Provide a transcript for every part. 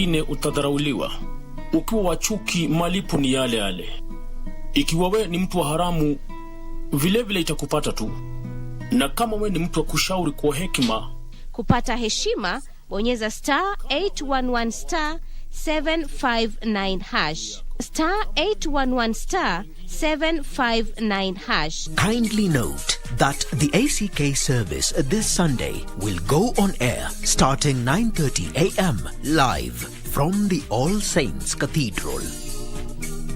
mwingine utadharauliwa. Ukiwa wachuki, malipo ni yale yale. Ikiwa we ni mtu wa haramu, vile vile itakupata tu. Na kama we ni mtu wa kushauri kwa hekima, kupata heshima, bonyeza *811 759 hash. *811 759 hash. Kindly note that the ACK service this Sunday will go on air starting 9:30 a.m. live from the All Saints Cathedral.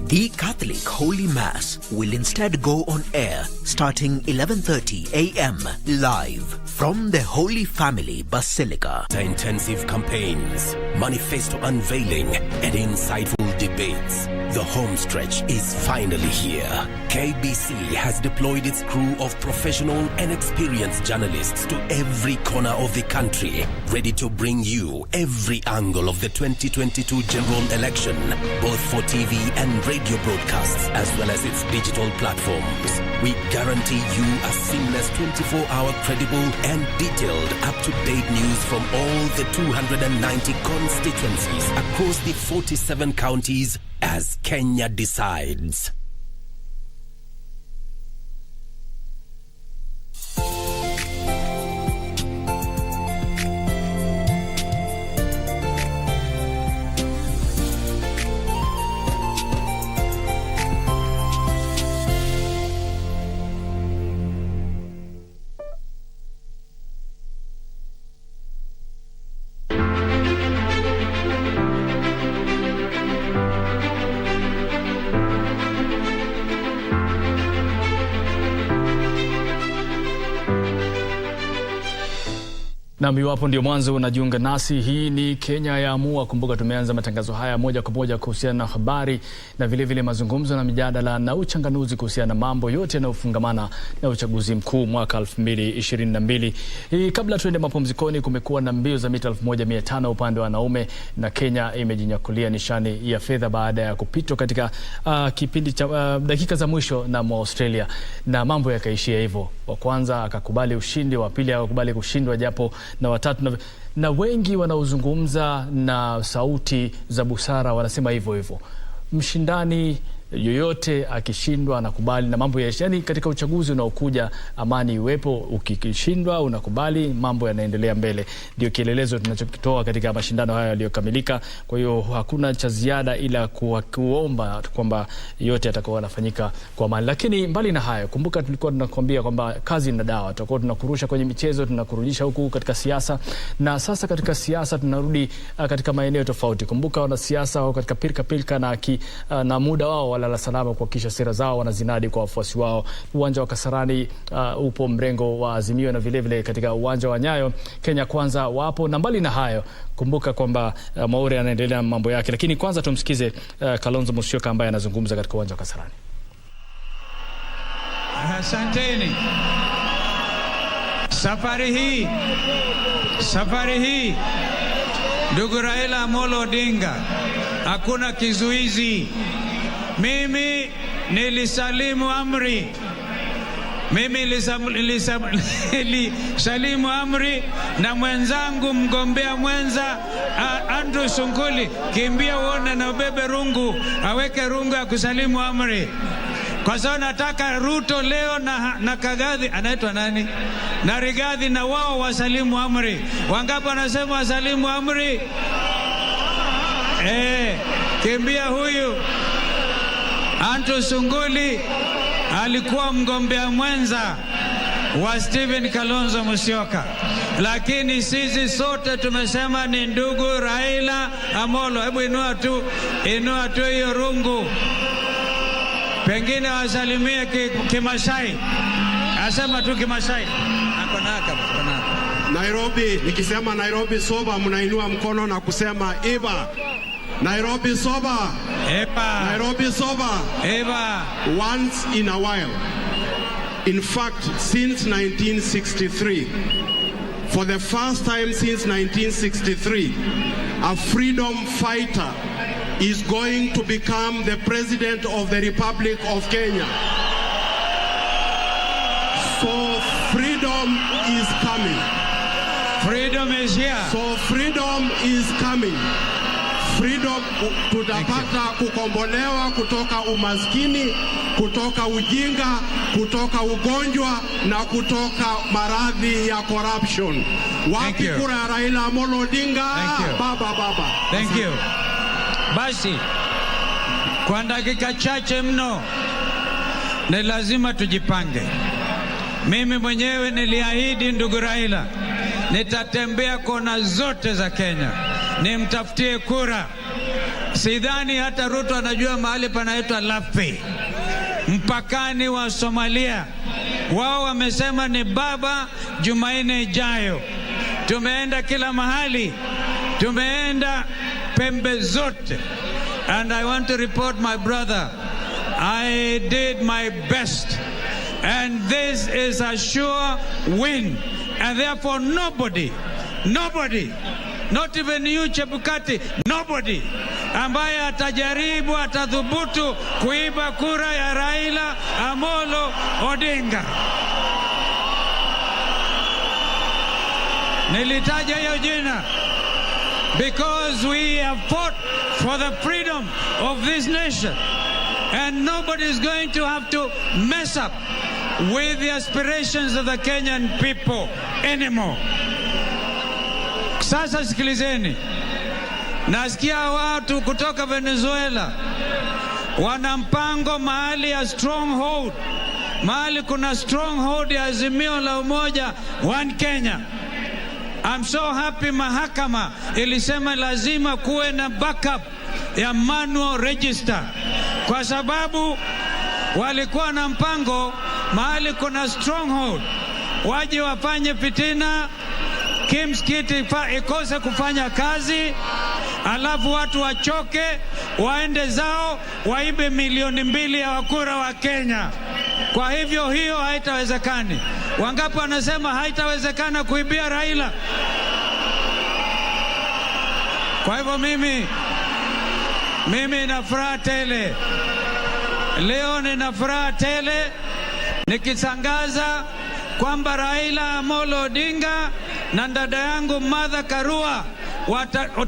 The Catholic Holy Mass will instead go on air starting 11:30 a.m. live from the Holy Family Basilica. Intensive campaigns, manifesto unveiling, and insightful debates. The home stretch is finally here. KBC has deployed its crew of professional and experienced journalists to every corner of the country, ready to bring you every angle of the 2022 general election, both for TV and radio broadcasts, as well as its digital platforms. We guarantee you a seamless 24-hour credible and detailed up-to-date news from all the 290 constituencies across the 47 counties as Kenya decides. Na iwapo ndio mwanzo unajiunga nasi, hii ni Kenya Yaamua. Kumbuka tumeanza matangazo haya moja kwa moja kuhusiana na habari na vile vile mazungumzo na mijadala na uchanganuzi kuhusiana na mambo yote yanayofungamana na uchaguzi mkuu mwaka 2022. Kabla tuende mapumzikoni, kumekuwa na mbio za mita 1500 upande wa wanaume na Kenya imejinyakulia nishani ya fedha baada ya kupitwa katika kipindi cha dakika za mwisho na Australia, na mambo yakaishia hivyo. Wa kwanza akakubali ushindi, wa pili akakubali kushindwa japo na watatu, na wengi wanaozungumza na sauti za busara wanasema hivyo hivyo. Mshindani yoyote akishindwa anakubali na mambo ya yani, katika uchaguzi unaokuja amani iwepo, ukishindwa unakubali, mambo yanaendelea mbele. Ndio kielelezo tunachokitoa katika mashindano haya yaliyokamilika. Kwa hiyo hakuna cha ziada ila kuomba kwamba yote yatakuwa yanafanyika kwa amani. Lakini mbali na hayo, kumbuka tulikuwa tunakwambia kwamba kazi na dawa, tutakuwa tunakurusha kwenye michezo, tunakurudisha huku katika siasa, na sasa katika siasa tunarudi katika maeneo tofauti. Kumbuka wanasiasa wao katika pilika na muda wao Lala Salama kuhakikisha sera zao wanazinadi kwa wafuasi wao. Uwanja wa Kasarani upo mrengo wa Azimio, na vile vile katika uwanja wa Nyayo Kenya Kwanza wapo. Na mbali na hayo, kumbuka kwamba Maure anaendelea mambo yake, lakini kwanza tumsikize Kalonzo Musyoka ambaye anazungumza katika uwanja wa Kasarani. Asanteni. Safari hii ndugu Raila Amolo Odinga, hakuna kizuizi. Mimi nilisalimu amri. Nilisalimu amri na mwenzangu mgombea mwenza Andrew Sunguli, kimbia uone na ubebe rungu, aweke rungu ya kusalimu amri. Kwa sababu nataka Ruto leo na Kagathi, anaitwa nani? Na Rigathi, na wao wasalimu amri. Wangapi wanasema wasalimu amri? Kimbia huyu. Andrew Sunguli alikuwa mgombea mwenza wa Stephen Kalonzo Musyoka, lakini sisi sote tumesema ni ndugu Raila Amolo. Hebu inua tu hiyo rungu, pengine wasalimie Kimasai. Asema tu Kimasai. Nairobi, nikisema Nairobi soba, mnainua mkono na kusema iba. Nairobi soba. Eba. Nairobi soba. Eba. Once in a while. In fact, since 1963, for the first time since 1963, a freedom fighter is going to become the President of the Republic of Kenya. So freedom is coming. Freedom is here. So freedom is coming. freedom, tutapata kukombolewa kutoka umaskini, kutoka ujinga, kutoka ugonjwa na kutoka maradhi ya corruption. Wapi kura ya Raila Amolo Odinga? Baba. Thank you. Basi kwa dakika chache mno ni lazima tujipange. Mimi mwenyewe niliahidi ndugu Raila nitatembea kona zote za Kenya nimtafutie kura. Sidhani hata Ruto anajua mahali panaitwa Lafi, mpakani wa Somalia. Wao wamesema ni baba Jumanne ijayo. Tumeenda kila mahali, tumeenda pembe zote, and I want to report, my brother, I did my best, and this is a sure win, and therefore nobody, not even you Chebukati, nobody ambaye atajaribu, atadhubutu kuiba kura ya Raila Amolo Odinga. Nilitaja hiyo jina because we have fought for the freedom of this nation, and nobody is going to have to mess up with the aspirations of the Kenyan people anymore. Sasa sikilizeni, nasikia watu kutoka Venezuela wana mpango mahali ya stronghold, mahali kuna stronghold ya Azimio la Umoja One Kenya. I'm so happy mahakama ilisema lazima kuwe na backup ya manual register, kwa sababu walikuwa na mpango mahali kuna stronghold waje wafanye fitina, kimskiti ikose kufanya kazi, alafu watu wachoke waende zao waibe milioni 2 ya wakura wa Kenya. Kwa hivyo hiyo haitawezekani. Wangapi wanasema haitawezekana kuibia Raila? Kwa hivyo mimi nina furaha tele. Leo nina furaha tele nikitangaza kwamba Raila Amolo Odinga na dada yangu Martha Karua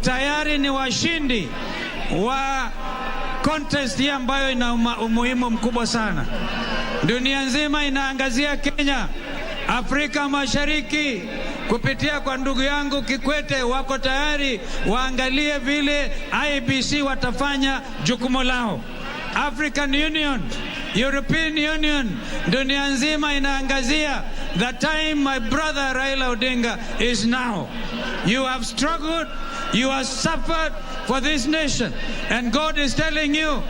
tayari ni washindi wa contest hii ambayo ina umuhimu mkubwa sana. Dunia nzima inaangazia Kenya. Afrika Mashariki kupitia kwa ndugu yangu Kikwete wako tayari waangalie vile IEBC watafanya jukumu lao. African Union, European Union, dunia nzima inaangazia. The time, my brother Raila Odinga, is now. You have struggled, you have suffered for this nation, and God is telling you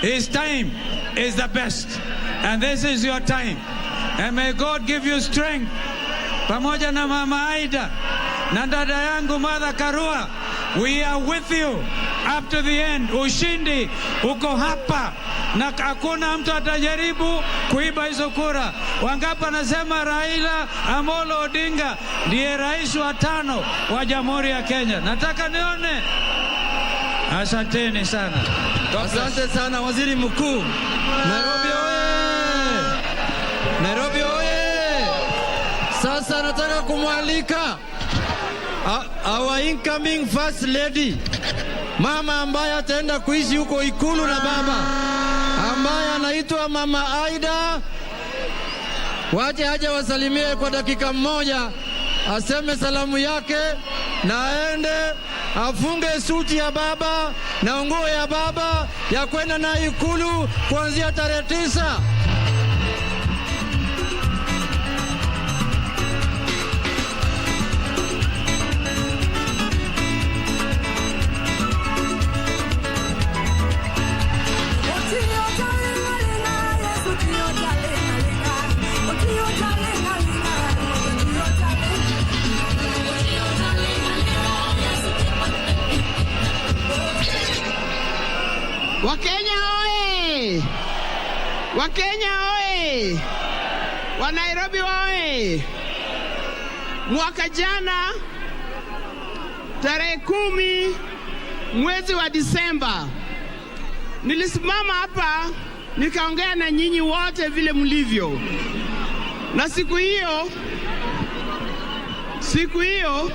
his time is the best, and this is your time. And may God give you strength. Pamoja na Mama Aida na dada yangu Martha Karua, we are with you up to the end. Ushindi uko hapa na hakuna mtu atajaribu kuiba hizo kura. Wangapi anasema Raila Amolo Odinga ndiye rais wa 5 wa Jamhuri ya Kenya? Nataka nione. Asanteni sana. Asante sana Waziri Mkuu. Nairobi oye! Nairobi oye! Sasa nataka kumwalika our incoming first lady, mama ambaye ataenda kuishi huko Ikulu na baba, ambaye anaitwa Mama Aida. Waje aje wasalimie kwa dakika 1, aseme salamu yake na aende afunge suti ya baba na nguo ya baba ya kwenda na Ikulu kuanzia tarehe 9. Wakenya oye! Wakenya oye! Wa Nairobi oye! Mwaka jana tarehe 10 mwezi wa Disemba nilisimama hapa nikaongea na nyinyi wote vile mlivyo, na siku hiyo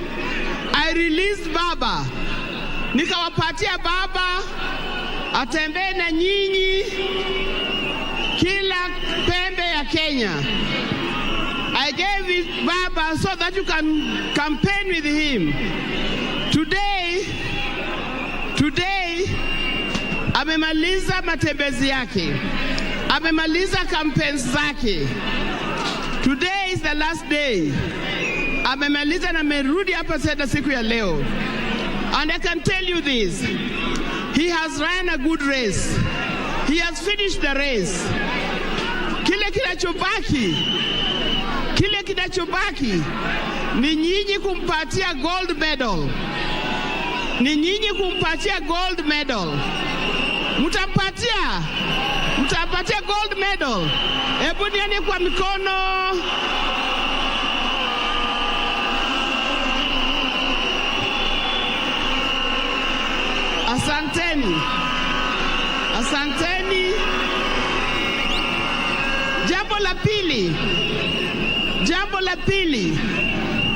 I released baba nikawapatia baba atembee na nyinyi kila pembe ya Kenya. I gave it baba so that you can campaign with him. Today amemaliza matembezi yake, amemaliza campaigns zake. Today is the last day. Amemaliza na merudi hapa sasa siku ya leo. And I can tell you this, he has run a good race. He has finished the race. Kile kinachobaki ni nyinyi kumpatia gold medal. Ni nyinyi kumpatia gold medal. Mtampatia gold medal. Hebu nione kwa mikono. Asanteni. Jambo la pili.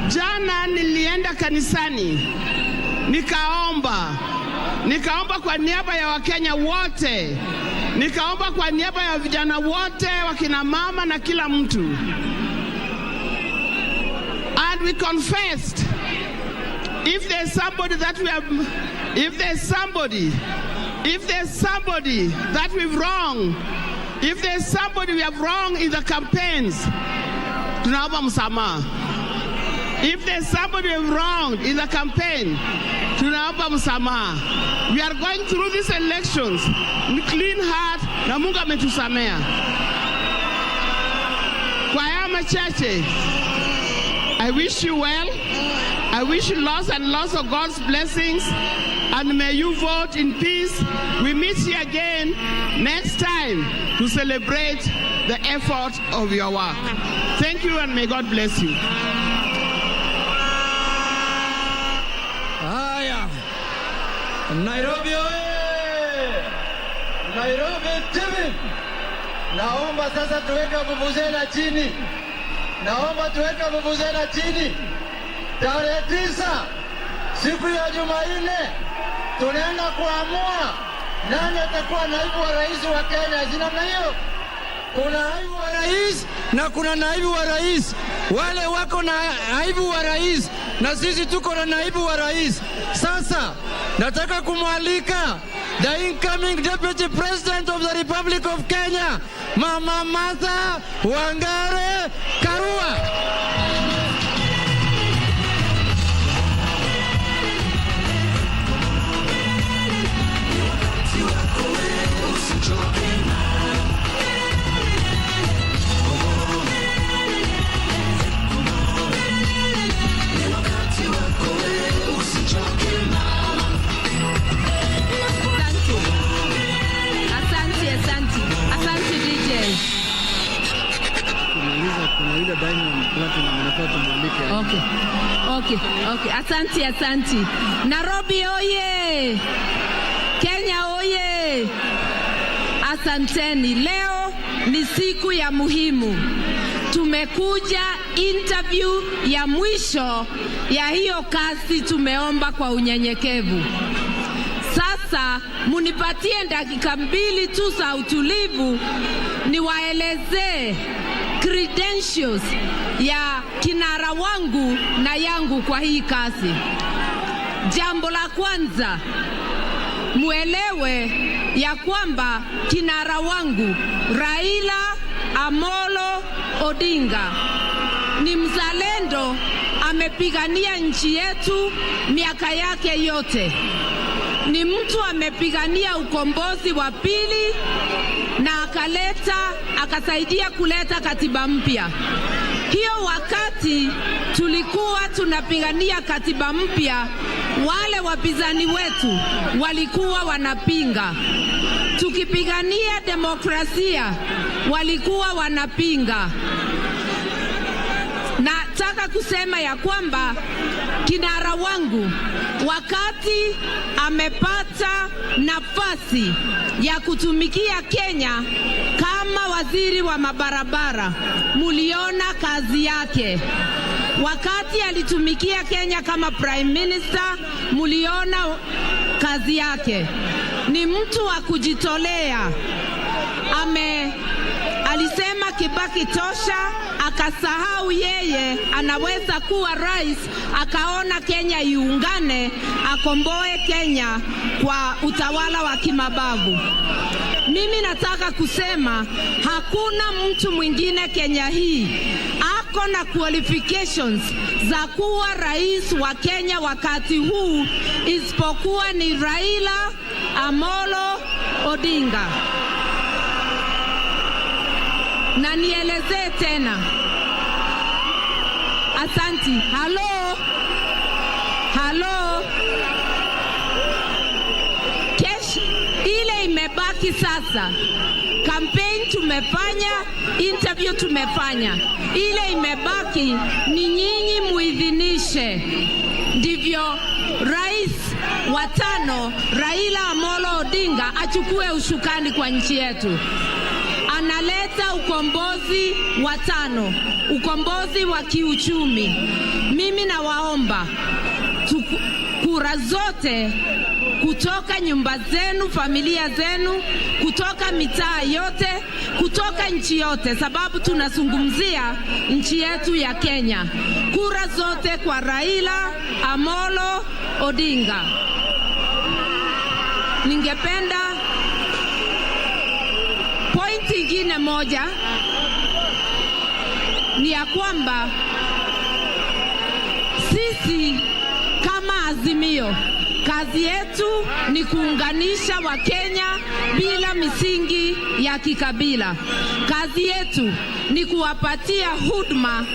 Jana nilienda kanisani. Nikaomba kwa niaba ya Wakenya wote. Nikaomba kwa niaba ya vijana wote, wakina mama na kila mtu. And we confessed, if there's somebody that we have wronged in the campaigns, tunaomba msamaha. If there's somebody we have wronged in the campaign, tunaomba msamaha. We are going through these elections with clean heart na Mungu ametusamea. Kwa haya machache, I wish you well. I wish you lots and lots of God's blessings, and may you vote in peace. We meet here again next time to celebrate the effort of your work. Thank you, and may God bless you. Haya, Nairobi oye! Nairobi TV! Naomba sasa tuweke vuvuzela chini. Tarehe 9 siku ya Jumanne tunaenda kuamua nani atakuwa naibu wa rais wa Kenya. Sina namna hiyo. Kuna naibu wa rais na kuna naibu wa rais. Wale wako na naibu wa rais na sisi tuko na naibu wa rais. Sasa nataka kumwalika the incoming Deputy President of the Republic of Kenya, Mama Martha Wangare Karua. Asante DJ. Okay. Asante. Nairobi oye! Kenya oye! Asanteni. Leo ni siku ya muhimu. Tumekuja interview ya mwisho ya hiyo kazi tumeomba kwa unyenyekevu. Sasa munipatie dakika 2 tu za utulivu niwaelezee credentials ya kinara wangu na yangu kwa hii kazi. Jambo la kwanza, muelewe ya kwamba kinara wangu Raila Amolo Odinga ni mzalendo, amepigania nchi yetu miaka yake yote. Ni mtu amepigania ukombozi wa pili na akasaidia kuleta katiba mpya. Hiyo wakati tulikuwa tunapigania katiba mpya, wale wapinzani wetu walikuwa wanapinga. Tukipigania demokrasia walikuwa wanapinga. Nataka kusema ya kwamba kinara wangu wakati amepata nafasi ya kutumikia Kenya kama waziri wa mabarabara, muliona kazi yake. Wakati alitumikia Kenya kama prime minister, muliona kazi yake. Ni mtu wa kujitolea. Alisema Kibaki tosha, akasahau yeye anaweza kuwa rais, akaona Kenya iungane, akomboe Kenya kwa utawala wa kimabavu. Mimi nataka kusema hakuna mtu mwingine Kenya hii ako na qualifications za kuwa rais wa Kenya wakati huu isipokuwa ni Raila Amolo Odinga. Na nielezee tena. Asanti. Halo. Ile imebaki sasa. Campaign tumefanya, interview tumefanya. Ile imebaki ni nyinyi muidhinishe. Ndivyo rais wa 5 Raila Amolo Odinga achukue ushukani kwa nchi yetu. Analeta ukombozi wa 5, ukombozi wa kiuchumi. Mimi nawaomba kura zote kutoka nyumba zenu, familia zenu, kutoka mitaa yote, kutoka nchi yote, sababu tunazungumzia nchi yetu ya Kenya. Kura zote kwa Raila Amolo Odinga. Ningependa point ingine moja ni ya kwamba sisi kama Azimio, kazi yetu ni kuunganisha Wakenya bila misingi ya kikabila. Kazi yetu ni kuwapatia huduma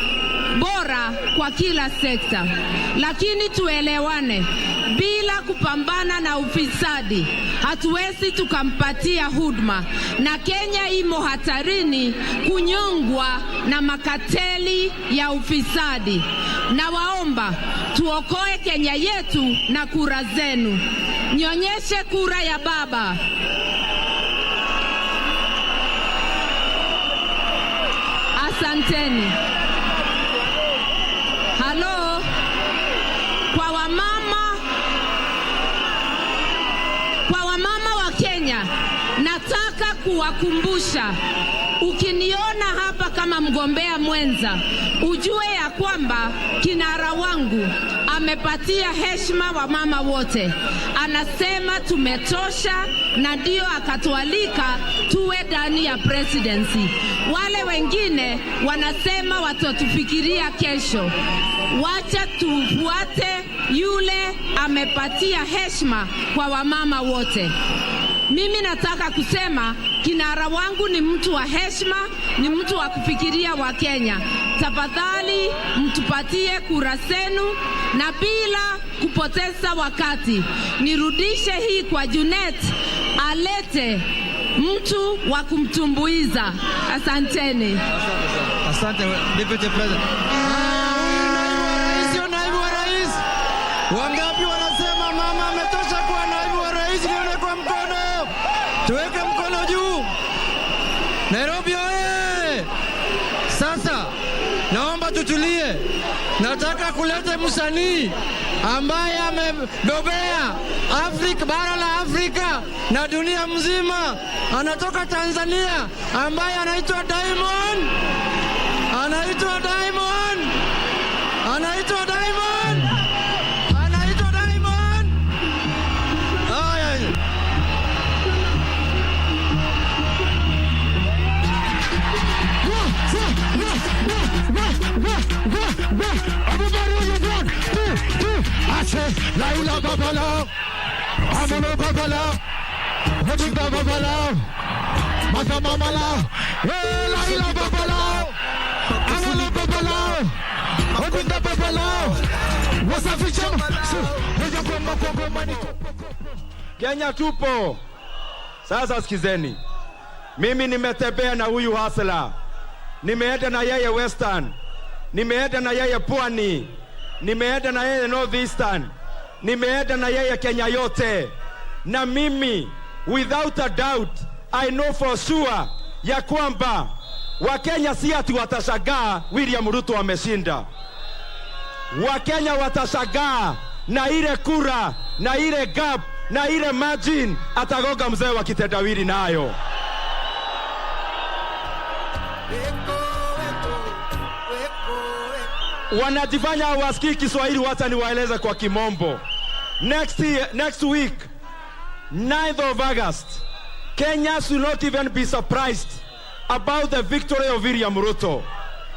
bora kwa kila sekta. Lakini tuelewane, bila kupambana na ufisadi hatuwezi tukampatia huduma, na Kenya imo hatarini kunyongwa na makateli ya ufisadi. Na waomba tuokoe Kenya yetu na kura zenu. Nyonyeshe kura ya baba. Asanteni. Halo. Kwa wamama wa Kenya, nataka kuwakumbusha, ukiniona hapa kama mgombea mwenza, ujue ya kwamba kinara wangu amepatia heshima wa mama wote. Anasema tumetosha, na ndio akatualika tuwe ndani ya presidency. Wale wengine wanasema watatufikiria kesho. Wacha tufuate yule amepatia heshima kwa wamama wote. Mimi nataka kusema kinara wangu ni mtu wa heshima, ni mtu wa kufikiria wa Kenya. Tafadhali mtupatie kura zenu, na bila kupoteza wakati nirudishe hii kwa Junet alete mtu wa kumtumbuiza. Asanteni. Asante Deputy President. Naibu wa rais. Wangapi wanasema mama ametosha kuwa naibu wa rais? Nione kwa mkono. Tuweke mkono juu. Nairobi oye! Sasa naomba tutulie. Nataka kuleta msanii ambaye amebobea Afrika, bara la Afrika na dunia mzima. Anatoka Tanzania, ambaye anaitwa Diamond. Anaitwa Diamond. Aya. Laila Babala, Amolo Babala, Odinga Babala, Mama Mala, Laila Babala, Amolo Babala, Odinga Babala, wasaficha Kenya tupo. Sasa sikizeni, mimi nimetembea na huyu hasla, nimeenda na yeye Western, nimeenda na yeye Pwani, nimeenda na yeye Northeastern, nimeenda na yeye Kenya yote. Na mimi without a doubt I know for sure ya kwamba Wakenya si ati watashagaa William Ruto ameshinda. Wakenya watashagaa na ile kura na ile gap na ile margin atagoga mzee wa kitendawili nayo. Wanajifanya hawasikii Kiswahili, wacha niwaeleze kwa Kimombo. Next week, 9th of August, Kenyans will not even be surprised about the victory of William Ruto.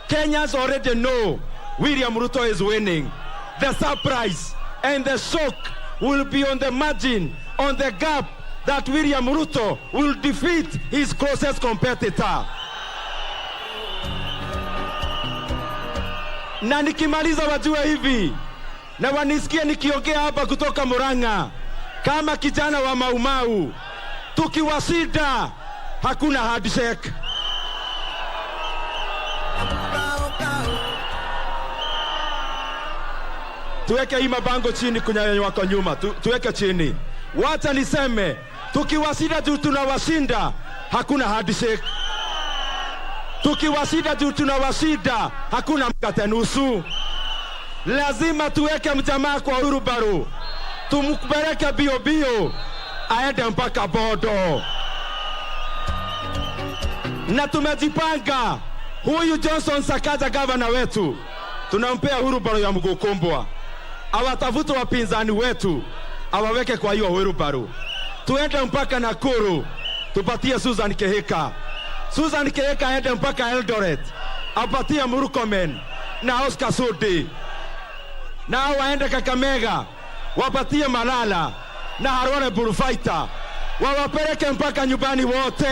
Kenyans already know William Ruto is winning. The surprise and the shock will be on the margin, on the gap that William Ruto will defeat his closest competitor. Na nikimaliza wajue hivi, na wanisikie nikiongea hapa kutoka Murang'a kama kijana wa Maumau, tukiwashinda hakuna handshake. Tuweke hii mabango chini kunyanyo wako nyuma, tuweke chini. Wacha niseme, tukiwashinda juu tunawashinda hakuna handshake. Tukiwashinda juu tunawashinda hakuna mkate nusu. Lazima tuweke mjamaa kwa Urubaru, tumpeleke bio bio aende mpaka Bodo. Na tumejipanga, huyu Johnson Sakaja gavana wetu tunampea Urubaru ya Mgukumbwa, awatafuta wapinzani wetu awaweke kwa hiyo Urubaru. Tuende mpaka Nakuru tupatie Susan Kehika. Susan Kehika aende mpaka Eldoret apatie Murkomen na Oscar Sudi. Na waende Kakamega wapatie Malala na Harone Burufaita, wawapeleke mpaka nyumbani wote.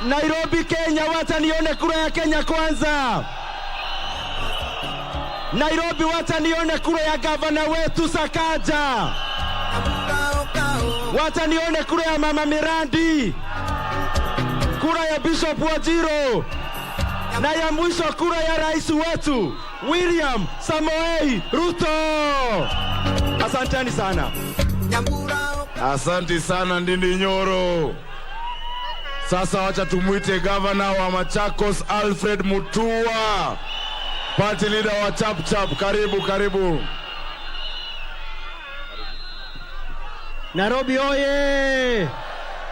Nairobi Kenya, wacha nione kura ya Kenya kwanza. Nairobi, wacha nione kura ya gavana wetu Sakaja. Wacha nione kura ya Mama Mirandi, kura ya Bishop Wajiro, na ya mwisho kura ya rais wetu William Samoei Ruto. Asanteni sana. Asante sana Ndindi Nyoro. Sasa wacha tumuite gavana wa Machakos Alfred Mutua, party leader wa Chap Chap. Karibu, karibu. Nairobi oye!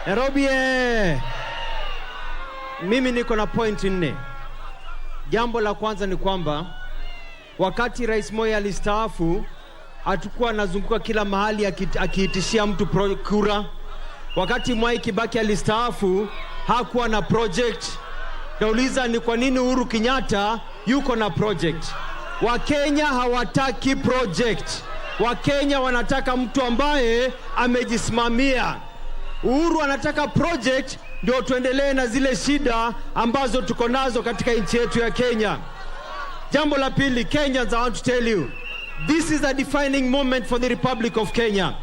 Nairobi ye! Mimi niko na point 4. Jambo la kwanza ni kwamba wakati Rais Moi alistaafu, hatakuwa anazunguka kila mahali akiitishia mtu kura. Wakati Mwai Kibaki alistaafu, hakuwa na project. Nauliza ni kwa nini Uhuru Kenyatta yuko na project? Wakenya hawataki project. Wakenya wanataka mtu ambaye amejisimamia. Uhuru anataka project ndio tuendelee na zile shida ambazo tuko nazo katika nchi yetu ya Kenya. Jambo la pili, Kenyans, I want to tell you, this is a defining moment for the Republic of Kenya.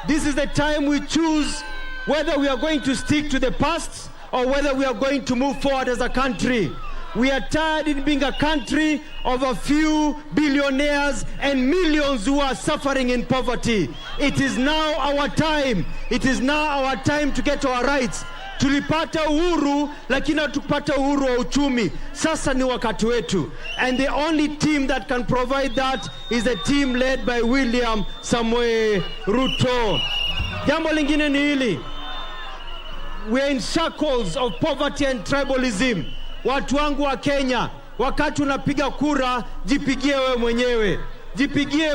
This is the time we choose whether we are going to stick to the past or whether we are going to move forward as a country. We are tired in being a country of a few billionaires and millions who are suffering in poverty. It is now our time. It is now our time to get our rights. Tulipata uhuru lakini hatukupata uhuru wa uchumi. Sasa ni wakati wetu. And the only team that can provide that is a team led by William Samoei Ruto. Jambo lingine ni hili. We are in shackles of poverty and tribalism. Watu wangu wa Kenya, wakati unapiga kura, jipigie wewe mwenyewe.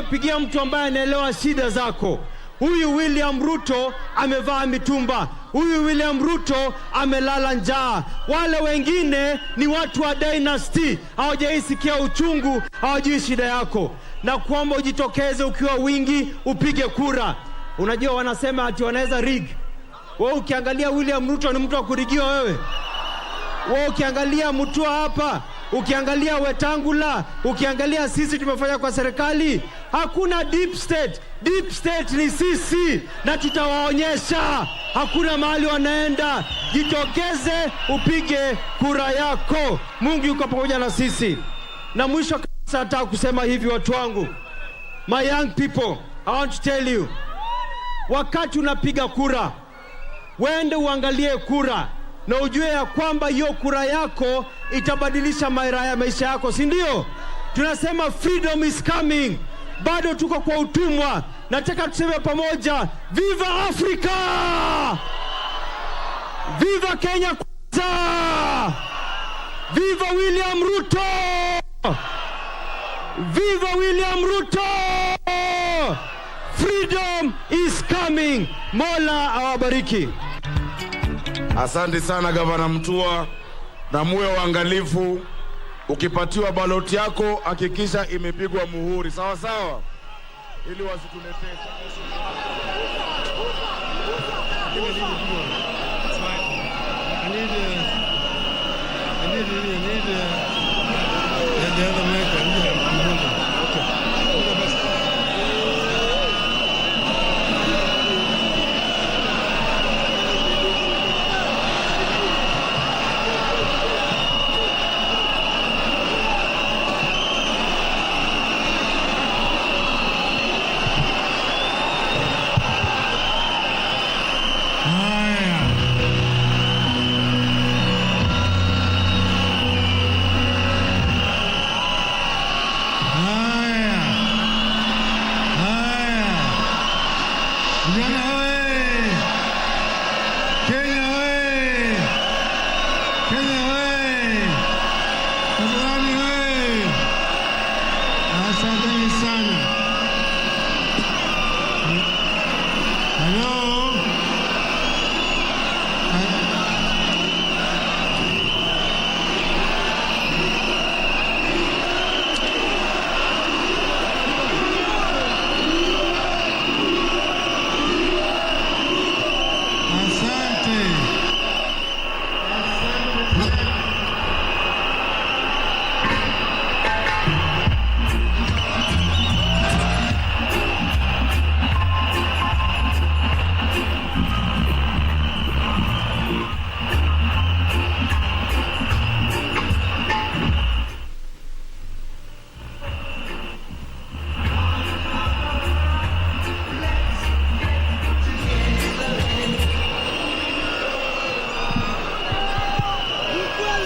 Pigia mtu ambaye anaelewa shida zako. Huyu William Ruto amevaa mitumba. Huyu William Ruto amelala njaa. Wale wengine ni watu wa dynasty, hawajaisikia uchungu, hawajui shida yako. Na kuomba ujitokeze ukiwa wingi, upige kura. Unajua wanasema ati wanaweza rig. Wewe ukiangalia William Ruto ni mtu wa kurigiwa wewe. Wewe ukiangalia Mutua hapa, ukiangalia Wetangula, ukiangalia sisi tumefanya kwa serikali, hakuna deep state. Deep state ni sisi na tutawaonyesha. Hakuna mahali wanaenda. Jitokeze upige kura yako. Mungu yuko pamoja na sisi. Na mwisho kabisa nataka kusema hivi watu wangu. My young people, I want to tell you, wakati unapiga kura, wende uangalie kura na ujue ya kwamba hiyo kura yako itabadilisha maisha yako, si ndio? Tunasema freedom is coming. Bado tuko kwa utumwa. nataka tuseme pamoja, Viva Africa! Viva Kenya kwanza! Viva William Ruto! Viva William Ruto! Freedom is coming. Mola awabariki. Asante sana Gavana Mutua, na muwe waangalifu. Ukipatiwa baloti yako hakikisha imepigwa muhuri, sawa sawa, ili wasituletee.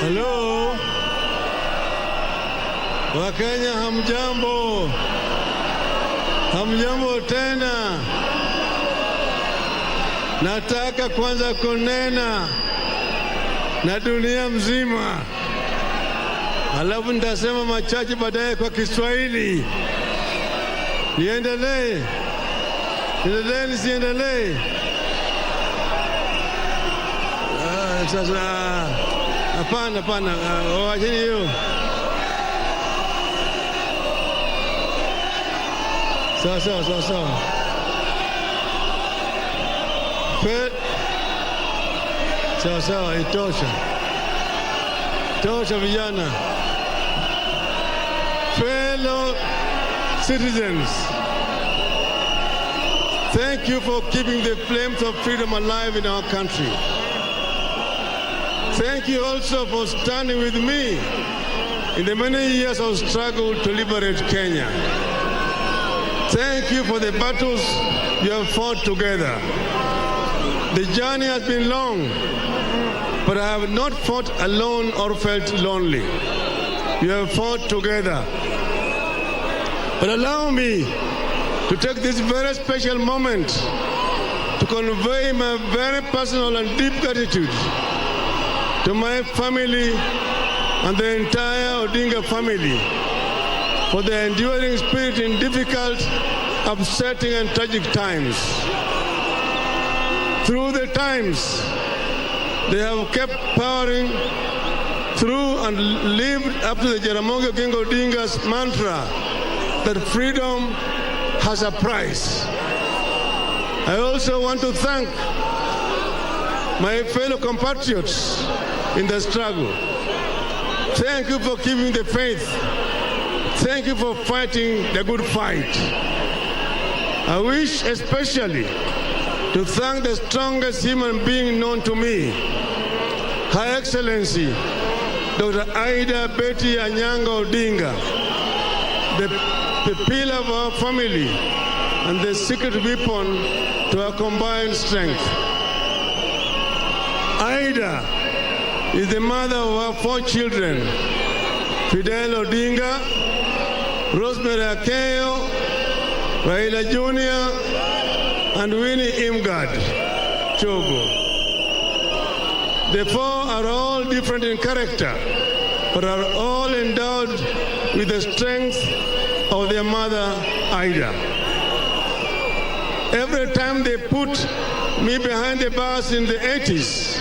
Hello. Wakenya hamjambo. Hamjambo tena. Nataka kwanza kunena na dunia mzima. Alafu nitasema machache baadaye kwa Kiswahili. Niendelee. Niendelee nisiendelee. Sasa hapana, wacheni hiyo. Sawa. Sawa, itosha. Tosha vijana. Fellow citizens, thank you for keeping the flames of freedom alive in our country. Thank you also for standing with me in the many years of struggle to liberate Kenya. Thank you for the battles you have fought together. The journey has been long, but I have not fought alone or felt lonely. You have fought together. But allow me to take this very special moment to convey my very personal and deep gratitude to my family and the entire Odinga family for their enduring spirit in difficult, upsetting and tragic times. Through the times, they have kept powering through and lived up to the Jaramogi Oginga Odinga's mantra that freedom has a price. I also want to thank my fellow compatriots in the struggle. Thank you for keeping the faith. Thank you for fighting the good fight. I wish especially to thank the strongest human being known to me, Her Excellency, Dr. Aida Betty Anyanga Odinga, the pillar of our family and the secret weapon to our combined strength. Aida is the mother of our 4 children, Fidel Odinga, Rosemary Akeyo, Raila Jr., and Winnie Imgad Chogo. The four are all different in character, but are all endowed with the strength of their mother, Ida. Every time they put me behind the bars in the 80s,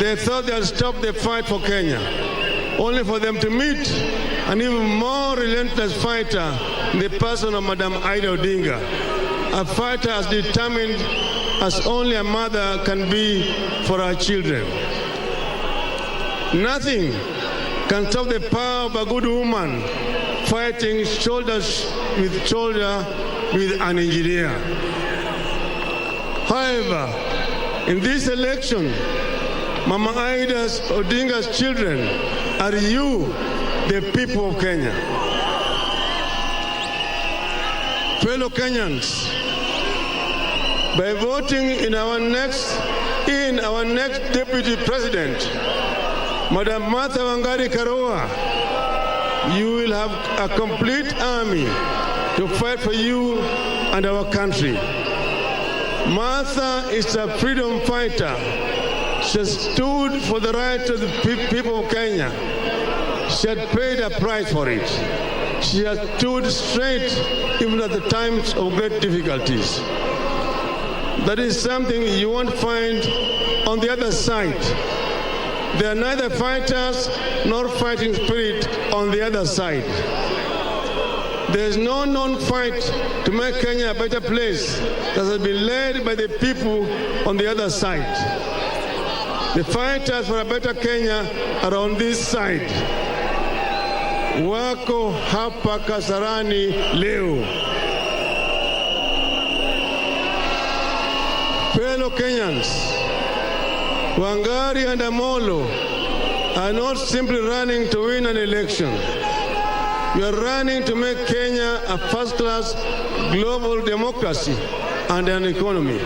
they thought they'd stop the fight for Kenya, only for them to meet an even more relentless fighter in the person of Madam Ida Odinga, a fighter as determined as only a mother can be for her children. Nothing can stop the power of a good woman fighting shoulder with shoulder with an engineer. However, in this election, Mama Ida Odinga's children are you, the people of Kenya. Fellow Kenyans, by voting in our next deputy president, Madam Martha Wangari Karua, you will have a complete army to fight for you and our country. Martha is a freedom fighter. She has stood for the right of the people of Kenya. She had paid a price for it. She has stood straight even at the times of great difficulties. That is something you won't find on the other side. There are neither fighters nor fighting spirit on the other side. There is no known fight to make Kenya a better place that has been led by the people on the other side. The fighters for a better Kenya are on this side. Wako hapa Kasarani leo. Fellow Kenyans, Wangari and Amolo are not simply running to win an election. You are running to make Kenya a first-class global democracy and an economy.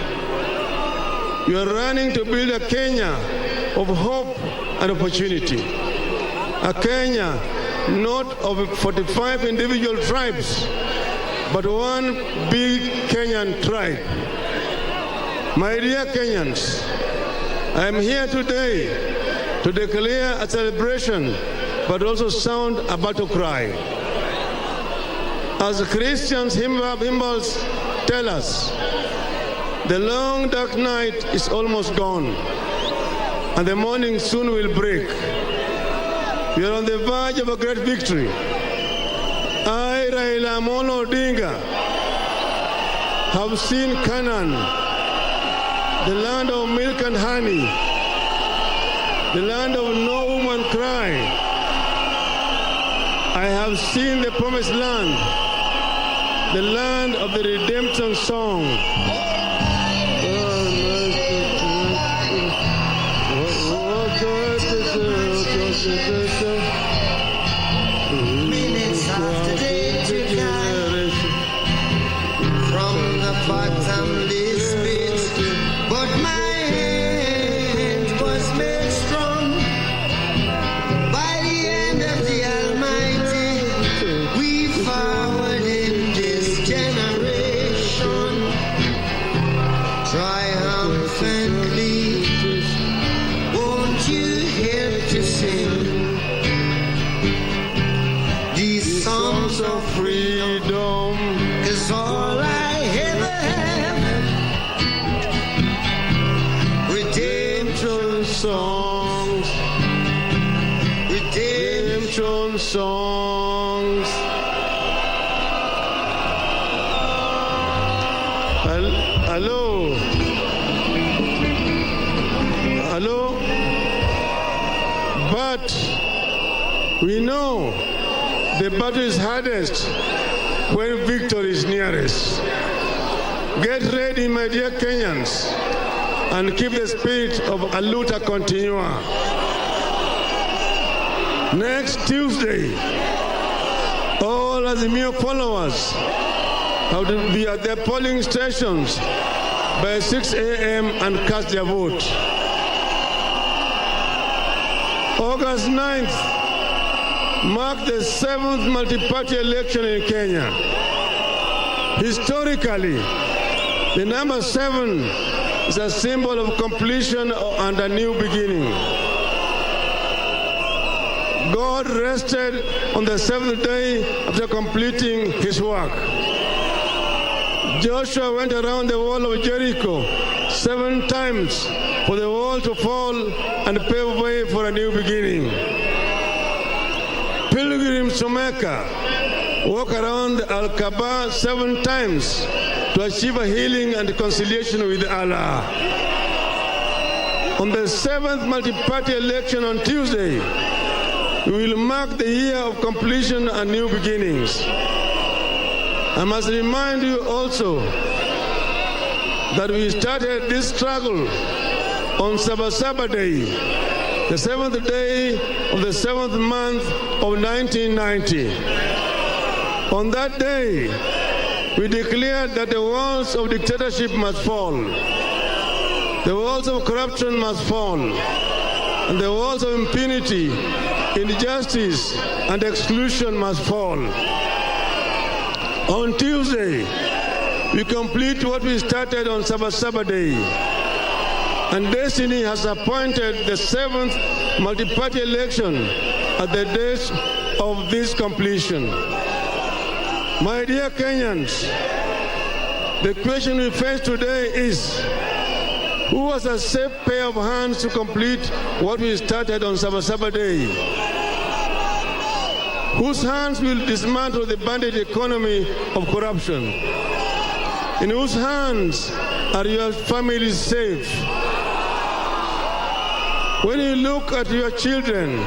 You are running to build a Kenya of hope and opportunity. A Kenya not of 45 individual tribes, but one big Kenyan tribe. My dear Kenyans, I am here today to declare a celebration, but also sound a battle cry. As Christians hymnals tell us, the long dark night is almost gone, and the morning soon will break. We are on the verge of a great victory. I, Raila Amolo Odinga, have seen Canaan, the land of milk and honey, the land of no woman cry. I have seen the promised land, the land of the redemption song. Minutes after day to die, from the bottomless pit, but my hand was made strong by the hand of the Almighty. We forward in this generation, triumphantly. Won't you help to sing these songs of freedom? 'Cause all I ever have, redemption songs, redemption songs. Hello? Hello? But we know the battle is hardest when victory is nearest. Get ready, my dear Kenyans, and keep the spirit of a luta continua. Next Tuesday, all Azimio followers have to be at their polling stations by 6 a.m. and cast their vote. August 9th, mark the 7th multi-party election in Kenya. Historically, the number 7 is a symbol of completion and a new beginning. God rested on the 7th day after completing his work. Joshua went around the wall of Jericho 7 times for the wall to fall and pave way for a new beginning. Pilgrims to Mecca walk around Al-Kaaba 7 times to achieve a healing and reconciliation with Allah. On the 7th multi-party election on Tuesday, we will mark the year of completion and new beginnings. I must remind you also that we started this struggle on Sabasaba Day, the 7th day of the 7th month of 1990. On that day, we declared that the walls of dictatorship must fall, the walls of corruption must fall, and the walls of impunity, injustice, and exclusion must fall. On Tuesday, we complete what we started on Sabasaba Day, and destiny has appointed the 7th multi-party election at the date of this completion. My dear Kenyans, the question we face today is, who has a safe pair of hands to complete what we started on Sabasaba Day? Whose hands will dismantle the bandit economy of corruption? In whose hands are your families safe? When you look at your children,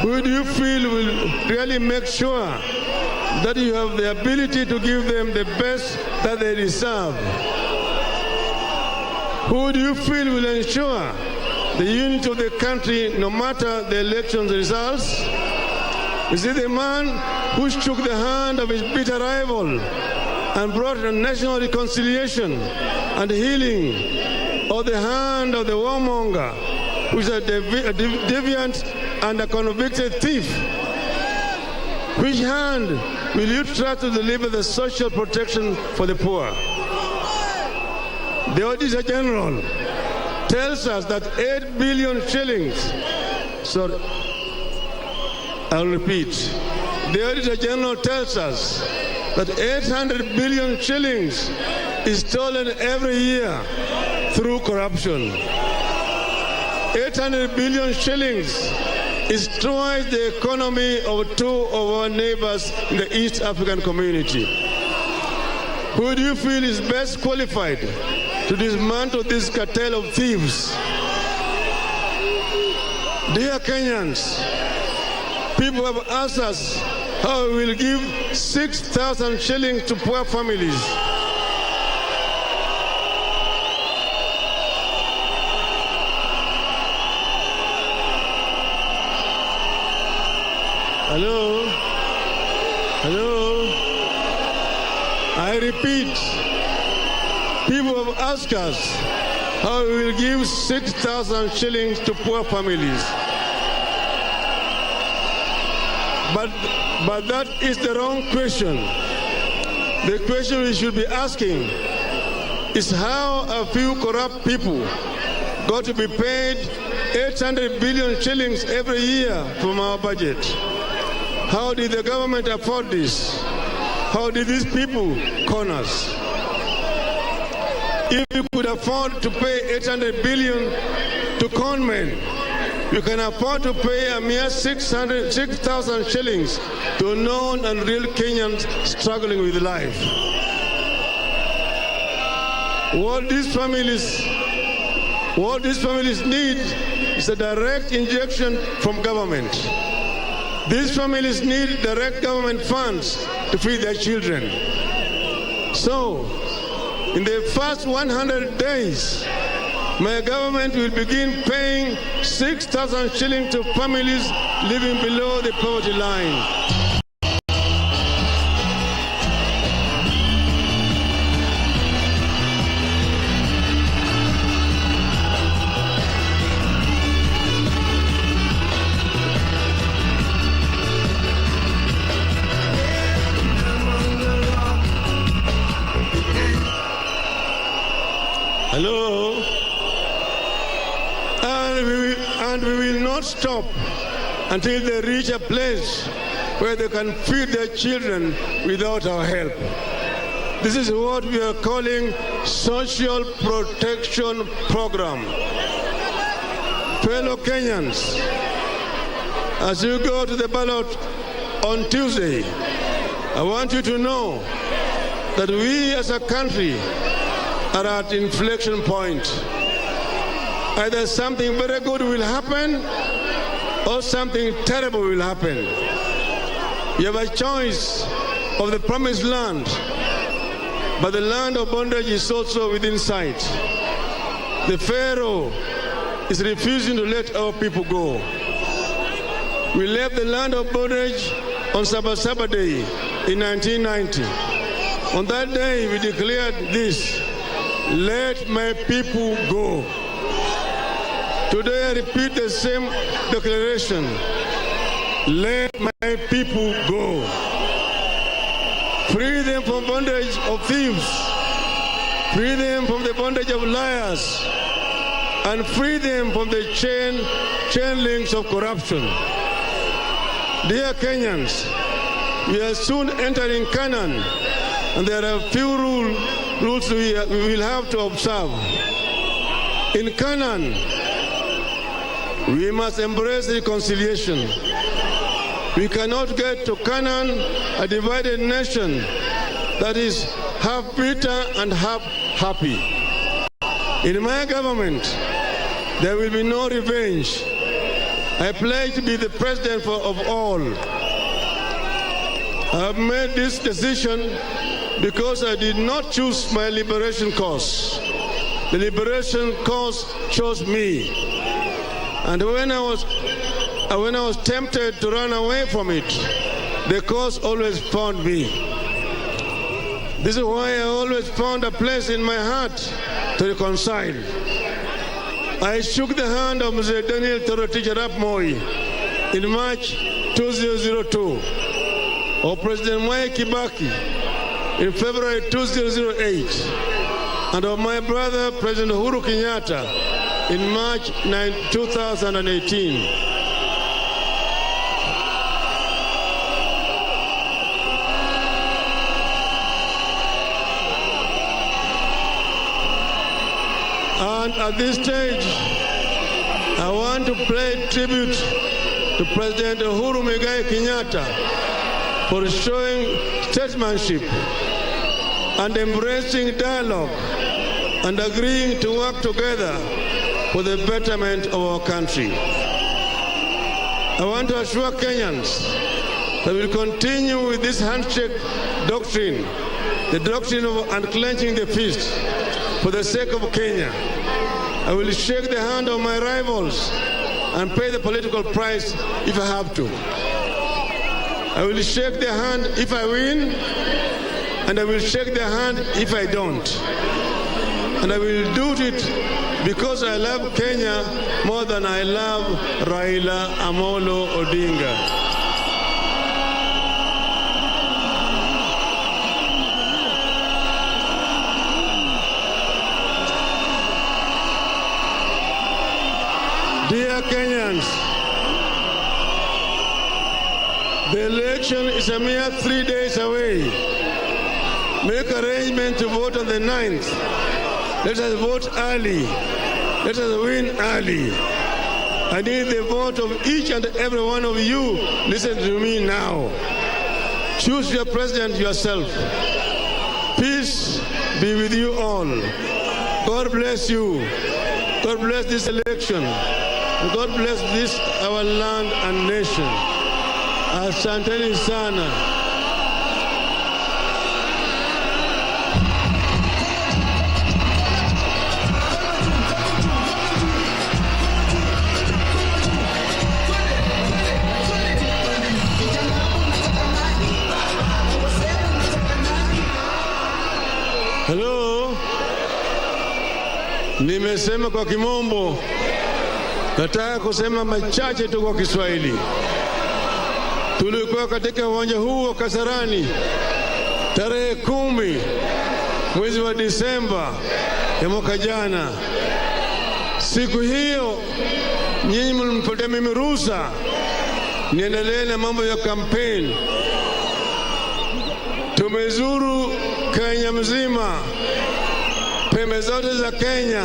who do you feel will really make sure that you have the ability to give them the best that they deserve? Who do you feel will ensure the unity of the country no matter the election results? Is it the man who shook the hand of his bitter rival and brought a national reconciliation and healing, or the hand of the warmonger who is a deviant and a convicted thief? Which hand will you try to deliver the social protection for the poor? The Auditor General tells us that 8 billion shillings, I'll repeat. The Auditor General tells us that 800 billion shillings is stolen every year through corruption. 800 billion shillings is twice the economy of 2 of our neighbors in the East African community. Who do you feel is best qualified to dismantle this cartel of thieves? Dear Kenyans, people have asked us how we will give 6,000 shillings to poor families. Hello? Hello? I repeat, people have asked us how we will give 6,000 shillings to poor families. But that is the wrong question. The question we should be asking is how a few corrupt people got to be paid 800 billion shillings every year from our budget. How did the government afford this? How did these people con us? If you could afford to pay 800 billion to con men, you can afford to pay a mere 6,000 shillings to known and real Kenyans struggling with life. What these families need is a direct injection from government. These families need direct government funds to feed their children. So, in the first 100 days, my government will begin paying 6,000 shillings to families living below the poverty line. Hello? And we will not stop until they reach a place where they can feed their children without our help. This is what we are calling Social Protection Program. Fellow Kenyans, as you go to the ballot on Tuesday, I want you to know that we as a country are at inflection point. Either something very good will happen or something terrible will happen. You have a choice of the promised land, but the land of bondage is also within sight. The Pharaoh is refusing to let our people go. We left the land of bondage on Sabasaba Day in 1990. On that day, we declared this: let my people go. Today, I repeat the same declaration: let my people go. Free them from bondage of thieves, free them from the bondage of liars, and free them from the chain links of corruption. Dear Kenyans, we are soon entering Canaan, and there are a few rules we will have to observe. In Canaan, we must embrace reconciliation. We cannot get to Canaan, a divided nation that is half bitter and half happy. In my government, there will be no revenge. I pledge to be the president of all. I have made this decision because I did not choose my liberation cause. The liberation cause chose me. And when I was tempted to run away from it, the cause always found me. This is why I always found a place in my heart to reconcile. I shook the hand of Mr. Daniel Torotich Arap Moi in March 2002, of President Mwai Kibaki in February 2008, and of my brother President Uhuru Kenyatta in March 2018. And at this stage, I want to pay tribute to President Uhuru Muigai Kenyatta for showing statesmanship and embracing dialogue and agreeing to work together for the betterment of our country. I want to assure Kenyans that we will continue with this handshake doctrine, the doctrine of unclenching the fist for the sake of Kenya. I will shake the hand of my rivals and pay the political price if I have to. I will shake their hand if I win, and I will shake their hand if I don't. And I will do it because I love Kenya more than I love Raila Amolo Odinga. Dear Kenyans, the election is a mere 3 days away. Make arrangements to vote on the 9th. Let us vote early. Let us win early. I need the vote of each and every one of you. Listen to me now. Choose your president yourself. Peace be with you all. God bless you. God bless this election. God bless this, our land and nation. Asanteni sana. Hello. Nimesema kwa Kimombo. Nataka kusema machache tu kwa Kiswahili. Tulikuwa katika uwanja huu wa Kasarani tarehe 10 mwezi wa Disemba ya mwaka jana. Siku hiyo nyinyi mlimpatia mimi ruhusa niendelee na mambo ya kampeni. Tumezuru Kenya mzima, pembe zote za Kenya,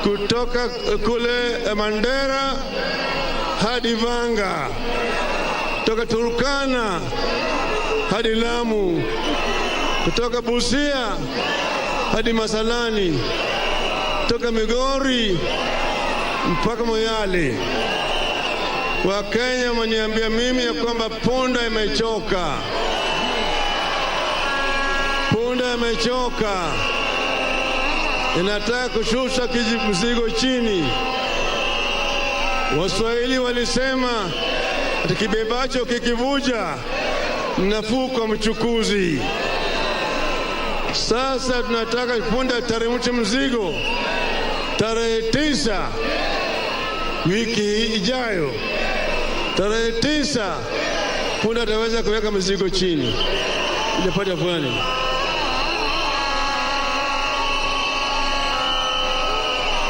kutoka kule Mandera hadi Vanga, kutoka Turkana hadi Lamu, kutoka Busia hadi Masalani, kutoka Migori mpaka Moyale. Wakenya waniambia mimi ya kwamba punda imechoka. Punda imechoka, inataka kushusha mzigo chini. Waswahili walisema ati kibebacho kikivuja nafuu kwa mchukuzi. Sasa tunataka punda teremshe mzigo tarehe 9 wiki ijayo. Tarehe 9 punda ataweza kuweka mzigo chini. Inapata fulani.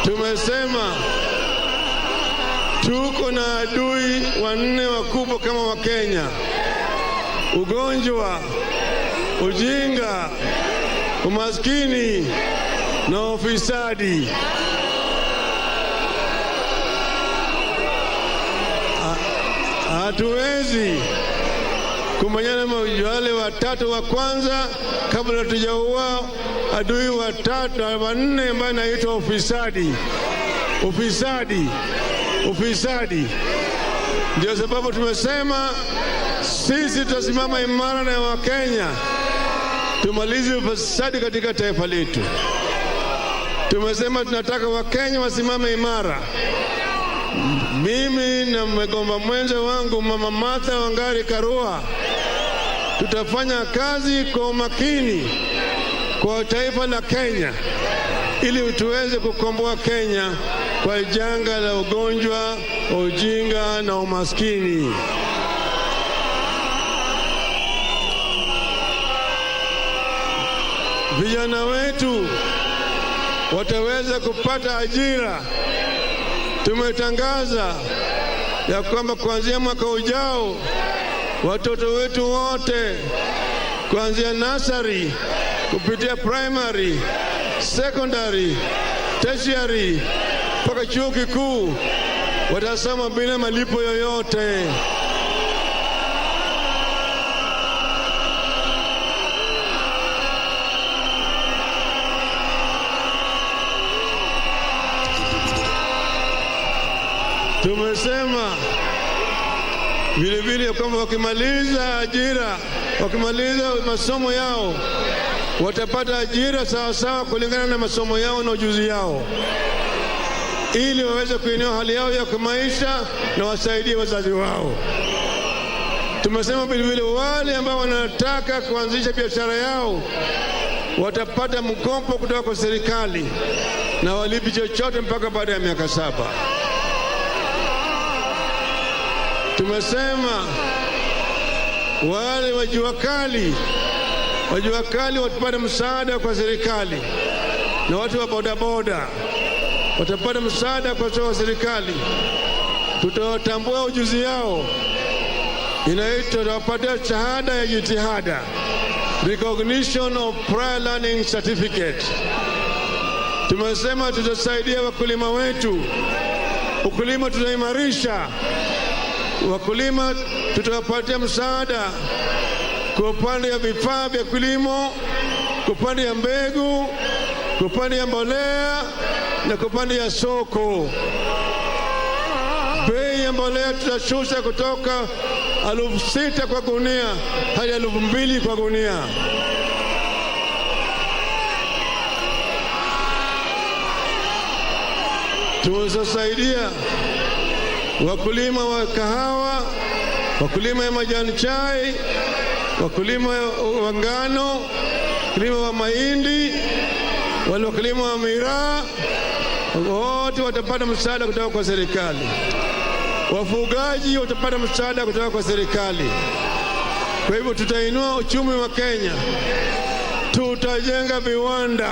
Tumesema tuko na adui wanne wakubwa kama Wakenya: ugonjwa, ujinga, umaskini na ufisadi. Hatuwezi kumanyana wale watatu wa kwanza kabla tujaua adui wanne ambao naitwa ufisadi. Ufisadi. Ndio sababu tumesema sisi tutasimama imara na Wakenya tumalize ufisadi katika taifa letu. Tumesema tunataka Wakenya wasimame imara. Mimi na mgomba mwenza wangu Mama Martha Wangari Karua tutafanya kazi kwa umakini kwa taifa la Kenya ili tuweze kukomboa Kenya kwa janga la ugonjwa, ujinga na umaskini. Vijana wetu wataweza kupata ajira. Tumetangaza ya kwamba kuanzia mwaka ujao watoto wetu wote kuanzia nursery kupitia primary, secondary, tertiary mpaka chuo kikuu watasoma bila malipo yoyote. Tumesema vile kwamba wakimaliza masomo yao watapata ajira sawa kulingana na masomo yao na ujuzi yao, ili waweze kuinua hali yao ya kimaisha na wasaidie wazazi wao. Tumesema vile wale ambao wanataka kuanzisha biashara yao watapata mkopo kutoka kwa serikali na walipi chochote mpaka baada ya miaka 7. Tumesema wale wajua kali watapata msaada kwa serikali, na watu wa bodaboda watapata msaada kwa serikali. Tutawatambua ujuzi yao, inaitwa tutawapatia shahada ya jitihada, recognition of prior learning certificate. Tumesema tutasaidia wakulima wetu. Ukulima tutaimarisha. Wakulima tutawapatia msaada kwa upande ya vifaa vya kilimo, kwa upande ya mbegu, kwa upande ya mbolea na kwa upande ya soko. Bei ya mbolea tutashusha kutoka 6,000 kwa gunia hadi 2,000 kwa gunia. Tutasaidia wakulima wa kahawa, wakulima ya majani chai, wakulima wa ngano, wakulima wa mahindi, wale wakulima wa miraa, wote watapata msaada kutoka kwa serikali. Wafugaji watapata msaada kutoka kwa serikali. Kwa hivyo tutainua uchumi wa Kenya, tutajenga viwanda,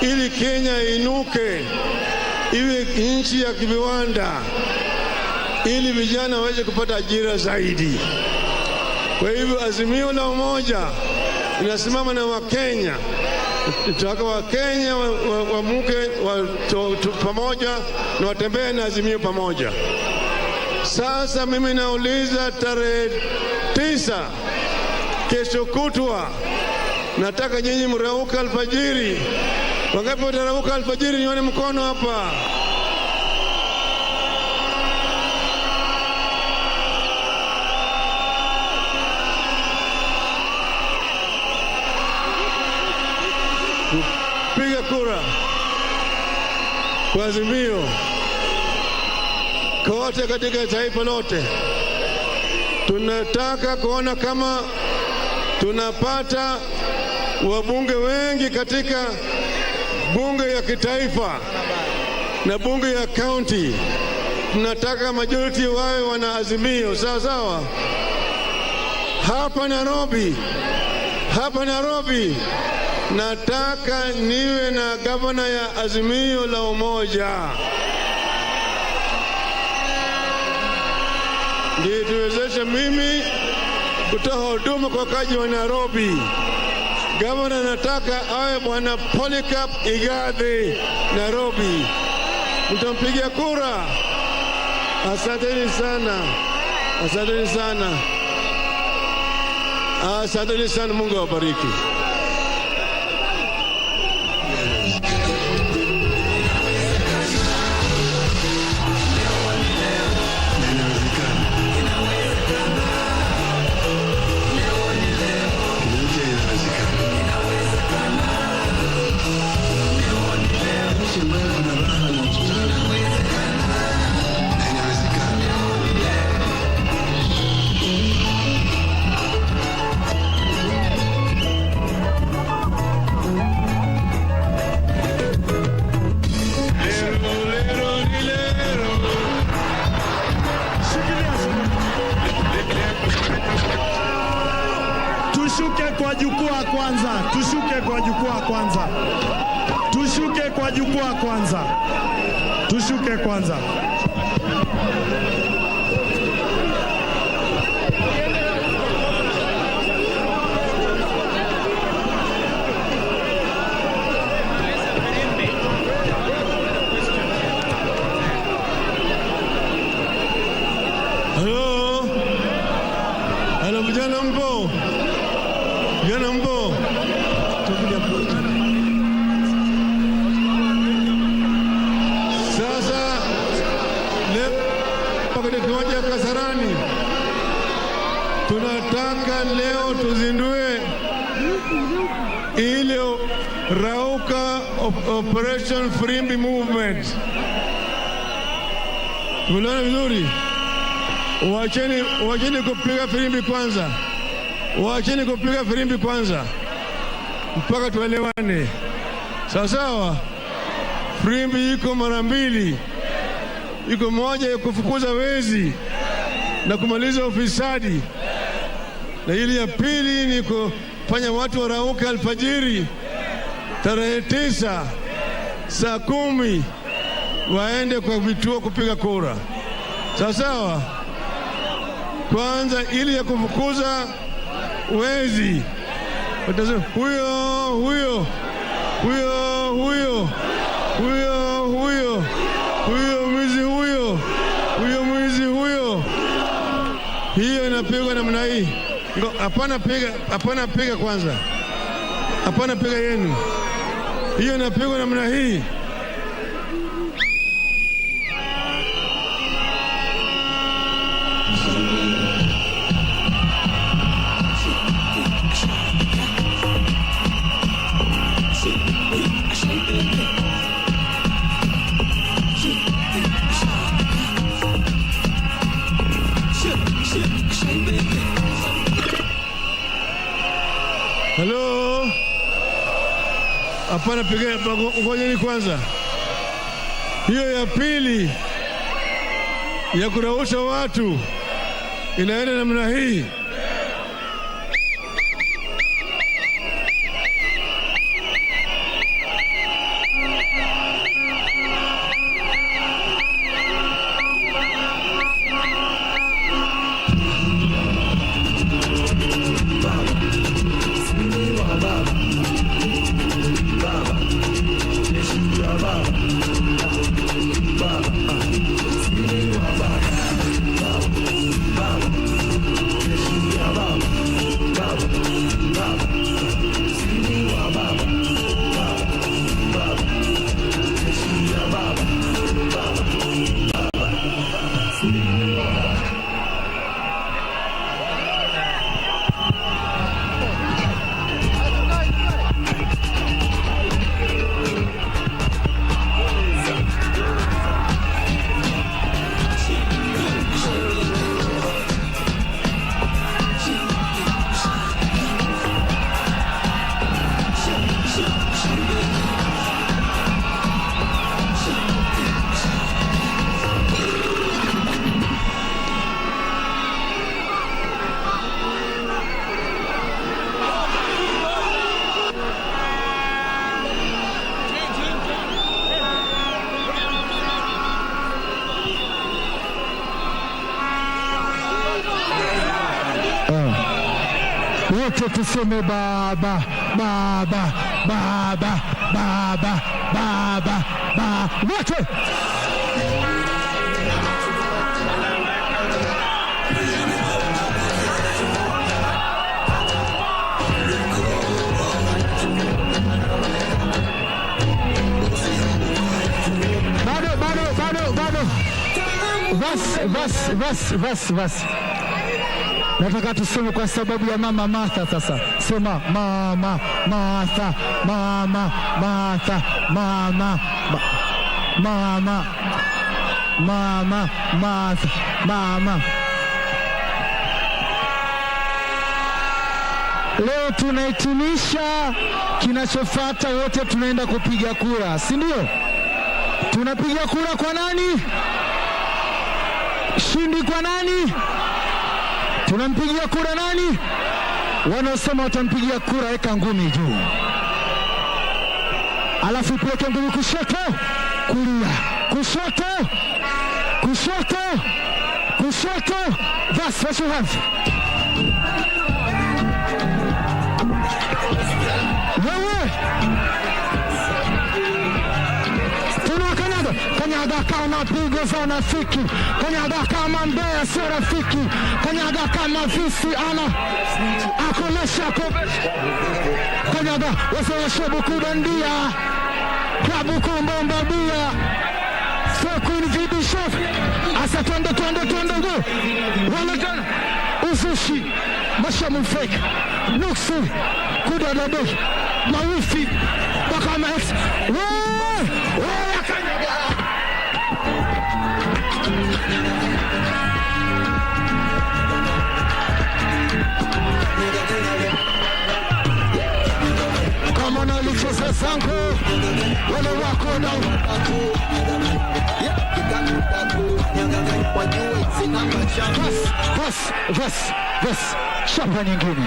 ili Kenya inuke iwe nchi ya viwanda, ili vijana waweze kupata ajira zaidi. Kwa hivyo azimio la umoja inasimama na Wakenya. Tunataka Wakenya wamuke pamoja na watembee na azimio pamoja. Sasa mimi nauliza, tarehe 9 kesho kutwa, nataka nyinyi mrauka alfajiri. Wangapi watarauka alfajiri? Nione mkono hapa. Piga kura kwa azimio kote katika taifa lote. Tunataka kuona kama tunapata wabunge wengi katika bunge ya kitaifa na bunge ya county. Tunataka majority wawe wana azimio, sawa sawa. Hapa Nairobi nataka niwe na gavana ya azimio la umoja, ndio tuwezeshe mimi kutoa huduma kwa wakazi wa Nairobi. Gavana nataka awe bwana Polycarp Igathe Nairobi. Mtampigia kura. Asanteni sana. Asanteni sana, Mungu awabariki. Tushuke kwa jukwaa kwanza. Halo vijana mpo? Sasa pakati kiwanja Kasarani, tunataka leo tuzindue ile Rauka Operation Firimbi Movement. Tunaona vizuri? Wacheni kupiga firimbi kwanza. Mpaka tuelewane. Sawa. Firimbi iko mara mbili. Iko moja ya kufukuza wezi na kumaliza ufisadi, na ile ya pili ni kufanya watu warauke alfajiri tarehe 9 saa 10 waende kwa vituo kupiga kura. Sawa. Kwanza ili ya kufukuza wezi, watasema huyo mwizi huyo. Hiyo inapigwa namna hii. Hapana piga kwanza. Hapana piga yenu. Hiyo inapigwa namna hii. Hello? Hapana piga, ngojeni kwanza. Hiyo ya pili ya kurausha watu inaenda namna hii. tuseme baba, baba, baba, baba, baba, baba. Wote. Bas. Nataka tuseme kwa sababu ya mama Martha sasa. Sema mama Martha, mama Martha, mama Martha, mama. Leo tunahitimisha, kinachofuata wote tunaenda kupiga kura, si ndio? Tunapiga kura kwa nani? Shindi kwa nani? Tunampigia kura nani? Wanaosema watampigia kura weka ngumi juu, alafu ipeleke ngumi kushoto, kulia, kushoto, kushoto, kushoto. That's what you have. Wewe kanyaga kama pigo za nafiki, kanyaga kama mbea sio rafiki, kanyaga kama visi ana akolesha kanyaga wasewashebu kubandia klabu kumbomba bia Queen VB Chef asa twende go wala tena uzushi mashamu fake nuksi kudadade mawifi baka ma ex kama na licheza zangu wale wako na Bas shamba nyingine.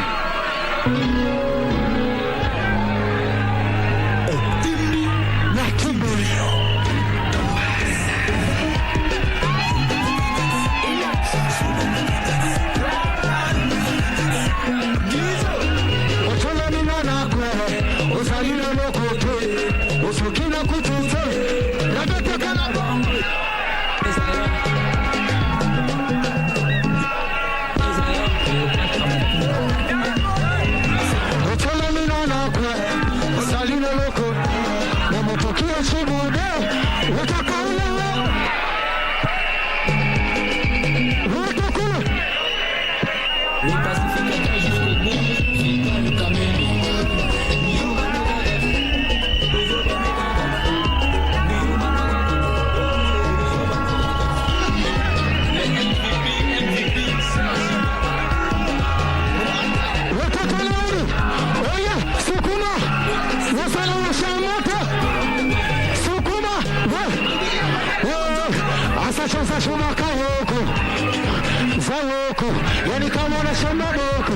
Yani kama unasema boko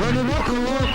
wani boko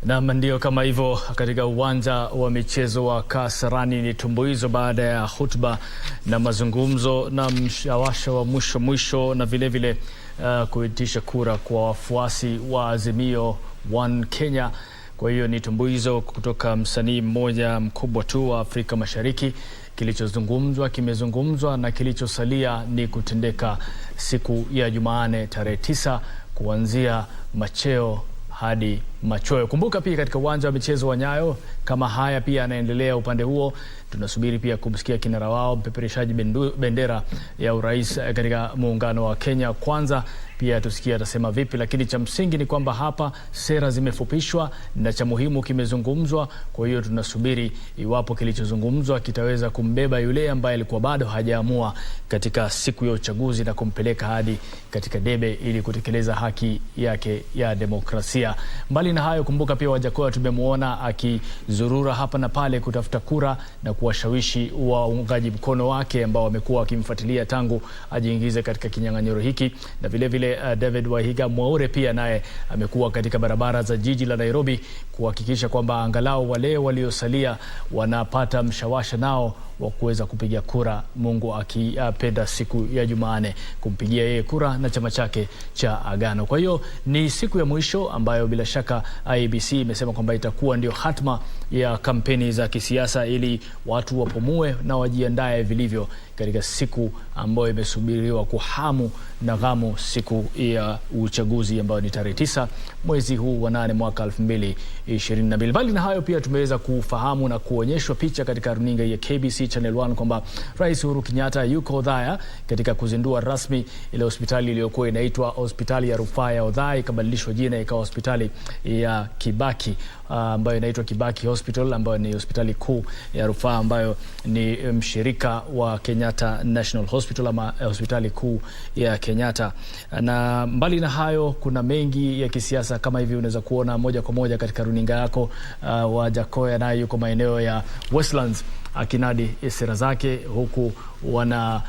Na ndio kama hivyo katika uwanja wa michezo wa Kasarani ni tumbuizo baada ya hotuba na mazungumzo na mshawasha wa mwisho na vile vile kuitisha kura kwa wafuasi wa Azimio One Kenya. Kwa hiyo ni tumbuizo kutoka msanii mmoja mkubwa tu wa Afrika Mashariki. Kilichozungumzwa kimezungumzwa na kilichosalia ni kutendeka siku ya Jumanne tarehe 9 kuanzia macheo hadi machoyo. Kumbuka pia katika uwanja wa michezo wa Nyayo kama haya pia anaendelea upande huo. Tunasubiri pia kumsikia kinara wao mpepereshaji bendera ya urais katika muungano wa Kenya Kwanza, pia tusikie atasema vipi, lakini cha msingi ni kwamba hapa sera zimefupishwa na cha muhimu kimezungumzwa. Kwa hiyo tunasubiri iwapo kilichozungumzwa kitaweza kumbeba yule ambaye alikuwa bado hajaamua katika siku ya uchaguzi na kumpeleka hadi katika debe ili kutekeleza haki yake ya demokrasia. Mbali na hayo, kumbuka pia Wajakoya tumemuona akizurura hapa na pale kutafuta kura na kuwashawishi waungaji mkono wake ambao wamekuwa wakimfuatilia tangu ajiingize katika kinyang'anyiro hiki. Na vile vile David Wahiga Mwaure pia naye amekuwa katika barabara za jiji la Nairobi kuhakikisha kwamba angalau wale waliosalia wanapata mshawasha nao wa kuweza kupiga kura, Mungu akipenda siku ya Jumanne kumpigia yeye kura na chama chake cha Agano. Kwa hiyo ni siku ya mwisho ambayo bila shaka IEBC imesema kwamba itakuwa ndio hatma ya kampeni za kisiasa ili watu wapumue na wajiandae vilivyo katika siku ambayo imesubiriwa kwa hamu na ghamu, siku ya uchaguzi ambayo ni tarehe 9 mwezi huu wa 8 mwaka 2022. Bali na hayo pia tumeweza kufahamu na kuonyeshwa picha katika runinga ya KBC Channel 1 kwamba Rais Uhuru Kenyatta yuko Othaya katika kuzindua rasmi ile hospitali iliyokuwa inaitwa hospitali ya rufaa ya Othaya, ikabadilishwa jina ikawa hospitali ya Kibaki ambayo inaitwa Kibaki Hospital, ambayo ni hospitali kuu ya rufaa ambayo ni mshirika wa Kenyatta National Hospital ama hospitali kuu ya Kenyatta. Na mbali na hayo kuna mengi ya kisiasa kama hivi unaweza kuona moja kwa moja katika runinga yako. Wajakoya naye yuko maeneo ya Westlands akinadi sera zake, huku wana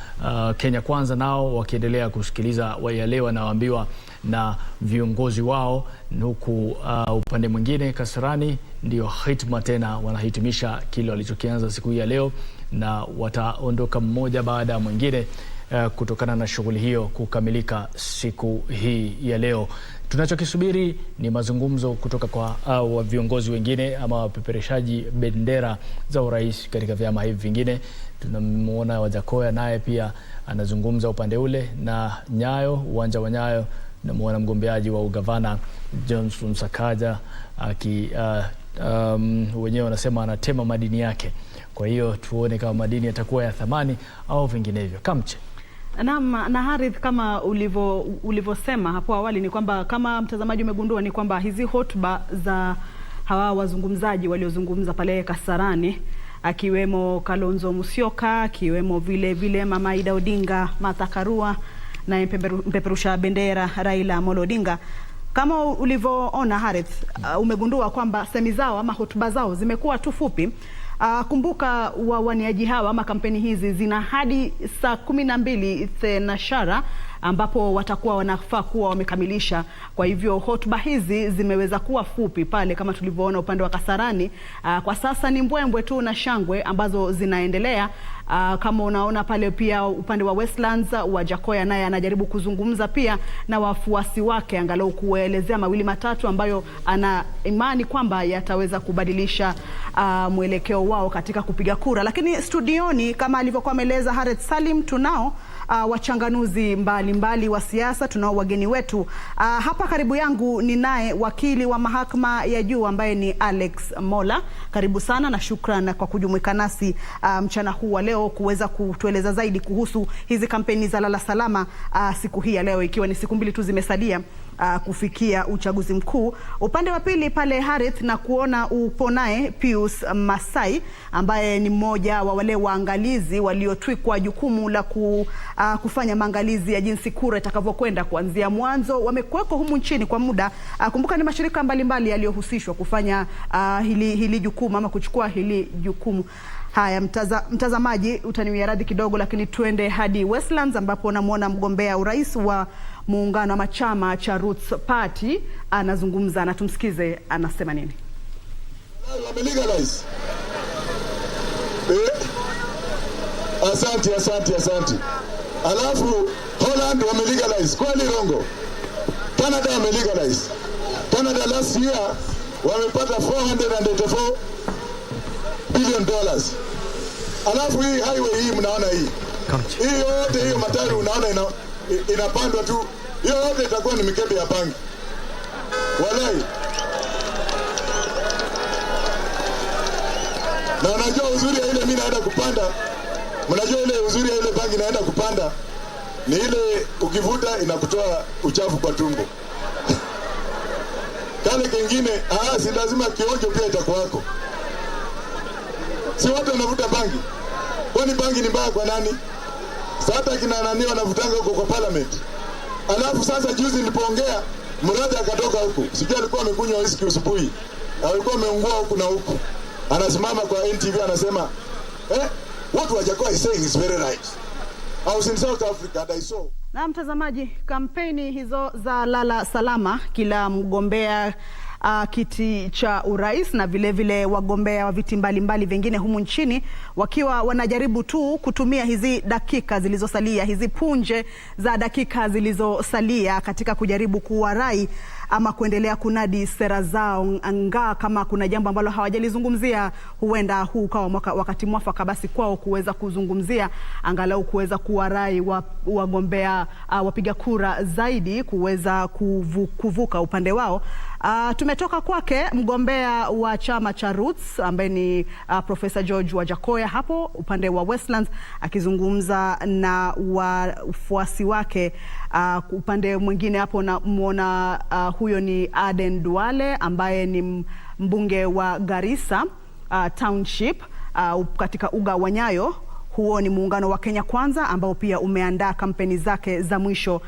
Kenya Kwanza nao wakiendelea kusikiliza wale wanaoambiwa na viongozi wao, huku upande mwingine Kasarani ndio hitma tena wanahitimisha kile walichokianza siku hii ya leo, na wataondoka mmoja baada ya mwingine kutokana na shughuli hiyo kukamilika siku hii ya leo. Tunachokisubiri ni mazungumzo kutoka kwa viongozi wengine ama wapepereshaji bendera za urais katika vyama hivi vingine. Tunamuona Wajakoya naye pia anazungumza upande ule, na Nyayo, uwanja wa Nyayo namuona mgombeaji wa ugavana Johnson Sakaja wenyewe wanasema anatema madini yake. Kwa hiyo tuone kama madini yatakuwa ya thamani au vinginevyo. Kamche. Naam, na Harith, kama ulivyosema hapo awali ni kwamba kama mtazamaji umegundua ni kwamba hizi hotuba za hawa wazungumzaji waliozungumza pale Kasarani, akiwemo Kalonzo Musyoka, akiwemo vile Mama Ida Odinga, Martha Karua na mpeperusha bendera Raila Amolo Odinga, kama ulivyoona Harith, umegundua kwamba semi zao ama hotuba zao zimekuwa tu fupi. Kumbuka wawaniaji hawa ama kampeni hizi zina hadi saa 12 thenashara ambapo watakuwa wanafaa kuwa wamekamilisha. Kwa hivyo hotuba hizi zimeweza kuwa fupi pale kama tulivyoona upande wa Kasarani. Kwa sasa ni mbwembwe tu na shangwe ambazo zinaendelea. Kama unaona pale pia upande wa Westlands, Wajakoya naye anajaribu kuzungumza pia na wafuasi wake angalau kuelezea mawili matatu ambayo ana imani kwamba yataweza kubadilisha mwelekeo wao katika kupiga kura. Lakini studioni kama alivyokuwa ameeleza Harith Salim, tunao wachanganuzi mbalimbali wa siasa, tunao wageni wetu. Hapa karibu yangu ni naye wakili wa mahakama ya juu ambaye ni Alex Mola. Karibu sana na shukrani kwa kujumuika nasi mchana huu wa leo kuweza kutueleza zaidi kuhusu hizi kampeni za Lala Salama siku hii ya leo, ikiwa ni siku 2 tu zimesalia kufikia uchaguzi mkuu. Upande wa pili pale Harith, na kuona upo naye Pius Masai ambaye ni mmoja wa wale waangalizi waliotwikwa jukumu la kufanya maangalizi ya jinsi kura itakavyokwenda kuanzia mwanzo. Wamekuweko humu nchini kwa muda. Kumbuka ni mashirika mbalimbali yaliyohusishwa kufanya hili jukumu ama kuchukua hili jukumu. Haya, mtazamaji utaniwia radhi kidogo, lakini tuende hadi Westlands ambapo namuona mgombea urais wa muungano wa chama cha Roots Party anazungumza, na tumsikize anasema nini. Wamelegalize. Asante. Alafu Holland wamelegalize. Kweli rongo? Canada wamelegalize. Canada last year wamepata $484 billion. Alafu hii highway hii mnaona hii. Hii yote hiyo matari unaona inapandwa tu. Hiyo yote itakuwa ni mikebe ya bangi. Walai. Na unajua uzuri ya ile mimi naenda kupanda. Mnajua ile uzuri ya ile bangi naenda kupanda ni ile ukivuta inakutoa uchafu kwa tumbo. Kale kingine, si lazima kionjo pia itakuwako. Si watu wanavuta bangi. Kwani bangi ni mbaya kwa nani? Sasa kina nani wanavutanga huko kwa parliament. Alafu sasa juzi nilipoongea mradi akatoka huko. Sijui alikuwa amekunywa whisky usubuhi. Alikuwa ameungua huku na huku. Anasimama kwa NTV anasema, what Wajakoya is saying is very right. I was in South Africa and I saw. Na mtazamaji, kampeni hizo za Lala Salama, kila mgombea kiti cha urais na vile wagombea wa viti mbalimbali vingine humu nchini wakiwa wanajaribu tu kutumia hizi dakika zilizosalia, hizi punje za dakika zilizosalia katika kujaribu kuwarai ama kuendelea kunadi sera zao, anga kama kuna jambo ambalo hawajalizungumzia, huenda huu ukawa wakati mwafaka basi kwao kuweza kuzungumzia, angalau kuweza kuwarai wagombea wapiga kura zaidi kuweza kuvuka upande wao. Tumetoka kwake mgombea wa chama cha Roots ambaye ni Professor George Wajakoya hapo upande wa Westlands akizungumza na wafuasi wake. Upande mwingine hapo namuona huyo ni Aden Duale ambaye ni mbunge wa Garissa Township katika uga wa Nyayo. Huo ni muungano wa Kenya Kwanza ambao pia umeandaa kampeni zake za mwisho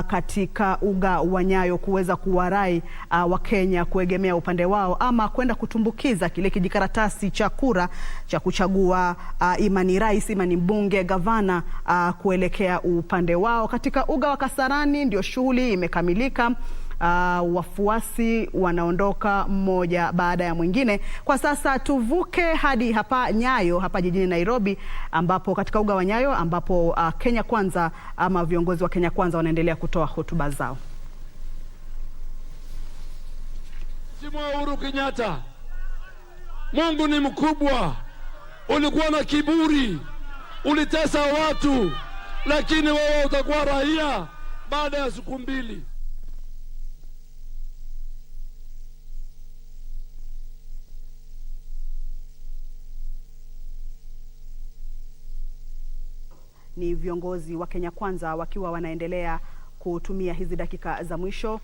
katika uga wa Nyayo kuweza kuwarai wa Kenya kuegemea upande wao ama kwenda kutumbukiza kile kijikaratasi cha kura cha kuchagua imani rais, imani mbunge, gavana kuelekea upande wao. Katika uga wa Kasarani ndio shughuli imekamilika. Wafuasi wanaondoka mmoja baada ya mwingine. Kwa sasa tuvuke hadi hapa Nyayo, hapa jijini Nairobi, ambapo katika uga wa Nyayo ambapo Kenya Kwanza ama viongozi wa Kenya Kwanza wanaendelea kutoa hotuba zao. Mheshimiwa Uhuru Kenyatta, Mungu ni mkubwa. Ulikuwa na kiburi, ulitesa watu, lakini wewe utakuwa raia baada ya siku mbili. Ni viongozi wa Kenya Kwanza wakiwa wanaendelea kutumia hizi dakika za mwisho.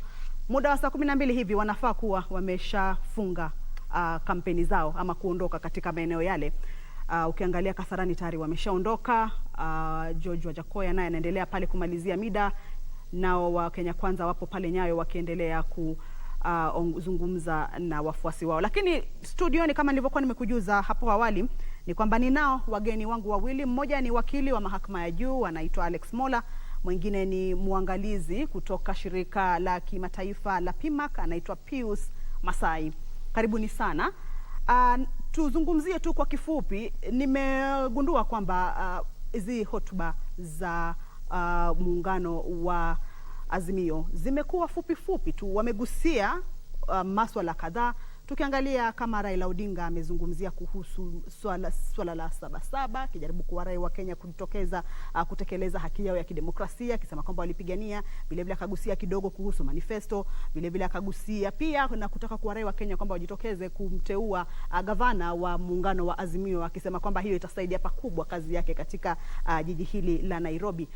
Muda wa saa 12 hivi wanafaa kuwa wameshafunga kampeni zao ama kuondoka katika maeneo yale. Ukiangalia Kasarani tayari wameshaondoka. George Wajakoya naye anaendelea pale kumalizia mida, nao wa Kenya Kwanza wapo pale Nyayo wakiendelea kuzungumza na wafuasi wao. Lakini studioni kama nilivyokuwa nimekujuza hapo awali ni kwamba ninao wageni wangu wawili. Mmoja ni wakili wa mahakama ya juu anaitwa Alex Mola, mwingine ni muangalizi kutoka shirika la kimataifa la PIMAC anaitwa Pius Masai. Karibuni sana. Tuzungumzie tu kwa kifupi. Nimegundua kwamba hizi hotuba za muungano wa Azimio zimekuwa fupi tu, wamegusia maswala kadhaa. Tukiangalia kama Raila Odinga amezungumzia kuhusu swala la Sabasaba, kijaribu kuwarai wa Kenya kujitokeza kutekeleza haki yao ya kidemokrasia, akisema kwamba walipigania. Vile akagusia kidogo kuhusu manifesto, vile akagusia pia na kutaka kuwarai wa Kenya kwamba wajitokeze kumteua gavana wa muungano wa Azimio, akisema kwamba hiyo itasaidia pakubwa kazi yake katika jiji hili la Nairobi.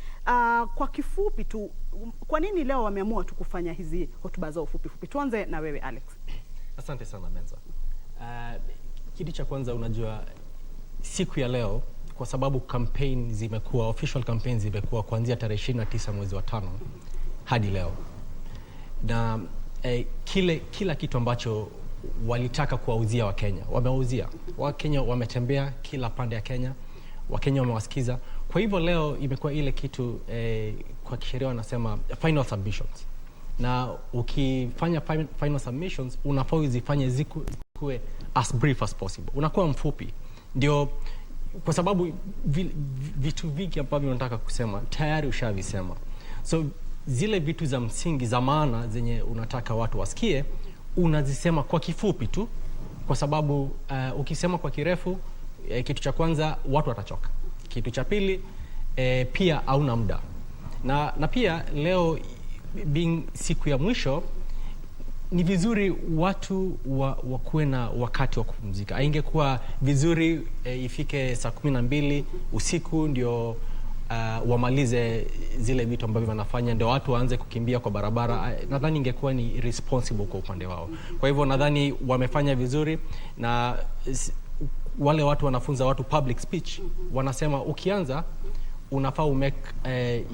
Kwa kifupi tu, kwa nini leo wameamua tu kufanya hizi hotuba zao fupi? Tuanze na wewe Alex. Asante sana Menza. Kitu cha kwanza, unajua siku ya leo kwa sababu campaign zimekuwa, official campaign zimekuwa kuanzia tarehe 29 mwezi wa 5 hadi leo. Na kila kitu ambacho walitaka kuwauzia Wakenya, wamewauzia. Wakenya wametembea kila pande ya Kenya, Wakenya wamewasikiza. Kwa hivyo leo imekuwa ile kitu kwa kisheria wanasema final submissions. Na ukifanya final submissions unafaa uzifanye kuwe as brief as possible, unakuwa mfupi, ndio kwa sababu vitu vingi ambavyo unataka kusema tayari ushavisema. So zile vitu za msingi za maana zenye unataka watu wasikie unazisema kwa kifupi tu, kwa sababu ukisema kwa kirefu, kitu cha kwanza watu watachoka, kitu cha pili pia hauna muda, na pia leo being siku ya mwisho ni vizuri watu wakuwe na wakati wa kupumzika. Ingekuwa vizuri ifike saa 12 usiku ndio wamalize zile vitu ambavyo wanafanya, ndio watu waanze kukimbia kwa barabara. Nadhani ingekuwa ni responsible kwa upande wao. Kwa hivyo nadhani wamefanya vizuri, na wale watu wanafunza watu public speech wanasema ukianza unafaa make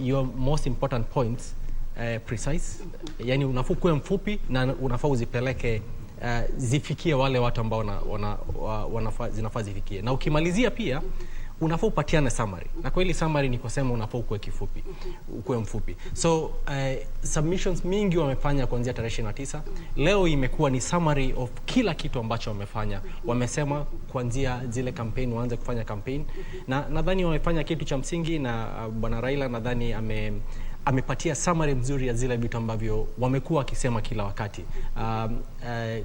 your most important points precise, yani unafaa kuwa mfupi na unafaa uzipeleke zifikie wale watu ambao zinafaa zifikie, na ukimalizia pia unafaa upatiane summary, na kweli summary ni kusema unafaa ukuwe kifupi, ukuwe mfupi. So submissions mingi wamefanya kuanzia tarehe 29. Leo imekuwa ni summary of kila kitu ambacho wamefanya. Wamesema kuanzia zile campaign waanze kufanya campaign, na nadhani wamefanya kitu cha msingi, na Bwana Raila nadhani amepatia summary mzuri ya zile vitu ambavyo wamekuwa wakisema kila wakati.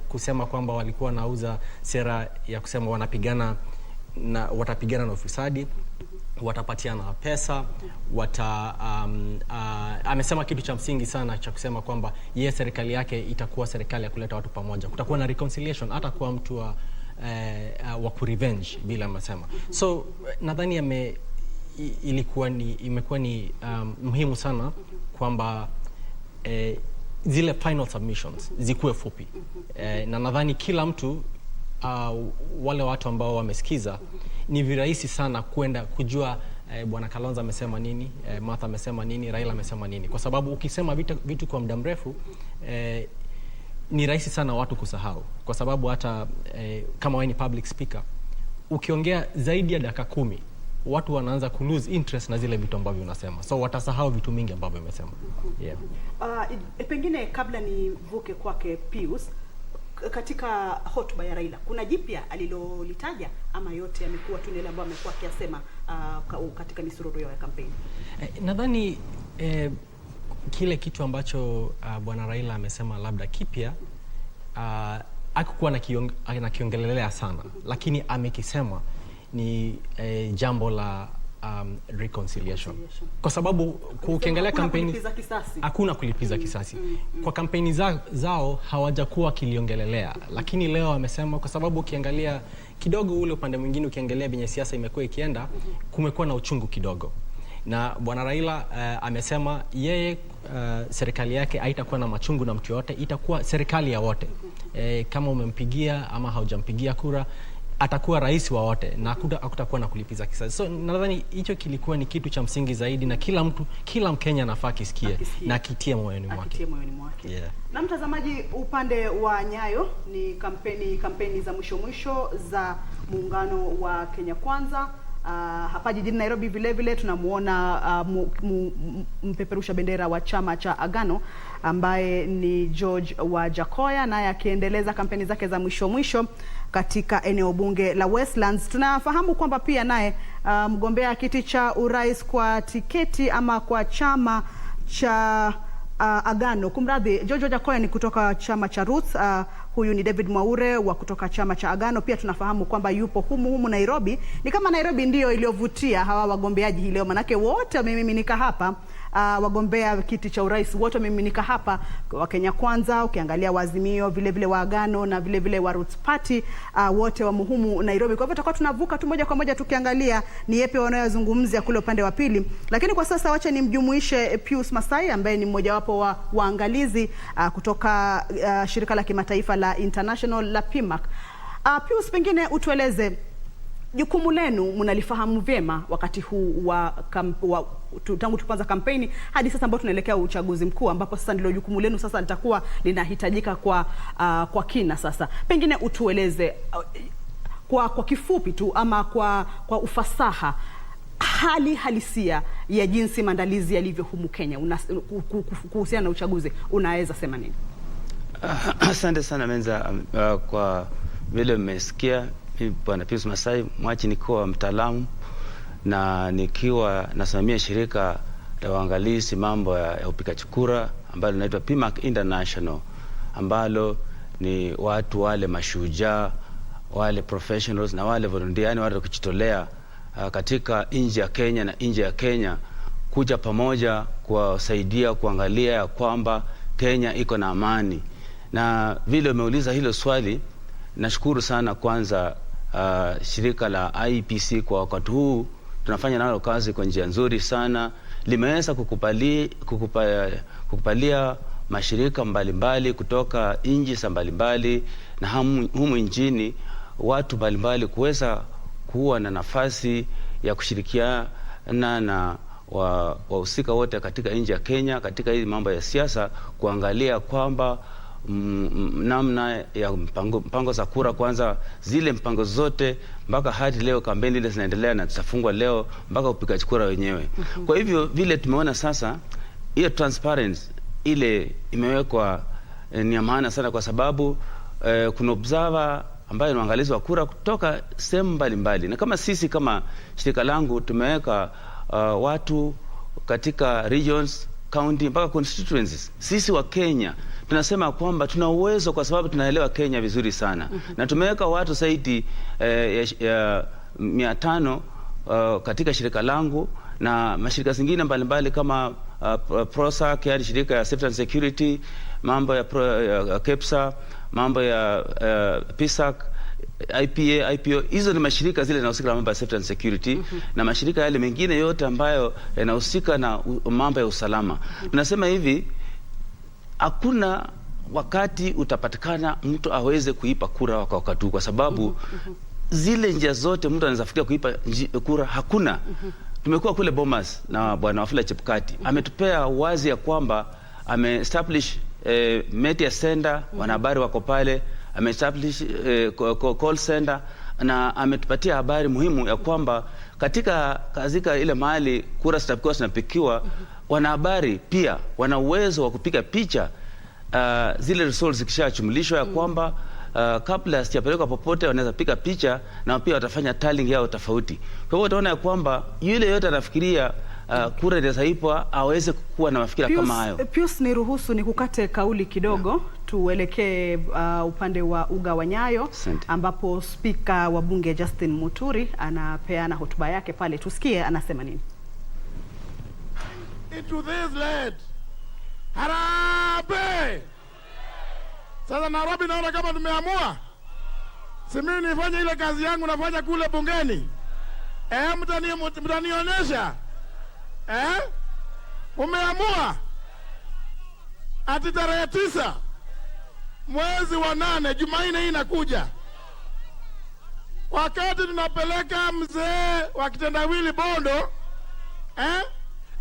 Kusema kwamba walikuwa nauza sera ya kusema watapigana na ufisadi, watapatiana pesa, amesema kitu cha msingi sana cha kusema kwamba yeye serikali yake itakuwa serikali ya kuleta watu pamoja, kutakuwa na reconciliation, hata kwa mtu wa kurevenge bila amesema. So nadhani imekuwa ni muhimu sana kwamba zile final submissions zikuwe fupi, na nadhani kila mtu wale watu ambao wamesikiza ni virahisi sana kwenda kujua Bwana Kalonzo amesema nini, Martha amesema nini, Raila amesema nini, kwa sababu ukisema vitu kwa muda mrefu ni rahisi sana watu kusahau, kwa sababu hata kama wewe ni public speaker ukiongea zaidi ya dakika 10 watu wanaanza ku lose interest na zile vitu ambavyo unasema, so watasahau vitu mingi ambavyo umesema. Yeah. Pengine kabla nivuke kwake Pius, katika hotuba ya Raila kuna jipya alilolitaja ama yote yamekuwa tu yale ambayo amekuwa akiyasema katika misururu ya kampeni? Nadhani kile kitu ambacho Bwana Raila amesema labda kipya hakukuwa anakiongelelea sana, lakini amekisema ni jambo la reconciliation. Kwa sababu kuongelea kampeni hakuna kulipiza kisasi. Kwa kampeni zao hawajakuwa kiliongelelea, lakini leo amesema, kwa sababu ukiangalia kidogo ule upande mwingine, ukiangalia venye siasa imekuwa ikienda, kumekuwa na uchungu kidogo. Na Bwana Raila amesema yeye serikali yake haitakuwa na machungu na mtu yote, itakuwa serikali ya wote. Kama umempigia ama haujampigia kura, atakuwa rais wa wote na hakutakuwa na kulipiza kisasi. So nadhani hicho kilikuwa ni kitu cha msingi zaidi, na kila Mkenya anafaa kisikie na akitie moyoni mwake. Yeah. Na mtazamaji, upande wa Nyayo ni kampeni za mwisho za muungano wa Kenya Kwanza. Hapa jijini Nairobi vile tunamuona mpeperusha bendera wa chama cha Agano ambaye ni George Wajakoya, naye akiendeleza kampeni zake za mwisho katika eneo bunge la Westlands. Tunafahamu kwamba pia naye mgombea kiti cha urais kwa tiketi ama kwa chama cha Agano, kumradhi, George Wajakoya ni kutoka chama cha Roots, huyu ni David Mwaure wa kutoka chama cha Agano. Pia tunafahamu kwamba yupo humu Nairobi. Ni kama Nairobi ndio iliyovutia hawa wagombeaji hii leo, manake wote wamemiminika hapa. Wagombea kiti cha urais wote wamemiminika hapa, wa Kenya Kwanza, ukiangalia Wazimio, vile wa Agano na vile wa Roots Party, wote wa humu Nairobi. Kwa hivyo tutakuwa tunavuka tu moja kwa moja tukiangalia ni yepi wanayozungumzia kule upande wa pili. Lakini kwa sasa wacha nimjumuishe Pius Masai ambaye ni mmoja wapo wa waangalizi kutoka shirika la kimataifa la International la PIMAC. Pius, pengine utueleze jukumu lenu mnalifahamu vyema wakati huu tangu tuanza kampeni hadi sasa ambapo tunaelekea uchaguzi mkuu, ambapo sasa ndilo jukumu lenu sasa litakuwa linahitajika kwa kina. Sasa pengine utueleze kwa kifupi tu ama kwa ufasaha hali halisia ya jinsi maandalizi yalivyo humu Kenya kuhusiana na uchaguzi, unaweza sema nini? Asante sana Menza kwa vile mmesikia, Bwana Pius Masai Mwachi nikiwa mtaalamu na nikiwa nasimamia shirika la uangalizi mambo ya upigaji kura ambalo linaitwa PMAC International, ambalo ni watu wale mashujaa, wale professionals na wale volunteers, yani wale kujitolea katika nchi ya Kenya na nje ya Kenya, kuja pamoja kuwasaidia kuangalia ya kwamba Kenya iko na amani. Na vile umeuliza hilo swali, nashukuru sana kwanza shirika la IEBC kwa wakati huu tunafanya nalo kazi kwa njia nzuri sana. Limeweza kukubalia mashirika mbalimbali kutoka nchi za mbalimbali na humu nchini, watu mbalimbali kuweza kuwa na nafasi ya kushirikiana na wahusika wote katika nchi ya Kenya katika hii mambo ya siasa, kuangalia kwamba namna ya mpango za kura, kwanza zile mpango zote mpaka hadi leo kampeni ile zinaendelea na tutafungwa leo mpaka upigaji kura wenyewe. Kwa hivyo vile tumeona sasa hiyo transparency ile imewekwa ni maana sana, kwa sababu kuna observer ambaye ni waangalizi wa kura kutoka sehemu mbalimbali, na kama sisi kama shirika langu tumeweka watu katika regions, county mpaka constituencies. Sisi wa Kenya tunasema kwamba tuna uwezo kwa sababu tunaelewa Kenya vizuri sana. Na tumeweka watu zaidi ya 500 katika shirika langu na mashirika zingine mbalimbali kama PROSAC, yani shirika ya safety and security, mambo ya KEPSA, mambo ya PISAC, IPA, IPO. Hizo ni mashirika zile yanahusika na mambo ya safety and security, na mashirika yale mengine yote ambayo yanahusika na mambo ya usalama. Tunasema hivi, hakuna wakati utapatikana mtu aweze kuipa kura kwa wakati huu, kwa sababu zile njia zote mtu anaweza fikiria kuipa kura hakuna. Tumekuwa kule Bomas na Bwana Wafula Chebukati ametupea wazi ya kwamba establish media center, wanahabari wako pale, establish call center, na ametupatia habari muhimu ya kwamba katika ile mahali kura zitakuwa zinapikiwa, wanahabari pia wana uwezo wa kupiga picha zile results zikishachumulishwa, ya kwamba kabla sijapelekwa popote wanaweza piga picha na pia watafanya tallying yao tofauti. Kwa hivyo utaona ya kwamba yule yote anafikiria kura inaweza ipwa aweze kuwa na mafikira kama hayo. Pius, niruhusu nikukate kauli kidogo, tuelekee upande wa uga wa Nyayo ambapo spika wa bunge Justin Muturi anapeana hotuba yake pale. Tusikie anasema nini. Into this land. Harambee! Sasa Nairobi naona kama tumeamua. Si mimi nifanye ile kazi yangu nafanya kule bungeni. Mtanionyesha. Umeamua ati tarehe 9 mwezi wa 8 Jumanne hii inakuja, wakati tunapeleka mzee wa kitendawili Bondo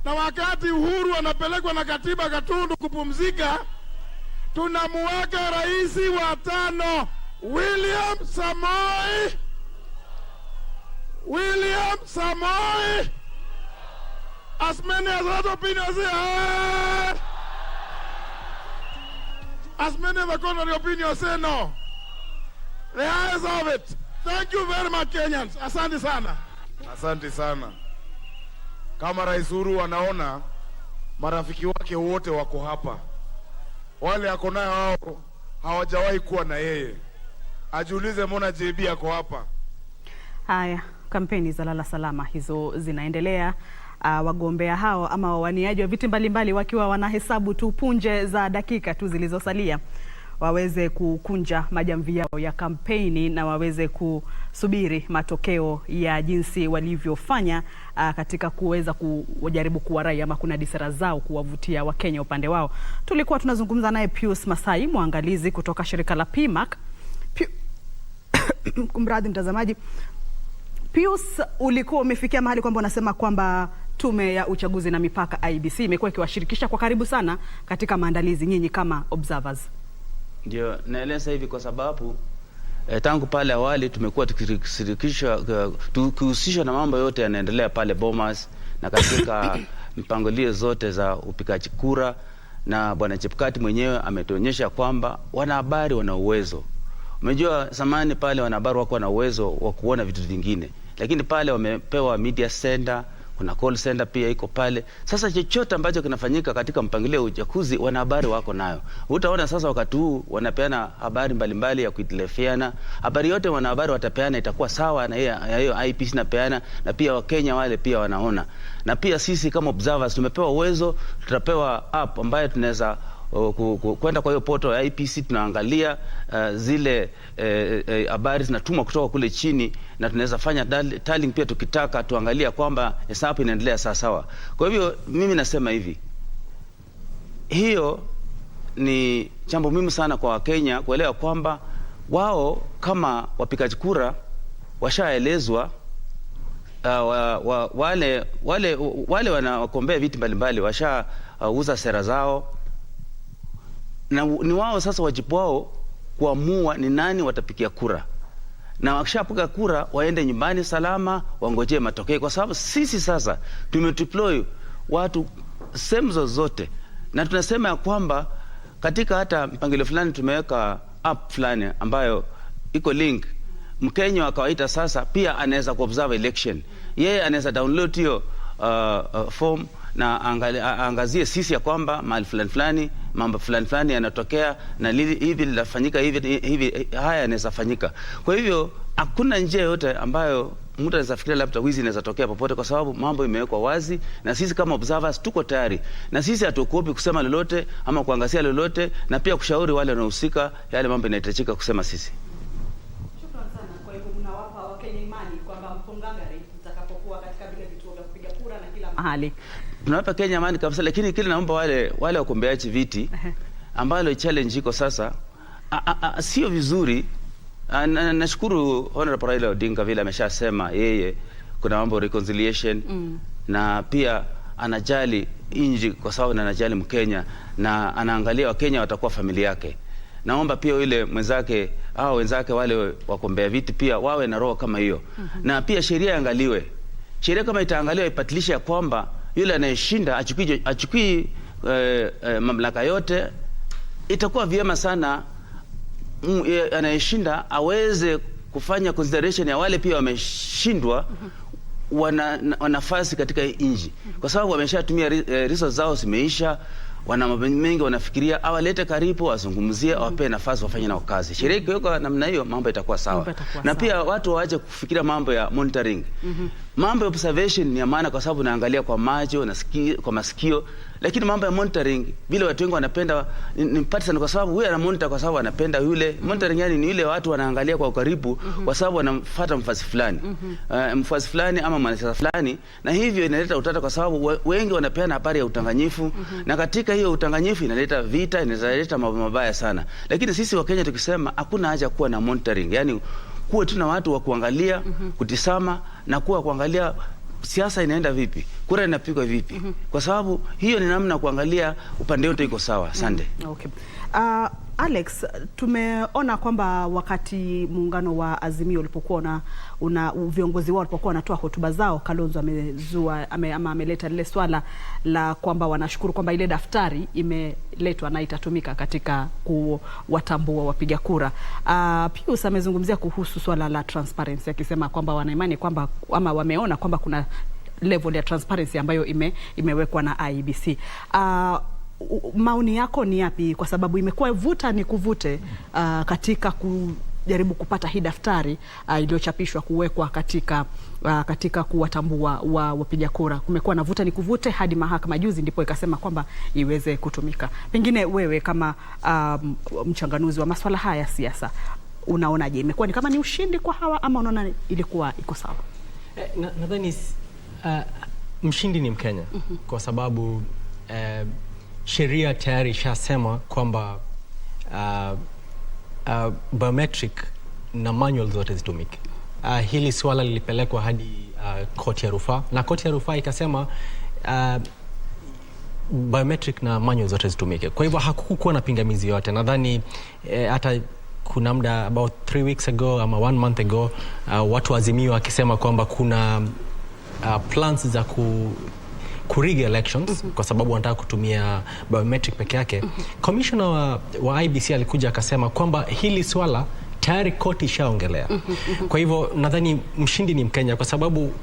na wakati Uhuru anapelekwa na katiba Gatundu kupumzika, tunamuweka rais wa 5 William Samoei. As many as other opinions say as many of the contrary opinions say no. The eyes of it. Thank you very much, Kenyans. Asante sana. Asante sana. Kama Rais Uhuru anaona marafiki wake wote wako hapa, wale ako nayo hao hawajawahi kuwa na yeye, ajiulize mbona JB ako hapa. Haya, kampeni za Lala Salama hizo zinaendelea. Wagombea hao ama wawaniaji wa viti mbalimbali wakiwa wanahesabu tu punje za dakika tu zilizosalia waweze kukunja majamvi yao ya kampeni na waweze kusubiri matokeo ya jinsi walivyofanya katika kuweza kujaribu kuwarai ama kunadi sera zao kuwavutia Wakenya upande wao. Tulikuwa tunazungumza naye Pius Masai, mwangalizi kutoka shirika la PMAC. Kumradhi mtazamaji. Pius, ulikuwa umefikia mahali kwamba unasema kwamba tume ya uchaguzi na mipaka IEBC imekuwa ikiwashirikisha kwa karibu sana katika maandalizi, nyinyi kama observers. Ndio naeleza hivi kwa sababu tangu pale awali tumekuwa tukihusishwa na mambo yote yanaendelea pale Bomas na katika mpangilio zote za upigaji kura, na Bwana Chebukati mwenyewe ametuonyesha kwamba wanahabari wana uwezo Umejua zamani pale wanahabari wako na uwezo wa kuona vitu vingine, lakini pale wamepewa media center, kuna call center pia iko pale. Sasa chochote ambacho kinafanyika katika mpangilio wa uchaguzi wanahabari wako nayo. Utaona sasa wakati huu wanapeana habari mbalimbali ya kuitelefiana. Habari yote wanahabari watapeana itakuwa sawa na hiyo IEBC napeana, na pia Wakenya wale pia wanaona. Na pia sisi kama observers tumepewa uwezo, tutapewa app ambayo tunaweza kwenda kwa hiyo poto ya IEBC, tunaangalia zile habari zinatumwa kutoka kule chini, na tunaweza fanya tallying pia tukitaka tuangalia kwamba hesabu inaendelea sawa. Kwa hivyo mimi nasema hivi, hiyo ni jambo muhimu sana kwa Wakenya kuelewa kwamba wao kama wapigaji kura washaelezwa, wale wanakombea viti mbalimbali washauza sera zao, na ni wao sasa wajibu wao kuamua ni nani watapigia kura, na wakishapiga kura waende nyumbani salama, wangojee matokeo, kwa sababu sisi sasa tumedeploy watu sehemu zozote, na tunasema ya kwamba katika hata mpangilio fulani tumeweka app fulani ambayo iko link. Mkenya wa kawaida sasa pia anaweza kuobserve election, yeye anaweza download hiyo form na angazie sisi ya kwamba mahali fulani mambo fulani yanatokea, na hivi linafanyika hivi haya yanaweza fanyika. Kwa hivyo hakuna njia yote ambayo mtu anaweza fikiria labda wizi inaweza tokea popote, kwa sababu mambo imewekwa wazi, na sisi kama observers tuko tayari, na sisi hatuogopi kusema lolote ama kuangazia lolote, na pia kushauri wale wanaohusika yale mambo inahitajika kusema sisi. Shukrani sana. Kwa hivyo mnawapa Wakenya imani kwamba mpongangari mtakapokuwa katika vile vituo vya kupiga kura na kila mahali. Tunawapa Kenya amani kabisa, lakini kile naomba wale wakombeaji viti ambalo challenge iko sasa sio vizuri. Nashukuru Honorable Raila Odinga vile ameshasema yeye kuna mambo reconciliation, na pia anajali inji kwa sababu anajali Mkenya, na anaangalia Wakenya watakuwa familia yake. Naomba pia yule mwenzake au wenzake wale wakombea viti pia wawe na roho kama hiyo. Na pia sheria iangaliwe. Sheria kama itaangaliwa ipatilishe ya kwamba yule anayeshinda achukui mamlaka yote, itakuwa vyema sana anayeshinda aweze kufanya consideration ya wale pia wameshindwa wana nafasi katika nchi, kwa sababu wameshatumia resources zao zimeisha, wana mambo mengi wanafikiria, awalete karibu wazungumzie, awape nafasi wafanye nao kazi. Sheria ikiweka namna hiyo mambo itakuwa sawa. Na pia watu waache kufikiria mambo ya monitoring. Mambo ya observation ni ya maana kwa sababu unaangalia kwa macho na kwa masikio, lakini mambo ya monitoring vile watu wengi wanapenda ni partisan, kwa sababu huyu ana monitor kwa sababu anapenda yule. Monitoring yani ni ile watu wanaangalia kwa karibu kwa sababu wanafuata mfasi fulani. Mfasi fulani ama mwanasiasa fulani, na hivyo inaleta utata kwa sababu wengi wanapeana habari ya utanganyifu, na katika hiyo utanganyifu inaleta vita, inaleta mambo mabaya sana. Lakini sisi wa Kenya tukisema hakuna haja kuwa na monitoring, yani kuwe tuna watu wa kuangalia, kutisama na kuangalia siasa inaenda vipi, kura inapigwa vipi, kwa sababu hiyo ni namna kuangalia upande wote iko sawa. Asante. Okay. Alex, tumeona kwamba wakati muungano wa Azimio ulipokuwa viongozi wao walipokuwa wanatoa hotuba zao, Kalonzo ameleta lile swala la kwamba wanashukuru kwamba ile daftari imeletwa na itatumika katika kuwatambua wapiga kura. Pius amezungumzia kuhusu swala la transparency, akisema kwamba wanaimani kwamba ama wameona kwamba kuna level ya transparency ambayo imewekwa na IEBC. Maoni yako ni yapi? Kwa sababu imekuwa vuta ni kuvute katika kujaribu kupata hii daftari iliyochapishwa kuwekwa katika kuwatambua wapiga kura. Kumekuwa na vuta ni kuvute hadi mahakama juzi ndipo ikasema kwamba iweze kutumika. Pengine wewe kama mchanganuzi wa masuala haya ya siasa, unaonaje? Imekuwa ni kama ni ushindi kwa hawa ama unaona ilikuwa iko sawa? Nadhani mshindi ni Mkenya kwa sababu sheria tayari ishasema kwamba biometric na manual zote zitumike. Hili swala lilipelekwa hadi koti ya rufaa, na koti ya rufaa ikasema biometric na manual zote zitumike. Kwa hivyo hakukuwa na pingamizi yote. Nadhani hata kuna muda about 3 weeks ago ama 1 month ago watu wa Azimio wakisema kwamba kuna plans za kuriga elections kwa sababu wanataka kutumia biometric peke yake. Commissioner wa IEBC alikuja akasema kwamba hili swala tayari koti ishaongelea. Kwa hivyo nadhani mshindi ni Mkenya, kwa sababu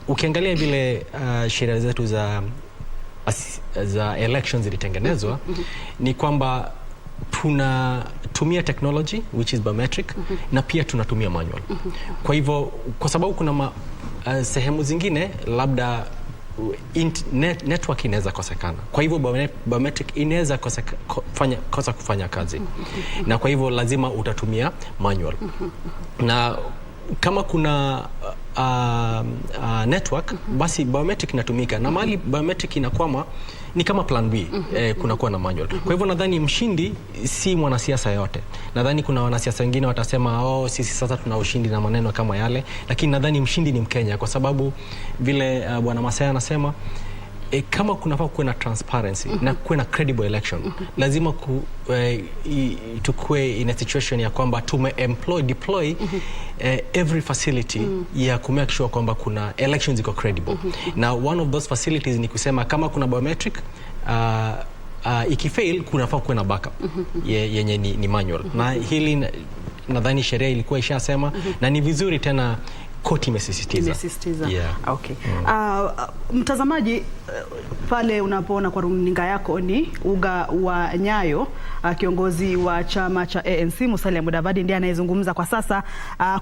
ukiangalia vile sheria zetu za elections zilitengenezwa, ni kwamba tunatumia technology which is biometric, na pia tunatumia manual. Kwa hivyo kwa sababu kuna sehemu zingine labda network inaweza kosekana, kwa hivyo biometric inaweza kosa kufanya kazi, na kwa hivyo lazima utatumia manual. Na kama kuna network, basi biometric inatumika, na mali biometric inakwama ni kama plan B, kunakuwa na manual. Kwa hivyo nadhani mshindi si mwanasiasa yote. Nadhani kuna wanasiasa wengine watasema sisi sasa tuna ushindi na maneno kama yale, lakini nadhani mshindi ni Mkenya, kwa sababu vile bwana Masaya anasema, kama kunafaa kuwe na transparency na kuwe na credible election, lazima tukue in a situation ya kwamba deploy every facility ya kumake sure kwamba kuna elections iko credible. Na one of those facilities ni kusema kama kuna biometric, ikifail kunafaa kuwe na backup yenye ni manual. Na hili nadhani sheria ilikuwa ishasema, na ni vizuri tena koti imesisitiza. Yeah. Okay. Mtazamaji, pale unapoona kwa runinga yako ni uga wa Nyayo, kiongozi wa chama cha ANC Musalia Mudavadi ndiye anayezungumza kwa sasa.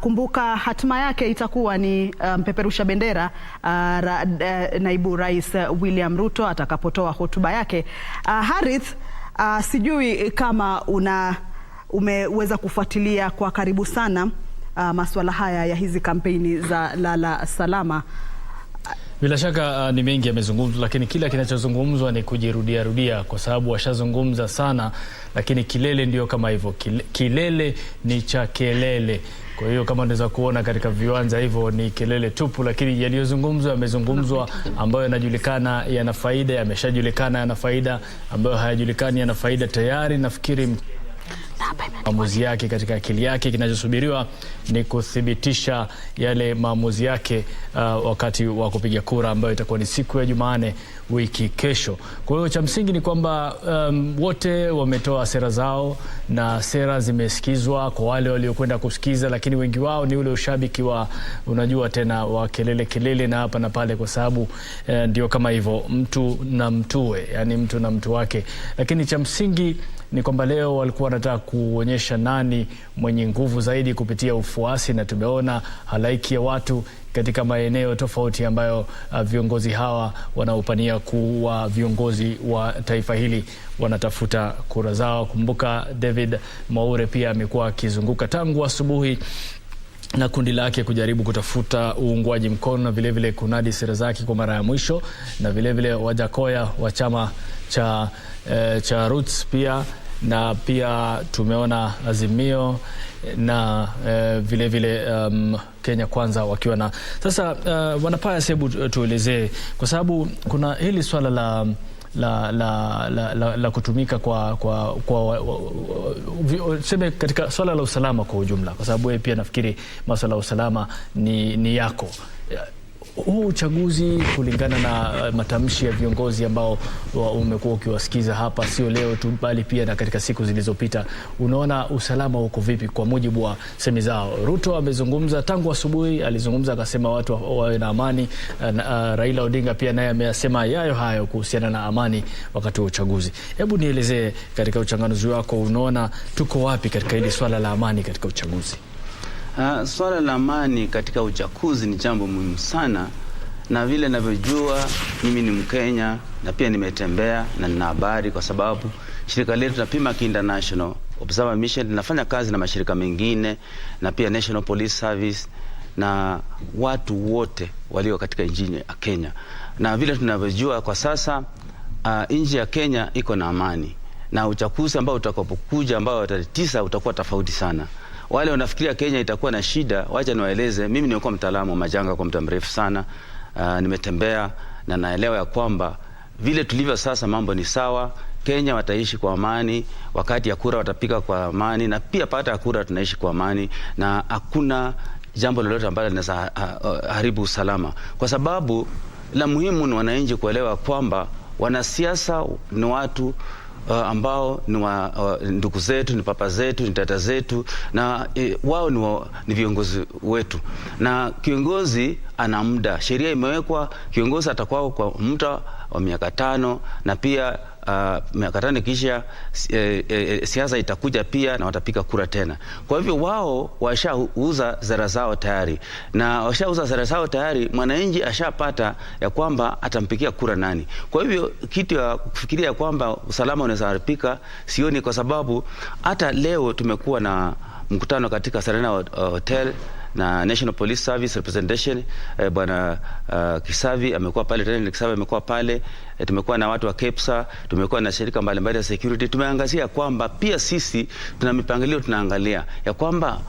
Kumbuka hatima yake itakuwa ni mpeperusha bendera naibu rais William Ruto atakapotoa hotuba yake. Harith, sijui kama umeweza kufuatilia kwa karibu sana masuala haya ya hizi kampeni za Lala Salama. Bila shaka ni mengi yamezungumzwa, lakini kila kinachozungumzwa ni kujirudia, kwa sababu washazungumza sana, lakini kilele ndio kama hivyo, kilele ni cha kelele. Kwa hiyo kama unaweza kuona katika viwanja hivyo ni kelele tupu, lakini yamezungumzwa ambayo yanajulikana yana faida, yameshajulikana yana faida, ambayo hayajulikani yana faida tayari. Nafikiri maamuzi yake katika akili yake, kinachosubiriwa ni kuthibitisha yale maamuzi yake wakati wa kupiga kura, ambayo itakuwa ni siku ya Jumanne wiki kesho. Kwa hiyo cha msingi ni kwamba wote wametoa sera zao na sera zimesikizwa kwa wale waliokwenda kusikiza, lakini wengi wao ni ule ushabiki wa unajua tena wa kelele na hapa na pale, kwa sababu ndio kama hivyo, mtu na mtuwe, yani mtu na mtu wake. Lakini cha msingi ni kwamba leo walikuwa wanataka kuonyesha nani mwenye nguvu zaidi kupitia ufuasi, na tumeona halaiki ya watu katika maeneo tofauti ambayo viongozi hawa wanaopania kuwa viongozi wa taifa hili wanatafuta kura zao. Kumbuka David Mwaure pia amekuwa akizunguka tangu asubuhi na kundi lake kujaribu kutafuta uungwaji mkono, na vilevile kunadi sera zake kwa mara ya mwisho, na vilevile Wajakoya wa chama cha Roots pia, na pia tumeona Azimio na vilevile Kenya Kwanza wakiwa na. Sasa wanapaya, hebu tuelezee, kwa sababu kuna hili swala la kutumika kwa sema katika swala la usalama kwa ujumla, kwa sababu wewe pia nafikiri masuala ya usalama ni yako. Huu uchaguzi, kulingana na matamshi ya viongozi ambao umekuwa ukiwasikiza hapa, sio leo tu bali pia na katika siku zilizopita, unaona usalama uko vipi kwa mujibu wa semi zao? Ruto amezungumza tangu asubuhi, alizungumza akasema watu wawe na amani. Raila Odinga pia naye amesema hayo kuhusiana na amani wakati wa uchaguzi. Hebu nielezee katika uchanganuzi wako, unaona tuko wapi katika hili swala la amani katika uchaguzi? Swala la amani katika uchaguzi ni jambo muhimu sana, na vile ninavyojua mimi ni Mkenya na pia nimetembea na nina habari, kwa sababu shirika letu na Pima International Observer Mission linafanya kazi na mashirika mengine na pia National Police Service na watu wote walio katika nchi ya Kenya. Na vile tunavyojua kwa sasa nchi ya Kenya iko na amani, na uchaguzi ambao utakapokuja ambao tarehe 9 utakuwa tofauti sana. Wale wanafikiria Kenya itakuwa na shida, wacha niwaeleze, mimi nimekuwa mtaalamu wa majanga kwa muda mrefu sana. Nimetembea na naelewa ya kwamba vile tulivyo sasa mambo ni sawa. Kenya wataishi kwa amani, wakati ya kura watapika kwa amani, na pia baada ya kura tunaishi kwa amani, na hakuna jambo lolote ambalo linaweza haribu usalama. Kwa sababu la muhimu ni wananchi kuelewa kwamba wanasiasa ni watu ambao ni ndugu zetu, ni papa zetu, ni tata zetu, na wao ni viongozi wetu. Na kiongozi ana muda, sheria imewekwa, kiongozi atakuwa kwa muda wa miaka 5, na pia miaka 5 kisha siasa itakuja pia na watapiga kura tena. Kwa hivyo wao washauza sera zao tayari, na washauza sera zao tayari, mwananchi ashapata ya kwamba atampigia kura nani. Kwa hivyo kitu ya kufikiria kwamba usalama unaweza haribika sioni, kwa sababu hata leo tumekuwa na mkutano katika Serena Hotel na National Police Service representation, bwana Kisavi amekuwa pale, tena Kisavi amekuwa pale, tumekuwa na watu wa KEPSA, tumekuwa na shirika mbalimbali ya security. Tumeangazia kwamba pia sisi tuna mipangilio, tunaangalia ya kwamba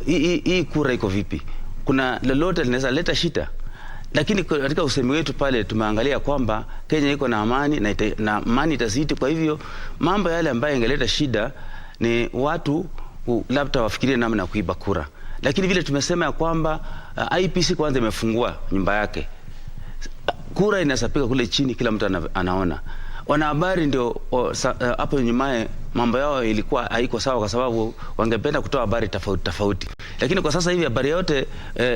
hii kura iko vipi, kuna lolote linaweza leta shida. Lakini katika usemi wetu pale tumeangalia kwamba Kenya iko na amani na amani itazidi. Kwa hivyo mambo yale ambayo ingeleta shida ni watu labda wafikirie namna ya kuiba kura. Lakini vile tumesema ya kwamba IEBC kwanza imefungua nyumba yake, kura inasapika kule chini, kila mtu anaona. Wanahabari ndio hapo nyumaye mambo yao ilikuwa haiko sawa, kwa sababu wangependa kutoa habari tofauti. Lakini kwa sasa hivi habari yote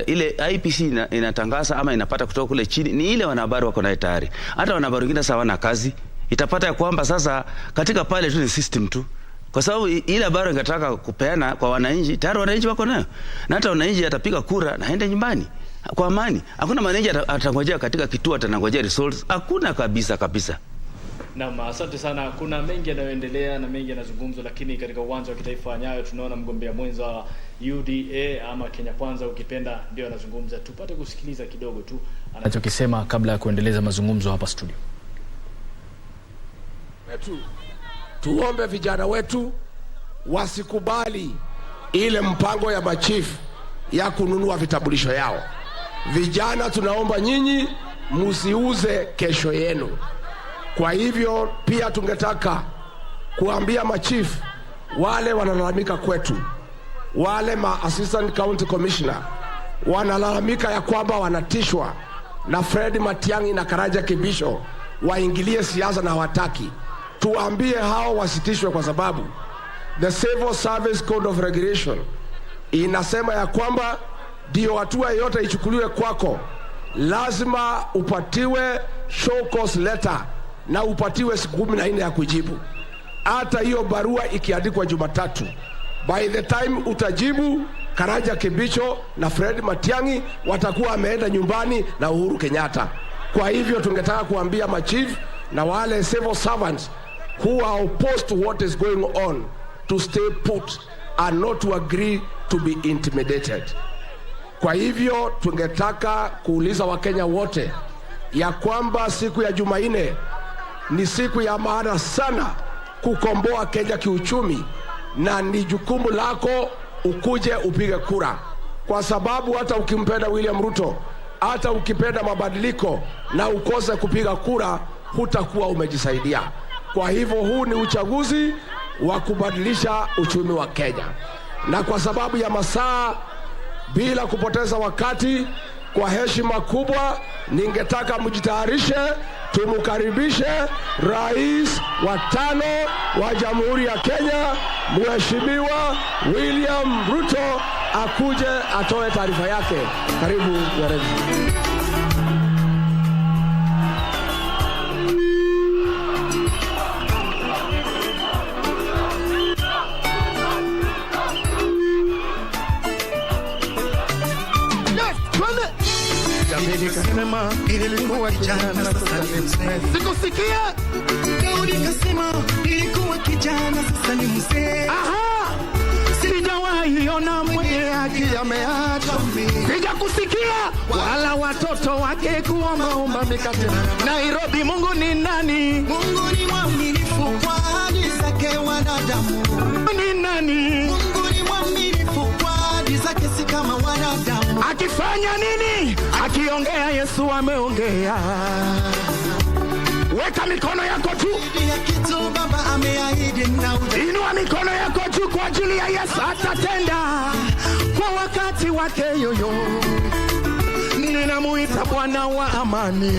ile IEBC inatangaza ama inapata kutoka kule chini ni ile wanahabari wako nayo tayari. Hata wanahabari wengine sasa wana kazi, itapata ya kwamba sasa katika pale tu ni system tu, kwa sababu ile habari ingetaka kupeana kwa wananchi tayari wananchi wako nayo, na hata wananchi atapiga kura na aende nyumbani kwa amani. Hakuna mwananchi atangojea katika kituo, atanangojea results, hakuna kabisa. Naam, asante sana. Kuna mengi yanayoendelea na mengi yanazungumzwa, lakini katika uwanja wa kitaifa Nyayo tunaona mgombea mwenza wa UDA ama Kenya Kwanza ukipenda ndio anazungumza. Tupate kusikiliza kidogo tu anachokisema kabla ya kuendeleza mazungumzo hapa studio. Tuombe vijana wetu wasikubali ile mpango ya machifu ya kununua vitambulisho yao. Vijana, tunaomba nyinyi msiuze kesho yenu. Kwa hivyo pia tungetaka kuambia machifu wale wanalalamika kwetu, wale assistant county commissioner wanalalamika ya kwamba wanatishwa na Fred Matiang'i na Karaja Kibisho waingilie siasa na hawataki. Tuambie hao wasitishwe, kwa sababu the Civil Service Code of Regulation inasema ya kwamba ndio hatua yote ichukuliwe kwako lazima upatiwe show cause letter na upatiwe siku 14 ya kujibu. Hata hiyo barua ikiandikwa Jumatatu, by the time utajibu, Karaja Kibicho na Fred Matiang'i watakuwa ameenda nyumbani na Uhuru Kenyatta. Kwa hivyo tungetaka kuambia machief na wale civil servants who are opposed to what is going on to stay put and not to agree to be intimidated. Kwa hivyo tungetaka kuuliza Wakenya wote ya kwamba siku ya Jumanne ni siku ya maana sana kukomboa Kenya kiuchumi, na ni jukumu lako ukuje upige kura, kwa sababu hata ukimpenda William Ruto, hata ukipenda mabadiliko na ukose kupiga kura, hutakuwa umejisaidia. Kwa hivyo huu ni uchaguzi wa kubadilisha uchumi wa Kenya, na kwa sababu ya masaa, bila kupoteza wakati, kwa heshima kubwa ningetaka mjitayarishe, tumukaribishe rais wa 5 wa Jamhuri ya Kenya, Mheshimiwa William Ruto, akuje atoe taarifa yake. Karibu ya rais. Kasema ilikuwa kijana sasa ni mzee. Sikusikia. Daudi kasema ilikuwa kijana sasa ni mzee. Aha! Sijawahi ona mwenye haki ameacha mimi. Sijakusikia wala watoto wake kuomba mikate. Nairobi, Mungu ni nani? Mungu ni mwaminifu kwa ahadi zake wanadamu. Ni nani? Mungu ni mwaminifu kwa ahadi zake si kama wanadamu. Akifanya nini? Akiongea Yesu ameongea. Weka mikono yako juu. Inua mikono yako juu kwa ajili ya Yesu. Atatenda kwa wakati wake yoyo. Ninamuita Bwana wa amani.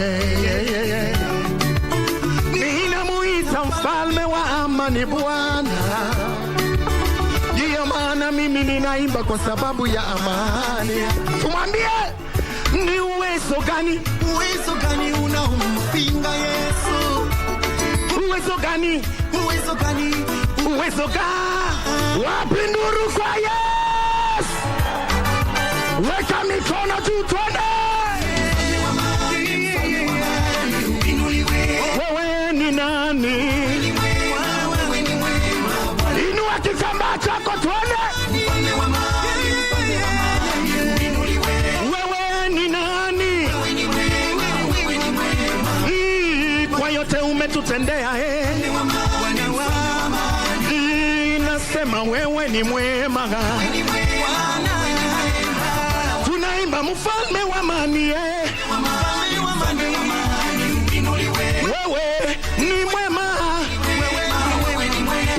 Ninamuita na mfalme wa amani Bwana. Ndiyo maana mimi ninaimba kwa sababu ya amani. Tumwambie ni uwezo gani unaompinga Yesu? Uwezo gani? Uwezo gani? Wapi nuru kwa Yesu? Weka mikono juu tuone. Wewe ni nani? Inua kitambaa chako tuone. Wewe ni nani? Kwa yote umetutendea nasema wewe ni mwema. Tunaimba mfalme wa amani. Wewe ni mwema.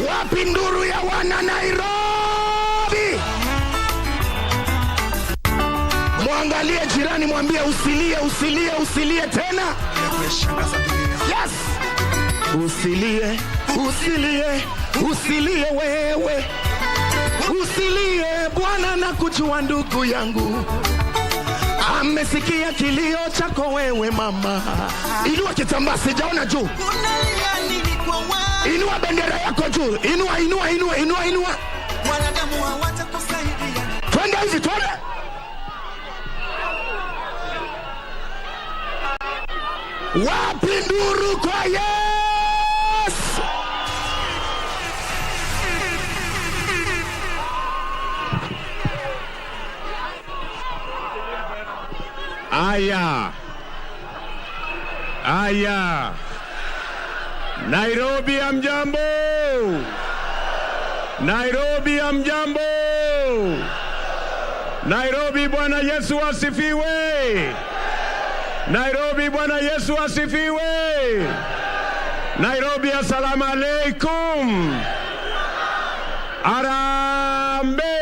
Wapi nduru ya wana Nairobi? Mwangalie jirani, mwambie usilie tena. Yes. Usilie wewe. Usilie, Bwana na kujua ndugu yangu. Amesikia kilio chako wewe mama. Inua kitambaa, sijaona juu. Inua bendera yako juu. Inua. Wanadamu hawatakusaidia. Twende hivi, twende. Wapi nduru kwa Yesu? Aya. Nairobi hamjambo. Nairobi, Bwana Yesu asifiwe. Nairobi, Bwana Yesu asifiwe. Nairobi, assalamu alaikum. Arambe.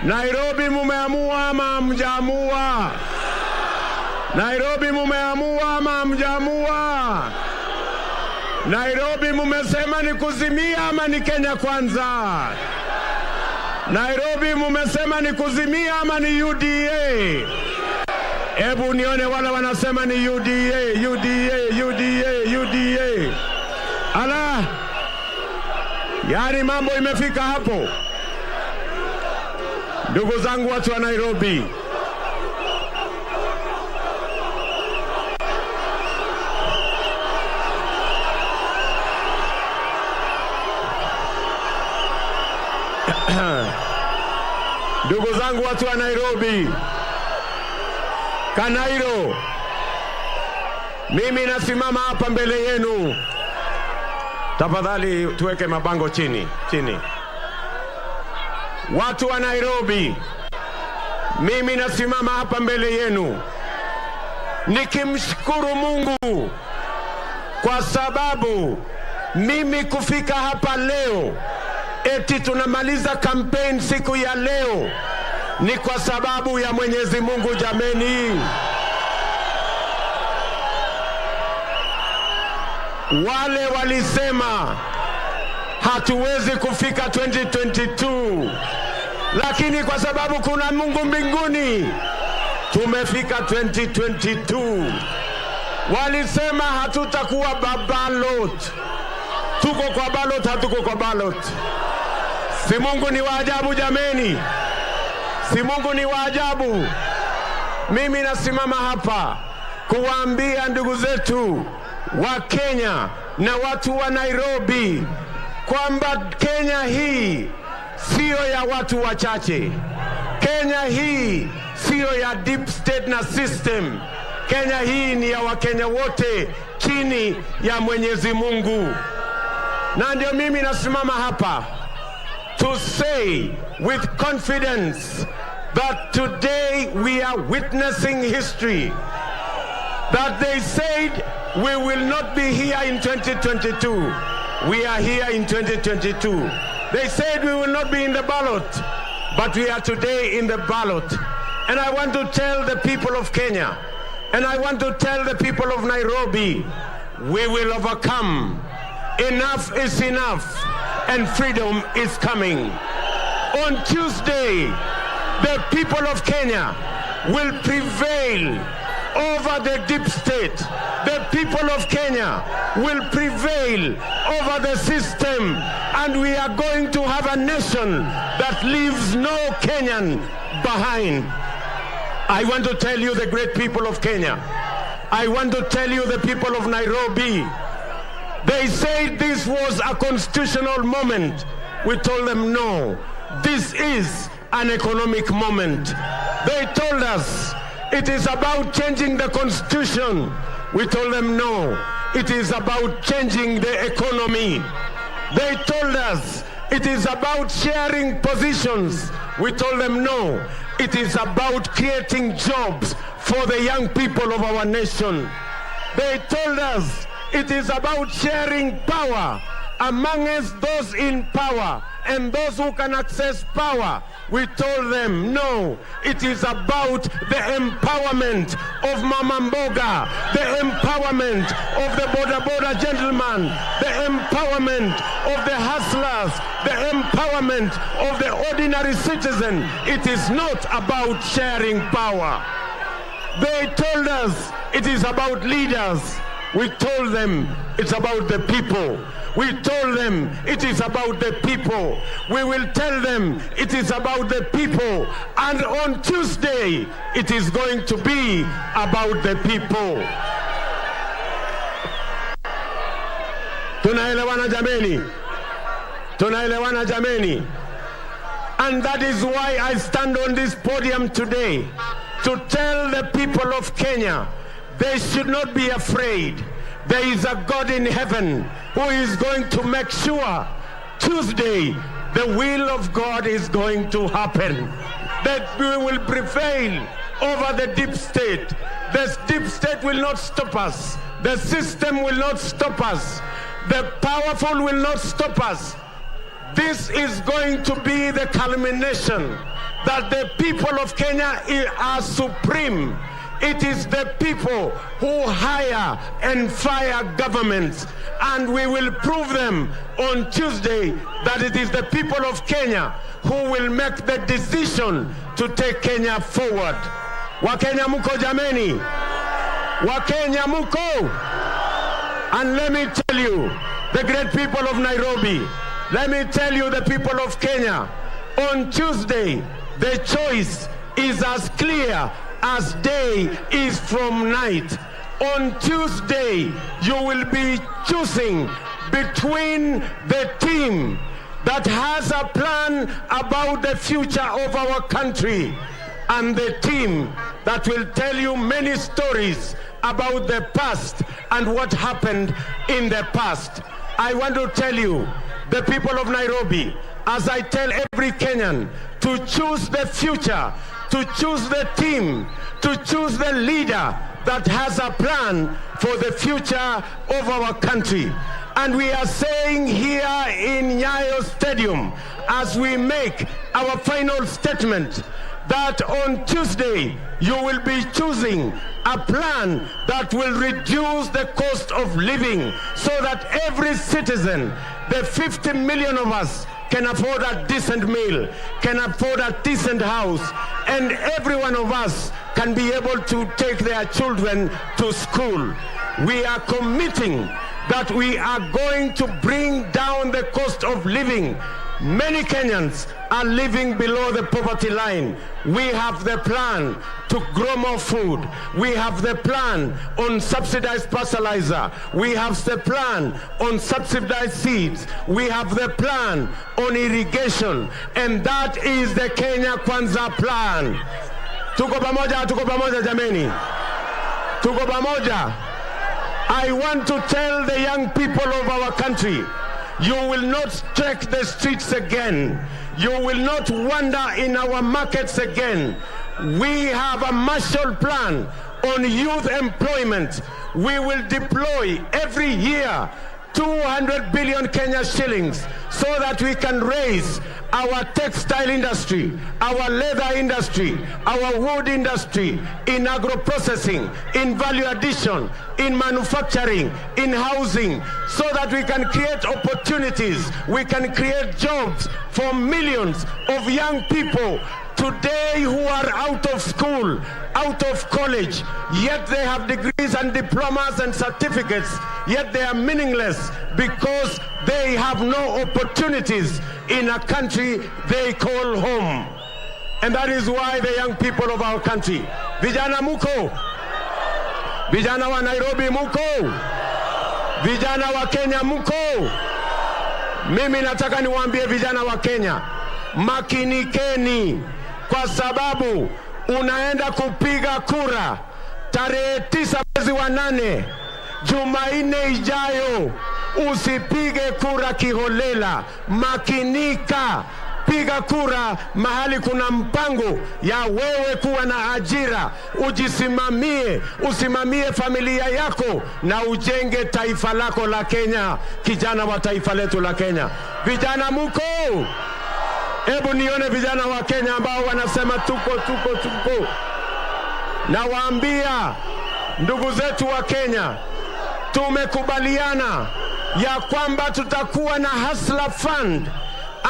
Nairobi, mumeamua ama hamjaamua? Nairobi, mumeamua ama hamjaamua? Nairobi, mumesema ni kuzimia ama ni Kenya kwanza? Nairobi, mumesema ni kuzimia ama ni UDA? Hebu nione wale wanasema ni UDA. Ala, yani mambo imefika hapo. Ndugu zangu watu wa Nairobi, ndugu zangu watu wa Nairobi, Kanairo, mimi nasimama hapa mbele yenu. Tafadhali tuweke mabango chini. Watu wa Nairobi, mimi nasimama hapa mbele yenu nikimshukuru Mungu kwa sababu mimi kufika hapa leo eti tunamaliza kampeni siku ya leo ni kwa sababu ya Mwenyezi Mungu. Jameni, wale walisema hatuwezi kufika 2022, lakini kwa sababu kuna Mungu mbinguni tumefika 2022. Walisema hatutakuwa ballot, tuko kwa ballot, hatuko kwa ballot. Si Mungu ni wa ajabu jameni? Si Mungu ni wa ajabu? Mimi nasimama hapa kuwaambia ndugu zetu wa Kenya na watu wa Nairobi kwamba Kenya hii sio ya watu wachache. Kenya hii sio ya deep state na system. Kenya hii ni ya Wakenya wote chini ya Mwenyezi Mungu. Na ndio mimi nasimama hapa to say with confidence that today we are witnessing history. That they said we will not be here in 2022. We are here in 2022. They said we will not be in the ballot, but we are today in the ballot. And I want to tell the people of Kenya, and I want to tell the people of Nairobi, we will overcome. Enough is enough, and freedom is coming. On Tuesday, the people of Kenya will prevail over the deep state. The people of Kenya will prevail over the system, and we are going to have a nation that leaves no Kenyan behind. I want to tell you, the great people of Kenya, I want to tell you, the people of Nairobi, they said this was a constitutional moment. We told them no, this is an economic moment. They told us it is about changing the constitution. We told them no, it is about changing the economy. They told us it is about sharing positions. We told them no, it is about creating jobs for the young people of our nation. They told us it is about sharing power amongst those in power and those who can access power. We told them no, it is about the empowerment of Mama Mboga, the empowerment of the boda gentleman, the empowerment of the hustlers, the empowerment of the ordinary citizen. It is not about sharing power. They told us it is about leaders. We told them it's about the people. We told them it is about the people. We will tell them it is about the people. And on Tuesday, it is going to be about the people. Tunaelewana jameni? Tunaelewana jameni? And that is why I stand on this podium today to tell the people of Kenya, they should not be afraid. There is a God in heaven who is going to make sure Tuesday the will of God is going to happen. That we will prevail over the deep state. The deep state will not stop us. The system will not stop us. The powerful will not stop us. This is going to be the culmination that the people of Kenya are supreme. It is the people who hire and fire governments, and we will prove them on Tuesday that it is the people of Kenya who will make the decision to take Kenya forward. Wakenya muko jameni? Wakenya muko? And let me tell you, the great people of Nairobi, let me tell you, the people of Kenya, on Tuesday, the choice is as clear as day is from night. On Tuesday, you will be choosing between the team that has a plan about the future of our country and the team that will tell you many stories about the past and what happened in the past. I want to tell you, the people of Nairobi, as I tell every Kenyan, to choose the future, to choose the team, to choose the leader that has a plan for the future of our country. And we are saying here in Nyayo Stadium, as we make our final statement, that on Tuesday you will be choosing a plan that will reduce the cost of living so that every citizen, the 50 million of us, can afford a decent meal, can afford a decent house, and every one of us can be able to take their children to school. We are committing that we are going to bring down the cost of living. Many Kenyans are living below the poverty line. We have the plan to grow more food. We have the plan on subsidized fertilizer. We have the plan on subsidized seeds. We have the plan on irrigation. And that is the Kenya Kwanza plan. Tuko pamoja jameni. Tuko pamoja. I want to tell the young people of our country, you will not trek the streets again. You will not wander in our markets again. We have a Marshall Plan on youth employment. We will deploy every year 200 billion Kenya shillings so that we can raise our textile industry, our leather industry, our wood industry, in agro-processing, in value addition, in manufacturing, in housing, so that we can create opportunities, we can create jobs for millions of young people today who are out of school, out of college, yet they have degrees and diplomas and certificates, yet they are meaningless because they have no opportunities in a country they call home. And that is why the young people of our country, vijana muko, vijana wa Nairobi muko, vijana wa Kenya muko, mimi nataka niwaambie vijana wa Kenya, makinikeni, kwa sababu unaenda kupiga kura tarehe 9 mwezi wa 8 Jumanne ijayo. Usipige kura kiholela, makinika, piga kura mahali kuna mpango ya wewe kuwa na ajira, ujisimamie, usimamie familia yako na ujenge taifa lako la Kenya, kijana wa taifa letu la Kenya. Vijana muko? Hebu nione vijana wa Kenya ambao wanasema tuko. Na waambia ndugu zetu wa Kenya, tumekubaliana ya kwamba tutakuwa na Hustler Fund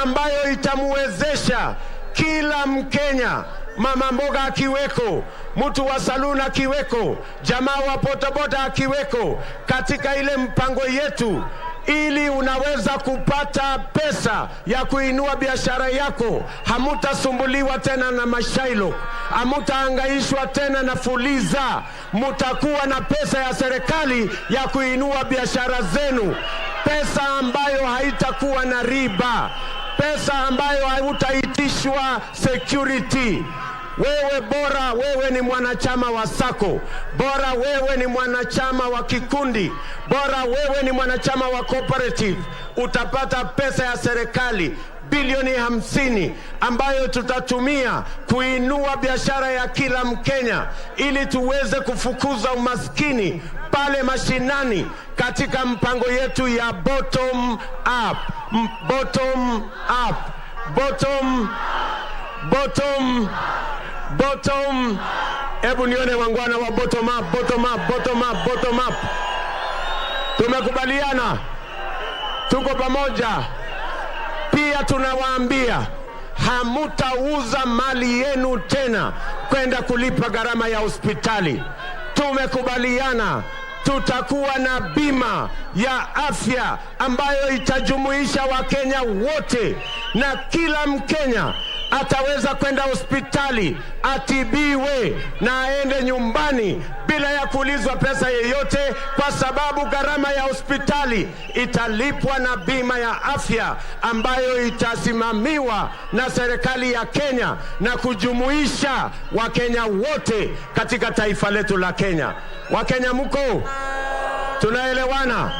ambayo itamuwezesha kila Mkenya, mama mboga akiweko, mtu wa saluna akiweko, jamaa wa bodaboda akiweko, katika ile mpango yetu, ili unaweza kupata pesa ya kuinua biashara yako. Hamutasumbuliwa tena na mashailo, hamutahangaishwa tena na fuliza, mutakuwa na pesa ya serikali ya kuinua biashara zenu, pesa ambayo haitakuwa na riba, pesa ambayo hautaitishwa security. Wewe bora wewe ni mwanachama wa sako, bora wewe ni mwanachama wa kikundi, bora wewe ni mwanachama wa cooperative, utapata pesa ya serikali bilioni 50 ambayo tutatumia kuinua biashara ya kila Mkenya, ili tuweze kufukuza umaskini pale mashinani katika mpango yetu ya bottom up. Hebu nione wangwana wa bottom up. Tumekubaliana, tuko pamoja. Pia tunawaambia hamutauza mali yenu tena kwenda kulipa gharama ya hospitali. Tumekubaliana tutakuwa na bima ya afya ambayo itajumuisha Wakenya wote, na kila Mkenya ataweza kwenda hospitali atibiwe na aende nyumbani bila ya kuulizwa pesa yeyote, kwa sababu gharama ya hospitali italipwa na bima ya afya ambayo itasimamiwa na serikali ya Kenya na kujumuisha Wakenya wote katika taifa letu la Kenya. Wakenya mko? Tunaelewana?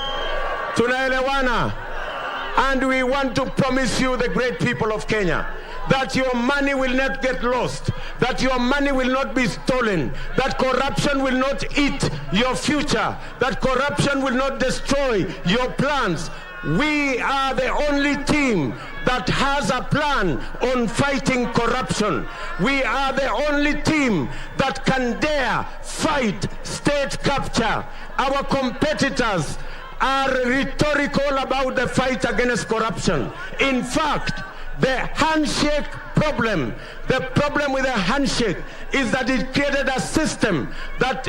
And we want to promise you, the great people of Kenya, that your money will not get lost, that your money will not be stolen, that corruption will not eat your future, that corruption will not destroy your plans. We are the only team that has a plan on fighting corruption. We are the only team that can dare fight state capture. Our competitors are rhetorical about the fight against corruption. In fact, the handshake problem, the problem with the handshake is that it created a system that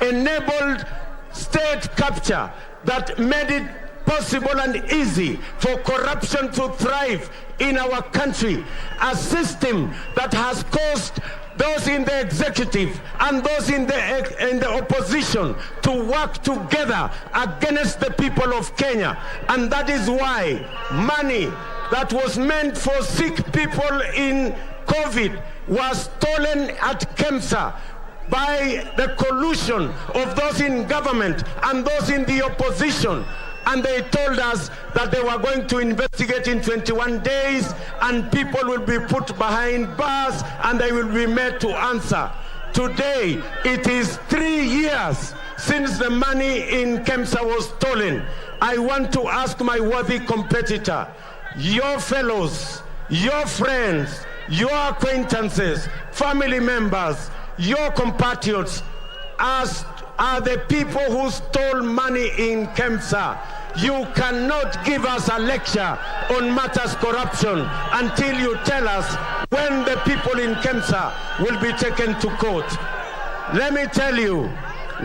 enabled state capture, that made it possible and easy for corruption to thrive in our country. A system that has caused those in the executive and those in the opposition to work together against the people of Kenya. And that is why money that was meant for sick people in COVID was stolen at KEMSA by the collusion of those in government and those in the opposition. And they told us that they were going to investigate in 21 days and people will be put behind bars and they will be made to answer. Today, it is 3 years since the money in KEMSA was stolen. I want to ask my worthy competitor, your fellows, your friends, your acquaintances, family members, your compatriots, as are the people who stole money in KEMSA. You cannot give us a lecture on matters corruption until you tell us when the people in KEMSA will be taken to court. Let me tell you,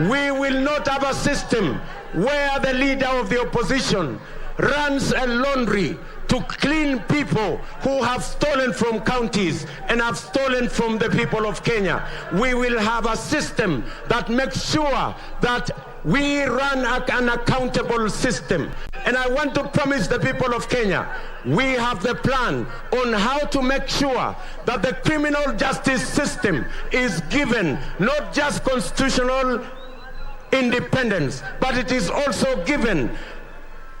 we will not have a system where the leader of the opposition runs a laundry to clean people who have stolen from counties and have stolen from the people of Kenya. We will have a system that makes sure that we run an accountable system. And I want to promise the people of Kenya, we have the plan on how to make sure that the criminal justice system is given not just constitutional independence, but it is also given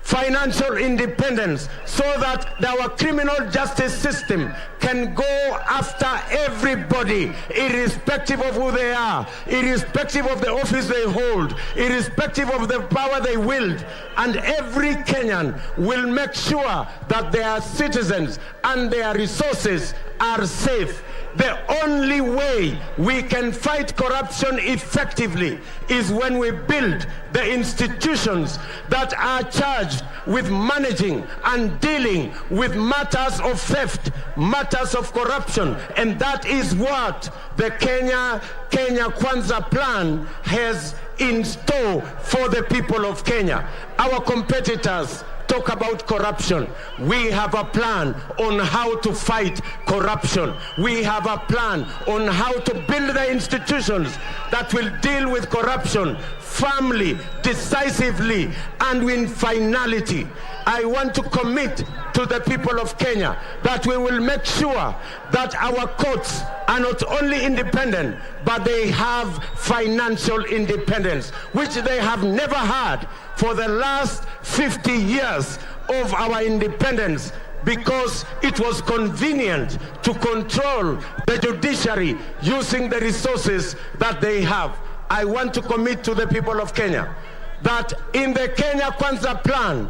financial independence, so that our criminal justice system can go after everybody, irrespective of who they are, irrespective of the office they hold, irrespective of the power they wield. And every Kenyan will make sure that their citizens and their resources are safe. The only way we can fight corruption effectively is when we build the institutions that are charged with managing and dealing with matters of theft, matters of corruption. And that is what the Kenya Kwanza plan has in store for the people of Kenya. Our competitors talk about corruption. We have a plan on how to fight corruption. We have a plan on how to build the institutions that will deal with corruption firmly, decisively, and with finality. I want to commit to the people of Kenya that we will make sure that our courts are not only independent, but they have financial independence, which they have never had for the last 50 years of our independence, because it was convenient to control the judiciary using the resources that they have. I want to commit to the people of Kenya that in the Kenya Kwanza plan,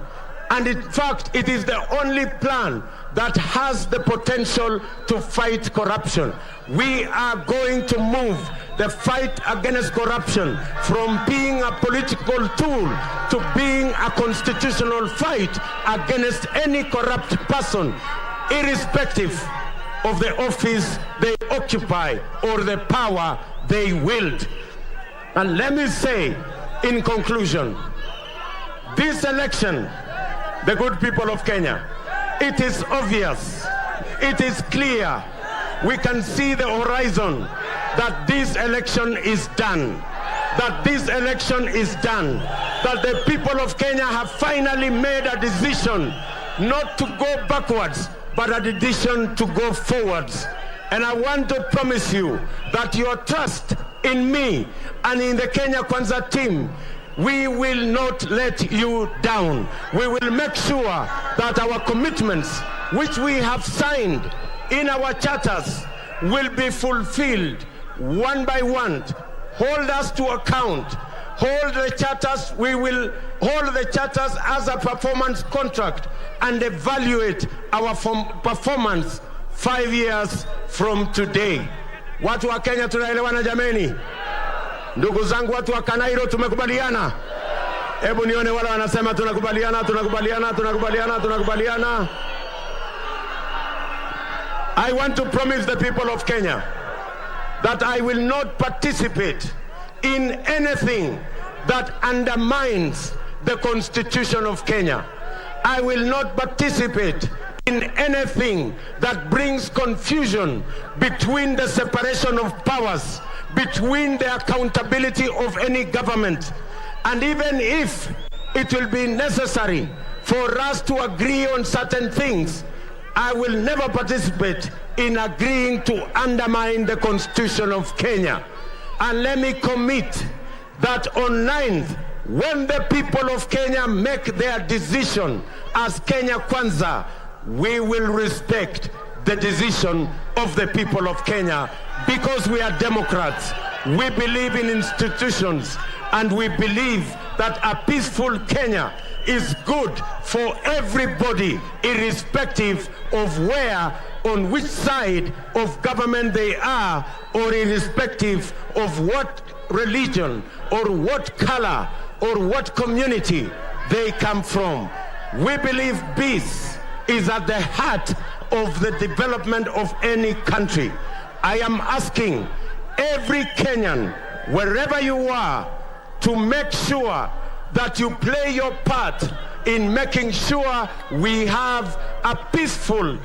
and in fact it is the only plan that has the potential to fight corruption, we are going to move the fight against corruption from being a political tool to being a constitutional fight against any corrupt person, irrespective of the office they occupy or the power they wield. And let me say in conclusion, this election, the good people of Kenya, it is obvious, it is clear, we can see the horizon that this election is done, that this election is done, that the people of Kenya have finally made a decision not to go backwards, but a decision to go forwards. And I want to promise you that your trust in me and in the Kenya Kwanza team, we will not let you down. We will make sure that our commitments, which we have signed in our charters, will be fulfilled one by one. Hold us to account. Hold the charters. We will hold the charters as a performance contract and evaluate our performance 5 years from today. Watu wa Kenya tunaelewana jameni? Ndugu zangu watu wa Kanairo tumekubaliana? Hebu nione wale wanasema tunakubaliana, tunakubaliana, tunakubaliana, tunakubaliana. I want to promise the people of Kenya that I will not participate in anything that undermines the Constitution of Kenya. I will not participate in anything that brings confusion between the separation of powers, between the accountability of any government. And even if it will be necessary for us to agree on certain things, I will never participate in agreeing to undermine the Constitution of Kenya. And let me commit that on 9th, when the people of Kenya make their decision as Kenya Kwanza, we will respect the decision of the people of Kenya, because we are Democrats. We believe in institutions. and we believe that a peaceful Kenya is good for everybody, irrespective of where, on which side of government they are, or irrespective of what religion or what color or what community they come from. We believe peace is at the heart of the development of any country. I am asking every Kenyan, wherever you are, to make sure that you play your part in making sure we have a peaceful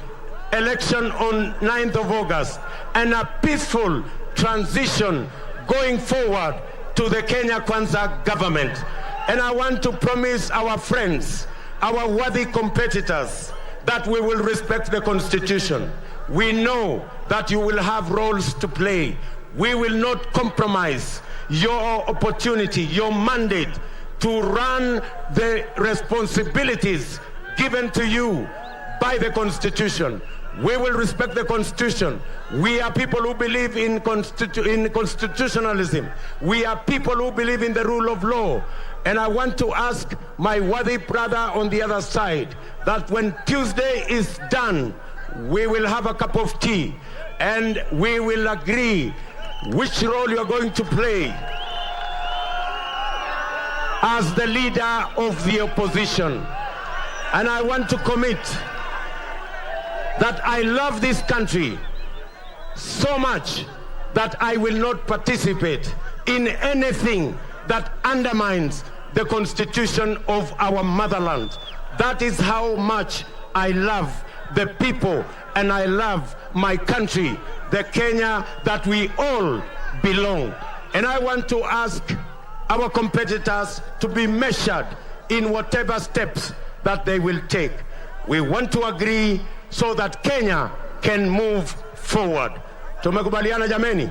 election on 9th of August and a peaceful transition going forward to the Kenya Kwanza government. And I want to promise our friends, our worthy competitors, that we will respect the Constitution. We know that you will have roles to play. We will not compromise your opportunity, your mandate to run the responsibilities given to you by the Constitution. We will respect the Constitution. We are people who believe in constitutionalism. We are people who believe in the rule of law. And I want to ask my worthy brother on the other side that when Tuesday is done, we will have a cup of tea and we will agree which role you are going to play as the leader of the opposition. And I want to commit that I love this country so much that I will not participate in anything that undermines the Constitution of our motherland. That is how much I love the people and I love my country, the Kenya that we all belong. And I want to ask our competitors to be measured in whatever steps that they will take. We want to agree so that Kenya can move forward. Tumekubaliana jameni?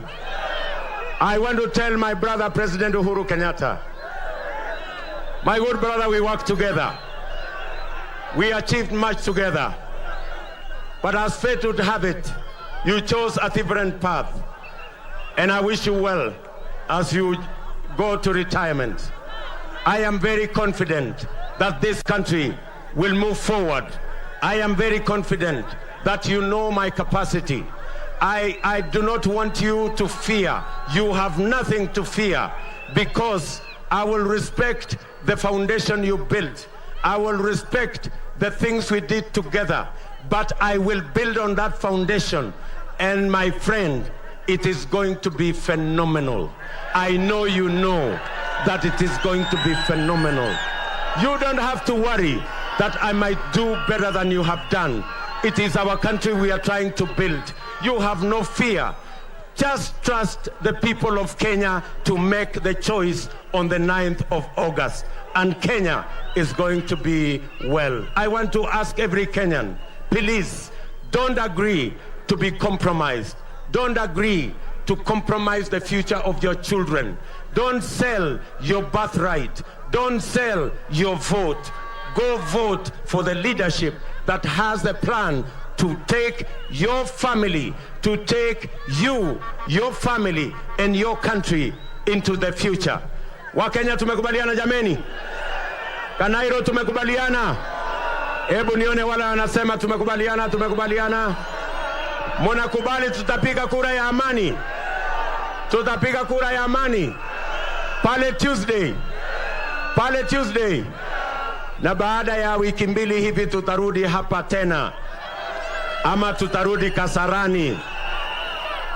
I want to tell my brother President Uhuru Kenyatta, my good brother, we worked together. We achieved much together. But as fate would have it, you chose a different path. And I wish you well as you go to retirement. I am very confident that this country will move forward. I am very confident that you know my capacity. I do not want you to fear. You have nothing to fear because I will respect the foundation you built. I will respect the things we did together, but I will build on that foundation. And my friend, it is going to be phenomenal. I know you know that it is going to be phenomenal. You don't have to worry that I might do better than you have done. It is our country we are trying to build. You have no fear. Just trust the people of Kenya to make the choice on the 9th of August. And Kenya is going to be well. I want to ask every Kenyan, please don't agree to be compromised. Don't agree to compromise the future of your children. Don't sell your birthright. Don't sell your vote. Go vote for the leadership that has the plan to take your family, to take you, your family, and your country into the future. Wakenya tumekubaliana jameni? Kanairo tumekubaliana? Hebu nione wala wanasema tumekubaliana, tumekubaliana. Mnakubali tutapiga kura ya amani? Tutapiga kura ya amani pale Tuesday. Pale Tuesday. Na baada ya wiki mbili hivi tutarudi hapa tena. Ama tutarudi Kasarani.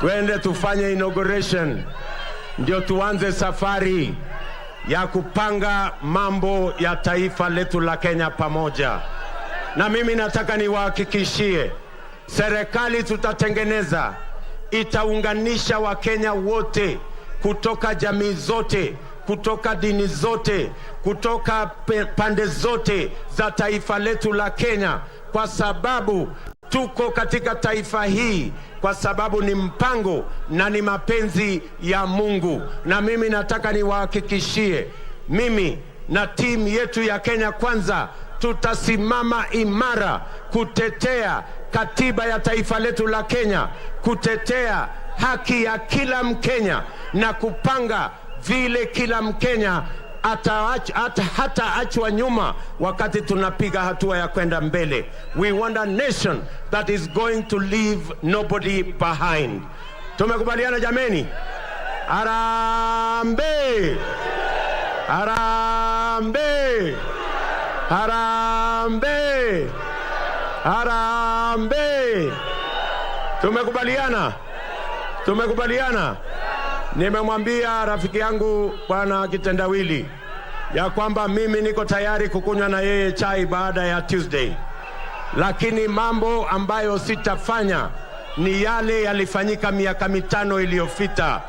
Twende tufanye inauguration. Ndio tuanze safari ya kupanga mambo ya taifa letu la Kenya pamoja. Na mimi nataka niwahakikishie, serikali tutatengeneza itaunganisha Wakenya wote kutoka jamii zote, kutoka dini zote, kutoka pande zote za taifa letu la Kenya, kwa sababu tuko katika taifa hii kwa sababu ni mpango na ni mapenzi ya Mungu. Na mimi nataka niwahakikishie, mimi na timu yetu ya Kenya Kwanza tutasimama imara kutetea katiba ya taifa letu la Kenya, kutetea haki ya kila Mkenya na kupanga vile kila Mkenya hataachwa nyuma wakati tunapiga hatua ya kwenda mbele. We want a nation that is going to leave nobody behind. Tumekubaliana jameni? Harambee! Harambee! Harambee! Harambee! Tumekubaliana? Tumekubaliana? Nimemwambia rafiki yangu Bwana Kitendawili ya kwamba mimi niko tayari kukunywa na yeye chai baada ya Tuesday. Lakini mambo ambayo sitafanya ni yale yalifanyika miaka 5 iliyopita.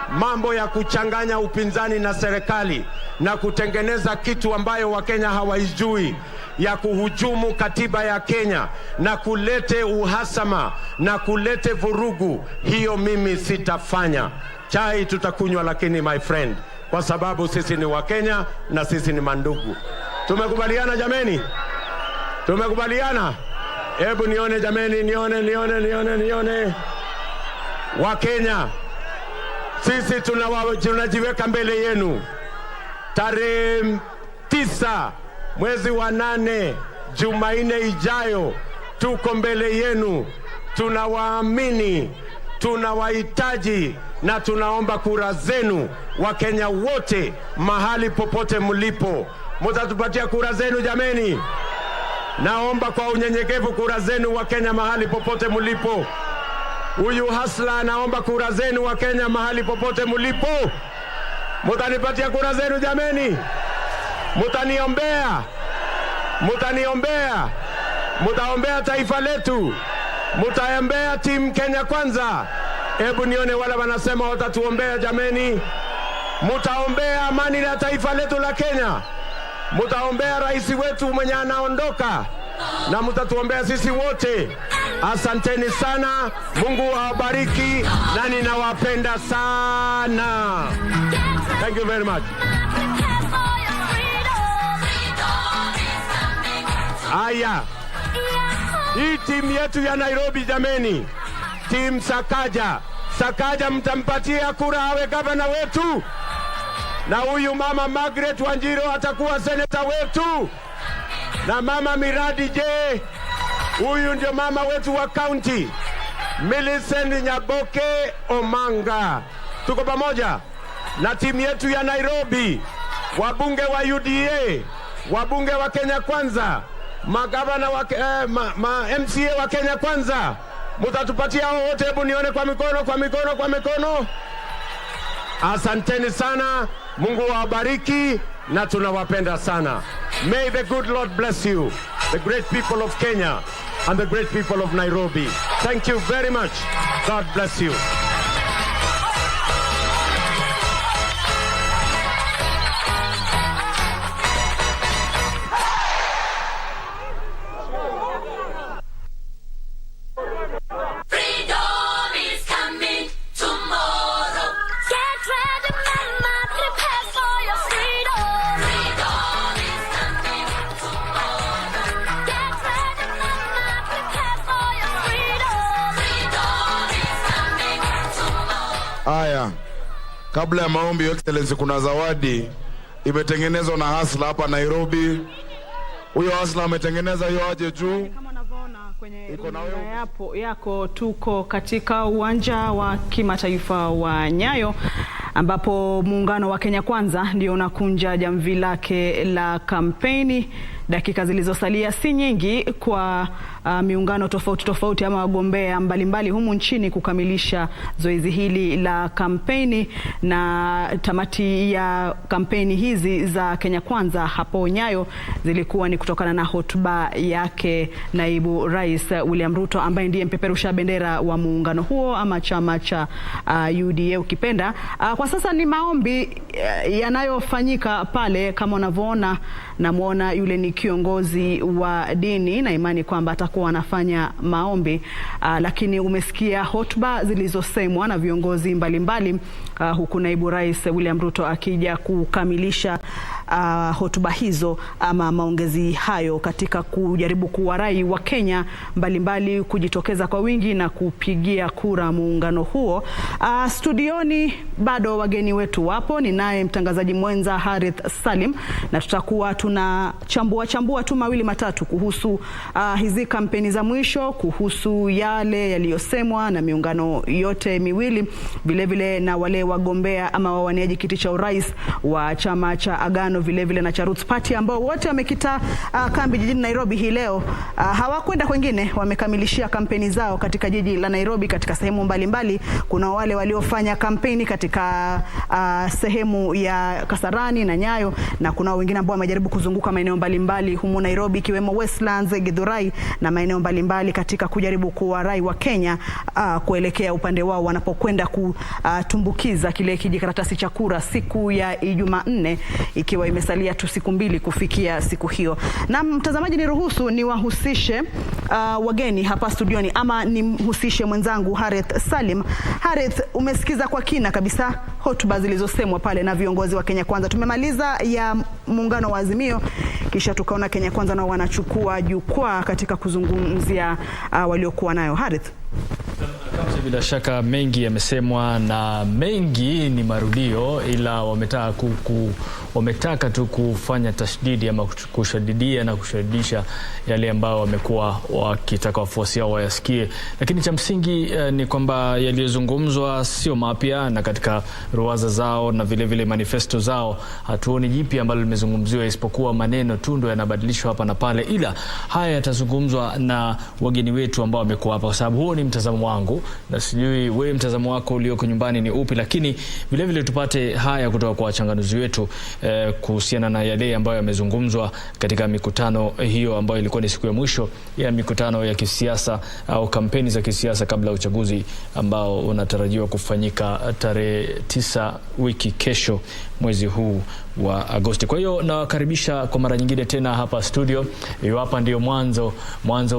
Mambo ya kuchanganya upinzani na serikali na kutengeneza kitu ambayo Wakenya hawaijui, ya kuhujumu katiba ya Kenya na kulete uhasama na kulete vurugu, hiyo mimi sitafanya. Chai tutakunywa, lakini my friend, kwa sababu sisi ni Wakenya na sisi ni mandugu. Tumekubaliana jameni? Tumekubaliana? Hebu nione jameni, nione. Wakenya, sisi tunajiweka mbele yenu. Tarehe 9 mwezi wa 8 Jumanne ijayo tuko mbele yenu. Tunawaamini, tunawahitaji na tunaomba kura zenu. Wakenya wote mahali popote mlipo, mtatupatia kura zenu jameni? Naomba kwa unyenyekevu kura zenu Wakenya mahali popote mlipo. Huyu Hasla naomba kura zenu Wakenya mahali popote mlipo. Mutanipatia kura zenu jameni? Mutaniombea? Mutaniombea? Mutaombea taifa letu? Mutaombea timu Kenya Kwanza? Hebu nione wale wanasema watatuombea jameni. Mutaombea amani la taifa letu la Kenya? Mutaombea rais wetu mwenye anaondoka? Na mutatuombea sisi wote. Asanteni sana, Mungu awabariki na ninawapenda sana. Thank you very much. Aya, hii timu yetu ya Nairobi jameni, timu Sakaja mtampatia kura awe gavana wetu, na huyu mama Margaret Wanjiro atakuwa seneta wetu, na mama Miradi je, huyu ndio mama wetu wa county. Millicent Nyaboke Omanga, tuko pamoja na timu yetu ya Nairobi, wabunge wa UDA, wabunge wa Kenya Kwanza, magavana wa MCA wa Kenya Kwanza. Mutatupatia wote? Hebu nione kwa mikono. Asanteni sana, Mungu awabariki na tunawapenda sana. May the good Lord bless you, the great people of Kenya and the great people of Nairobi. Thank you very much. God bless you. Aya, kabla ya maombi, Your Excellency, kuna zawadi imetengenezwa na Hasla hapa Nairobi. Huyo Hasla ametengeneza hiyo, aje juu. Kama unavyoona kwenye yako, tuko katika uwanja wa kimataifa wa Nyayo, ambapo muungano wa Kenya Kwanza ndio unakunja jamvi lake la kampeni. Dakika zilizosalia si nyingi kwa miungano tofauti ama wagombea mbalimbali humu nchini kukamilisha zoezi hili la kampeni, na tamati ya kampeni hizi za Kenya Kwanza hapo Nyayo zilikuwa ni kutokana na hotuba yake Naibu Rais William Ruto, ambaye ndiye mpeperusha bendera wa muungano huo ama chama cha UDA ukipenda. Kwa sasa ni maombi yanayofanyika pale, kama unavyoona namwona yule ni kiongozi wa dini na imani kwamba atakuwa anafanya maombi, lakini umesikia hotuba zilizosemwa na viongozi mbalimbali, huku naibu rais William Ruto akija kukamilisha hotuba hizo ama maongezi hayo katika kujaribu kuwarai wa Kenya mbalimbali kujitokeza kwa wingi na kupigia kura muungano huo. Studioni bado wageni wetu wapo. Ninaye mtangazaji mwenza Harith Salim, na tutakuwa tunachambua tu mawili matatu kuhusu hizi kampeni za mwisho, kuhusu yale yaliyosemwa na miungano yote miwili, vile vile na wale wagombea ama wawaniaji kiti cha urais wa chama cha Agano vile vile na cha Roots Party ambao wote wamekita kambi jijini Nairobi hii leo. Hawakwenda kwingine, wamekamilishia kampeni zao katika jiji la Nairobi katika sehemu mbalimbali. Kuna wale waliofanya kampeni katika sehemu ya Kasarani na Nyayo, na kuna wengine ambao wamejaribu kuzunguka maeneo mbalimbali humu Nairobi ikiwemo Westlands, Githurai na maeneo mbalimbali katika kujaribu kuwarai wa Kenya kuelekea upande wao wanapokwenda kutumbukiza kile kijikaratasi cha kura siku ya Jumanne, ikiwa imesalia tu siku mbili kufikia siku hiyo. Na mtazamaji, niruhusu niwahusishe wageni hapa studioni, ama nimhusishe mwenzangu Harith Salim. Harith, umesikiza kwa kina kabisa hotuba zilizosemwa pale na viongozi wa Kenya Kwanza. Tumemaliza ya muungano wa Azimio, kisha tukaona Kenya Kwanza nao wanachukua jukwaa katika kuzungumzia waliokuwa nayo. Harith, bila shaka mengi yamesemwa na mengi ni marudio, ila wametaka tu kufanya tashdidi ama kushadidia na kushadidisha yale ambao wamekuwa wakitaka wafuasi wao wayasikie. Lakini cha msingi ni kwamba yaliyozungumzwa sio mapya, na katika ruwaza zao na vile vile manifesto zao hatuoni jipi ambalo limezungumziwa, isipokuwa maneno tu ndio yanabadilishwa hapa na pale. Ila haya yatazungumzwa na wageni wetu ambao wamekuwa hapa, kwa sababu huo ni mtazamo wangu na sijui wewe mtazamo wako ulioko nyumbani ni upi. Lakini vile vile tupate haya kutoka kwa wachanganuzi wetu kuhusiana na yale ambayo yamezungumzwa katika mikutano hiyo ambayo ilikuwa ni siku ya mwisho ya mikutano ya kisiasa au kampeni za kisiasa kabla ya uchaguzi ambao unatarajiwa kufanyika tarehe 9 wiki kesho mwezi huu wa Agosti. Kwa hiyo nawakaribisha kwa mara nyingine tena hapa studio. Hapa ndio mwanzo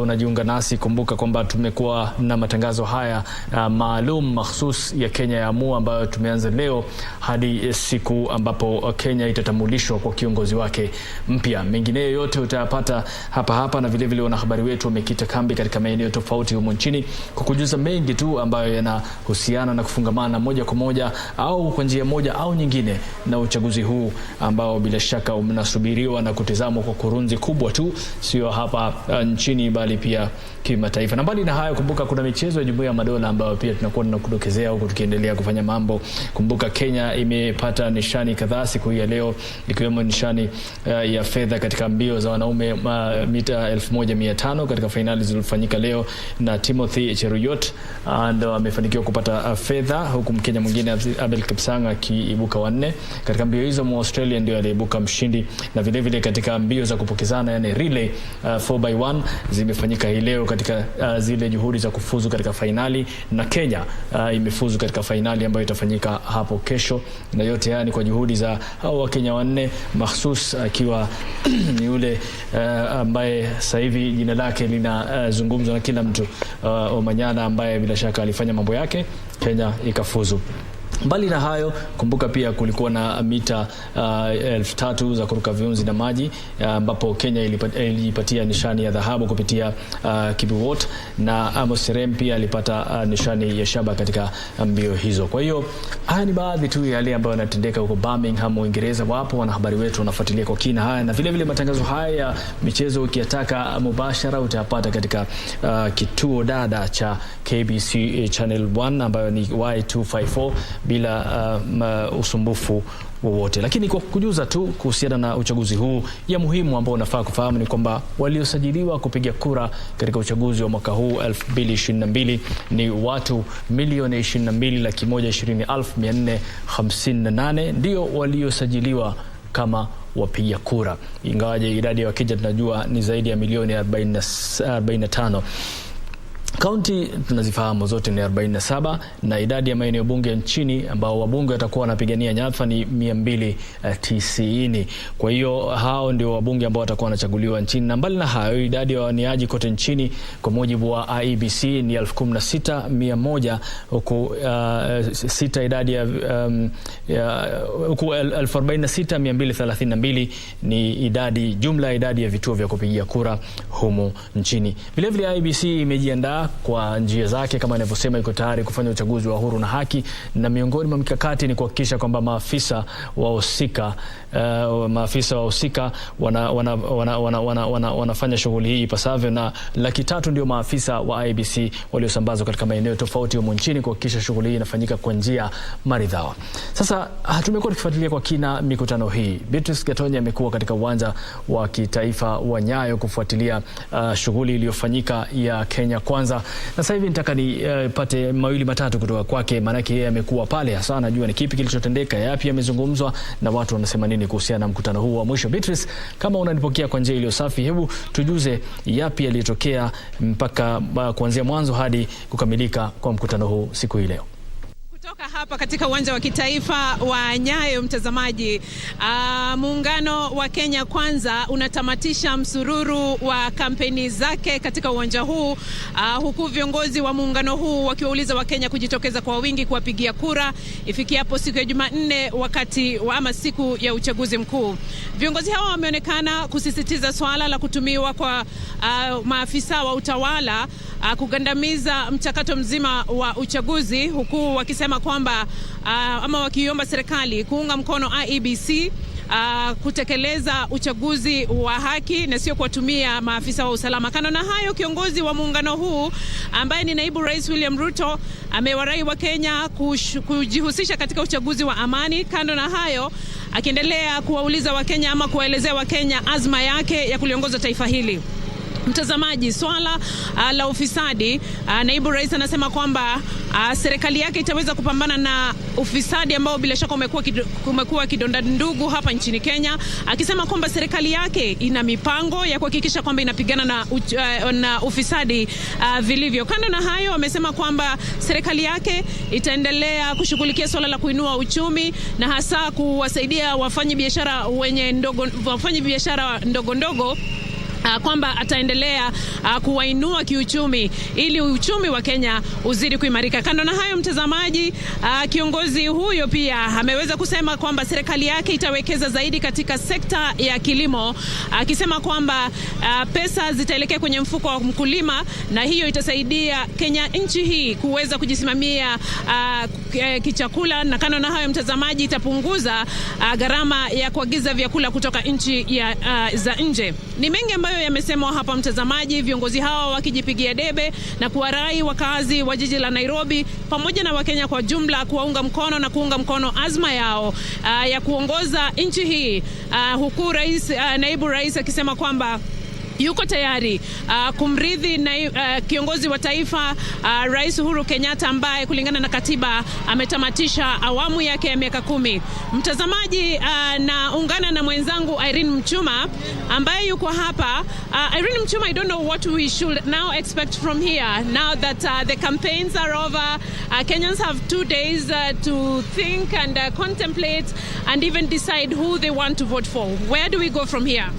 unajiunga nasi, kumbuka kwamba tumekuwa na matangazo haya maalum mahsus ya Kenya ya Amua ambayo tumeanza leo hadi siku ambapo Kenya itatambulishwa kwa kiongozi wake mpya. Mengineyo yote utayapata hapa, na vile vile wanahabari wetu wamekita kambi katika maeneo tofauti humu nchini kukujuza mengi tu ambayo yanahusiana na kufungamana moja kwa moja au kwa njia moja au nyingine na uchaguzi huu ambao bila shaka unasubiriwa na kutazamwa kwa kurunzi kubwa tu, sio hapa nchini bali pia kimataifa. Na mbali na hayo, kumbuka kuna michezo ya Jumuiya ya Madola ambayo pia tunakuwa tunakudokezea huko tukiendelea kufanya mambo. Kumbuka Kenya imepata nishani kadhaa siku hii ya leo, ikiwemo nishani ya fedha katika mbio za wanaume mita 1500 katika finali zilizofanyika leo, na Timothy Cheruyot ndo amefanikiwa kupata fedha, huku Mkenya mwingine Abel Kipsang akiibuka wa 4. Katika mbio hizo Australia ndio aliibuka mshindi. Na vile vile katika mbio za kupokezana, yani relay 4x1 zimefanyika hii leo katika zile juhudi za kufuzu katika finali, na Kenya imefuzu katika finali ambayo itafanyika hapo kesho. Na yote haya ni kwa juhudi za hao wa Kenya 4 mahsus, akiwa ni yule ambaye sasa hivi jina lake linazungumzwa na kila mtu, Omanyala, ambaye bila shaka alifanya mambo yake, Kenya ikafuzu. Mbali na hayo, kumbuka pia kulikuwa na mita 3000 za kuruka viunzi na maji, ambapo Kenya ilipatia nishani ya dhahabu kupitia Kibiwot, na Amos Serem pia alipata nishani ya shaba katika mbio hizo. Kwa hiyo haya ni baadhi tu ya yale ambayo yanatendeka huko Birmingham, Uingereza. Wapo wanahabari wetu wanafuatilia kwa kina haya, na vile vile matangazo haya ya michezo ukiyataka mubashara utayapata katika kituo dada cha KBC Channel 1 ambayo ni Y254 bila usumbufu wowote. Lakini kwa kujuza tu kuhusiana na uchaguzi huu, ya muhimu ambao unafaa kufahamu ni kwamba waliosajiliwa kupiga kura katika uchaguzi wa mwaka huu 2022 ni watu 1,120,458 ndio waliosajiliwa kama wapiga kura, ingawaje idadi ya Wakenya tunajua ni zaidi ya milioni 45. Kaunti tunazifahamu zote ni 47 na idadi ya maeneo bunge nchini ambao wabunge watakuwa wanapigania nyadhifa ni 290. Kwa hiyo hao ndio wabunge ambao watakuwa wanachaguliwa nchini. Na mbali na hayo, idadi ya waniaji kote nchini kwa mujibu wa IEBC ni 16,100, huku sita idadi ya huku 46,232 ni idadi jumla idadi ya vituo vya kupigia kura humu nchini. Vile vile IEBC imejiandaa kwa njia zake kama inavyosema iko tayari kufanya uchaguzi wa huru na haki, na miongoni mwa mikakati ni kuhakikisha kwamba maafisa wahusika wanafanya shughuli hii ipasavyo, na 300,000 ndio maafisa wa IEBC waliosambazwa katika maeneo tofauti humu nchini kuhakikisha shughuli hii inafanyika kwa njia maridhawa. Sasa tumekuwa tukifuatilia kwa kina mikutano hii. Beatrice Gatonye amekuwa katika uwanja wa kitaifa wa Nyayo kufuatilia shughuli iliyofanyika ya Kenya Kwanza, na sasa hivi nitaka nipate mawili matatu kutoka kwake, maana yeye amekuwa pale hasa anajua ni kipi kilichotendeka, yapi yamezungumzwa na watu wanasema nini kuhusiana na mkutano huu wa mwisho. Beatrice, kama unanipokea kwa njia iliyo safi, hebu tujuze yapi yalitokea mpaka kuanzia mwanzo hadi kukamilika kwa mkutano huu siku hii leo. Kutoka hapa katika uwanja wa kitaifa wa Nyayo, mtazamaji, muungano wa Kenya Kwanza unatamatisha msururu wa kampeni zake katika uwanja huu, huku viongozi wa muungano huu wakiwauliza Wakenya kujitokeza kwa wingi kuwapigia kura ifikiapo siku ya Jumanne wakati wa siku ya uchaguzi mkuu. Viongozi hawa wameonekana kusisitiza swala la kutumiwa kwa maafisa wa utawala kugandamiza mchakato mzima wa uchaguzi, huku wakisema kwamba ama wakiomba serikali kuunga mkono IEBC kutekeleza uchaguzi wa haki na sio kuwatumia maafisa wa usalama. Kando na hayo, kiongozi wa muungano huu ambaye ni naibu rais William Ruto amewarai wa Kenya kujihusisha katika uchaguzi wa amani. Kando na hayo, akiendelea kuwauliza wa Kenya ama kuwaelezea wa Kenya azma yake ya kuliongoza taifa hili. Mtazamaji, swala la ufisadi, naibu rais anasema kwamba serikali yake itaweza kupambana na ufisadi ambao bila shaka umekuwa kidonda ndugu hapa nchini Kenya, akisema kwamba serikali yake ina mipango ya kuhakikisha kwamba inapigana na ufisadi vilivyo. Kando na hayo, amesema kwamba serikali yake itaendelea kushughulikia swala la kuinua uchumi na hasa kuwasaidia wafanyabiashara ndogo ndogo, kwamba ataendelea kuwainua kiuchumi ili uchumi wa Kenya uzidi kuimarika. Kando na hayo, mtazamaji, kiongozi huyo pia ameweza kusema kwamba serikali yake itawekeza zaidi katika sekta ya kilimo, akisema kwamba pesa zitaelekea kwenye mfuko wa mkulima na hiyo itasaidia Kenya nchi hii kuweza kujisimamia kichakula. Na kando na hayo, mtazamaji, itapunguza gharama ya kuagiza vyakula kutoka nchi za nje. Ni mengi ambayo yamesemwa hapa, mtazamaji, viongozi hawa wakijipigia debe na kuwarai wakazi wa jiji la Nairobi pamoja na Wakenya kwa jumla kuwaunga mkono na kuunga mkono azma yao ya kuongoza nchi hii, huku naibu rais akisema kwamba yuko tayari kumrithi kiongozi wa taifa Rais Uhuru Kenyatta ambaye kulingana na katiba ametamatisha awamu yake ya miaka 10. Mtazamaji, naungana na mwenzangu Irene Mchuma ambaye yuko hapa. Irene Mchuma, I don't know what we should now expect from here now that the campaigns are over. Kenyans have 2 days to think and contemplate and even decide who they want to vote for. Where do we go from here?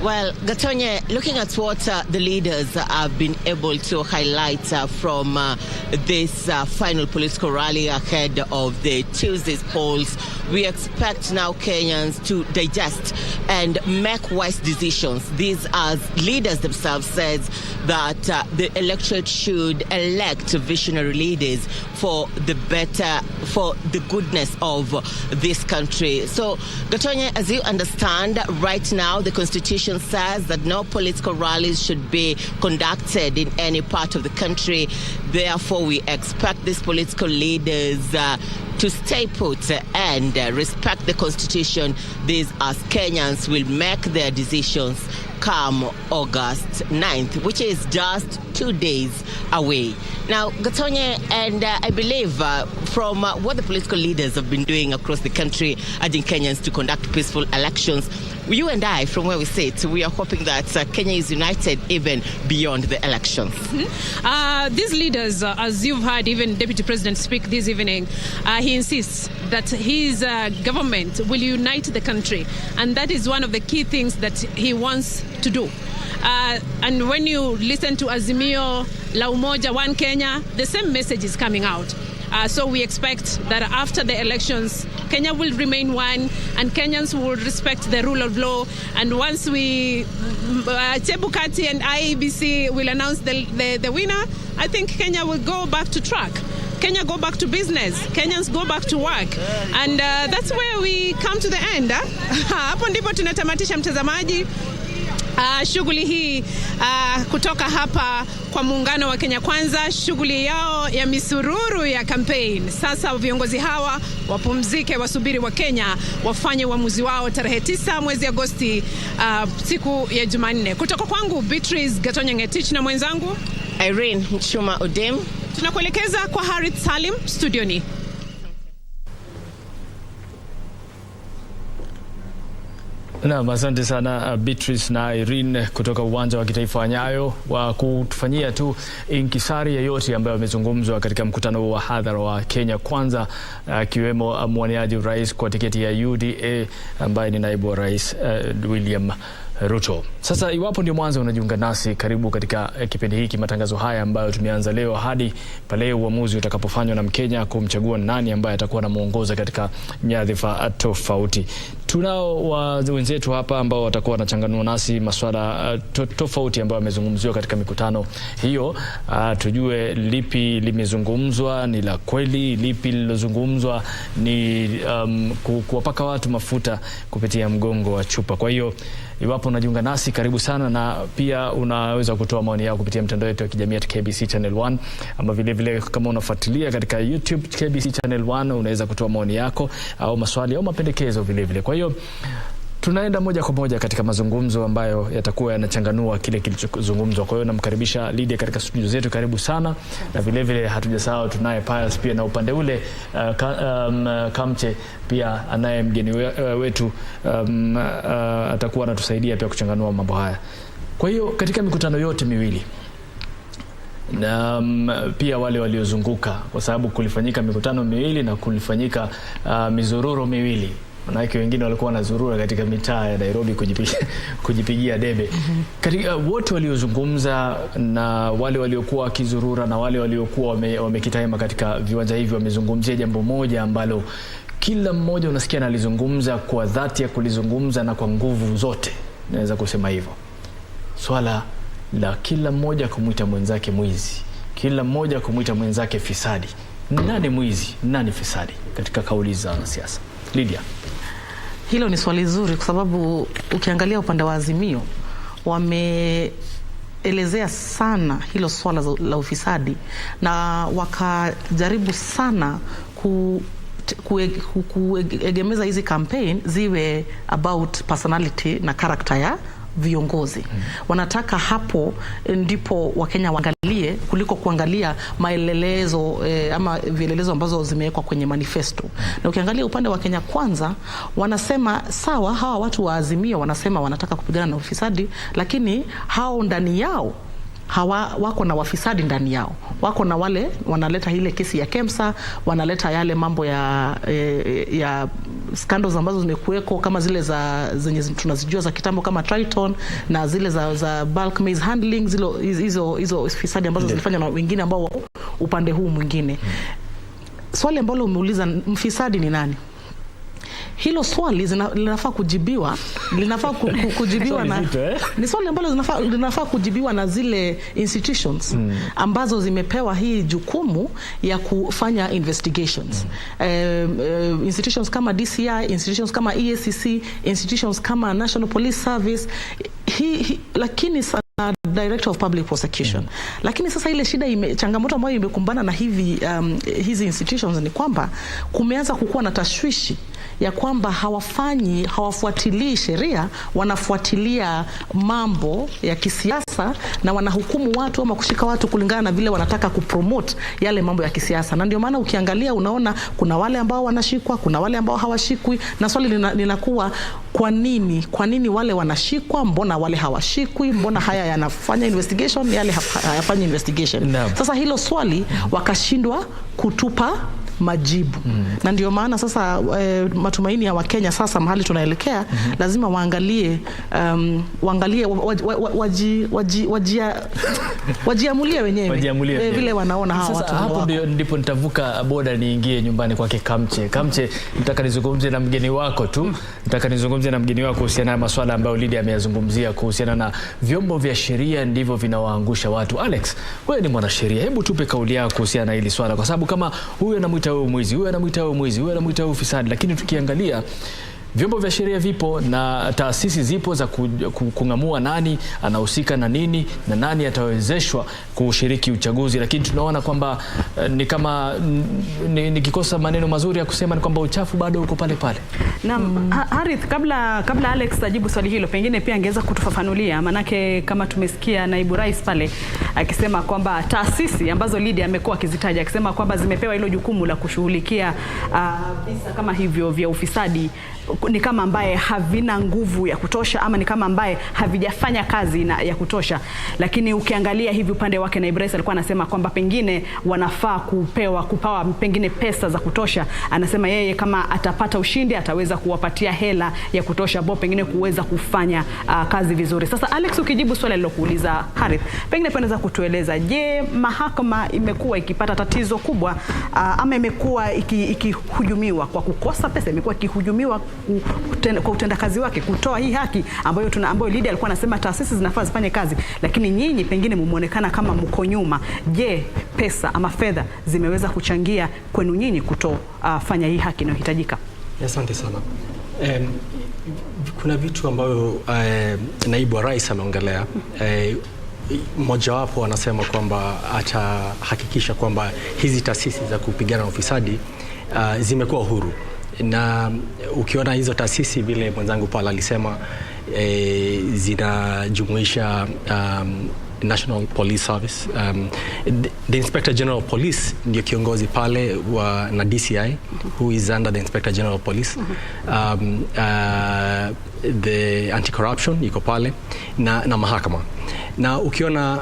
Well, Gatonye, looking at what the leaders have been able to highlight from this final political rally ahead of the Tuesday's polls, we expect now Kenyans to digest and make wise decisions. These, as leaders themselves said, that the electorate should elect visionary leaders for the goodness of this country. So, Gatonye, as you understand, right now the Constitution says that no political rallies should be conducted in any part of the country. Therefore, we expect these political leaders to stay put and respect the Constitution. These, as Kenyans, will make their decisions come August 9th, which is just 2 days away. Now, Gatonye, and I believe from what the political leaders have been doing across the country, urging Kenyans to conduct peaceful elections, you and I, from where we sit, we are hoping that Kenya is united even beyond the elections. These leaders, as you've heard even Deputy President speak this evening, he insists that his government will unite the country, and that is one of the key things that he wants to do. And when you listen to Azimio, La Umoja, One Kenya, the same message is coming out. So we expect that after the elections, Kenya will remain one, and Kenyans will respect the rule of law. And once we, Chebukati and IEBC will announce the winner, I think Kenya will go back to track. Kenya go back to business. Kenyans go back to work. And that's where we come to the end. Hapo ndipo tunatamatisha mtazamaji. Shughuli hii kutoka hapa kwa muungano wa Kenya Kwanza, shughuli yao ya misururu ya campaign. Sasa viongozi hawa wapumzike, wasubiri wa Kenya wafanye uamuzi wao tarehe 9 mwezi Agosti, siku ya Jumanne. Kutoka kwangu Beatrice Gatonye Ngetich na mwenzangu Irene Chuma Odem, tunakuelekeza kwa Harith Salim studioni. Na asante sana Beatrice na Irene kutoka uwanja wa kitaifa wa Nyayo wa kutufanyia tu inkisari ya yote ambayo yamezungumzwa katika mkutano wa hadhara wa Kenya Kwanza, akiwemo mwaniaji rais kwa tiketi ya UDA ambaye ni naibu wa rais William Ruto. Sasa iwapo ndio mwanzo unajiunga nasi, karibu katika kipindi hiki, matangazo haya ambayo tumeanza leo hadi pale uamuzi utakapofanywa na Mkenya kumchagua nani ambaye atakuwa anamuongoza katika nyadhifa tofauti. Tunao wenzetu hapa ambao watakuwa wanachanganua nasi masuala tofauti ambayo yamezungumziwa katika mikutano hiyo. Tujue lipi limezungumzwa ni la kweli, lipi lilozungumzwa ni kuwapaka watu mafuta kupitia mgongo wa chupa. Kwa hiyo iwapo unajiunga nasi, karibu sana, na pia unaweza kutoa maoni yako kupitia mtandao wetu wa kijamii KBC Channel 1, ama vile vile kama unafuatilia katika YouTube KBC Channel 1 unaweza kutoa maoni yako au maswali au mapendekezo vile vile. Kwa hiyo tunaenda moja kwa moja katika mazungumzo ambayo yatakuwa yanachanganua kile kilichozungumzwa. Kwa hiyo namkaribisha Lydia katika studio zetu, karibu sana. Na vile vile hatujasahau tunaye Pius pia, na upande ule Kamche pia anaye mgeni wetu atakuwa anatusaidia pia kuchanganua mambo haya. Kwa hiyo katika mikutano yote miwili na pia wale waliozunguka, kwa sababu kulifanyika mikutano miwili na kulifanyika mizururo miwili. Manake wengine walikuwa wanazurura katika mitaa ya Nairobi kujipigia debe. Katika wote waliozungumza na wale waliokuwa wakizurura na wale waliokuwa wamekitahema katika viwanja hivi, wamezungumzia jambo moja ambalo kila mmoja unasikia analizungumza kwa dhati ya kulizungumza na kwa nguvu zote, naweza kusema hivyo. Swala la kila mmoja kumuita mwenzake mwizi, kila mmoja kumuita mwenzake fisadi. Nani mwizi, nani fisadi katika kauli za wanasiasa? Lydia. Hilo ni swali zuri, kwa sababu ukiangalia upande wa Azimio wameelezea sana hilo swala la ufisadi, na wakajaribu sana kuegemeza hizi campaign ziwe about personality na character ya viongozi. Wanataka hapo ndipo Wakenya waangalie kuliko kuangalia maelelezo ama vielelezo ambazo zimewekwa kwenye manifesto. Na ukiangalia upande wa Kenya Kwanza, wanasema sawa, hawa watu wa Azimio wanasema wanataka kupigana na ufisadi, lakini hao ndani yao wako na wafisadi ndani yao. Wako na wale wanaleta ile kesi ya Kemsa, wanaleta yale mambo ya scandals ambazo zimekuweko, kama zile zenye tunazijua za kitambo kama Triton, na zile za bulk maize handling, hizo fisadi ambazo zilifanywa na wengine ambao upande huu mwingine. Swali ambalo umeuliza, mfisadi ni nani? Hilo swali linafaa kujibiwa, ni swali ambalo linafaa kujibiwa na zile institutions ambazo zimepewa hii jukumu ya kufanya investigations. Institutions kama DCI, institutions kama EACC, institutions kama National Police Service, lakini Director of Public Prosecution. Lakini sasa ile changamoto ambayo imekumbana na hizi institutions ni kwamba kumeanza kukuwa na tashwishi ya kwamba hawafuatilii sheria, wanafuatilia mambo ya kisiasa na wanahukumu watu ama kushika watu kulingana na vile wanataka kupromote yale mambo ya kisiasa. Na ndio maana ukiangalia unaona kuna wale ambao wanashikwa, kuna wale ambao hawashikwi, na swali linakuwa kwa nini wale wanashikwa, mbona wale hawashikwi, mbona haya yanafanya investigation, yale hayafanyi investigation. Sasa hilo swali wakashindwa kutupa majibu. Na ndio maana sasa matumaini ya Wakenya sasa mahali tunaelekea lazima waangalie wajiamulie wenyewe vile wanaona hawa watu. Hapo ndipo nitavuka boda niingie nyumbani kwake Kamche. Nataka nizungumzie na mgeni wako tu. Kuhusiana na masuala ambayo Lydia ameyazungumzia kuhusiana na vyombo vya sheria ndivyo vinawaangusha watu. Alex, wewe ni mwanasheria. Hebu tupe kauli yako kuhusiana na hili swala, kwa sababu kama huyu anamuita huyu mwizi, huyu anamuita huyu mwizi, huyu anamuita huyu ufisadi, lakini tukiangalia vyombo vya sheria vipo na taasisi zipo za kung'amua nani anahusika na nini na nani atawezeshwa kushiriki uchaguzi, lakini tunaona kwamba ni kama nikikosa maneno mazuri ya kusema ni kwamba uchafu bado uko pale pale. Naam, Harith, kabla Alex ajibu swali hilo, pengine pia angeweza kutufafanulia, manake kama tumesikia naibu rais pale akisema kwamba taasisi ambazo Lydia amekuwa akizitaja akisema kwamba zimepewa hilo jukumu la kushughulikia visa kama hivyo vya ufisadi ni kama ambaye havina nguvu ya kutosha ama ni kama ambaye havijafanya kazi ya kutosha. Lakini ukiangalia hivi upande wake naibu rais alikuwa anasema kwamba pengine wanafaa kupawa pengine pesa za kutosha. Anasema yeye kama atapata ushindi ataweza kuwapatia hela ya kutosha ambao pengine kuweza kufanya kazi vizuri. Sasa Alex, ukijibu swali lilokuuliza Harith, pengine unaweza kutueleza, je, mahakama imekuwa ikipata tatizo kubwa ama imekuwa ikihujumiwa kwa kukosa pesa, imekuwa ikihujumiwa kwa utendakazi wake kutoa hii haki ambayo Lydia alikuwa anasema taasisi zinafaa zifanye kazi, lakini nyinyi pengine mumeonekana kama mko nyuma. Je, pesa ama fedha zimeweza kuchangia kwenu nyinyi kutofanya hii haki inayohitajika? Asante sana. Kuna vitu ambavyo naibu wa rais ameongelea. Mojawapo anasema kwamba atahakikisha kwamba hizi taasisi za kupigana na ufisadi zimekuwa huru. Na ukiona hizo taasisi vile mwenzangu pala alisema zinajumuisha National Police Service, the Inspector General of Police ndio kiongozi pale na DCI who is under the Inspector General of Police, the anti-corruption iko pale na mahakama. Na ukiona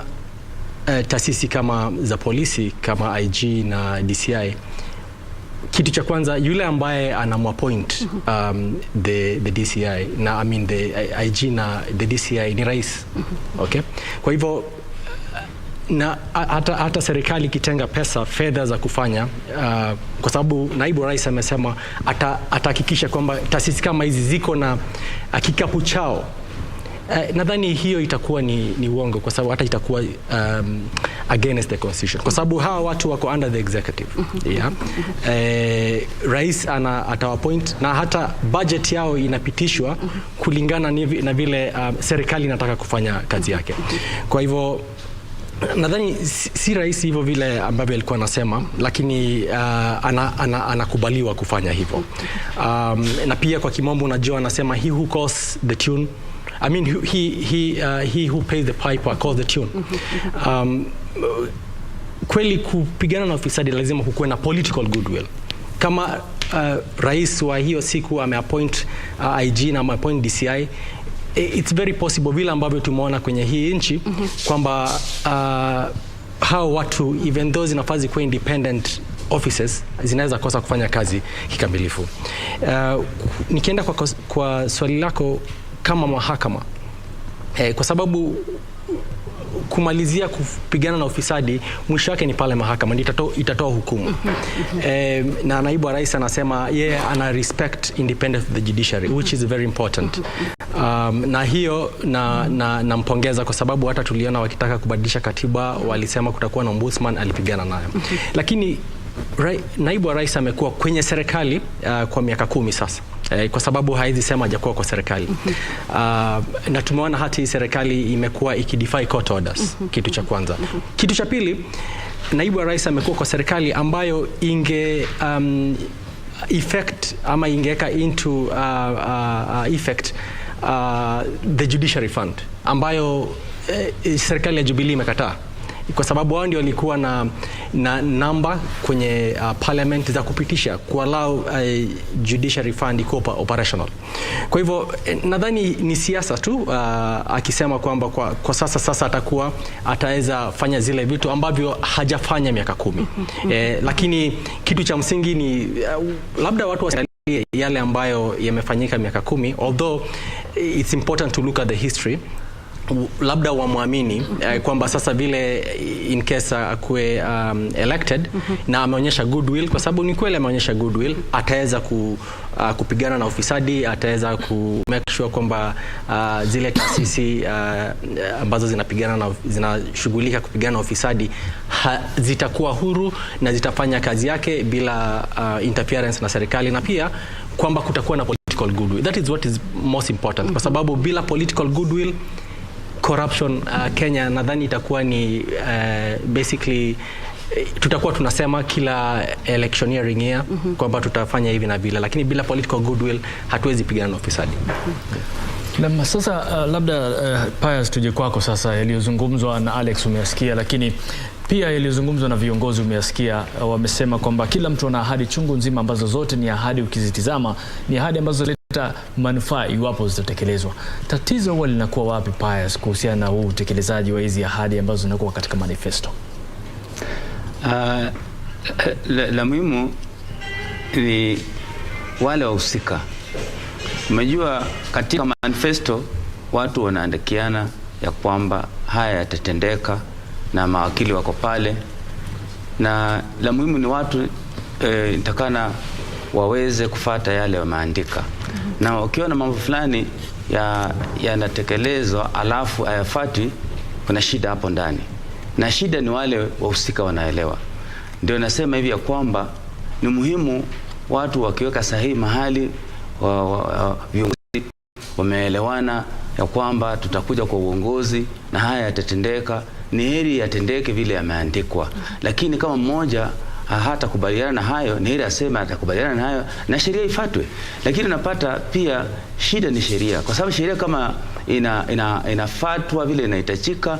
taasisi kama za polisi kama IG na DCI, kitu cha kwanza yule ambaye anamappoint the DCI na the IG na the DCI ni rais. Okay? Kwa hivyo na hata serikali kitenga fedha za kufanya kwa sababu naibu rais amesema atahakikisha kwamba taasisi kama hizi ziko na kikapu chao. Nadhani hiyo itakuwa ni uongo, kwa sababu hata itakuwa against the constitution, kwa sababu hawa watu wako under the executive. Yeah. Rais atawapoint na hata budget yao inapitishwa kulingana na vile serikali inataka kufanya kazi yake. Kwa hivyo nadhani si rais hivyo vile ambavyo alikuwa anasema, lakini anakubaliwa kufanya hivyo. Na pia kwa kimombo unajua anasema he who calls the tune, he who pays the piper calls the tune. Kweli kupigana na ufisadi lazima kukuwe na political goodwill. Kama rais wa hiyo siku ameappoint IG na ameappoint DCI, it's very possible vile ambavyo tumeona kwenye hii nchi kwamba hao watu even though zinafaa kuwa independent offices zinaweza kosa kufanya kazi kikamilifu. Nikienda kwa swali lako kama mahakama, kwa sababu kumalizia kupigana na ufisadi mwisho wake ni pale mahakama itatoa hukumu. Na naibu wa rais anasema yeye ana respect independence of the judiciary, which is very important. Na hiyo nampongeza kwa sababu hata tuliona wakitaka kubadilisha katiba walisema kutakuwa na ombudsman, alipigana nayo. Lakini naibu wa rais amekuwa kwenye serikali kwa miaka 10 sasa. Kwa sababu haizi sema hajakuwa kwa serikali. Na tumeona hata hii serikali imekuwa ikidefy court orders, kitu cha kwanza. Kitu cha pili, naibu wa rais amekuwa kwa serikali ambayo effect ama ingeka into effect the judiciary fund ambayo serikali ya Jubilee imekataa, kwa sababu wao ndio walikuwa na namba kwenye parliament za kupitisha kuallow judiciary fund iko operational. Kwa hivyo nadhani ni siasa tu, akisema kwamba kwa sasa ataweza fanya zile vitu ambavyo hajafanya miaka 10. Lakini kitu cha msingi ni labda watu wasiangalie yale ambayo yamefanyika miaka 10, although it's important to look at the history. Labda wamwamini kwamba sasa vile in case akuwe elected na ameonyesha goodwill, kwa sababu ni kweli ameonyesha goodwill, ataweza kupigana na ufisadi, ataweza ku make sure kwamba zile taasisi ambazo zinashughulika kupigana na ufisadi zitakuwa huru na zitafanya kazi yake bila interference na serikali, na pia kwamba kutakuwa na political goodwill. That is what is most important, kwa sababu bila political goodwill, corruption Kenya nadhani itakuwa ni basically tutakuwa tunasema kila electioneering year kwamba tutafanya hivi na vile, lakini bila political goodwill hatuwezi pigana na ufisadi. Na sasa labda Pius, tuje kwako sasa. Yaliyozungumzwa na Alex umeyasikia, lakini pia yaliyozungumzwa na viongozi umeyasikia. Wamesema kwamba kila mtu ana ahadi chungu nzima ambazo zote ni ahadi, ukizitizama ni ahadi ambazo leta manufaa iwapo zitatekelezwa. Tatizo huwa linakuwa wapi Pius kuhusiana na huu utekelezaji wa hizi ahadi ambazo zinakuwa katika manifesto? La muhimu ni wale wahusika. Umejua katika manifesto watu wanaandikiana ya kwamba haya yatatendeka na mawakili wako pale, na la muhimu ni watu nitakana waweze kufata yale wameandika. Na ukiona mambo fulani yanatekelezwa alafu hayafuatwi, kuna shida hapo ndani, na shida ni wale wahusika wanaelewa. Ndio nasema hivi ya kwamba ni muhimu watu wakiweka sahihi mahali viongozi wameelewana ya kwamba tutakuja kwa uongozi na haya yatatendeka, ni heri yatendeke vile yameandikwa. Lakini kama mmoja hata kubaliana na hayo, ni heri aseme atakubaliana na hayo na sheria ifuatwe. Lakini unapata pia shida ni sheria, kwa sababu sheria kama inafuatwa vile inahitajika,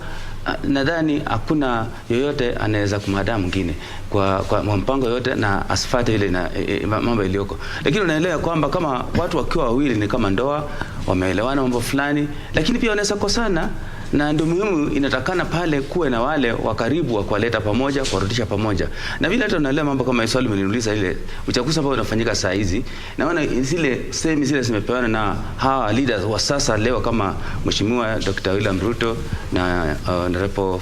nadhani hakuna yoyote anaweza kumhadaa mwingine kwa mpango yote na asifuate vile mambo yaliyoko. Lakini unaelewa kwamba kama watu wakiwa wawili ni kama ndoa, wameelewana mambo fulani, lakini pia wanaweza kosana, na ndio muhimu inatakana pale kuwe na wale wa karibu wa kuwaleta pamoja, kuwarudisha pamoja. Na vile hata unaelewa mambo kama swali umeniuliza, ile uchaguzi ambao unafanyika saa hizi, naona zile zimepewana na hawa leaders wa sasa leo, kama Mheshimiwa Dr. William Ruto na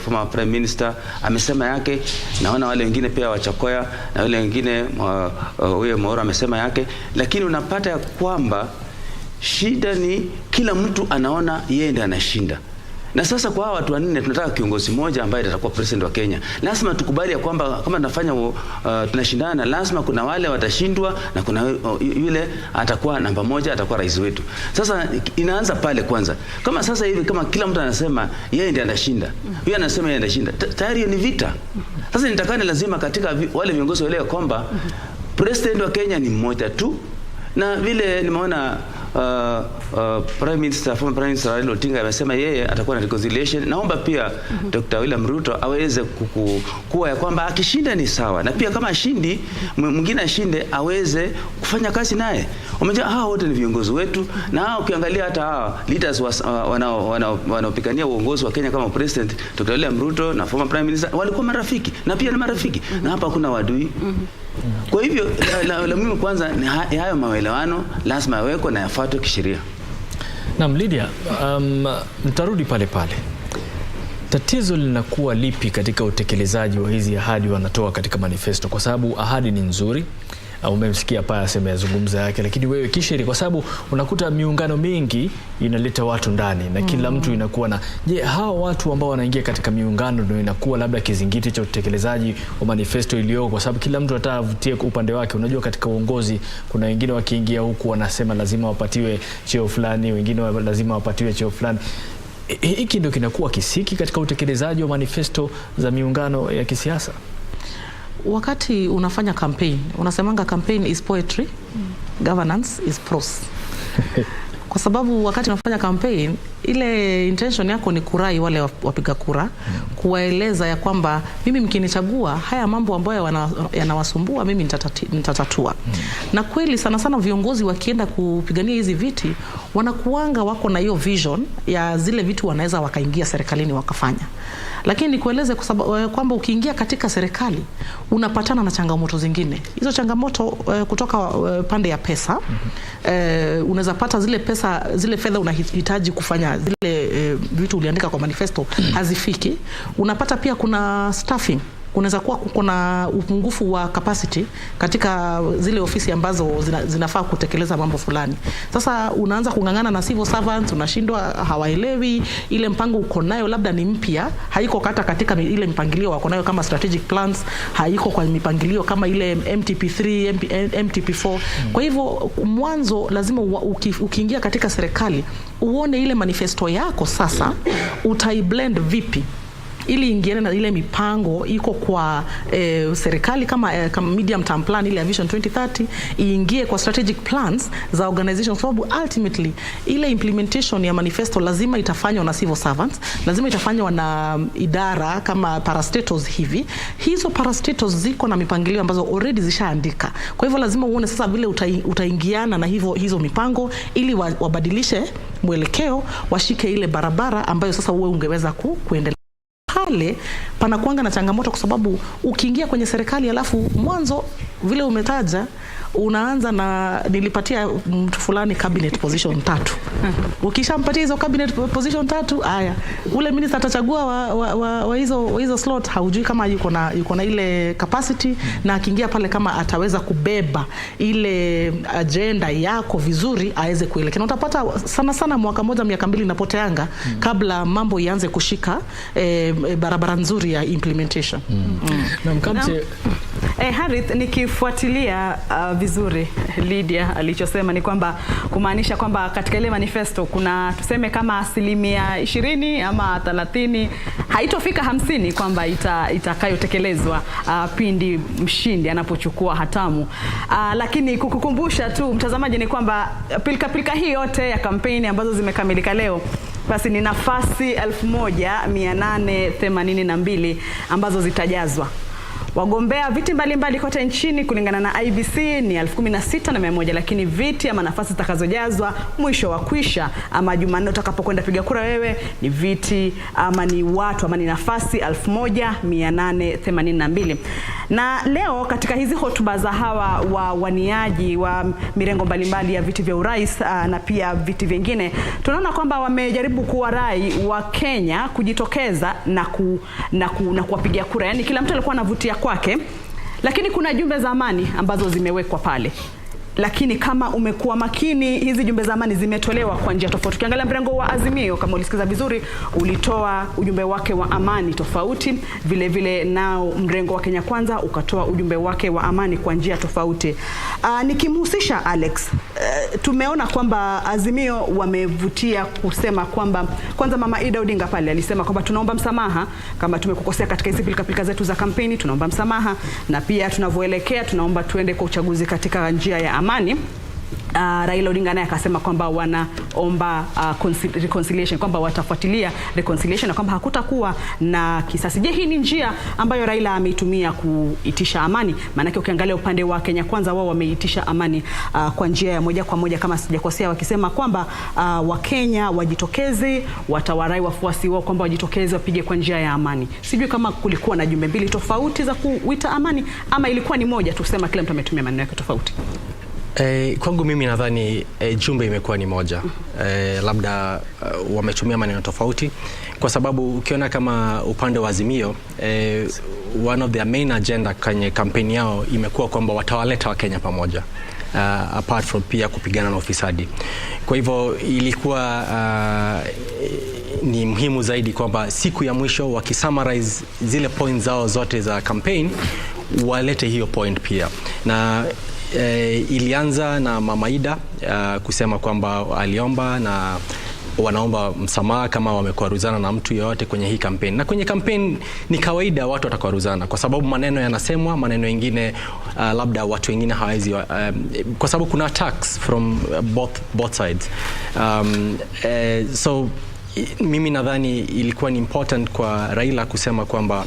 former Prime Minister amesema yake, naona wale wengine pia Wachakoya na wale wengine huyo Mwaura amesema yake. Lakini unapata ya kwamba shida ni kila mtu anaona yeye ndiye anashinda. Na sasa kwa hawa watu wanne tunataka kiongozi mmoja ambaye atakuwa president wa Kenya. Lazima tukubali ya kwamba kama tunafanya tunashindana, lazima kuna wale watashindwa na kuna yule atakuwa namba moja, atakuwa rais wetu. Sasa inaanza pale kwanza. Kama sasa hivi kama kila mtu anasema yeye ndiye anashinda, yeye anasema yeye anashinda, tayari ni vita. Sasa nitakane lazima katika wale viongozi waelewe kwamba president wa Kenya ni mmoja tu, na vile nimeona former Prime Minister Lala amesema yeye atakuwa na reconciliation. Naomba pia Dr. William Ruto aweze kuwa ya kwamba akishinda ni sawa, na pia kama ashindi mwingine ashinde aweze kufanya kazi naye. Umejua hao wote ni viongozi wetu, na ukiangalia hata hao leaders wanaopigania uongozi wa Kenya kama president Dr. William Ruto na former Prime Minister walikuwa marafiki, na pia ni marafiki, na hapa hakuna wadui. Kwa hivyo la muhimu kwanza ni hayo maelewano lazima yawekwe na yafuatwe kisheria. Na Lydia, nitarudi pale. Tatizo linakuwa lipi katika utekelezaji wa hizi ahadi wanatoa katika manifesto? Kwa sababu ahadi ni nzuri, umemsikia pale asema yazungumza yake, lakini wewe kisheria, kwa sababu unakuta miungano mingi inaleta watu ndani na kila mtu inakuwa na, je, hao watu ambao wanaingia katika miungano ndio inakuwa labda kizingiti cha utekelezaji wa manifesto iliyoko, kwa sababu kila mtu atavutie kwa upande wake. Unajua katika uongozi kuna wengine wakiingia huku wanasema lazima wapatiwe cheo fulani, wengine lazima wapatiwe cheo fulani. Hiki ndio kinakuwa kisiki katika utekelezaji wa manifesto za miungano ya kisiasa. wakati unafanya campaign, unasemanga campaign is poetry, governance is prose. Kwa sababu wakati unafanya campaign, ile intention yako ni kurai wale wapiga kura, kuwaeleza ya kwamba mimi mkinichagua, haya mambo ambayo yanawasumbua mimi nitatatua. Na kweli sana sana viongozi wakienda kupigania hizi viti, wanakuanga wako na hiyo vision ya zile vitu wanaweza wakaingia serikalini wakafanya. Lakini kueleze kwamba ukiingia katika serikali unapatana na changamoto zingine. Hizo changamoto kutoka pande ya pesa, unaweza pata zile fedha unahitaji kufanya zile vitu uliandika kwa manifesto hazifiki. Unapata pia kuna staffing. Kunaweza kuwa kuna upungufu wa capacity katika zile ofisi ambazo zinafaa kutekeleza mambo fulani. Sasa unaanza kungangana na civil servants, unashindwa, hawaelewi ile mpango uko nayo labda ni mpya, haiko katika ile mipangilio wako nayo kama strategic plans, haiko kwa mipangilio kama ile MTP3, MTP4. Kwa hivyo mwanzo lazima ukiingia katika serikali uone ile manifesto yako sasa utaiblend vipi ili ingiane na ile mipango iko kwa serikali kama medium term plan ile ya Vision 2030, iingie kwa strategic plans za organization, sababu ultimately ile implementation ya manifesto lazima itafanywa na civil servants, lazima itafanywa na idara kama parastatals hivi. Hizo parastatals ziko na mipangilio ambazo already zishaandika. Kwa hivyo lazima uone sasa vile utaingiana na hizo mipango ili wabadilishe mwelekeo, washike ile barabara ambayo sasa wewe ungeweza kuendelea. Pale panakuanga na changamoto kwa sababu ukiingia kwenye serikali alafu mwanzo vile umetaja unaanza na nilipatia mtu fulani cabinet position 3. Ukishampatia hizo cabinet position 3, haya ule minister atachagua wa hizo slot, haujui kama yuko na ile capacity, na akiingia pale kama ataweza kubeba ile agenda yako vizuri aweze kuelekea. Utapata sana sana mwaka moja miaka mbili inapoteanga kabla mambo ianze kushika barabara nzuri ya implementation. Na mkamte Harith, nikifuatilia vizuri Lydia alichosema ni kwamba kumaanisha kwamba katika ile manifesto kuna tuseme kama 20% ama 30, haitofika 50 kwamba itakayotekelezwa pindi mshindi anapochukua hatamu. Lakini kukukumbusha tu mtazamaji ni kwamba pilika hii yote ya kampeni ambazo zimekamilika leo, basi ni nafasi 1882 ambazo zitajazwa. Wagombea viti mbalimbali kote nchini kulingana na IEBC ni 16,100, lakini viti ama nafasi zitakazojazwa mwisho wa kwisha ama Jumanne utakapokwenda piga kura wewe ni viti ama ni watu ama ni nafasi 1882. Na leo katika hizi hotuba za hawa waniaji wa mirengo mbalimbali ya viti vya urais na pia viti vingine, tunaona kwamba wamejaribu kuwarai wa Kenya kujitokeza na kuwapigia kura. Yani kila mtu alikuwa anavutia kwake, lakini kuna jumbe za amani ambazo zimewekwa pale. Lakini kama umekuwa makini, hizi jumbe za amani zimetolewa kwa njia tofauti. Ukiangalia mrengo wa Azimio, kama ulisikiza vizuri, ulitoa ujumbe wake wa amani tofauti. Vile vile nao mrengo wa Kenya Kwanza ukatoa ujumbe wake wa amani kwa njia tofauti. Nikimhusisha Alex, tumeona kwamba Azimio wamevutia kusema kwamba kwanza Mama Ida Odinga pale alisema kwamba tunaomba msamaha kama tumekukosea katika hizi pilika zetu za kampeni, tunaomba msamaha, na pia tunavyoelekea tunaomba tuende kwa uchaguzi katika njia ya amani. Raila Odinga naye akasema kwamba wanaomba reconciliation, kwamba watafuatilia reconciliation na kwamba hakutakuwa na kisasi. Je, hii ni njia ambayo Raila ameitumia kuitisha amani? Maana ukiangalia upande wa Kenya Kwanza wao wameitisha amani kwa njia ya moja kwa moja kama sijakosea, wakisema kwamba Wakenya wajitokeze, watawarai wafuasi wao kwamba wajitokeze wapige kwa njia ya amani. Sijui kama kulikuwa na jumbe mbili tofauti za kuita amani ama ilikuwa ni moja tu, kusema kila mtu ametumia maneno yake tofauti. Kwangu mimi nadhani jumbe imekuwa ni moja. Labda wametumia maneno tofauti kwa sababu ukiona kama upande wa Azimio, one of their main agenda kwenye kampeni yao imekuwa kwamba watawaleta Wakenya pamoja, apart from pia kupigana na ufisadi. Kwa hivyo ilikuwa ni muhimu zaidi kwamba siku ya mwisho wakisummarize zile points zao zote za campaign walete hiyo point pia. Na ilianza na Mama Ida kusema kwamba aliomba na wanaomba msamaha kama wamekwaruzana na mtu yoyote kwenye hii kampeni. Na kwenye kampeni ni kawaida watu watakwaruzana kwa sababu maneno yanasemwa, maneno mengine labda watu wengine hawezi kwa sababu kuna attacks from both sides. So mimi nadhani ilikuwa ni important kwa Raila kusema kwamba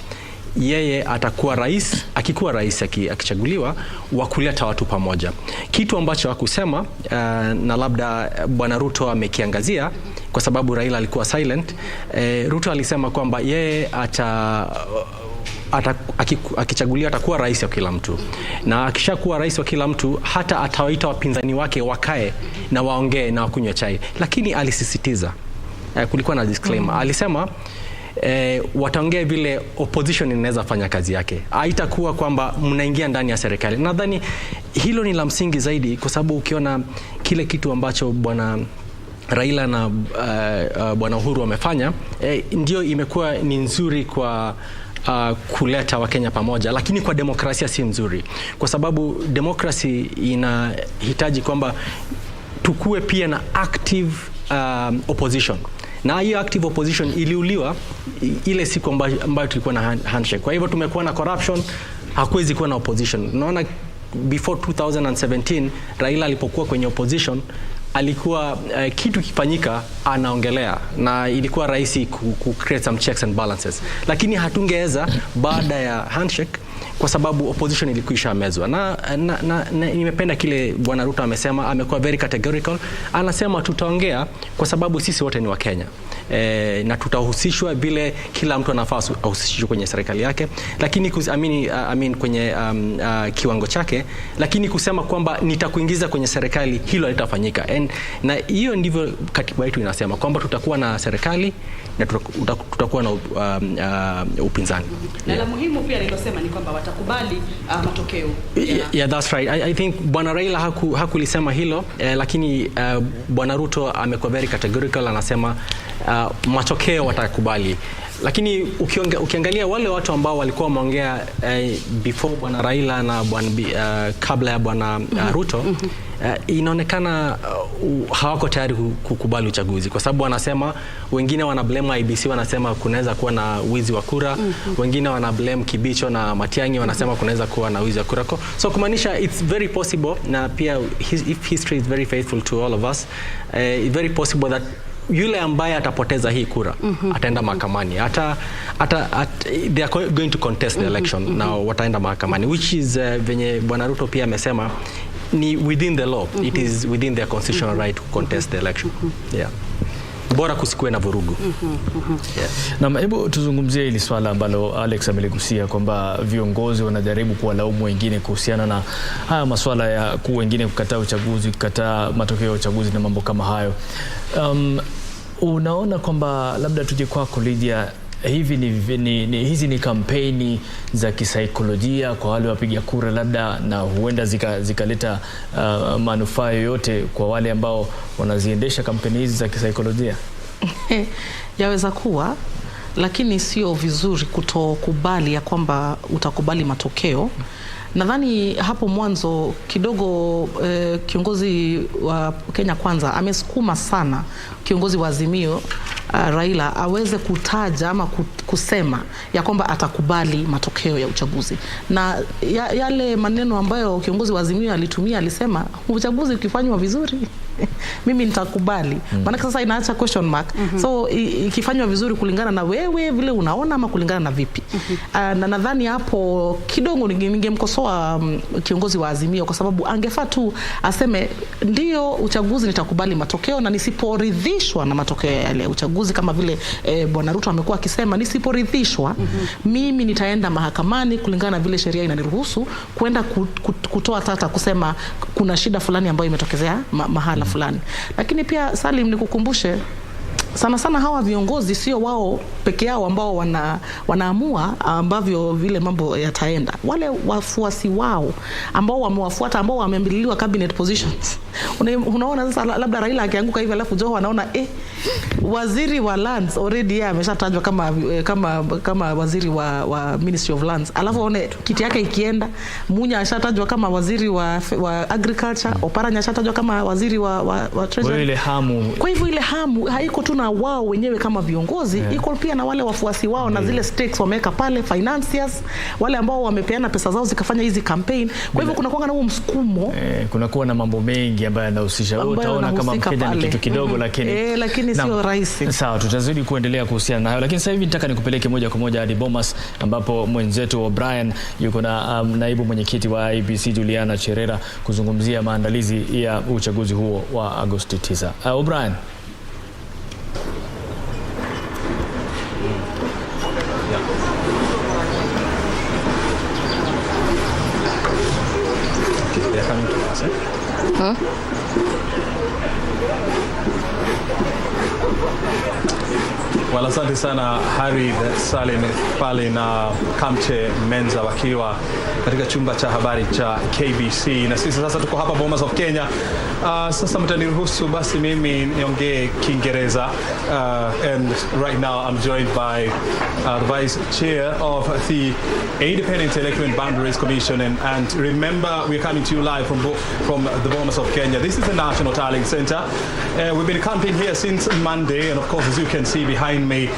yeye atakuwa rais, akikuwa rais akichaguliwa, wa kuleta watu pamoja. Kitu ambacho hakusema na labda Bwana Ruto amekiangazia kwa sababu Raila alikuwa silent. Ruto alisema kwamba yeye akichaguliwa atakuwa rais wa kila mtu, na akishakuwa rais wa kila mtu hata atawaita wapinzani wake wakae na waongee na wakunywe chai. Lakini alisisitiza, kulikuwa na disclaimer, alisema wataongea vile opposition inaweza fanya kazi yake. Haitakuwa kwamba mnaingia ndani ya serikali. Nadhani hilo ni la msingi zaidi kwa sababu ukiona kile kitu ambacho Bwana Raila na Bwana Uhuru wamefanya, ndio imekuwa ni nzuri kwa kuleta Wakenya pamoja, lakini kwa demokrasia si nzuri kwa sababu demokrasi inahitaji kwamba tukue pia na active opposition. Na hiyo active opposition iliuliwa ile siku ambayo tulikuwa na handshake. Kwa hivyo tumekuwa na corruption, hakuwezi kuwa na opposition. Unaona before 2017 Raila alipokuwa kwenye opposition alikuwa kitu kifanyika anaongelea na ilikuwa rahisi ku create some checks and balances. Lakini hatungeweza baada ya handshake kwa sababu opposition ilikuisha mezwa. Na nimependa kile Bwana Ruto amesema, amekuwa very categorical. Anasema tutaongea kwa sababu sisi wote ni wa Kenya. Na tutahusishwa vile kila mtu anafaa ahusishwe kwenye serikali yake, lakini kwenye kiwango chake, lakini kusema kwamba nitakuingiza kwenye serikali, hilo litafanyika. Na hiyo ndivyo katiba yetu inasema kwamba tutakuwa na serikali na tutakuwa na upinzani. Na la muhimu pia nilosema ni kwamba watakubali matokeo. Yeah, that's right. I think Bwana Raila hakulisema hilo, lakini Bwana Ruto amekuwa very categorical, anasema matokeo watakubali. Lakini ukiangalia wale watu ambao walikuwa wameongea before Bwana Raila na kabla ya Bwana Ruto, inaonekana hawako tayari kukubali uchaguzi kwa sababu wanasema, wengine wana blame IEBC, wanasema kunaweza kuwa na wizi wa kura, wengine wana blame Kibicho na Matiang'i, wanasema kunaweza kuwa na wizi wa kura. So kumaanisha it's very possible, na pia if history is very faithful to all of us, it's very possible that yule ambaye atapoteza hii kura ataenda mahakamani, they are going to contest the election. Na wataenda mahakamani, which is venye Bwana Ruto pia amesema ni within the law. It is within their constitutional right to contest the election. Yeah. Bora kusikue na vurugu. Yeah. Na hebu tuzungumzie hili swala ambalo Alex ameligusia kwamba viongozi wanajaribu kuwalaumu wengine kuhusiana na haya masuala ya wengine kukataa uchaguzi, kukataa matokeo ya uchaguzi na mambo kama hayo. Unaona kwamba labda tuje kwako Lydia, hizi ni kampeni za kisaikolojia kwa wale wapiga kura labda, na huenda zikaleta manufaa yoyote kwa wale ambao wanaziendesha kampeni hizi za kisaikolojia? Yaweza kuwa, lakini sio vizuri kutokubali ya kwamba utakubali matokeo. Nadhani hapo mwanzo kidogo kiongozi wa Kenya Kwanza amesukuma sana kiongozi wa Azimio Raila aweze kutaja ama kusema ya kwamba atakubali matokeo ya uchaguzi. Na yale maneno ambayo kiongozi wa Azimio alitumia, alisema uchaguzi ukifanywa vizuri mimi nitakubali. Maana sasa inaacha question mark. So ikifanywa vizuri kulingana na wewe vile unaona ama kulingana na vipi? Na nadhani hapo kidogo ningemkosoa kiongozi wa Azimio kwa sababu angefaa tu aseme ndio uchaguzi nitakubali matokeo, na nisiporidhishwa na matokeo yale uchaguzi kama vile Bwana Ruto amekuwa akisema, nisiporidhishwa mimi nitaenda mahakamani kulingana na vile sheria inaniruhusu kwenda kutoa tata kusema kuna shida fulani ambayo imetokezea mahala fulani. Lakini pia Salim, nikukumbushe sana sana hawa viongozi sio wao peke yao ambao wanaamua ambavyo vile mambo yataenda. Wale wafuasi wao ambao wamewafuata, ambao wameambiliwa cabinet positions. Unaona sasa labda Raila akianguka hivi alafu Joho anaona waziri wa lands already ameshatajwa kama waziri wa Ministry of Lands. Alafu one kiti yake ikienda, Munya ashatajwa kama waziri wa agriculture, Oparanya ashatajwa kama waziri wa treasury. Kwa hivyo ile hamu haiko tu na wao wenyewe kama viongozi, iko pia na wale wafuasi wao na zile stakes wameweka pale, financiers, wale ambao wamepeana pesa zao zikafanya hizi campaign. Kwa hivyo kuna kuanga na huo msukumo. Kuna kuwa na mambo mengi ambayo yanahusisha. Utaona kama Mkenya ni kitu kidogo lakini sio rahisi. Sawa, tutazidi kuendelea kuhusiana na hayo, lakini sasa hivi nataka nikupeleke moja kwa moja hadi Bomas ambapo mwenzetu O'Brien yuko na naibu mwenyekiti wa IEBC Juliana Cherera kuzungumzia maandalizi ya uchaguzi huo wa Agosti 9. O'Brien. Well, asante sana Harry Salim pale na Kamche Menza wakiwa katika chumba cha habari cha KBC, na sisi sasa tuko hapa Bomas of Kenya. Sasa mtaniruhusu basi mimi niongee Kiingereza, and right now I'm joined by the Vice Chair of the Independent Electoral and Boundaries Commission, and remember we're coming to you live from the Bomas of Kenya. This is the National Tallying Center. We've been camping here since Monday, and of course, as you can see behind me,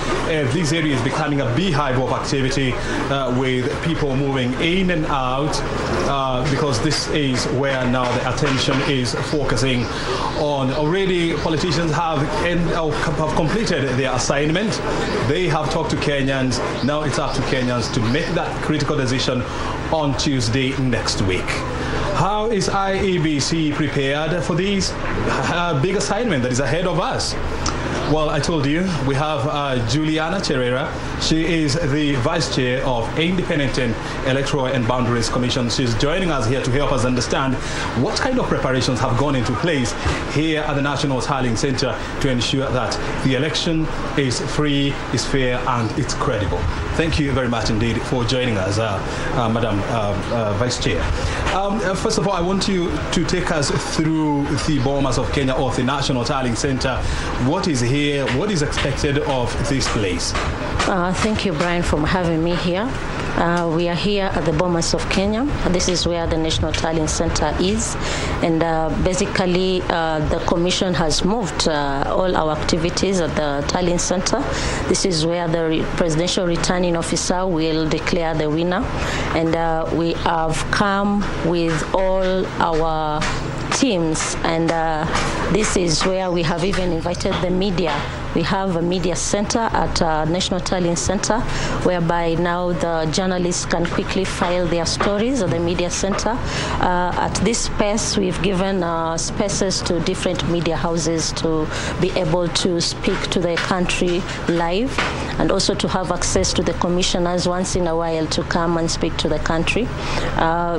this area is becoming a beehive of activity with people moving in and out, because this is where now the attention is focusing on. Already politicians have completed their assignment. They have talked to Kenyans. Now it's up to Kenyans to make that critical decision on Tuesday next week. How is IEBC prepared for this big assignment that is ahead of us? Well, I told you, we have Juliana Cherera. She is the Vice Chair of Independent Electoral and Boundaries Commission. She's joining us here to help us understand what kind of preparations have gone into place here at the National Tallying Center to ensure that the election is free, is fair, and it's credible. Thank you very much indeed for joining us, Madam Vice Chair. First of all, I want you to take us through the Bomas of Kenya, or the National Tallying Center. What is here? What is expected of this place? Thank you, Brian, for having me here. We are here at the Bomas of Kenya. This is where the National Tallying Center is, and basically the Commission has moved all our activities at the Tallying Center. This is where the Presidential Returning Officer will declare the winner, and we have come with all our teams, and this is where we have even invited the media. We have a media center at National Tallying Center, whereby now the journalists can quickly file their stories at the media center. At this space, we've given spaces to different media houses to be able to speak to the country live, and also to have access to the commissioners once in a while to come and speak to the country.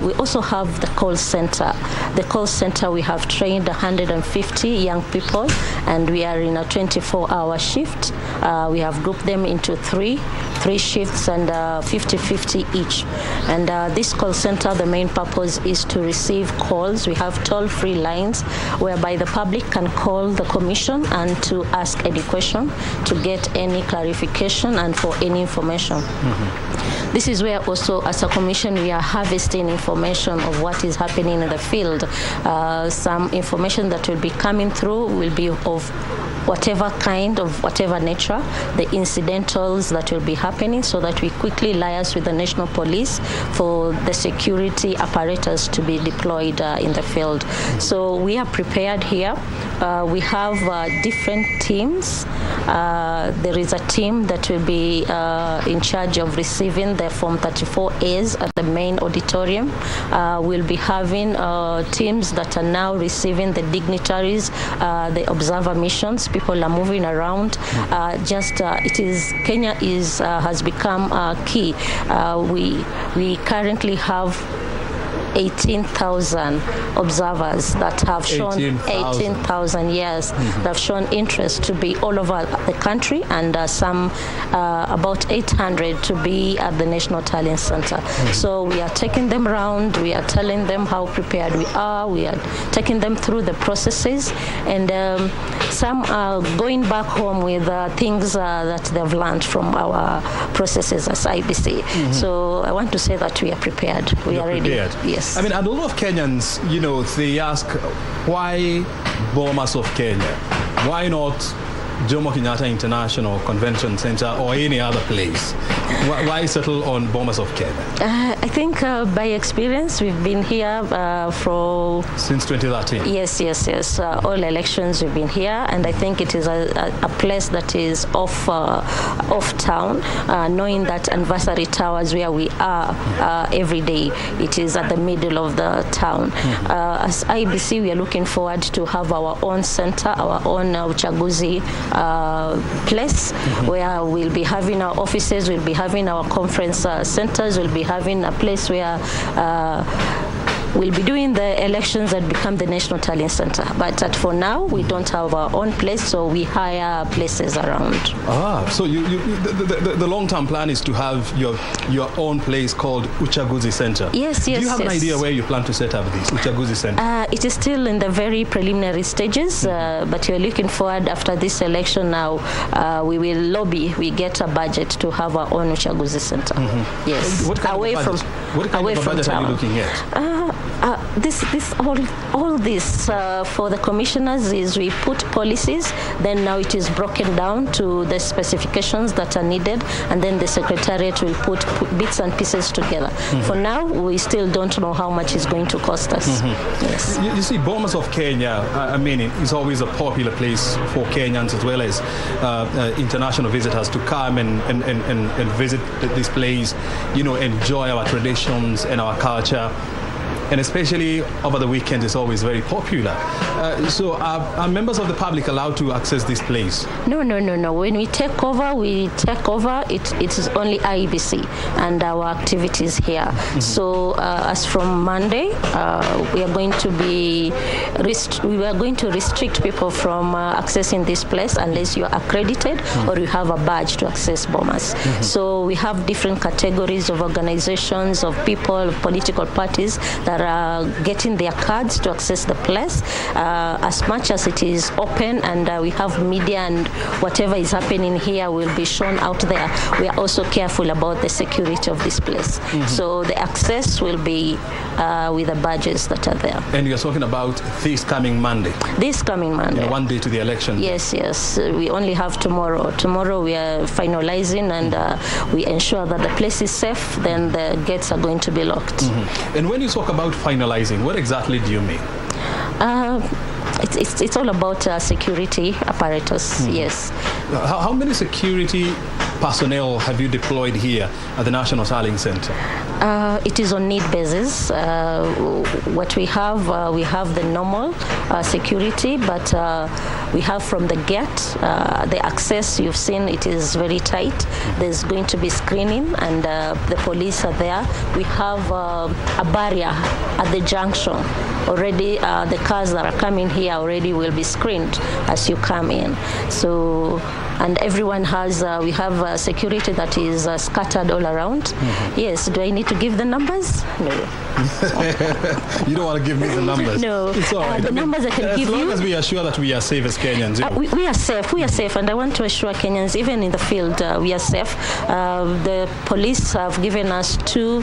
We also have the call center. The call center, we have trained 150 young people, and we are in a 24-hour shift. We have grouped them into three shifts, and 50-50 each. And this call center, the main purpose is to receive calls. We have toll-free lines whereby the public can call the commission and to ask any question, to get any clarification, and for any information. Mm-hmm. This is where also, as a commission, we are harvesting information of what is happening in the field. Some information that will be coming through will be of whatever kind, of whatever nature, the incidentals that will be happening, so that we quickly liaise with the National Police for the security apparatus to be deployed in the field. So we are prepared here. We have different teams. There is a team that will be in charge of receiving the Form 34As at the main auditorium. We'll be having teams that are now receiving the dignitaries, the observer missions. People are moving around. Kenya has become key. We currently have 18,000 observers that have shown 18,000 yes, that have shown interest to be all over the country, and some about 800 to be at the National Talent Center. So we are taking them around, we are telling them how prepared we are taking them through the processes, and some are going back home with things that they've learned from our processes as IEBC. So I want to say that we are prepared. We are ready. Yes. I mean, and a lot of Kenyans, they ask, why Bomas of Kenya? Why not Jomo Kenyatta International Convention Center or any other place? Why settle on Bomas of Kenya? I think by experience, we've been here since 2013. Yes. All elections we've been here, and I think it is a place that is off town, knowing that Anniversary Towers, where we are every day, it is at the middle of the town. As IEBC, we are looking forward to have our own center, our own uchaguzi place, where we'll be having our offices, we'll be having our conference centers, we'll be having a place where we'll be doing the elections that become the National Talent Center. But for now, we don't have our own place, so we hire places around. So the long-term plan is to have your own place called Uchaguzi Center. Yes. Do you have an idea where you plan to set up this Uchaguzi Center? It is still in the very preliminary stages, but we're looking forward after this election now. We will lobby, we get a budget to have our own Uchaguzi Center. Yes. What kind of budget are you looking at? All this for the commissioners is we put policies, then now it is broken down to the specifications that are needed, and then the secretariat will put bits and pieces together. For now, we still don't know how much it's going to cost us. Yes. You see, Bomas of Kenya, I mean, it's always a popular place for Kenyans as well as international visitors to come and visit this place, enjoy our traditions and our culture. And especially over the weekend, it's always very popular. So are members of the public allowed to access this place? No. When we take over, it is only IEBC and our activities here. So as from Monday, we are going to restrict people from accessing this place unless you are accredited or you have a badge to access Bomas. So we have different categories of organizations, of people, of political parties that are getting their cards to access the place. As much as it is open and we have media and whatever is happening here will be shown out there, we are also careful about the security of this place. So the access will be with the badges that are there. And you're talking about this coming Monday? This coming Monday. One day to the election. Yes. We only have tomorrow. Tomorrow we are finalizing and we ensure that the place is safe, then the gates are going to be locked. And when you talk about finalizing, what exactly do you mean? It's all about security apparatus, yes. How many security personnel have you deployed here at the National Talent Center? It is on need basis. What we have the normal security, but we have from the gate, the access, you've seen it is very tight. There's going to be screening and the police are there. We have a barrier at the junction. Already the cars that are coming here already will be screened as you come in. So, and everyone has, we have security that is scattered all around. Yes, do I need to give the numbers? No. You don't want to give me the numbers? No. It's all right. The numbers I can give you. As long as we are sure that we are safe as Kenyans. We are safe, and I want to assure Kenyans, even in the field, we are safe. The police have given us 2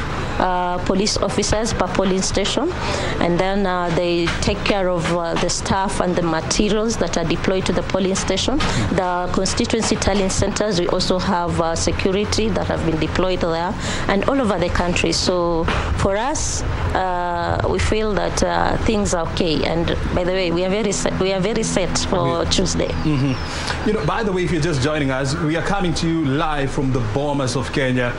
police officers per polling station, and then they take care of the staff and the materials that are deployed to the polling station. The constituency tallying centers, we also have security that have been deployed there, and all over the country. So for us, we feel that things are okay. And by the way, we are very set for Tuesday. By the way, if you're just joining us, we are coming to you live from the Bomas of Kenya.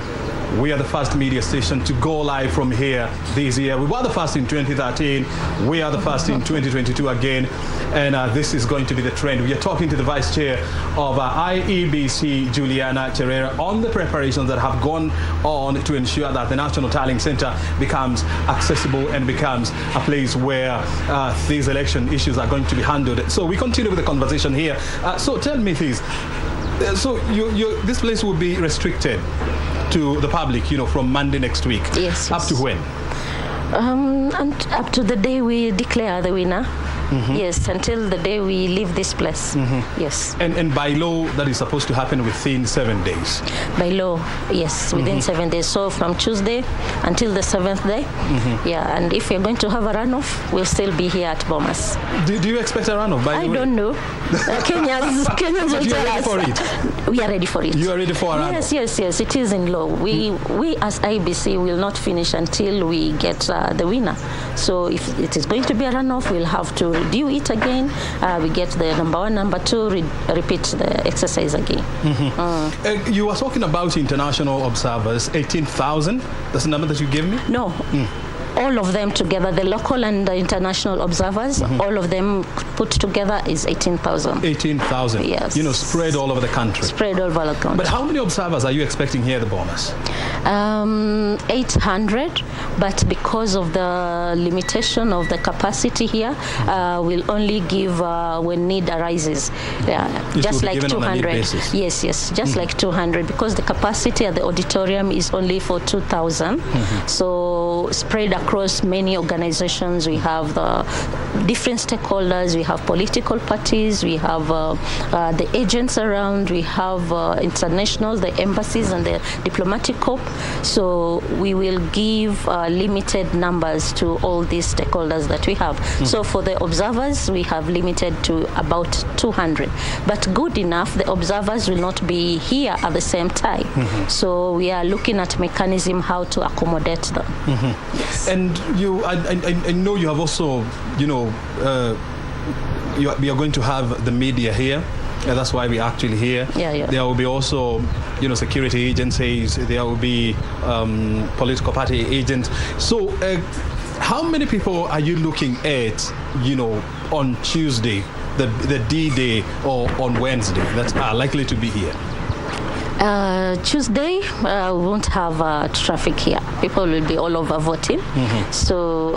We are the first media station to go live from here this year. We were the first in 2013. We are the first in 2022 again. And this is going to be the trend. We are talking to the Vice Chair of IEBC, Juliana Cherera, on the preparations that have gone on to ensure that the National Tallying Center becomes accessible and becomes a place where these election issues are going to be handled. So we continue with the conversation here. So tell me this. So this place will be restricted to the public, you know, from Monday next week. Yes. Up to when? And up to the day we declare the winner. Yes, until the day we leave this place. Yes. And by law, that is supposed to happen within 7 days? By law, yes, within 7 days. So from Tuesday until the 7th day. Yeah, and if we're going to have a runoff, we'll still be here at Bomas. Do you expect a runoff? I don't know. Kenyans will tell us. For it? We are ready for it. You are ready for a runoff? Yes, it is in law. We as IEBC will not finish until we get the winner. So if it is going to be a runoff, we'll have to do it again. We get the number 1, number 2, repeat the exercise again. You were talking about international observers, 18,000. That's the number that you gave me? No. All of them together, the local and the international observers, all of them put together is 18,000. 18,000? Yes. You know, spread all over the country? Spread all over the country. But how many observers are you expecting here at the Bomas? 800, but because of the limitation of the capacity here, we'll only give when need arises. Just like 200. Yes, just like 200, because the capacity at the auditorium is only for 2,000. So spread across many organizations. We have the different stakeholders. We have political parties. We have the agents around. We have international, the embassies and the diplomatic corps. So we will give limited numbers to all these stakeholders that we have. So for the observers, we have limited to about 200. But good enough, the observers will not be here at the same time. So we are looking at mechanism how to accommodate them. Yes. And I know you have also, you know, we are going to have the media here. That's why we're actually here. There will be also, you know, security agencies. There will be political party agents. So how many people are you looking at, you know, on Tuesday, the D-Day, or on Wednesday that are likely to be here? Tuesday, we won't have traffic here. People will be all over voting. So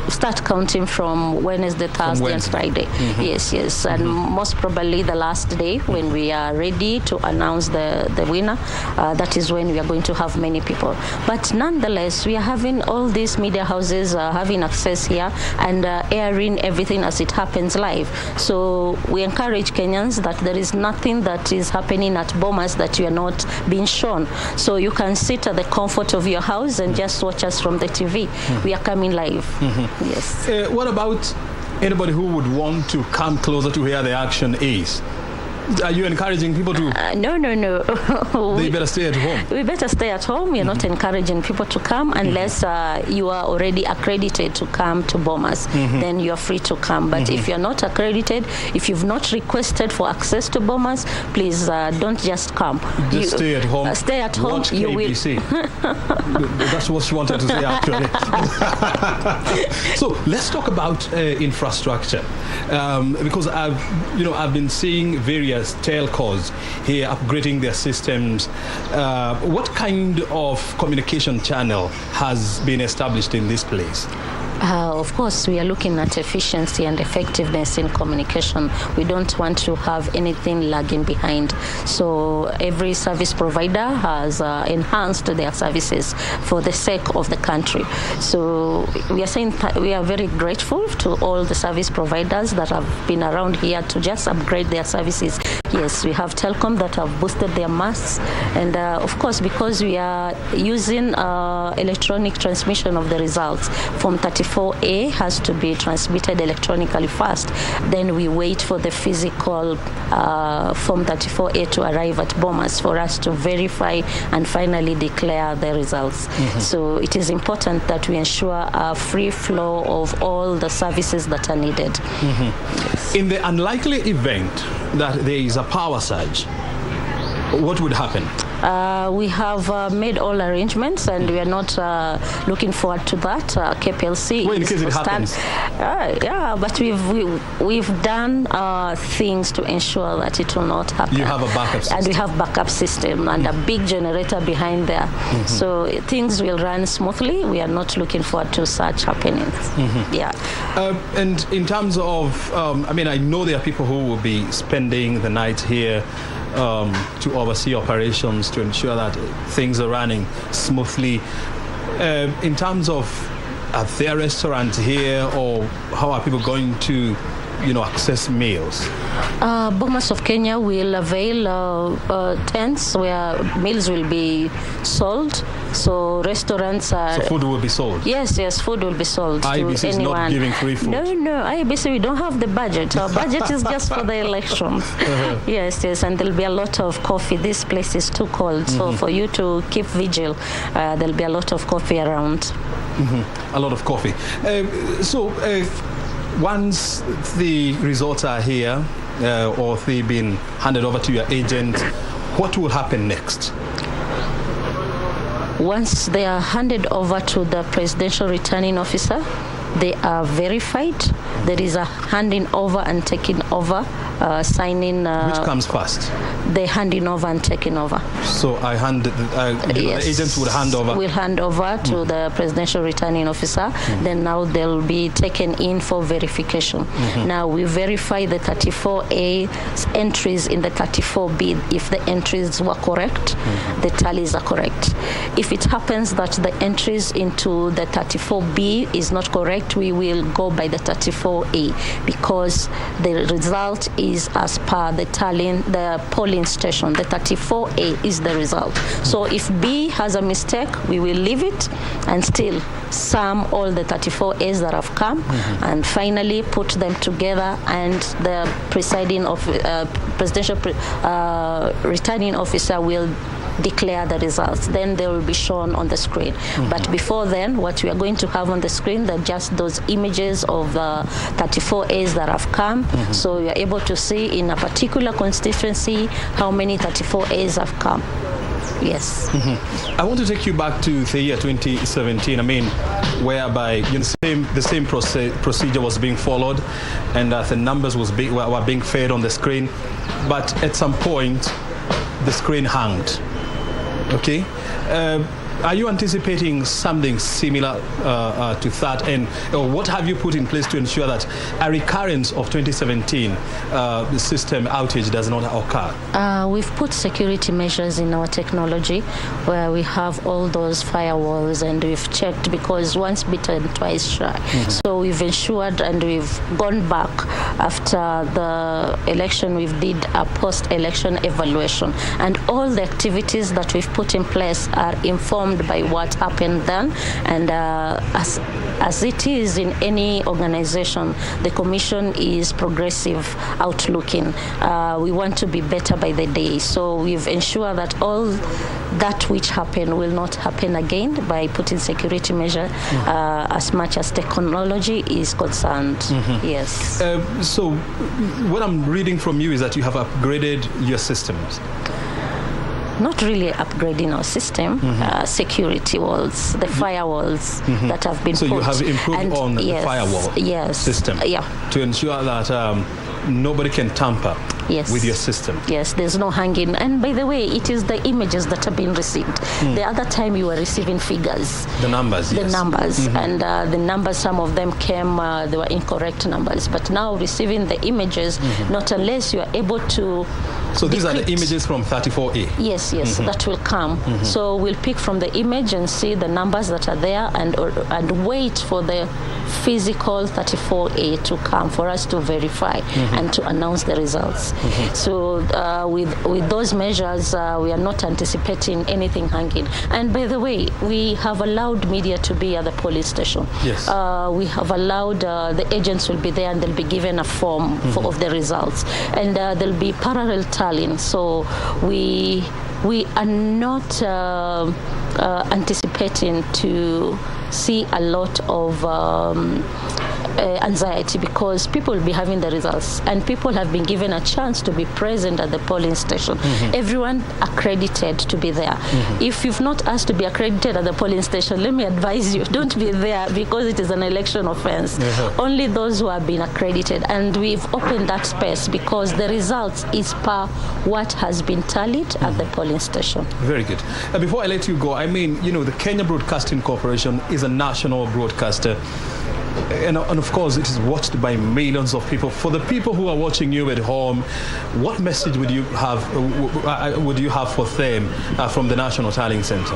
start counting from Wednesday, Thursday, and Friday. Yes. And most probably the last day when we are ready to announce the winner, that is when we are going to have many people. But nonetheless, we are having all these media houses having access here and airing everything as it happens live. So we encourage Kenyans that there is nothing that is happening at Bomas that you are not being shown. So you can sit at the comfort of your house and just watch us from the TV. We are coming live. Yes. What about anybody who would want to come closer to where the action is? Are you encouraging people to? No. They better stay at home. We better stay at home. We are not encouraging people to come unless you are already accredited to come to Bomas. Then you are free to come. But if you are not accredited, if you've not requested for access to Bomas, please don't just come. Just stay at home. Stay at home. Watch KBC. That's what she wanted to say, actually. So let's talk about infrastructure, because I've been seeing various telcos here upgrading their systems. What kind of communication channel has been established in this place? Of course, we are looking at efficiency and effectiveness in communication. We don't want to have anything lagging behind. So every service provider has enhanced their services for the sake of the country. So we are saying we are very grateful to all the service providers that have been around here to just upgrade their services. Yes, we have Telcom that have boosted their masts. And of course, because we are using electronic transmission of the results from 34A has to be transmitted electronically first. Then we wait for the physical Form 34A to arrive at Bomas for us to verify and finally declare the results. So it is important that we ensure a free flow of all the services that are needed. In the unlikely event that there is a power surge, what would happen? We have made all arrangements, and we are not looking forward to that. KPLC. Well, in case it happens. Yeah, but we've done things to ensure that it will not happen. You have a backup system. And we have backup system and a big generator behind there. So things will run smoothly. We are not looking forward to such happenings. Yeah. And in terms of, I mean, I know there are people who will be spending the night here to oversee operations to ensure that things are running smoothly. In terms of, are there restaurants here, or how are people going to, access meals? Bomas of Kenya will avail tents where meals will be sold. So restaurants are... So food will be sold? Yes, food will be sold to anyone. IEBC is not giving free food? No, IEBC, we don't have the budget. Our budget is just for the elections. Yes, and there'll be a lot of coffee. This place is too cold, so for you to keep vigil, there'll be a lot of coffee around. A lot of coffee. Once the results are here, or they've been handed over to your agent, what will happen next? Once they are handed over to the presidential returning officer, they are verified. There is a handing over and taking over, signing. Which comes first? The handing over and taking over. So the agents would hand over? Will hand over to the presidential returning officer. Then now they'll be taken in for verification. Now we verify the 34A entries in the 34B. If the entries were correct, the tallies are correct. If it happens that the entries into the 34B is not correct, we will go by the 34A, because the result is as per the tallying, the polling station. The 34A is the result. So if B has a mistake, we will leave it and still sum all the 34As that have come and finally put them together, and the presidential returning officer will declare the results. Then they will be shown on the screen. But before then, what we are going to have on the screen, they're just those images of the 34As that have come. So you are able to see in a particular constituency how many 34As have come. Yes. I want to take you back to the year 2017. I mean, whereby the same procedure was being followed, and the numbers were being fed on the screen. But at some point, the screen hanged. Okay. Are you anticipating something similar to that? And what have you put in place to ensure that a recurrence of 2017 system outage does not occur? We've put security measures in our technology where we have all those firewalls, and we've checked, because once bitten, twice shy. So we've ensured, and we've gone back after the election. We've did a post-election evaluation, and all the activities that we've put in place are informed by what happened then, and as it is in any organization, the commission is progressive outlooking. We want to be better by the day, so we've ensured that all that which happened will not happen again by putting security measure as much as technology is concerned. Yes. So what I'm reading from you is that you have upgraded your systems. Not really upgrading our system, security walls, the firewalls that have been put. So you have improved on the firewall system to ensure that nobody can tamper with your system. Yes, there's no hanging. And by the way, it is the images that have been received. The other time you were receiving figures. The numbers, The numbers. And the numbers, some of them came, they were incorrect numbers. But now receiving the images, not unless you are able to... So these are the images from 34A? Yes, that will come. So we'll pick from the image and see the numbers that are there, and wait for the physical 34A to come for us to verify and to announce the results. So with those measures, we are not anticipating anything hanging. And by the way, we have allowed media to be at the police station. Yes. We have allowed the agents will be there, and they'll be given a form of the results, and there'll be parallel tallying. So we are not anticipating to see a lot of anxiety, because people will be having the results and people have been given a chance to be present at the polling station. Everyone accredited to be there. If you've not asked to be accredited at the polling station, let me advise you, don't be there, because it is an election offense. Only those who have been accredited, and we've opened that space because the results is per what has been tallied at the polling station. Very good. Before I let you go, I mean, you know, the Kenya Broadcasting Corporation is a national broadcaster. And of course, it is watched by millions of people. For the people who are watching you at home, what message would you have for them from the National Tallying Center?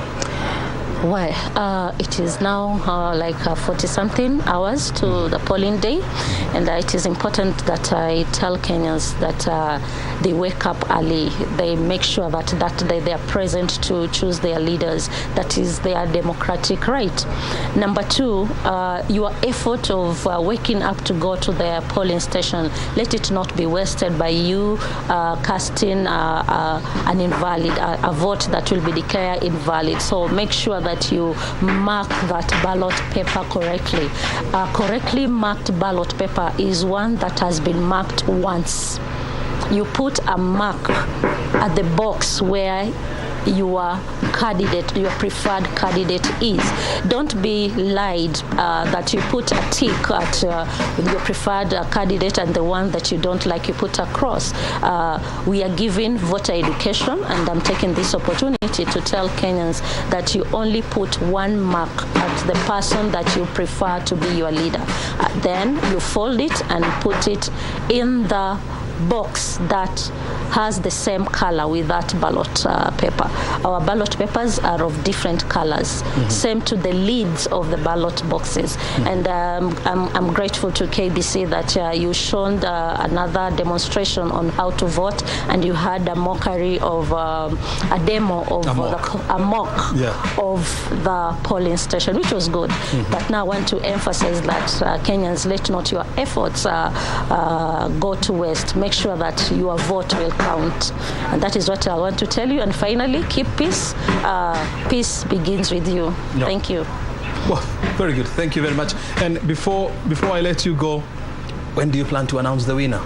Well, it is now like 40-something hours to the polling day, and it is important that I tell Kenyans that they wake up early. They make sure that that day they are present to choose their leaders. That is their democratic right. Number two, your effort of waking up to go to the polling station, let it not be wasted by you casting an invalid, a vote that will be declared invalid. So make sure that you mark that ballot paper correctly. Correctly marked ballot paper is one that has been marked once. You put a mark at the box where your candidate, your preferred candidate is. Don't be lied that you put a tick at your preferred candidate and the one that you don't like you put a cross. We are giving voter education, and I'm taking this opportunity to tell Kenyans that you only put one mark at the person that you prefer to be your leader. Then you fold it and put it in the box that has the same color with that ballot paper. Our ballot papers are of different colors, same to the lids of the ballot boxes. And I'm grateful to KBC that you showed another demonstration on how to vote, and you had a mockery of a demo of a mock of the polling station, which was good. But now I want to emphasize that Kenyans, let not your efforts go to waste. Make sure that your vote will count. And that is what I want to tell you. And finally, keep peace. Peace begins with you. Thank you. Well, very good. Thank you very much. And before I let you go, when do you plan to announce the winner?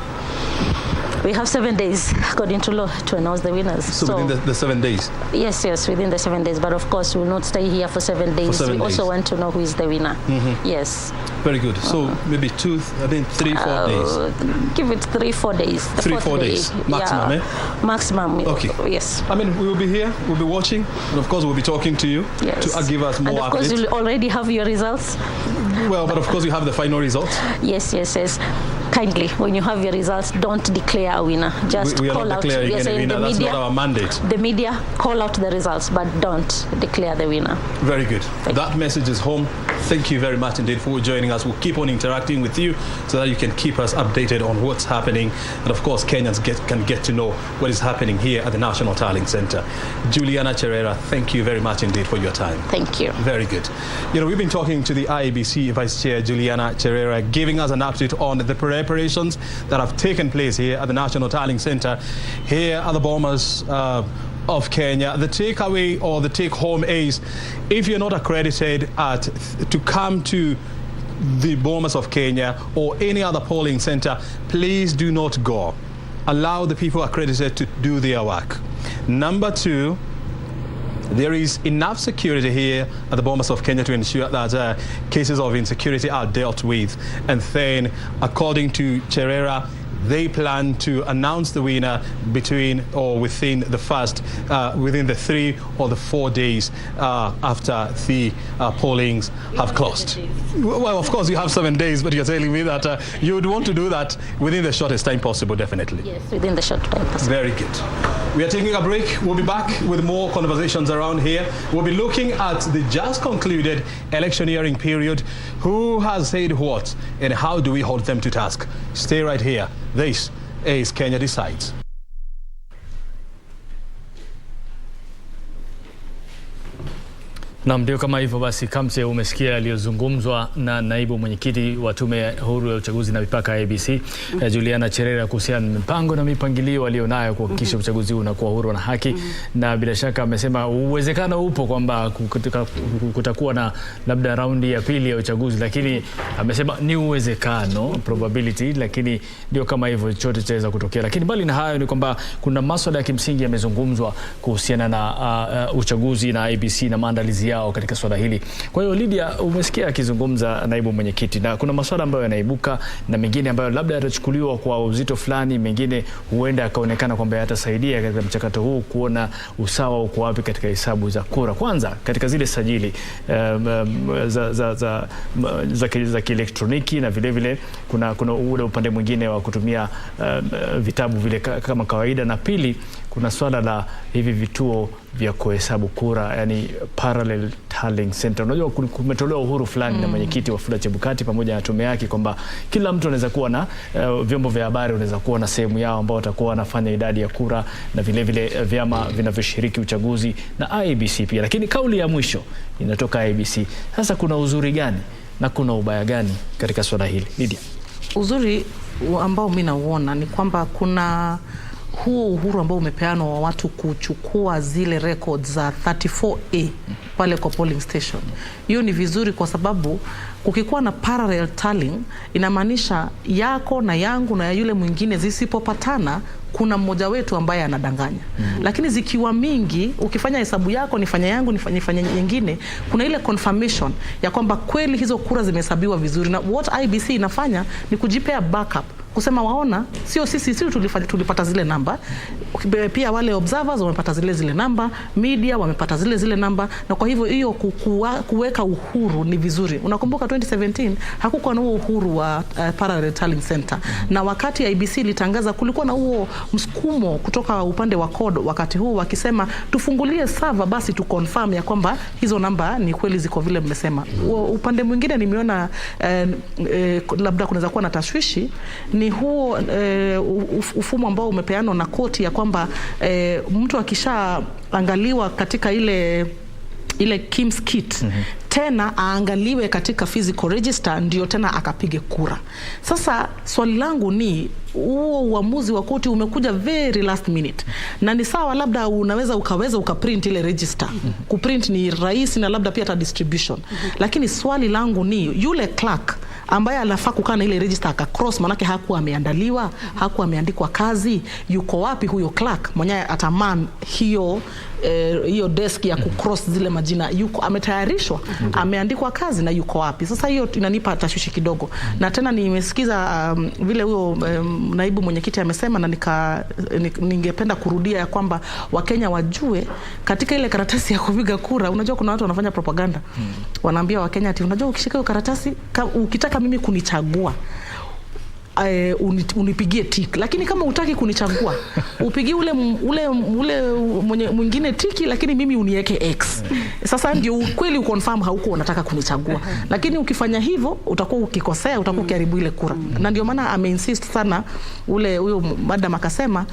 We have 7 days, according to law, to announce the winners. So within the 7 days? Yes, within the 7 days. But of course, we will not stay here for 7 days. We also want to know who is the winner. Yes. Very good. So maybe 3, 4 days? Give it 3-4 days. 3-4 days maximum, Maximum. Okay. Yes. I mean, we will be here, we'll be watching, and of course we'll be talking to you to give us more updates. And of course, you'll already have your results. Well, but of course you have the final result. Yes. Kindly, when you have your results, don't declare a winner. Just we are call not out. Declaring any winner. That's media, not our mandate. The media call out the results, but don't declare the winner. Very good. That message is home. Thank you very much indeed for joining us. We'll keep on interacting with you so that you can keep us updated on what's happening. And of course, Kenyans can get to know what is happening here at the National Tallying Center. Juliana Cherera, thank you very much indeed for your time. Thank you. Very good. You know, we've been talking to the IEBC Vice Chair, Juliana Cherera, giving us an update on the preparations that have taken place here at the National Tallying Center. Here are the Bomas of Kenya. The takeaway or the take home is, if you're not accredited to come to the Bomas of Kenya or any other polling center, please do not go. Allow the people accredited to do their work. Number two, there is enough security here at the Bomas of Kenya to ensure that cases of insecurity are dealt with. And then, according to Cherera, they plan to announce the winner within the 3 or the 4 days after the pollings have closed. Well, of course, you have 7 days, but you're telling me that you would want to do that within the shortest time possible, definitely. Yes, within the short time possible. Very good. We are taking a break. We'll be back with more conversations around here. We'll be looking at the just concluded electioneering period. Who has said what, and how do we hold them to task? Stay right here. This is Kenya Decides. Na ndio kama hivyo basi, Kamse, umesikia aliyozungumzwa na naibu mwenyekiti wa tume huru ya uchaguzi na mipaka IEBC Juliana Cherera kuhusiana na mipango na mipangilio walionayo kuhakikisha uchaguzi huu unakuwa huru na haki. Na bila shaka amesema uwezekano upo kwamba kutakuwa na labda raundi ya pili ya uchaguzi, lakini amesema ni uwezekano, probability, lakini ndio kama hivyo chote chaweza kutokea. Lakini bali na hayo ni kwamba kuna masuala ya kimsingi yamezungumzwa kuhusiana na uchaguzi na IEBC na maandalizi yao katika swala hili. Kwa hiyo Lydia, umesikia akizungumza naibu mwenyekiti, na kuna masuala ambayo yanaibuka na mengine ambayo labda yatachukuliwa kwa uzito fulani, mengine huenda akaonekana kwamba yatasaidia katika mchakato huu kuona usawa uko wapi katika hesabu za kura. Kwanza katika zile sajili za kielektroniki, na vile vile kuna ule upande mwingine wa kutumia vitabu vile kama kawaida, na pili kuna swala la hivi vituo vya kuhesabu kura, yani parallel tallying center. Unajua kumetolewa uhuru fulani na mwenyekiti Wafula Chebukati pamoja na tume yake kwamba kila mtu anaweza kuwa na vyombo vya habari wanaweza kuwa na sehemu yao ambao watakuwa wanafanya idadi ya kura, na vile vile vyama vinavyoshiriki uchaguzi na IEBC pia. Lakini kauli ya mwisho inatoka IEBC. Sasa kuna uzuri gani na kuna ubaya gani katika swala hili, Lydia? Uzuri ambao mimi nauona ni kwamba kuna huo uhuru ambao umepeanwa wa watu kuchukua zile records za 34A pale kwa polling station. Hiyo ni vizuri kwa sababu kukikuwa na parallel tallying inamaanisha yako na yangu na yule mwingine zisipopatana kuna mmoja wetu ambaye anadanganya. Lakini zikiwa mingi, ukifanya hesabu yako nifanya yangu nifanye nyingine, kuna ile confirmation ya kwamba kweli hizo kura zimehesabiwa vizuri. Na what IEBC inafanya ni kujipea backup, kusema waona sio sisi tulipata zile namba, pia wale observers wamepata zile namba, media wamepata zile namba, na kwa hivyo hiyo kuweka uhuru ni vizuri. Unakumbuka 2017 hakukuwa na huo uhuru wa parallel tallying center, na wakati IEBC ilitangaza kulikuwa na huo msukumo kutoka upande wa code wakati huu wakisema tufungulie server basi tu confirm ya kwamba hizo namba ni kweli ziko vile mmesema. Upande mwingine nimeona labda kunaweza kuwa na tashwishi ni huo ufumo ambao umepeanwa na koti ya kwamba mtu akishaangaliwa katika ile KIMS kit tena aangaliwe katika physical register ndio tena akapige kura. Sasa swali langu ni huo uamuzi wa koti umekuja very last minute, na ni sawa labda ukaweza ukaprint ile register. Kuprint ni rahisi na labda pia hata distribution. Lakini swali langu ni yule clerk ambaye anafaa kukaa na ile register akacross, manake hakuwa ameandaliwa, hakuwa ameandikwa kazi, yuko wapi huyo clerk mwenye ataman hiyo desk ya kucross zile majina? Yuko ametayarishwa, ameandikwa kazi, na yuko wapi? Sasa hiyo inanipa tashwishi kidogo. Na tena nimesikiza vile huyo naibu mwenyekiti amesema, na ningependa kurudia ya kwamba Wakenya wajue katika ile karatasi ya kupiga kura, unajua kuna watu wanafanya propaganda. Wanaambia Wakenya ati unajua ukishika hiyo karatasi ukitaka mimi kunichagua unipigie tiki, lakini kama utaki kunichagua upigie ule mwingine tiki, lakini mimi uniweke X. Sasa ndio kweli uconfirm hauko unataka kunichagua. Lakini ukifanya hivyo utakuwa ukikosea, utakuwa ukiharibu ile kura. Na ndio maana ameinsist sana huyo madam akasema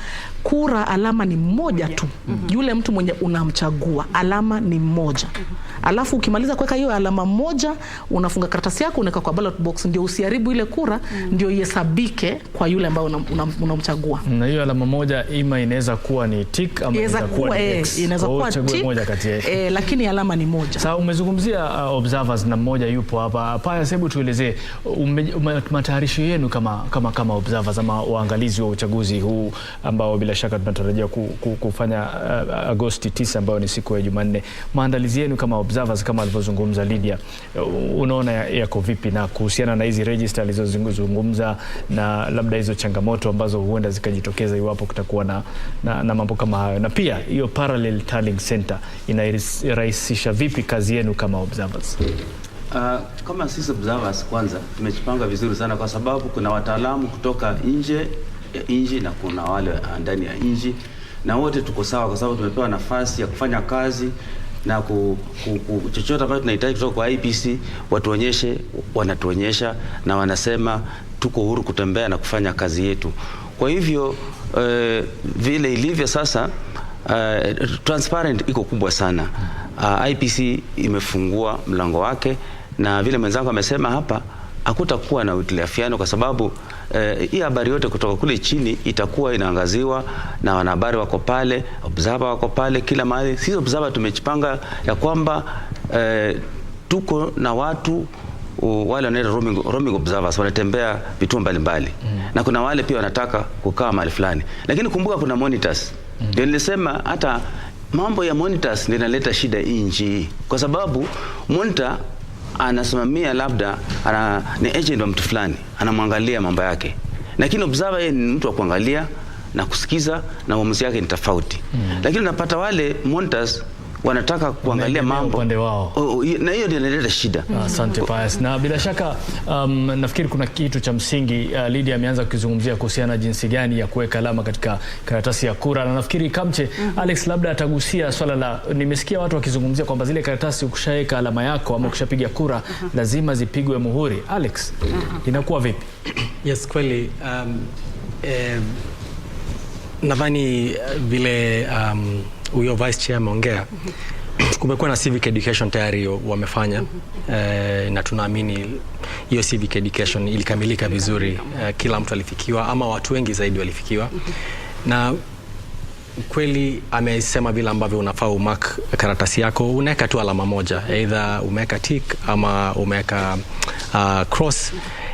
kura alama ni moja tu. Yule mtu mwenye unamchagua alama ni moja. Alafu ukimaliza kuweka hiyo alama moja unafunga karatasi yako unaweka kwa ballot box, ndio usiharibu ile kura, ndio ihesabike kwa yule ambao unamchagua. Na hiyo alama moja ima inaweza kuwa ni tick ama inaweza kuwa ni X. Inaweza kuwa tick moja kati yake. Lakini alama ni moja. Sasa umezungumzia observers na mmoja yupo hapa. Paya, hebu tuelezee matayarisho yenu kama observers ama waangalizi wa uchaguzi huu ambao bila shaka tunatarajia kufanya Agosti 9 ambayo ni siku ya Jumanne. Maandalizi yenu kama observers kama alivyozungumza Lydia, unaona yako vipi na kuhusiana na hizi register alizozungumza na labda hizo changamoto ambazo huenda zikajitokeza iwapo kutakuwa na mambo kama hayo, na pia hiyo parallel tallying center inarahisisha vipi kazi yenu kama observers? Kama sisi observers kwanza tumejipanga vizuri sana, kwa sababu kuna wataalamu kutoka nje ya nchi na kuna wale ndani ya nchi, na wote tuko sawa kwa sababu tumepewa nafasi ya kufanya kazi na chochote ambacho tunahitaji kutoka kwa IEBC watuonyeshe, wanatuonyesha na wanasema tuko huru kutembea na kufanya kazi yetu. Kwa hivyo vile ilivyo sasa transparent iko kubwa sana. IEBC imefungua mlango wake, na vile mwenzangu amesema hapa, hakutakuwa na utiliafiano kwa sababu hii habari yote kutoka kule chini itakuwa inaangaziwa na wanahabari wako pale, observer wako pale kila mahali. Sisi observer tumejipanga ya kwamba tuko na watu wale wanaita roaming observers, wanatembea vituo mbalimbali na kuna wale pia wanataka kukaa mahali fulani, lakini kumbuka kuna monitors. Ndio nilisema hata mambo ya monitors ndio inaleta shida nchi, kwa sababu monitor anasimamia labda ni agent wa mtu fulani, anamwangalia mambo yake, lakini observer yeye ni mtu wa kuangalia na kusikiza na uamuzi yake ni tofauti. Lakini unapata wale monitors wanataka kuangalia mambo upande wao. Na hiyo ndio inaleta shida. Asante Pius. Na bila shaka nafikiri kuna kitu cha msingi Lydia ameanza kuzungumzia kuhusiana na jinsi gani ya kuweka alama katika karatasi ya kura, na nafikiri Kamche Alex labda atagusia swala la, nimesikia watu wakizungumzia kwamba zile karatasi ukishaweka alama yako ama ukishapiga kura lazima zipigwe muhuri. Alex, inakuwa vipi? Yes, kweli nadhani vile huyo vice chair ameongea, kumekuwa na civic education tayari wamefanya, na tunaamini hiyo civic education ilikamilika vizuri, kila mtu alifikiwa ama watu wengi zaidi walifikiwa, na kweli amesema vile ambavyo unafaa umark karatasi yako, unaweka tu alama moja, either umeweka tick ama umeweka cross,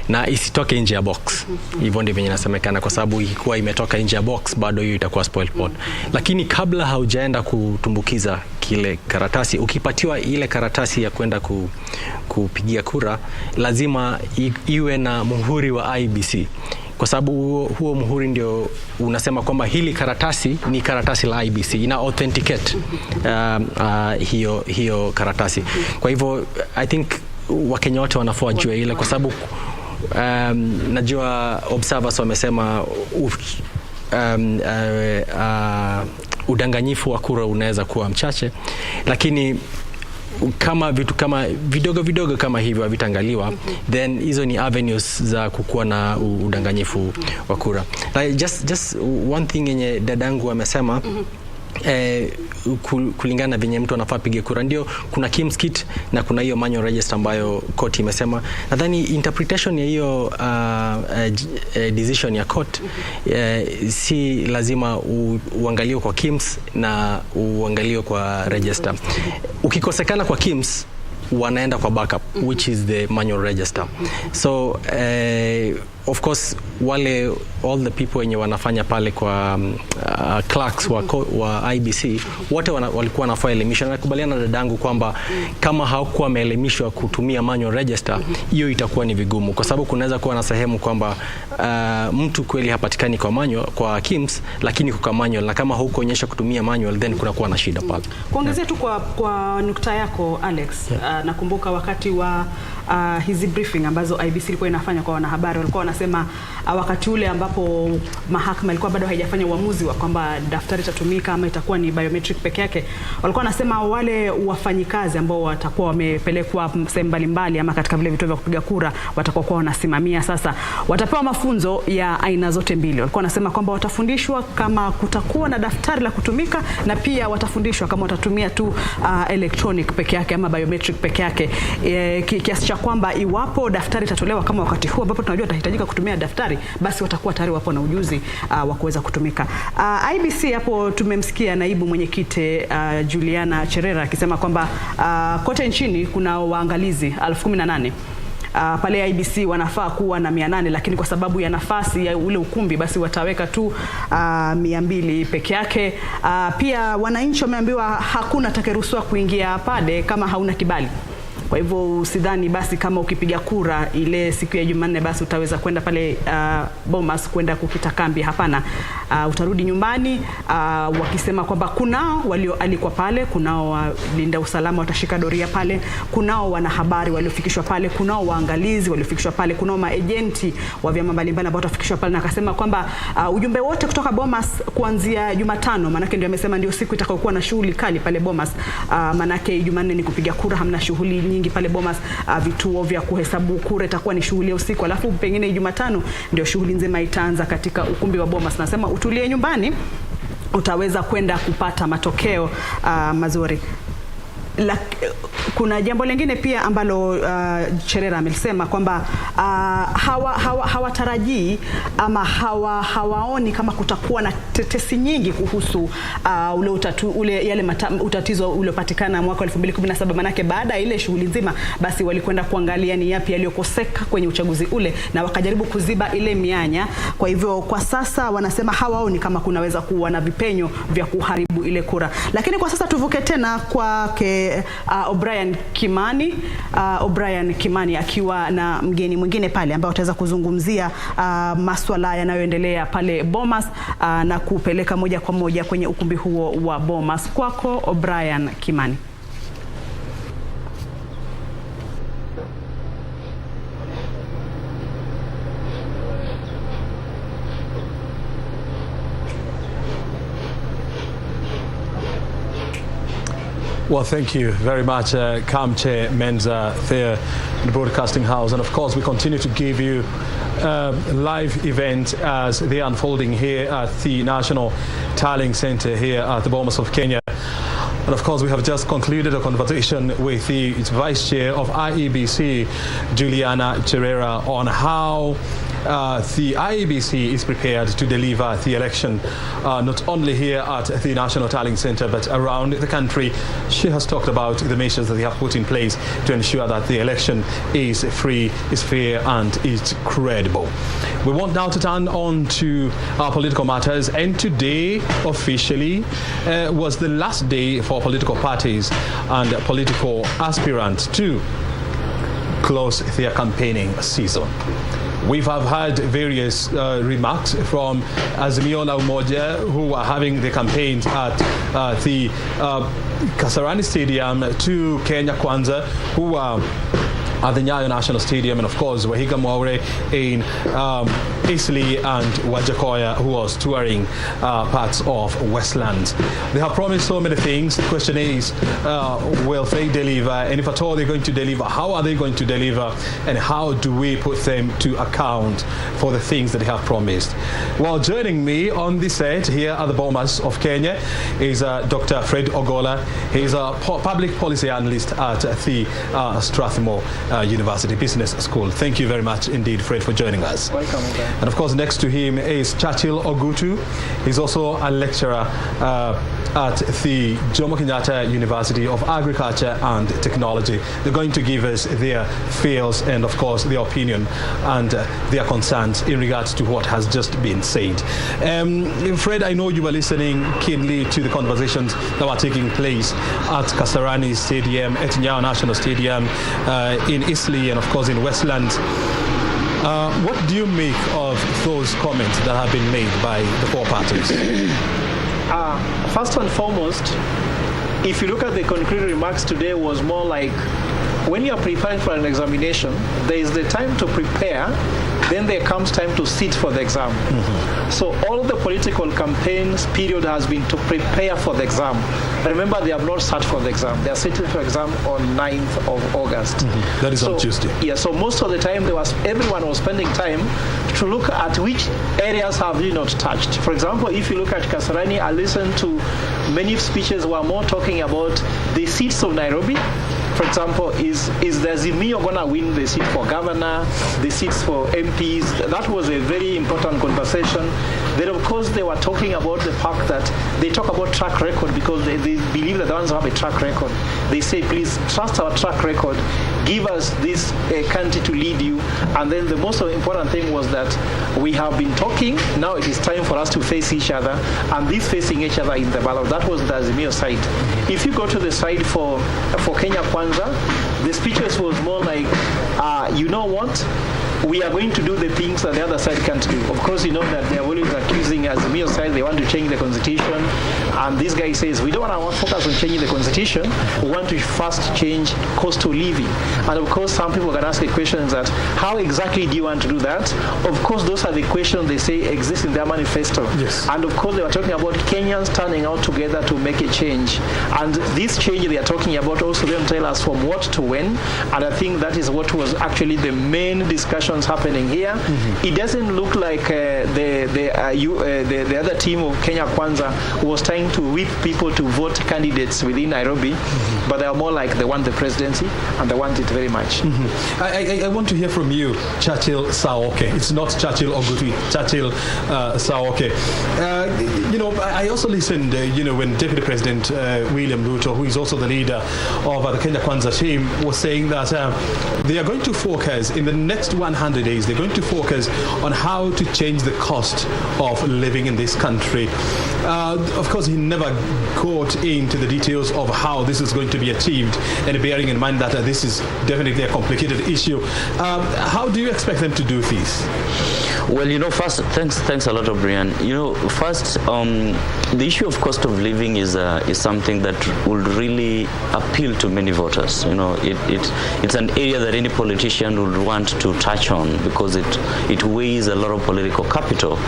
na isitoke nje ya box. Hivyo ndivyo inasemekana, kwa sababu ikikuwa imetoka nje ya box bado hiyo itakuwa spoiled vote. Lakini kabla haujaenda kutumbukiza kile karatasi, ukipatiwa ile karatasi ya kwenda kupigia kura, lazima iwe na muhuri wa IEBC, kwa sababu huo muhuri ndio unasema kwamba hili karatasi ni karatasi la IEBC, ina authenticate hiyo karatasi. Kwa hivyo I think Wakenya wote wanafaa wajue ile, kwa sababu najua observers wamesema udanganyifu wa kura unaweza kuwa mchache, lakini kama vitu kama vidogo kama hivyo havitaangaliwa, then hizo ni avenues za kukuwa na udanganyifu wa kura. Just one thing yenye dadangu amesema, kulingana na venye mtu anafaa pige kura, ndio kuna KIMS kit na kuna hiyo manual register ambayo court imesema. Nadhani interpretation ya hiyo decision ya court, si lazima uangalie kwa KIMS na uangalie kwa register. Ukikosekana kwa KIMS, wanaenda kwa backup, which is the manual register. So of course all the people wenye wanafanya pale kwa clerks wa IEBC wote walikuwa wanafanya elimisho. Nakubaliana na dadangu kwamba kama hawakuwa wameelimishwa kutumia manual register, hiyo itakuwa ni vigumu, kwa sababu kunaweza kuwa na sehemu kwamba mtu kweli hapatikani kwa manual, kwa KIMS, lakini kwa manual, na kama hukuonyesha kutumia manual, then kunakuwa na shida pale. Kuongezea tu kwa nukta yako Alex, nakumbuka wakati wa hizi briefing ambazo IEBC ilikuwa inafanya kwa wanahabari, walikuwa wanasema wakati ule ambapo mahakama ilikuwa bado haijafanya uamuzi wa kwamba daftari itatumika ama itakuwa ni biometric peke yake, walikuwa wanasema wale wafanyikazi ambao watakuwa wamepelekwa sehemu mbalimbali ama katika vile vituo vya kupiga kura watakuwa wanasimamia, sasa watapewa mafunzo ya aina zote mbili. Walikuwa wanasema kwamba watafundishwa kama kutakuwa na daftari la kutumika, na pia watafundishwa kama watatumia tu electronic peke yake ama biometric peke yake, kiasi cha kwamba iwapo daftari itatolewa kama wakati huu ambapo tunajua itahitajika kutumia daftari, basi watakuwa tayari wapo na ujuzi wa kuweza kutumika. IEBC hapo tumemsikia naibu mwenyekiti Juliana Cherera akisema kwamba kote nchini kuna waangalizi 18,000. Pale IEBC wanafaa kuwa na 800, lakini kwa sababu ya nafasi ya ule ukumbi basi wataweka tu 200 peke yake. Pia wananchi wameambiwa hakuna atakayeruhusiwa kuingia pale kama hauna kibali. Kwa hivyo usidhani basi kama ukipiga kura ile siku ya Jumanne basi utaweza kwenda pale Bomas kwenda kukita kambi. Hapana, utarudi nyumbani. Wakisema kwamba kunao walioalikwa pale, kunao walinda usalama watashika doria pale, kunao wanahabari waliofikishwa pale, kunao waangalizi waliofikishwa pale, kunao maagenti wa vyama mbalimbali ambao watafikishwa pale, na akasema kwamba ujumbe wote kutoka Bomas kuanzia Jumatano, manake ndio amesema ndio siku itakayokuwa na shughuli kali pale Bomas, manake Jumanne ni kupiga kura, hamna shughuli nyingi pale Bomas. Vituo vya kuhesabu kura itakuwa ni shughuli ya usiku, alafu pengine Jumatano ndio shughuli nzima itaanza katika ukumbi wa Bomas. Nasema utulie nyumbani, utaweza kwenda kupata matokeo mazuri. kuna jambo lingine pia ambalo Cherera amelisema kwamba hawatarajii ama hawaoni kama kutakuwa na tetesi nyingi kuhusu utatizo uliopatikana mwaka 2017, manake baada ya ile shughuli nzima basi walikwenda kuangalia ni yapi yaliyokoseka kwenye uchaguzi ule na wakajaribu kuziba ile mianya. Kwa hivyo kwa sasa wanasema hawaoni kama kunaweza kuwa na vipenyo vya kuharibu ile kura. Lakini kwa sasa tuvuke tena kwake O'Brien Kimani akiwa na mgeni mwingine pale ambao ataweza kuzungumzia masuala yanayoendelea pale Bomas na kupeleka moja kwa moja kwenye ukumbi huo wa Bomas. Kwako O'Brien Kimani. Well, thank you very much, Kamche Menza there in the broadcasting house. And of course, we continue to give you live event as they are unfolding here at the National Tallying Center here at the Bomas of Kenya. And of course, we have just concluded a conversation with the Vice Chair of IEBC, Juliana Cherera, on how the IEBC is prepared to deliver the election, not only here at the National Tallying Center, but around the country. She has talked about the measures that they have put in place to ensure that the election is free, is fair, and is credible. We want now to turn on to our political matters, and today officially was the last day for political parties and political aspirants to close their campaigning season. We have had various remarks from Azimio La Umoja, who are having the campaigns at the Kasarani Stadium, to Kenya Kwanza, who are at the Nyayo National Stadium, and of course Wahiga Mwaure in Eastleigh, and Wajakoya, who was touring parts of Westlands. They have promised so many things. The question is, will they deliver? And if at all they're going to deliver, how are they going to deliver? And how do we put them to account for the things that they have promised? Well, joining me on the set here at the Bomas of Kenya is Dr. Fred Ogola. He's a public policy analyst at the Strathmore University Business School. Thank you very much indeed, Fred, for joining us. Welcome. Okay. And of course, next to him is Churchill Ogutu. He's also a lecturer at the Jomo Kenyatta University of Agriculture and Technology. They're going to give us their feels and, of course, their opinion and their concerns in regards to what has just been said. Fred, I know you were listening keenly to the conversations that were taking place at Kasarani Stadium, at Nyayo National Stadium, in Eastleigh, and of course in Westlands. What do you make of those comments that have been made by the four parties? First and foremost, if you look at the concrete remarks today, was more like when you are preparing for an examination, there is the time to prepare, then there comes time to sit for the exam. Mm-hmm. So all the political campaigns period has been to prepare for the exam. Remember, they have not sat for the exam. They are sitting for exam on 9th of August. Mm-hmm. That is on Tuesday. Yeah, so most of the time everyone was spending time to look at which areas have you not touched. For example, if you look at Kasarani, I listened to many speeches were more talking about the seats of Nairobi. For example, is the Azimio going to win the seat for governor, the seats for MPs? That was a very important conversation. Then, of course, they were talking about the fact that they talk about track record because they believe that the ones who have a track record. They say, please trust our track record, give us this country to lead you. And then the most important thing was that we have been talking, now it is time for us to face each other, and this facing each other in the ballot. That was the Azimio side. If you go to the side for Kenya Kwanza, the speeches was more like, you know what? We are going to do the things that the other side can't do. Of course, you know that they are always accusing Azimio side, they want to change the constitution. And this guy says, we don't want to focus on changing the constitution. We want to first change cost of living. And of course, some people can ask the questions that, how exactly do you want to do that? Of course, those are the questions they say exist in their manifesto. Yes. And of course, they were talking about Kenyans turning out together to make a change. And this change they are talking about also them tell us from what to when. And I think that is what was actually the main discussion elections happening here. It doesn't look like the other team of Kenya Kwanza was trying to whip people to vote candidates within Nairobi, but they are more like they want the presidency and they want it very much. I want to hear from you, Churchill Saoke. It's not Churchill Ogutu, Churchill Saoke. I also listened, when Deputy President William Ruto, who is also the leader of the Kenya Kwanza team, was saying that they are going to focus in the next 100 days, they're going to focus on how to change the cost of living in this country. Of course, he never got into the details of how this is going to be achieved, and bearing in mind that this is definitely a complicated issue. How do you expect them to do this? Well, first, thanks a lot, Brian. First, the issue of cost of living is something that would really appeal to many voters. It's an area that any politician would want to touch on because it weighs a lot of political capital.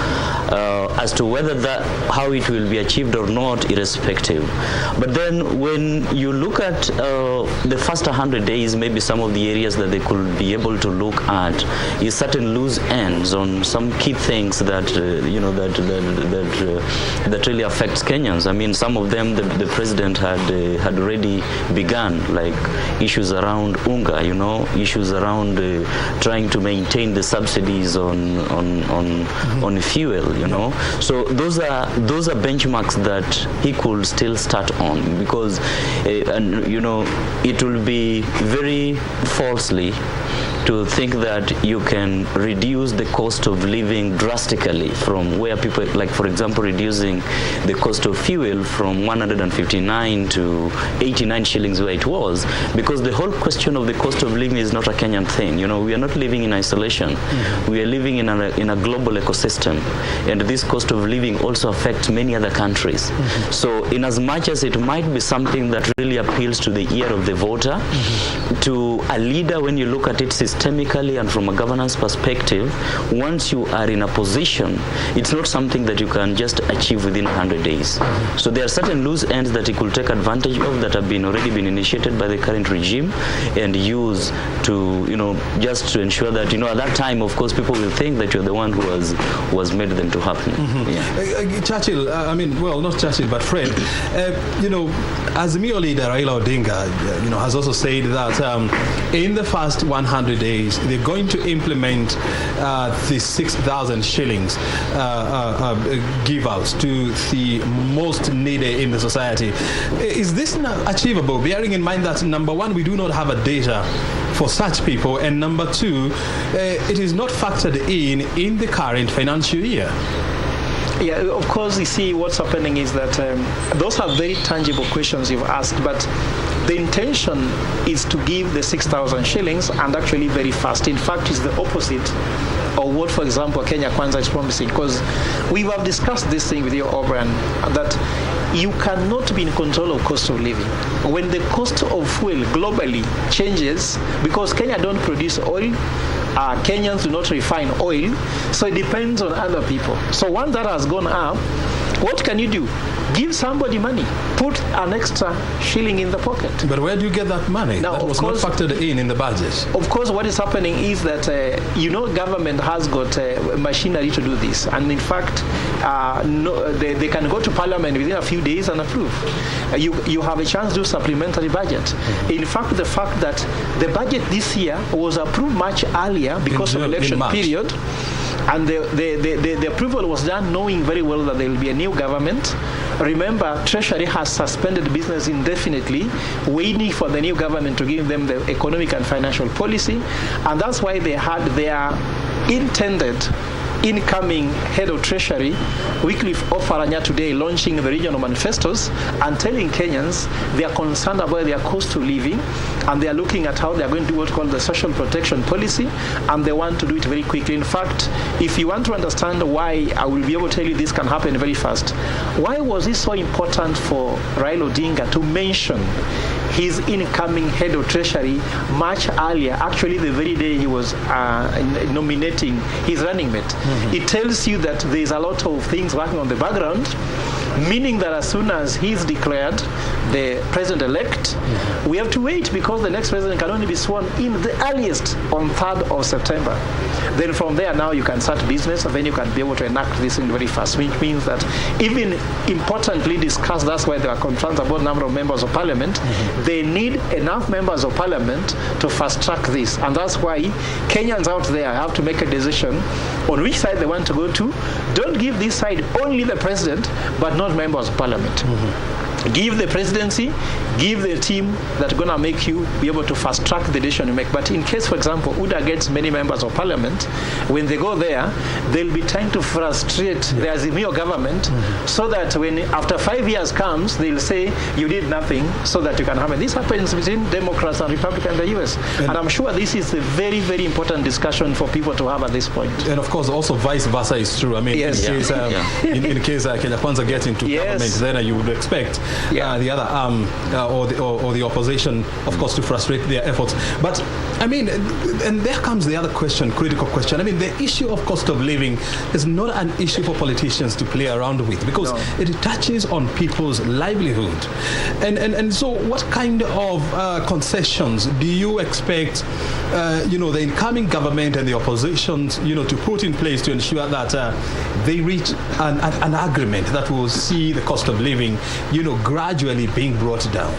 As to whether how it will be achieved or not, irrespective. But then when you look at the first 100 days, maybe some of the areas that they could be able to look at is certain loose ends on some key things that that really affects Kenyans. I mean, some of them the president had already begun, like issues around unga, issues around trying to maintain the subsidies on fuel, So those are benchmarks that he could still start on, because it will be very falsely to think that you can reduce the cost of living drastically from where people, like for example, reducing the cost of fuel from 159 to 89 shillings where it was, because the whole question of the cost of living is not a Kenyan thing. We are not living in isolation. We are living in a global ecosystem, and this cost of living also affects many other countries. So in as much as it might be something that really appeals to the ear of the voter, to a leader, when you look at it systemically and from a governance perspective, once you are in a position, it's not something that you can just achieve within 100 days. So there are certain loose ends that he could take advantage of that have already been initiated by the current regime and use to, just to ensure that, at that time, of course, people will think that you're the one who was made them to happen. Churchill, not Churchill, but Fred, Azimio leader Raila Odinga, has also said that in the first 100 days, they're going to implement the 6,000 shillings give outs to the most needy in the society. Is this achievable, bearing in mind that, number one, we do not have a data for such people, and number two, it is not factored in the current financial year? Yeah, of course, you see what's happening is that those are very tangible questions you've asked, but the intention is to give the 6,000 shillings, and actually very fast. In fact, it's the opposite of what, for example, Kenya Kwanza is promising, because we have discussed this thing with you, O'Brien, that you cannot be in control of cost of living. When the cost of fuel globally changes, because Kenya don't produce oil, Kenyans do not refine oil, so it depends on other people. So once that has gone up, what can you do? Give somebody money. Put an extra shilling in the pocket. But where do you get that money? Now, that was not factored in the budget. Of course, what is happening is that, government has got machinery to do this. And in fact, they can go to parliament within a few days and approve. You have a chance to do supplementary budget. In fact, the fact that the budget this year was approved much earlier because of election period, and the approval was done knowing very well that there will be a new government. Remember, Treasury has suspended business indefinitely, waiting for the new government to give them the economic and financial policy, and that's why they had their intended incoming head of Treasury, Wycliffe Oparanya, today launching the regional manifestos and telling Kenyans they are concerned about their cost of living, and they are looking at how they are going to do what's called the social protection policy, and they want to do it very quickly. In fact, if you want to understand why, I will be able to tell you this can happen very fast. Why was it so important for Raila Odinga to mention his incoming head of Treasury much earlier, actually the very day he was nominating his running mate? It tells you that there's a lot of things working on the background, meaning that as soon as he's declared the president-elect, we have to wait because the next president can only be sworn in the earliest on 3rd of September. Then from there now you can start business, and then you can be able to enact this in very fast, which means that even importantly discussed, that's why there are concerns about number of members of parliament. They need enough members of parliament to fast track this, and that's why Kenyans out there have to make a decision on which side they want to go to. Don't give this side only the president, but not members of parliament. Give the presidency, give the team that's going to make you be able to fast track the decision you make. But in case, for example, UDA gets many members of parliament, when they go there, they'll be trying to frustrate the Azimio government so that when after 5 years comes, they'll say you did nothing so that you can have it. This happens between Democrats and Republicans in the US. And I'm sure this is a very, very important discussion for people to have at this point. And of course, also vice versa is true. I mean, yes. in case Kenya Kwanza gets into government, then you would expect the other arm or the opposition, of course, to frustrate their efforts. But I mean, and there comes the other question, critical question. I mean, the issue of cost of living is not an issue for politicians to play around with, because it touches on people's livelihood. And so what kind of concessions do you expect, the incoming government and the oppositions, to put in place to ensure that they reach an agreement that will see the cost of living, gradually being brought down?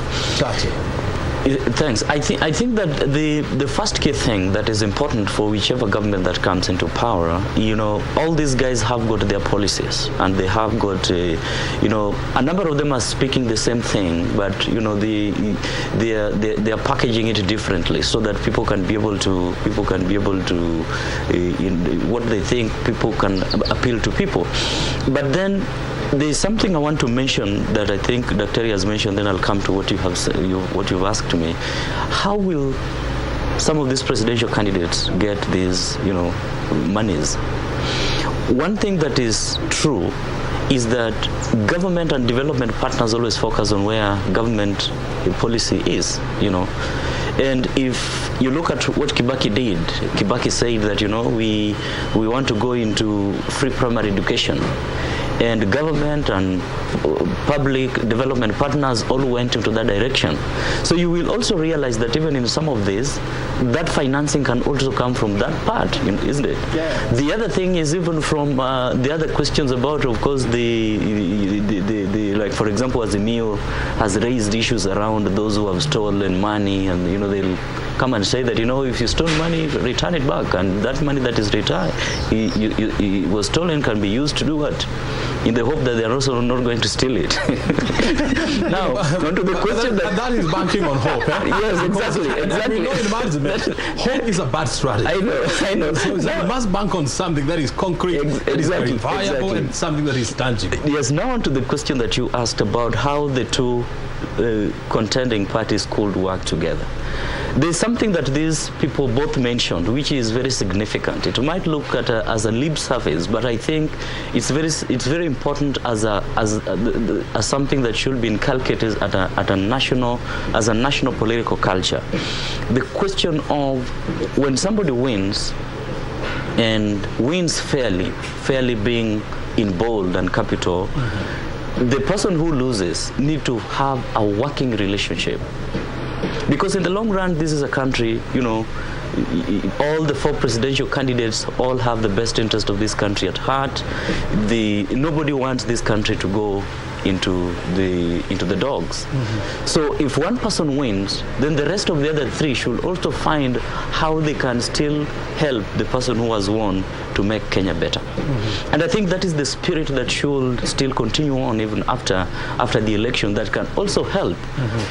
Thanks. I think that the first key thing that is important for whichever government that comes into power, all these guys have got their policies, and they have got, a number of them are speaking the same thing, but they are packaging it differently so that people can be able to what they think people can appeal to people. But then there's something I want to mention that I think Dr. has mentioned, then I'll come to what you have said, what you've asked me. How will some of these presidential candidates get these, monies? One thing that is true is that government and development partners always focus on where government policy is, And if you look at what Kibaki did, Kibaki said that, we want to go into free primary education. And government and public development partners all went into that direction. So you will also realize that even in some of these, that financing can also come from that part, isn't it? Yeah. The other thing is even from the other questions about, of course, the like, for example, Azimio has raised issues around those who have stolen money, and they'll come and say that if you stole money, return it back, and that money that is retired, was stolen, can be used to do what? In the hope that they are also not going to steal it. Now, on to the question that is banking on hope. Yes, exactly. We know in management, hope is a bad strategy. I know. So you must bank on something that is concrete, that is very viable, and something that is tangible. Yes. Now on to the question that you asked about how the two contending parties could work together. There's something that these people both mentioned, which is very significant. It might look at as a lip service, but I think it's very important as something that should be inculcated at a national political culture. The question of when somebody wins, and wins fairly being in bold and capital, the person who loses need to have a working relationship. Because in the long run, this is a country, all the four presidential candidates all have the best interest of this country at heart. Nobody wants this country to go into the dogs. So if one person wins, then the rest of the other three should also find how they can still help the person who has won to make Kenya better. And I think that is the spirit that should still continue on even after the election, that can also help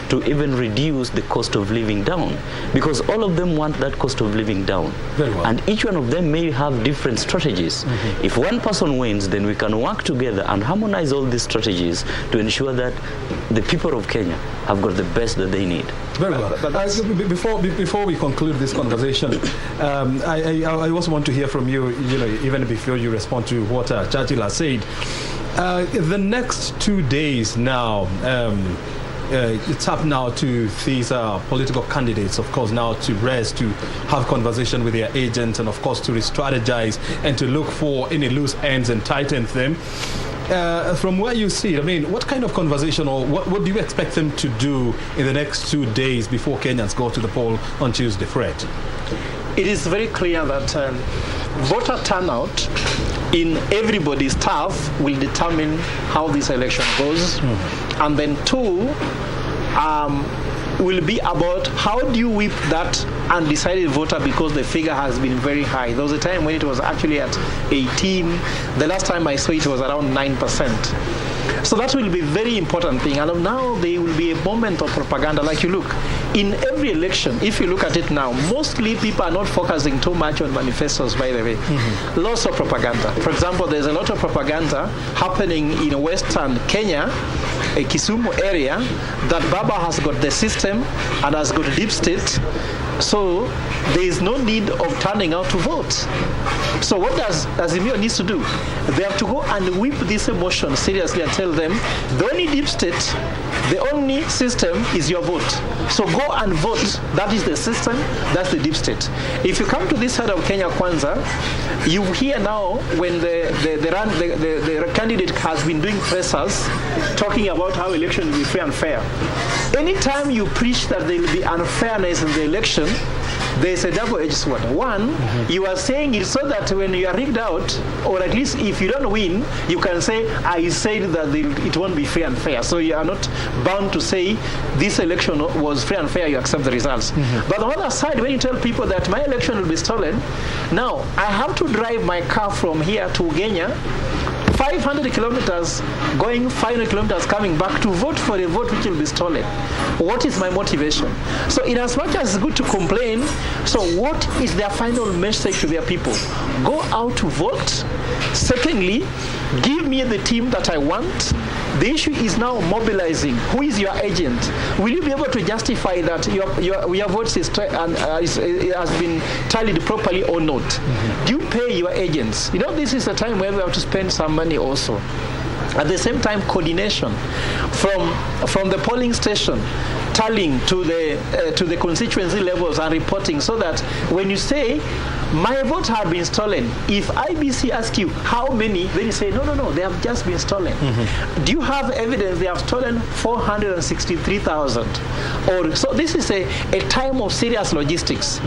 to even reduce the cost of living down, because all of them want that cost of living down. Very well. And each one of them may have different strategies. If one person wins, then we can work together and harmonize all these strategies to ensure that the people of Kenya have got the best that they need. Very well. Before we conclude this conversation, I also want to hear from you, even before you respond to what Churchill has said. The next 2 days now, it's up now to these political candidates, of course, now to rest, to have conversation with their agents, and of course to re-strategize and to look for any loose ends and tighten them. from where you see it, I mean, what kind of conversation or what do you expect them to do in the next 2 days before Kenyans go to the poll on Tuesday, Fred? It is very clear that voter turnout in everybody's turf will determine how this election goes. And then 2, will be about how do you whip that undecided voter, because the figure has been very high. There was a time when it was actually at 18. The last time I saw it was around 9%. So that will be a very important thing. And now there will be a moment of propaganda. Like you look, in every election, if you look at it now, mostly people are not focusing too much on manifestos, by the way. Lots of propaganda. For example, there's a lot of propaganda happening in Western Kenya, a Kisumu area, that Baba has got the system and has got deep state. So there is no need of turning out to vote. So what does Azimio needs to do? They have to go and whip this emotion seriously and tell them the only deep state, the only system is your vote. So go and vote. That is the system, that's the deep state. If you come to this side of Kenya Kwanza, you hear now when the candidate has been doing pressers talking about how election will be free and fair. Anytime you preach that there will be unfairness in the election, there's a double-edged sword. One, you are saying it so that when you are rigged out, or at least if you don't win, you can say, I said that it won't be fair and fair. So you are not bound to say this election was fair and fair, you accept the results. But on the other side, when you tell people that my election will be stolen, now I have to drive my car from here to Ugenya, 500 kilometers going, 500 kilometers coming back to vote for a vote which will be stolen. What is my motivation? So in as much as it's good to complain, so what is their final message to their people? Go out to vote. Secondly, give me the team that I want. The issue is now mobilizing. Who is your agent? Will you be able to justify that your votes has been tallied properly or not? Do you pay your agents? You know, this is a time where we have to spend some money also. At the same time, coordination from the polling station, tallying to the constituency levels and reporting, so that when you say my votes have been stolen, if IEBC asks you how many, then you say no, they have just been stolen. Do you have evidence they have stolen 463,000? Or so this is a time of serious logistics.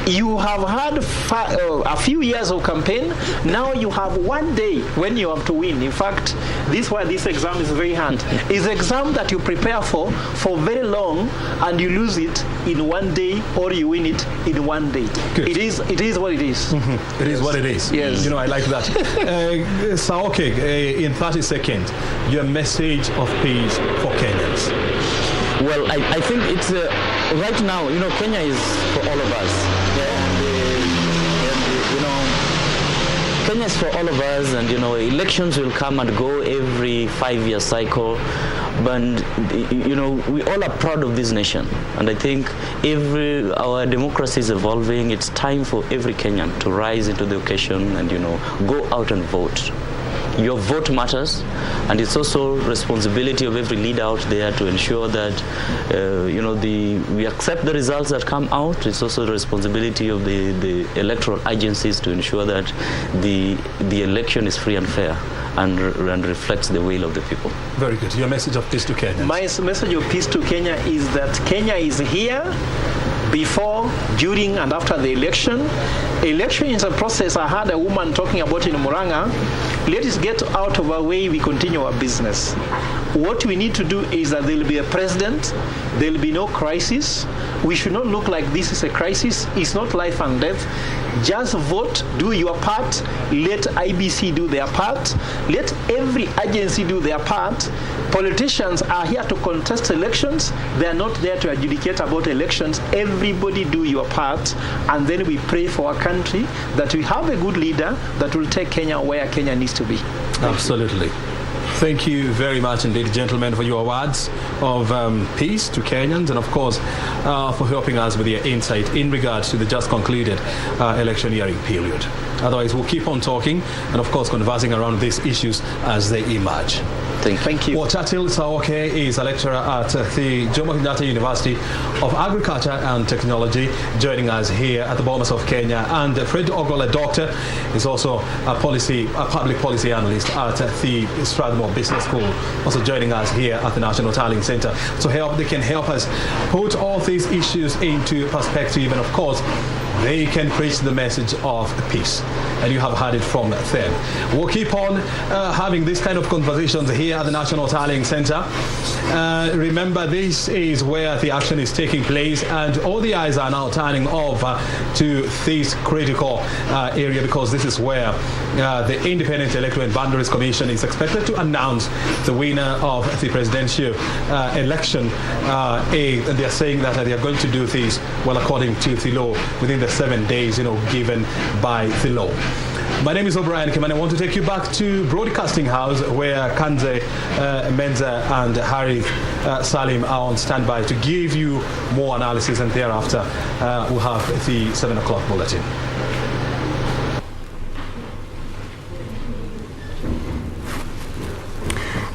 You have had a few years of campaign. Now you have 1 day when you have to win. In fact, this is why this exam is very hard. It's an exam that you prepare for very long, and you lose it in 1 day, or you win it in 1 day. Good. It is what it is. It is what it is. Yes. You know, I like that. Saoke, in 30 seconds, your message of peace for Kenyans. Well, I think it's right now, you know, Kenya is for all of us. Kenya is for all of us, and you know, elections will come and go every 5-year cycle. But you know, we all are proud of this nation, and I think our democracy is evolving. It's time for every Kenyan to rise into the occasion and, you know, go out and vote. Your vote matters, and it's also responsibility of every leader out there to ensure that you know, we accept the results that come out. It's also the responsibility of the electoral agencies to ensure that the election is free and fair and reflects the will of the people. Very good. Your message of peace to Kenya. My message of peace to Kenya is that Kenya is here before, during, and after the election. Election is a process. I heard a woman talking about in Muranga. Let us get out of our way, we continue our business. What we need to do is that there will be a president, there will be no crisis. We should not look like this is a crisis. It's not life and death. Just vote, do your part, let IEBC do their part, let every agency do their part. Politicians are here to contest elections. They are not there to adjudicate about elections. Everybody do your part, and then we pray for our country, that we have a good leader that will take Kenya where Kenya needs to be. Absolutely. Thank you very much indeed, gentlemen, for your words of peace to Kenyans, and of course for helping us with your insight in regards to the just concluded electioneering period. Otherwise, we'll keep on talking and of course conversing around these issues as they emerge. Thank you. Well, Chatil Saoke is a lecturer at the Jomo Kenyatta University of Agriculture and Technology, joining us here at the Bomas of Kenya. And Fred Ogole, doctor, is also a public policy analyst at the Strathmore Business School, also joining us here at the National Tallying Center. So they can help us put all these issues into perspective, and of course, they can preach the message of peace. And you have heard it from them. We'll keep on having this kind of conversations here at the National Tallying Center. Remember, this is where the action is taking place, and all the eyes are now turning over to this critical area, because this is where the Independent Electoral and Boundaries Commission is expected to announce the winner of the presidential election. And they are saying that they are going to do this, well, according to the law, within the 7 days, given by the law. My name is O'Brien Kim, and I want to take you back to Broadcasting House, where Kanze Menza and Harith Salim are on standby to give you more analysis, and thereafter we'll have the 7 o'clock bulletin.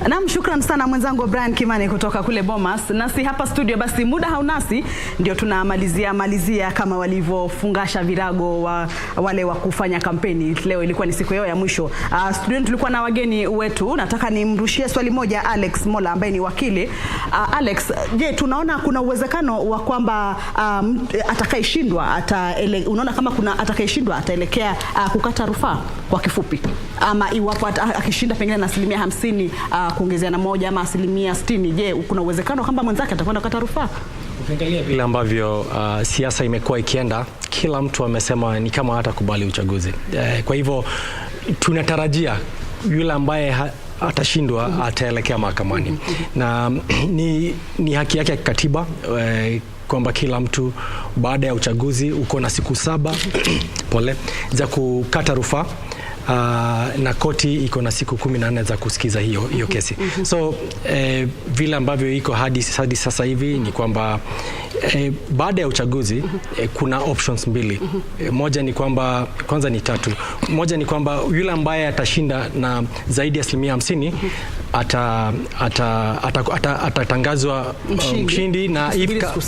Naam, shukran sana mwenzangu Brian Kimani kutoka kule Bomas. Nasi hapa studio, basi muda haunasi, ndio tunamalizia kama walivyofungasha virago wale wa kufanya kampeni. Leo ilikuwa ni siku yao ya mwisho. Studio tulikuwa na wageni wetu. Nataka nimrushie swali moja Alex Mola ambaye ni wakili. Alex, je, tunaona kuna uwezekano wa kwamba atakayeshindwa unaona kama kuna atakayeshindwa ataelekea kukata rufaa kwa kifupi, ama iwapo akishinda pengine na 50% kuongezea na moja ama 60%, je, kuna uwezekano kwamba mwenzake atakwenda kukata rufaa? Ukiangalia vile ambavyo siasa imekuwa ikienda, kila mtu amesema ni kama hatakubali uchaguzi. Kwa hivyo tunatarajia yule ambaye atashindwa ataelekea mahakamani, na ni haki yake ya kikatiba kwamba kila mtu baada ya uchaguzi uko na siku 7 za kukata rufaa. Na koti iko na siku 14 za kusikiza hiyo kesi. So vile ambavyo iko hadi sasa hivi ni kwamba baada ya uchaguzi kuna options mbili. Moja ni kwamba, kwanza ni 3. Moja ni kwamba yule ambaye atashinda na zaidi ya 50% atatangazwa mshindi, na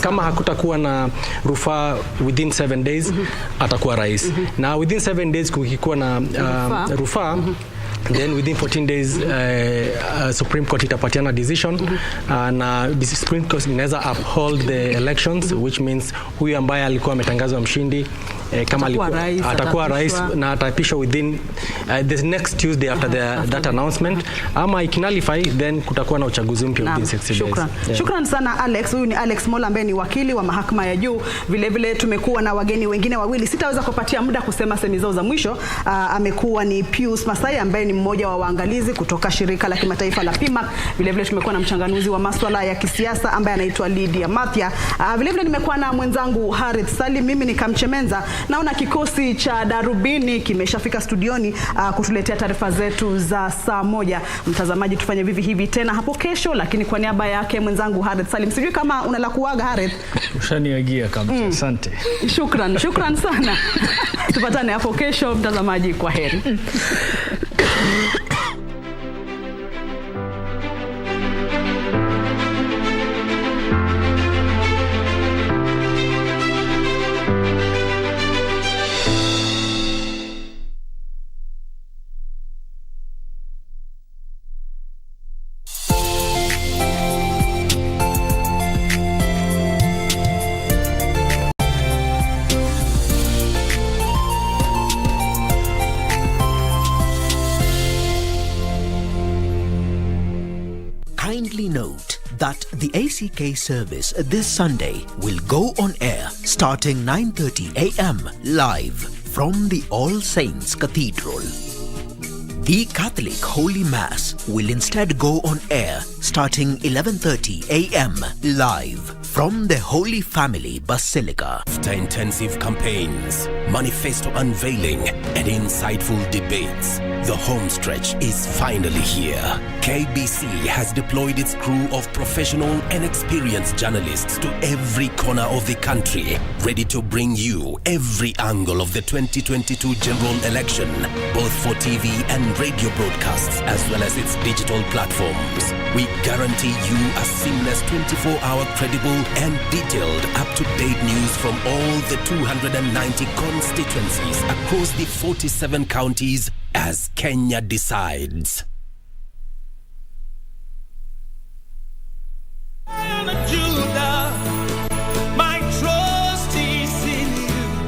kama hakutakuwa na rufaa within 7 days atakuwa rais. Na within 7 days kukikuwa na rufaa, then within 14 days Supreme Court itapatiana decision, na Supreme Court inaweza uphold the elections, which means huyu ambaye alikuwa ametangazwa mshindi kama atakuwa rais na atapishwa within the next Tuesday after that announcement, ama ikinalify then kutakuwa na uchaguzi mpya within 60 days. Shukran sana Alex. Huyu ni Alex Mola ambaye ni wakili wa mahakama ya juu. Vile vile tumekuwa na wageni wengine wawili, sitaweza kupatia muda kusema semi zao za mwisho. Amekuwa ni Pius Masai ambaye ni mmoja wa waangalizi kutoka shirika la kimataifa la PIMAC. Vile vile tumekuwa na mchanganuzi wa masuala ya kisiasa ambaye anaitwa Lydia Mathia. Vile vile nimekuwa na mwenzangu Harith Salim. Mimi ni Kamchemenza. Naona kikosi cha Darubini kimeshafika studioni kutuletea taarifa zetu za saa 1. Mtazamaji, tufanye vivi hivi tena hapo kesho, lakini kwa niaba yake mwenzangu Harith Salim, sijui kama unala kuaga Harith. Ushaniagia Kamche. Asante. Shukran sana. Tupatane hapo kesho mtazamaji, kwa heri. Kindly note that the ACK service this Sunday will go on air starting 9:30 a.m. live from the All Saints Cathedral. The Catholic Holy Mass will instead go on air starting 11:30 a.m. live from the Holy Family Basilica. After intensive campaigns, manifesto unveiling, and insightful debates. The home stretch is finally here. KBC has deployed its crew of professional and experienced journalists to every corner of the country, ready to bring you every angle of the 2022 general election, both for TV and radio broadcasts, as well as its digital platforms. We guarantee you a seamless 24-hour credible and detailed up-to-date news from all the 290 constituencies across the 47 counties as Kenya decides.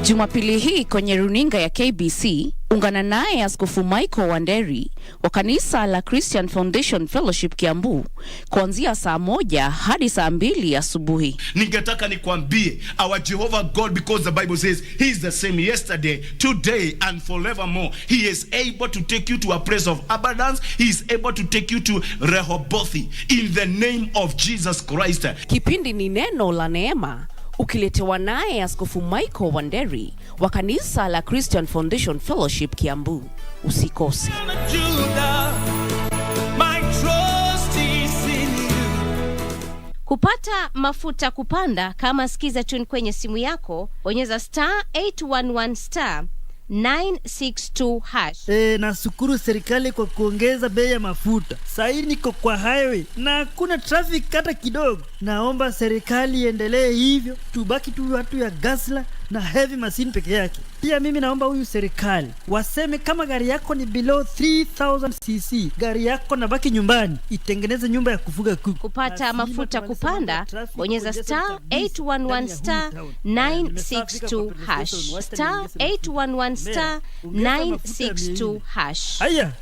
Jumapili hii kwenye runinga ya KBC, ungana naye Askofu Michael Wanderi wa kanisa la Christian Foundation Fellowship Kiambu kuanzia saa 1 hadi saa 2 asubuhi. Ningetaka nikwambie, our Jehovah God, because the Bible says he is the same yesterday, today and forevermore. He is able to take you to a place of abundance. He is able to take you to Rehoboth in the name of Jesus Christ. Kipindi ni neno la neema, ukiletewa naye Askofu Michael Wanderi wa kanisa la Christian Foundation Fellowship Kiambu. Usikose. Kupata mafuta kupanda, kama sikiza tune kwenye simu yako, bonyeza *811*962#. Nashukuru serikali kwa kuongeza bei ya mafuta. Sasa niko kwa highway na hakuna traffic hata kidogo. Naomba serikali iendelee hivyo, tubaki tu watu ya gasla na heavy machine peke yake. Pia mimi naomba huyu serikali waseme kama gari yako ni below 3000 cc, gari yako na baki nyumbani, itengeneze nyumba ya kufuga kuku. Kupata mafuta kupanda, bonyeza *811*962#. *811*962#. Haya.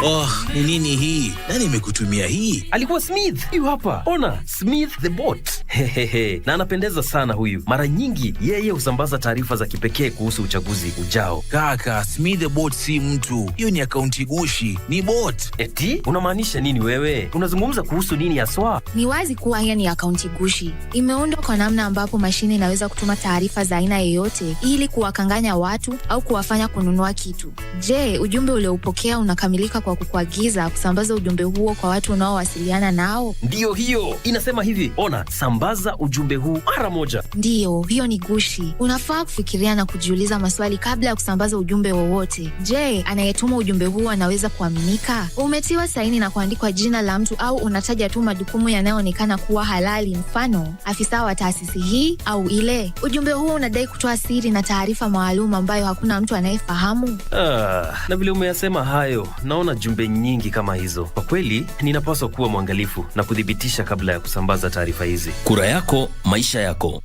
Oh, ni nini hii? Nani amekutumia hii? Alikuwa Smith. Yu hapa. Ona, Smith the bot. Hehehe. Na anapendeza sana huyu. Mara nyingi yeye husambaza taarifa za kipekee kuhusu uchaguzi ujao. Kaka, Smith the bot si mtu. Hiyo ni akaunti gushi. Ni bot. Eti? Unamaanisha nini wewe? Unazungumza kuhusu nini haswa? Ni wazi kuwa hiyo ni akaunti gushi. Imeundwa kwa namna ambapo mashine inaweza kutuma taarifa za aina yoyote ili kuwakanganya watu au kuwafanya kununua kitu. Je, ujumbe ulioupokea unakamilika kwa kukuagiza kusambaza ujumbe huo kwa watu unaowasiliana nao? Ndiyo hiyo. Inasema hivi, ona, sambaza ujumbe huu mara moja. Ndiyo, hiyo ni gushi. Unafaa kufikiria na kujiuliza maswali kabla ya kusambaza ujumbe wowote. Je, anayetuma ujumbe huu anaweza kuaminika? Umetiwa saini na kuandikwa jina la mtu au unataja tu majukumu yanayoonekana kuwa halali, mfano afisa wa taasisi hii au ile? Ujumbe huu unadai kutoa siri na taarifa maalum ambayo hakuna mtu anayefahamu. Na vile umeyasema hayo, naona jumbe nyingi kama hizo. Kwa kweli, ninapaswa kuwa mwangalifu na kudhibitisha kabla ya kusambaza taarifa hizi. Kura yako, maisha yako.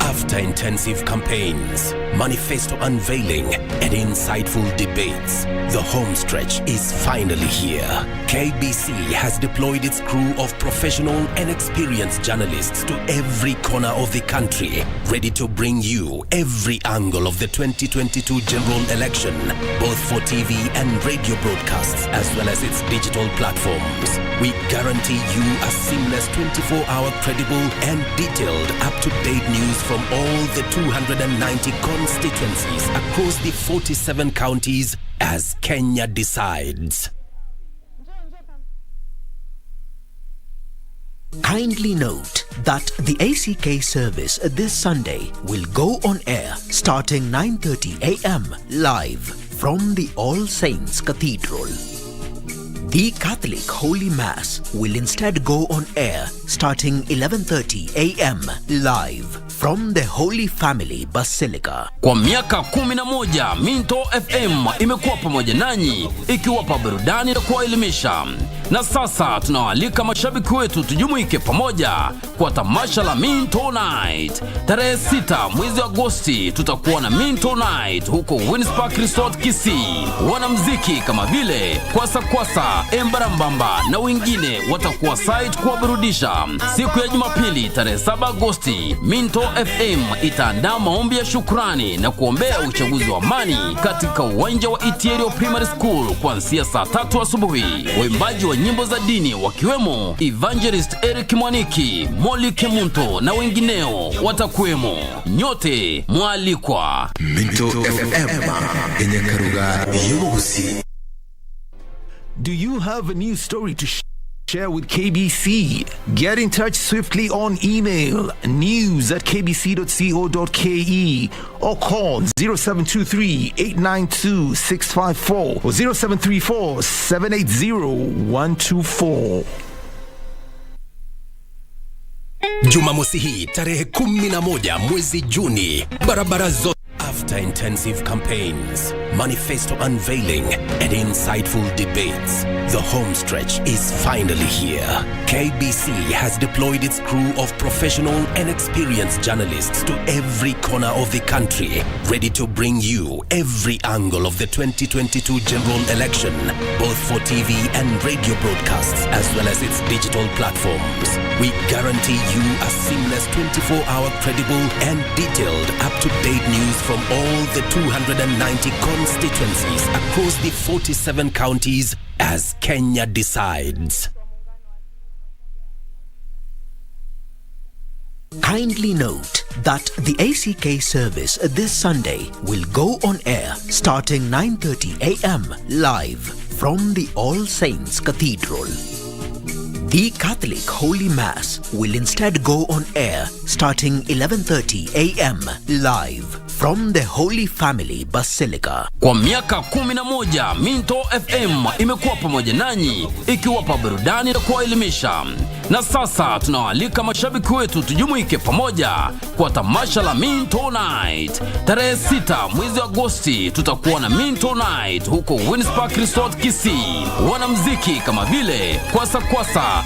After intensive campaigns, manifesto unveiling, and insightful debates, the home stretch is finally here. KBC has deployed its crew of professional and experienced journalists to every corner of the country, ready to bring you every angle of the 2022 general election, both for TV and radio broadcasts, as well as its digital platforms. We guarantee you a seamless 24-hour credible and detailed up-to-date news from all the 290 constituencies across the 47 counties as Kenya decides. Kindly note that the ACK service this Sunday will go on air starting 9:30 a.m. live from the All Saints Cathedral. The Catholic Holy Mass will instead go on air starting 11:30 a.m. live from the Holy Family Basilica. Kwa miaka 11 Minto FM imekuwa pamoja nanyi ikiwapa burudani na kuwaelimisha. Na sasa tunawaalika mashabiki wetu tujumuike pamoja kwa tamasha la Minto Night. Tarehe 6 mwezi Agosti tutakuwa na Minto Night huko Winspark Resort Kisii. Wanamuziki kama vile Kwasa, Embarambamba na wengine watakuwa site kuwaburudisha. Siku ya Jumapili tarehe 7 Agosti, Minto FM itaandaa maombi ya shukrani na kuombea uchaguzi wa amani katika uwanja wa Itiero Primary School kuanzia saa 3 asubuhi. Waimbaji wa nyimbo za dini wakiwemo Evangelist Eric Mwaniki, Molly Kemunto na wengineo watakuwemo. Nyote mwalikwa. Minto FM yenye karuga yusi. Do you have a new story to share with KBC? Get in touch swiftly on email news@kbc.co.ke or call 0723-892-654 or 0734-780-124. Jumamosi hii tarehe 11 mwezi Juni, barabara zote. After intensive campaigns, manifesto unveiling, and insightful debates, the home stretch is finally here. KBC has deployed its crew of professional and experienced journalists to every corner of the country, ready to bring you every angle of the 2022 general election, both for TV and radio broadcasts, as well as its digital platforms. We guarantee you a seamless 24-hour credible and detailed up-to-date news from all the 290 constituencies across the 47 counties as Kenya decides. Kindly note that the ACK service this Sunday will go on air starting 9:30 a.m. live from the All Saints Cathedral. The Catholic Holy Mass will instead go on air starting 11:30 a.m. live from the Holy Family Basilica. Kwa miaka 11 Minto FM imekuwa pamoja nanyi ikiwapa burudani na kuwaelimisha. Na sasa tunawaalika mashabiki wetu tujumuike pamoja kwa tamasha la Minto Night. Tarehe 6 mwezi Agosti tutakuwa na Minto Night huko Winspark Resort Kisii. Wanamuziki kama vile Kwasa,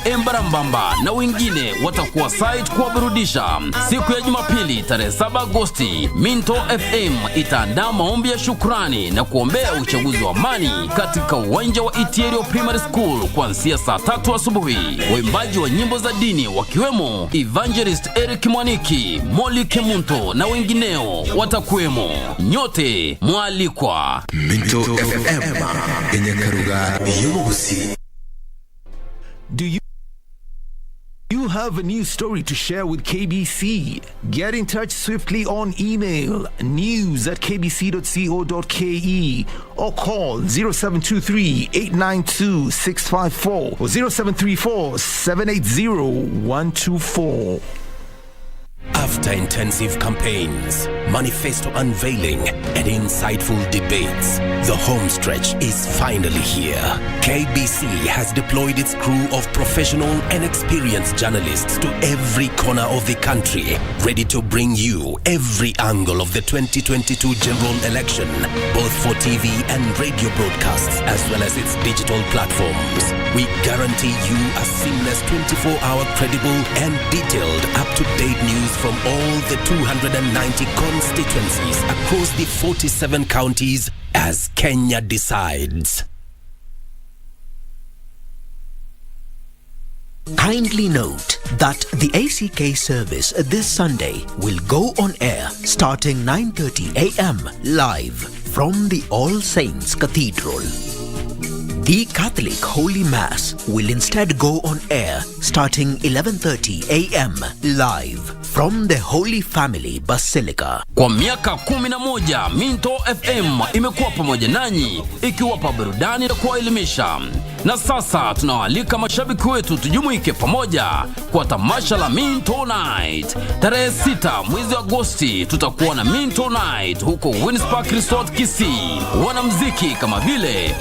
Embarambamba na wengine watakuwa site kuwaburudisha. Siku ya Jumapili tarehe 7 Agosti, Minto FM itaandaa maombi ya shukrani na kuombea uchaguzi wa amani katika uwanja wa Itiero Primary School kuanzia saa 3 asubuhi. Waimbaji wa nyimbo za dini wakiwemo Evangelist Eric Mwaniki, Molly Kemunto na wengineo watakuwemo. Nyote mwalikwa. Minto FM yenye karuga yusi. Do you have a new story to share with KBC? Get in touch swiftly on email news@kbc.co.ke or call 0723-892-654 or 0734-780-124. After intensive campaigns, manifesto unveiling, and insightful debates, the home stretch is finally here. KBC has deployed its crew of professional and experienced journalists to every corner of the country, ready to bring you every angle of the 2022 general election, both for TV and radio broadcasts, as well as its digital platforms. We guarantee you a seamless 24-hour credible and detailed up-to-date news from all the 290 constituencies across the 47 counties as Kenya decides. Kindly note that the ACK service this Sunday will go on air starting 9:30 a.m. live from the All Saints Cathedral. The Catholic Holy Mass will instead go on air starting 11:30 a.m. live from the Holy Family Basilica. Kwa miaka 11 Minto FM imekuwa pamoja nanyi ikiwapa burudani na kuwaelimisha. Na sasa tunawaalika mashabiki wetu tujumuike pamoja kwa tamasha la Minto Night. Tarehe 6 mwezi Agosti tutakuwa na Minto Night huko Winspark Resort Kisii. Wanamuziki kama vile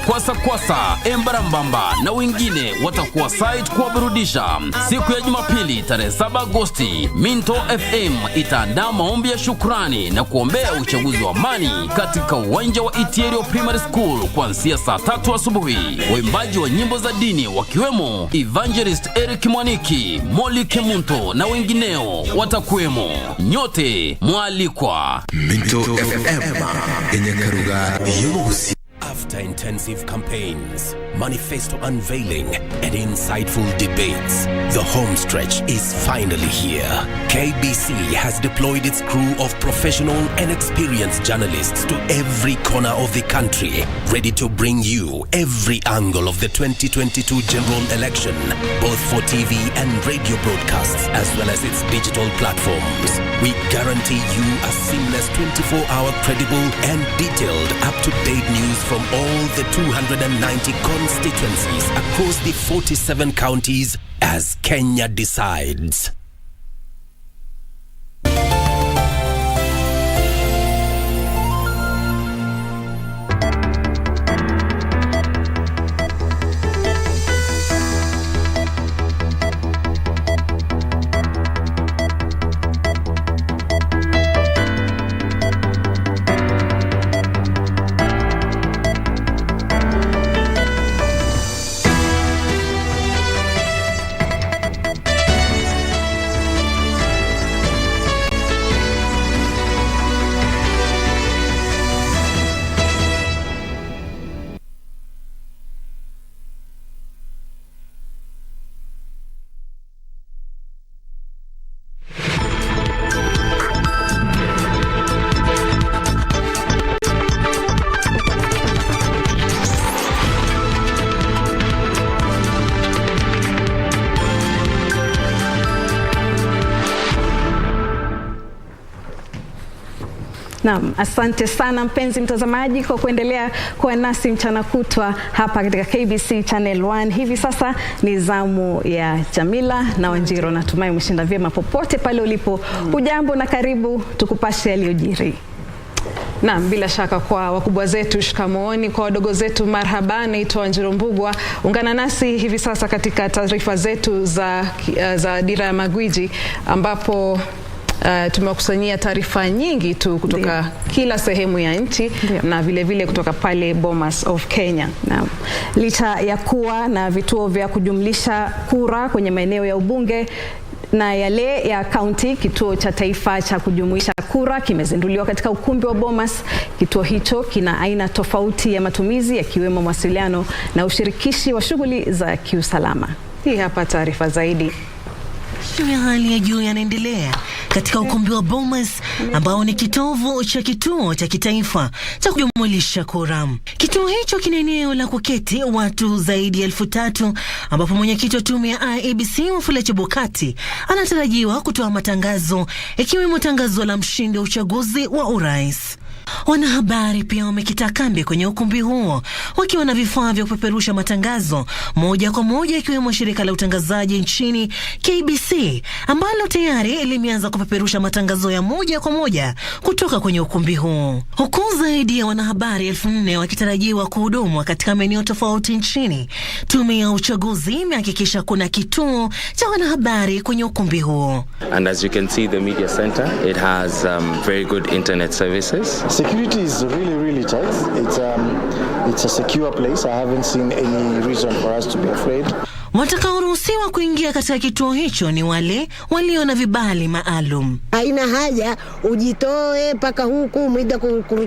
Kwasa, Embarambamba na wengine watakuwa site kuwaburudisha. Siku ya Jumapili tarehe 7 Agosti, Minto FM itaandaa maombi ya shukrani na kuombea uchaguzi wa amani katika uwanja wa Itiero Primary School kuanzia saa 3 asubuhi. Waimbaji wa nyimbo za dini wakiwemo Evangelist Eric Mwaniki, Molly Kemunto na wengineo watakuwemo. Nyote mwalikwa. Minto FM yenye karuga yusi. After intensive campaigns, manifesto unveiling, and insightful debates. The home stretch is finally here. KBC has deployed its crew of professional and experienced journalists to every corner of the country, ready to bring you every angle of the 2022 general election, both for TV and radio broadcasts, as well as its digital platforms. We guarantee you a seamless 24-hour credible and detailed up-to-date news from all the 290 constituencies across the 47 counties as Kenya decides. Naam, asante sana mpenzi mtazamaji kwa kuendelea kuwa nasi mchana kutwa hapa katika KBC Channel 1. Hivi sasa ni zamu ya Jamila na Wanjiro. Natumai umeshinda vyema popote pale ulipo. Ujambo na karibu tukupashe yaliyojiri. Naam, bila shaka kwa wakubwa zetu shikamooni, kwa wadogo zetu marhaba. Naitwa Wanjiro Mbugwa. Ungana nasi hivi sasa katika taarifa zetu za Dira ya Magwiji, ambapo tumekusanyia taarifa nyingi tu kutoka kila sehemu ya nchi na vile vile kutoka pale Bomas of Kenya. Naam. Licha ya kuwa na vituo vya kujumlisha kura kwenye maeneo ya ubunge na yale ya kaunti, kituo cha taifa cha kujumuisha kura kimezinduliwa katika ukumbi wa Bomas. Kituo hicho kina aina tofauti ya matumizi, yakiwemo mawasiliano na ushirikishi wa shughuli za kiusalama. Hii hapa taarifa zaidi. Ya hali ya juu yanaendelea katika ukumbi wa Bomas, ambao ni kitovu cha kituo cha kitaifa cha kujumulisha kura. Kituo hicho kina eneo la kuketi watu zaidi ya 3,000, ambapo mwenyekiti wa tume ya IEBC Wafula Chebukati anatarajiwa kutoa matangazo, ikiwemo tangazo la mshindi wa uchaguzi wa urais. Wanahabari pia wamekita kambi kwenye ukumbi huo wakiwa na vifaa vya kupeperusha matangazo moja kwa moja, ikiwemo shirika la utangazaji nchini KBC ambalo tayari limeanza kupeperusha matangazo ya moja kwa moja kutoka kwenye ukumbi huo, huku zaidi ya wanahabari 4,000 wakitarajiwa kuhudumu katika maeneo tofauti nchini. Tume ya uchaguzi imehakikisha kuna kituo cha wanahabari kwenye ukumbi huo. And as you can see, the media center, it has very good internet services. Security is really tight. It's a secure place. I haven't seen any reason for us to be afraid. Watakaoruhusiwa kuingia katika kituo hicho ni wale walio na vibali maalum. Haina haja ujitoe paka huku muda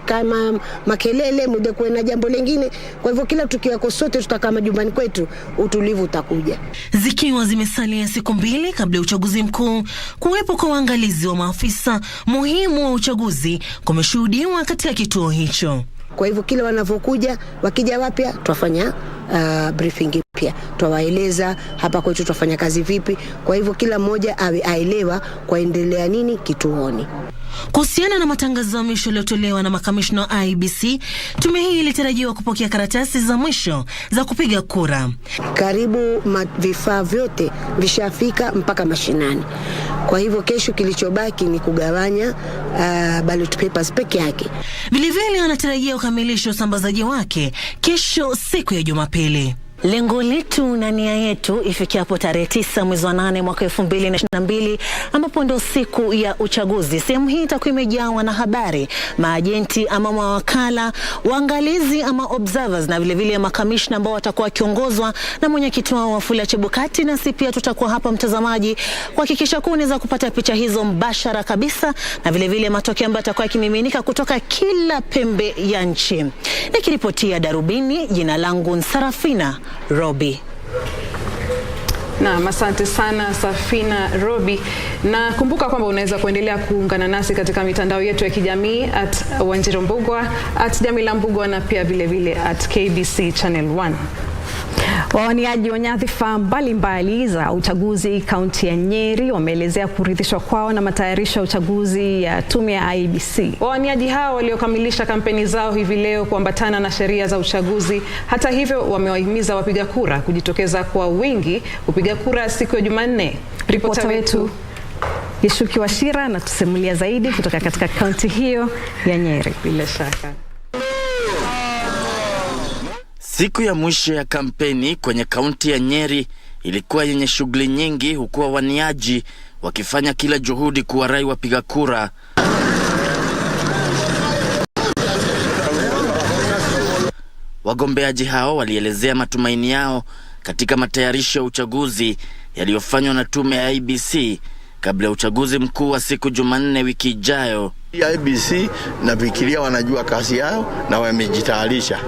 kama makelele, muda kuena jambo lingine. Kwa hivyo kila tukiwako sote tutakaa majumbani kwetu, utulivu utakuja. Zikiwa zimesalia siku 2 kabla ya uchaguzi mkuu, kuwepo kwa uangalizi wa maafisa muhimu wa uchaguzi kumeshuhudiwa katika kituo hicho. Kwa hivyo kila wanavyokuja, wakija wapya tuwafanya briefing pia, tuwaeleza hapa kwetu tutafanya kazi vipi. Kwa hivyo kila mmoja aelewa kwaendelea nini kituoni. Kuhusiana na matangazo ya mwisho yaliyotolewa na makamishna wa IEBC, tume hii ilitarajiwa kupokea karatasi za mwisho za kupiga kura. Karibu vifaa vyote vishafika mpaka mashinani. Kwa hivyo kesho kilichobaki ni kugawanya ballot papers peke yake. Vilevile anatarajia ukamilisho usambazaji wake kesho siku ya Jumapili. Lengo letu na nia yetu ifikiapo tarehe 9 mwezi wa 8 mwaka 2022 ambapo ndio siku ya uchaguzi. Sehemu hii itakuwa imejawa na habari, maajenti ama mawakala, waangalizi ama observers na vile makamishna ambao watakuwa wakiongozwa na mwenyekiti wao Wafula Chebukati, na sisi pia tutakuwa hapa mtazamaji kuhakikisha kuwa unaweza kupata picha hizo mbashara kabisa na vile matokeo ambayo yatakuwa yakimiminika kutoka kila pembe ya nchi. Nikiripotia Darubini, jina langu Sarafina Robi. Na asante sana Safina Robi, na kumbuka kwamba unaweza kuendelea kuungana nasi katika mitandao yetu ya kijamii @wanjirombugwa, @jamilambugwa na pia vile @KBC Channel 1. Wawaniaji wa nyadhifa mbalimbali za uchaguzi kaunti ya Nyeri wameelezea kuridhishwa kwao na matayarisho ya uchaguzi ya tume ya IEBC. Wawaniaji hao waliokamilisha kampeni zao hivi leo kuambatana na sheria za uchaguzi. Hata hivyo, wamewahimiza wapiga kura kujitokeza kwa wingi kupiga kura siku ya Jumanne. Ripota wetu Yeshuki Washira na tusimulia zaidi kutoka katika kaunti hiyo ya Nyeri. Bila shaka siku ya mwisho ya kampeni kwenye kaunti ya Nyeri ilikuwa yenye shughuli nyingi, huku wawaniaji wakifanya kila juhudi kuwarai wapiga kura. Wagombeaji hao walielezea matumaini yao katika matayarisho ya uchaguzi yaliyofanywa na tume ya IEBC kabla ya uchaguzi mkuu wa siku Jumanne wiki ijayo. IEBC nafikiria wanajua kazi yao na wamejitayarisha,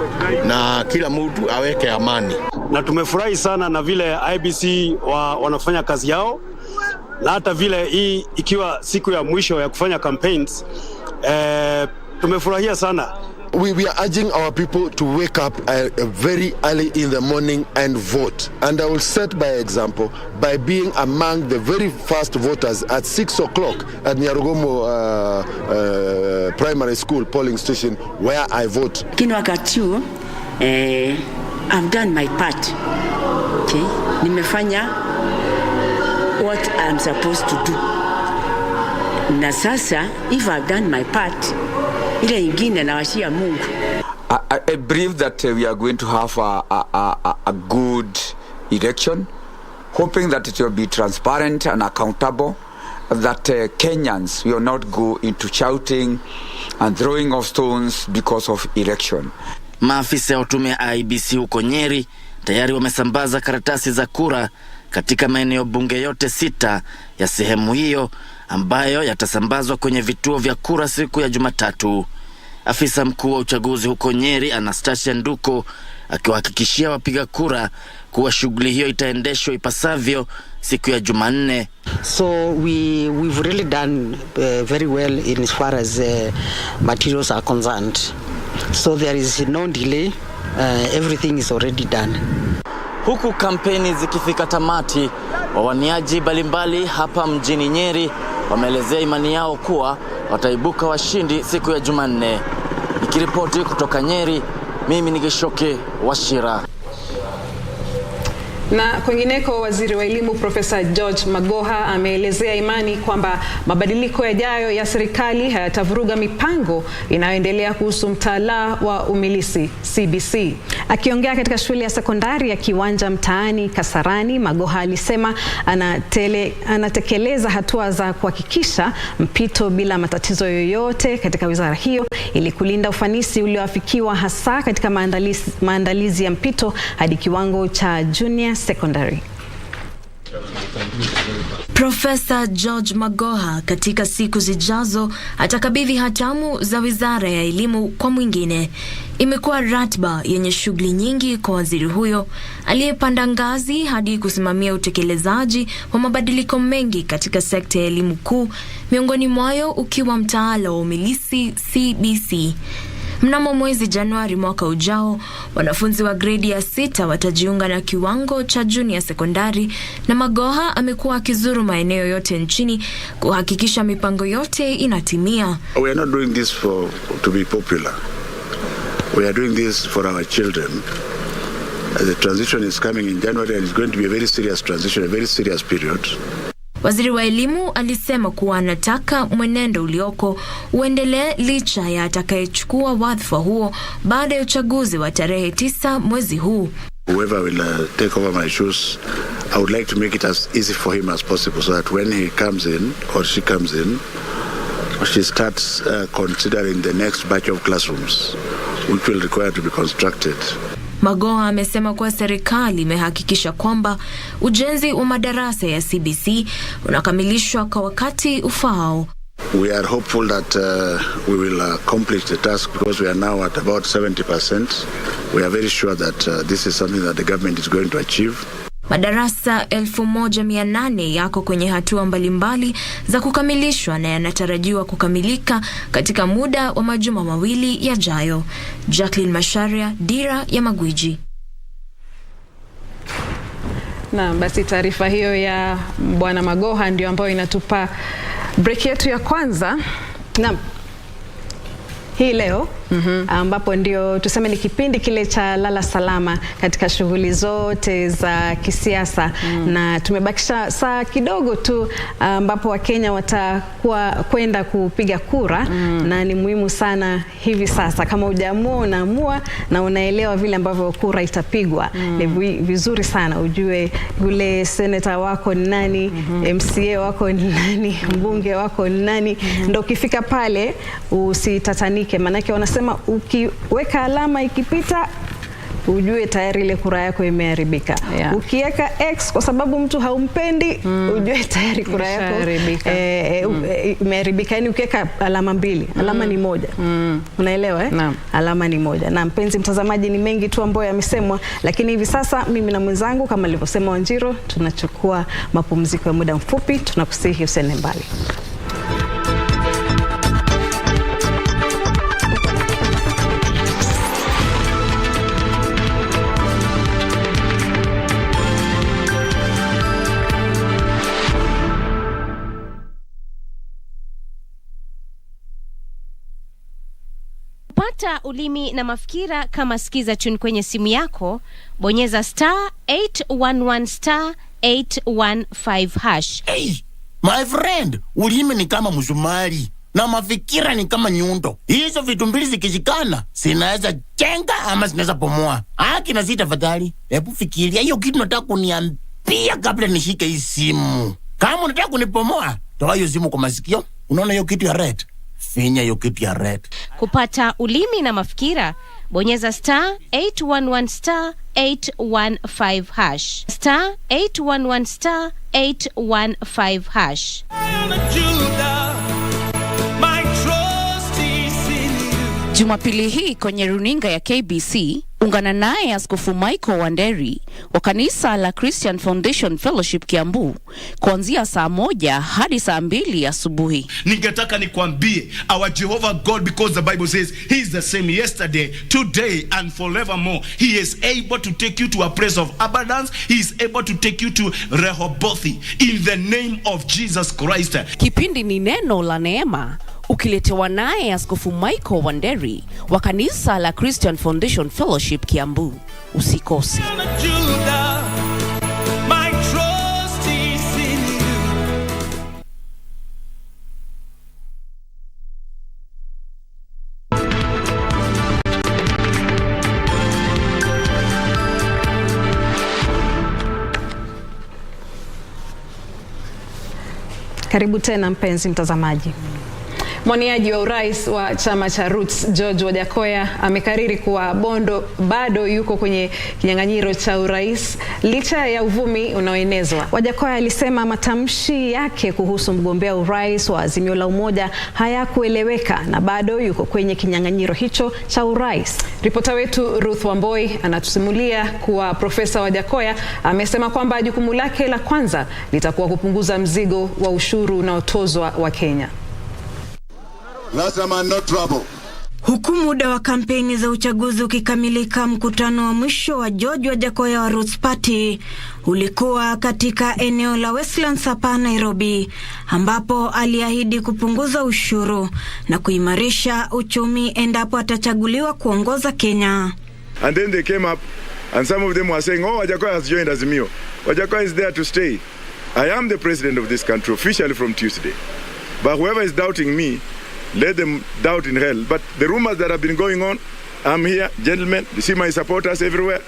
na kila mtu aweke amani. Na tumefurahi sana na vile IEBC wanafanya kazi yao, na hata vile hii ikiwa siku ya mwisho ya kufanya campaigns, tumefurahia sana. We are urging our people to wake up very early in the morning and vote. And I will set by example by being among the very first voters at 6 o'clock at Nyarugomo Primary School polling station where I vote. Kini wakati huu, I've done my part. Okay? Nimefanya what I'm supposed to do. Na sasa, if I've done my part, ile ingine nawashia Mungu. I believe that we are going to have a good election, hoping that it will be transparent and accountable, that Kenyans will not go into shouting and throwing of stones because of election. Maafisa wa tume ya IEBC huko Nyeri tayari wamesambaza karatasi za kura katika maeneo bunge yote 6 ya sehemu hiyo ambayo yatasambazwa kwenye vituo vya kura siku ya Jumatatu. Afisa mkuu wa uchaguzi huko Nyeri Anastasia Nduko akiwahakikishia wapiga kura kuwa shughuli hiyo itaendeshwa ipasavyo siku ya Jumanne. So we've really done very well in as far as materials are concerned. So there is no delay, everything is already done. Huku kampeni zikifika tamati, wawaniaji mbalimbali hapa mjini Nyeri wameelezea imani yao kuwa wataibuka washindi siku ya Jumanne. Nikiripoti kutoka Nyeri, mimi ni Gishoke Washira. Na kwingineko, waziri wa elimu Profesa George Magoha ameelezea imani kwamba mabadiliko yajayo ya serikali hayatavuruga mipango inayoendelea kuhusu mtaala wa umilisi CBC. Akiongea katika shule ya sekondari ya Kiwanja mtaani Kasarani, Magoha alisema anatekeleza hatua za kuhakikisha mpito bila matatizo yoyote katika wizara hiyo ili kulinda ufanisi ulioafikiwa hasa katika maandalizi ya mpito hadi kiwango cha junior secondary. Profesa George Magoha katika siku zijazo atakabidhi hatamu za wizara ya elimu kwa mwingine. Imekuwa ratiba yenye shughuli nyingi kwa waziri huyo aliyepanda ngazi hadi kusimamia utekelezaji wa mabadiliko mengi katika sekta ya elimu kuu, miongoni mwayo ukiwa mtaala wa umilisi CBC. Mnamo mwezi Januari mwaka ujao, wanafunzi wa gredi ya 6 watajiunga na kiwango cha junior sekondari, na Magoha amekuwa akizuru maeneo yote nchini kuhakikisha mipango yote inatimia. We are not doing this to be popular. We are doing this for our children. The transition is coming in January and it's going to be a very serious transition, a very serious period. Waziri wa elimu alisema kuwa anataka mwenendo ulioko uendelee licha ya atakayechukua wadhifa huo baada ya uchaguzi wa tarehe 9 mwezi huu. Whoever will take over my shoes, I would like to make it as easy for him as possible so that when he comes in or she comes in, she starts considering the next batch of classrooms which will require to be constructed. Magoha amesema kuwa serikali imehakikisha kwamba ujenzi wa madarasa ya CBC unakamilishwa kwa wakati ufaao. We are hopeful that we will accomplish the task because we are now at about 70%. We are very sure that this is something that the government is going to achieve. Madarasa 1800 yako kwenye hatua mbalimbali za kukamilishwa na yanatarajiwa kukamilika katika muda wa majuma mawili yajayo. Jacqueline Masharia, Dira ya Magwiji. Na basi taarifa hiyo ya Bwana Magoha ndio ambayo inatupa break yetu ya kwanza. Naam. Hii leo ambapo ndio tuseme ni kipindi kile cha Lala Salama katika shughuli zote za kisiasa, na tumebakisha saa kidogo tu ambapo Wakenya watakuwa kwenda kupiga kura, na ni muhimu sana hivi sasa kama hujaamua unaamua na unaelewa vile ambavyo kura itapigwa. Ni vizuri sana ujue yule senator wako ni nani, MCA wako ni nani, mbunge wako ni nani, ndio ukifika pale usitatanike, manake wanasema ukiweka alama ikipita ujue tayari ile kura yako imeharibika. Ukiweka X kwa sababu mtu haumpendi ujue tayari kura yako imeharibika. Yani ukiweka alama mbili, alama ni moja. Unaelewa alama ni moja. Na mpenzi mtazamaji, ni mengi tu ambayo yamesemwa, lakini hivi sasa mimi na mwenzangu kama nilivyosema Wanjiro tunachukua mapumziko ya muda mfupi. Tunakusihi usende mbali. Pata ulimi na mafikira kama sikiza tune kwenye simu yako, bonyeza *811 *815 #. Hey, my friend, ulimi ni kama msumari na mafikira ni kama nyundo. Hizo vitu mbili zikishikana, zinaweza jenga ama zinaweza bomoa. Haki na sita tafadhali. Hebu fikiria hiyo kitu nataka kuniambia kabla nishike hii simu. Kama unataka kunibomoa, toa hiyo simu kwa masikio. Unaona hiyo kitu ya red? Finya hiyo kitu ya red. Kupata ulimi na mafikira, bonyeza *811 *815 *811 *815 Jumapili hii kwenye runinga ya KBC, ungana naye Askofu Michael Wanderi wa kanisa la Christian Foundation Fellowship Kiambu kuanzia saa 1 hadi saa 2 asubuhi. Ningetaka nikwambie, our Jehovah God, because the Bible says he is the same yesterday, today and forevermore. He is able to take you to a place of abundance. He is able to take you to Rehoboth in the name of Jesus Christ. Kipindi ni neno la neema, ukiletewa naye Askofu Michael Wanderi wa kanisa la Christian Foundation Fellowship Kiambu. Usikose. Karibu tena mpenzi mtazamaji. Mwaniaji wa urais wa chama cha Roots George Wajackoya amekariri kuwa Bondo bado yuko kwenye kinyang'anyiro cha urais licha ya uvumi unaoenezwa. Wajackoya alisema matamshi yake kuhusu mgombea urais wa Azimio la Umoja hayakueleweka na bado yuko kwenye kinyang'anyiro hicho cha urais. Ripota wetu Ruth Wamboi anatusimulia kuwa Profesa Wajackoya amesema kwamba jukumu lake la kwanza litakuwa kupunguza mzigo wa ushuru unaotozwa wa Kenya. No trouble. Huku muda wa kampeni za uchaguzi ukikamilika, mkutano wa mwisho wa George Wajackoya wa Roots Party ulikuwa katika eneo la Westlands hapa Nairobi, ambapo aliahidi kupunguza ushuru na kuimarisha uchumi endapo atachaguliwa kuongoza Kenya. And then they came up and some of them were saying, oh, Wajackoya has joined Azimio. Wajackoya is there to stay. I am the president of this country officially from Tuesday. But whoever is doubting me, let them doubt in hell. But the rumors that have been going on, I'm here, gentlemen. You see my supporters everywhere.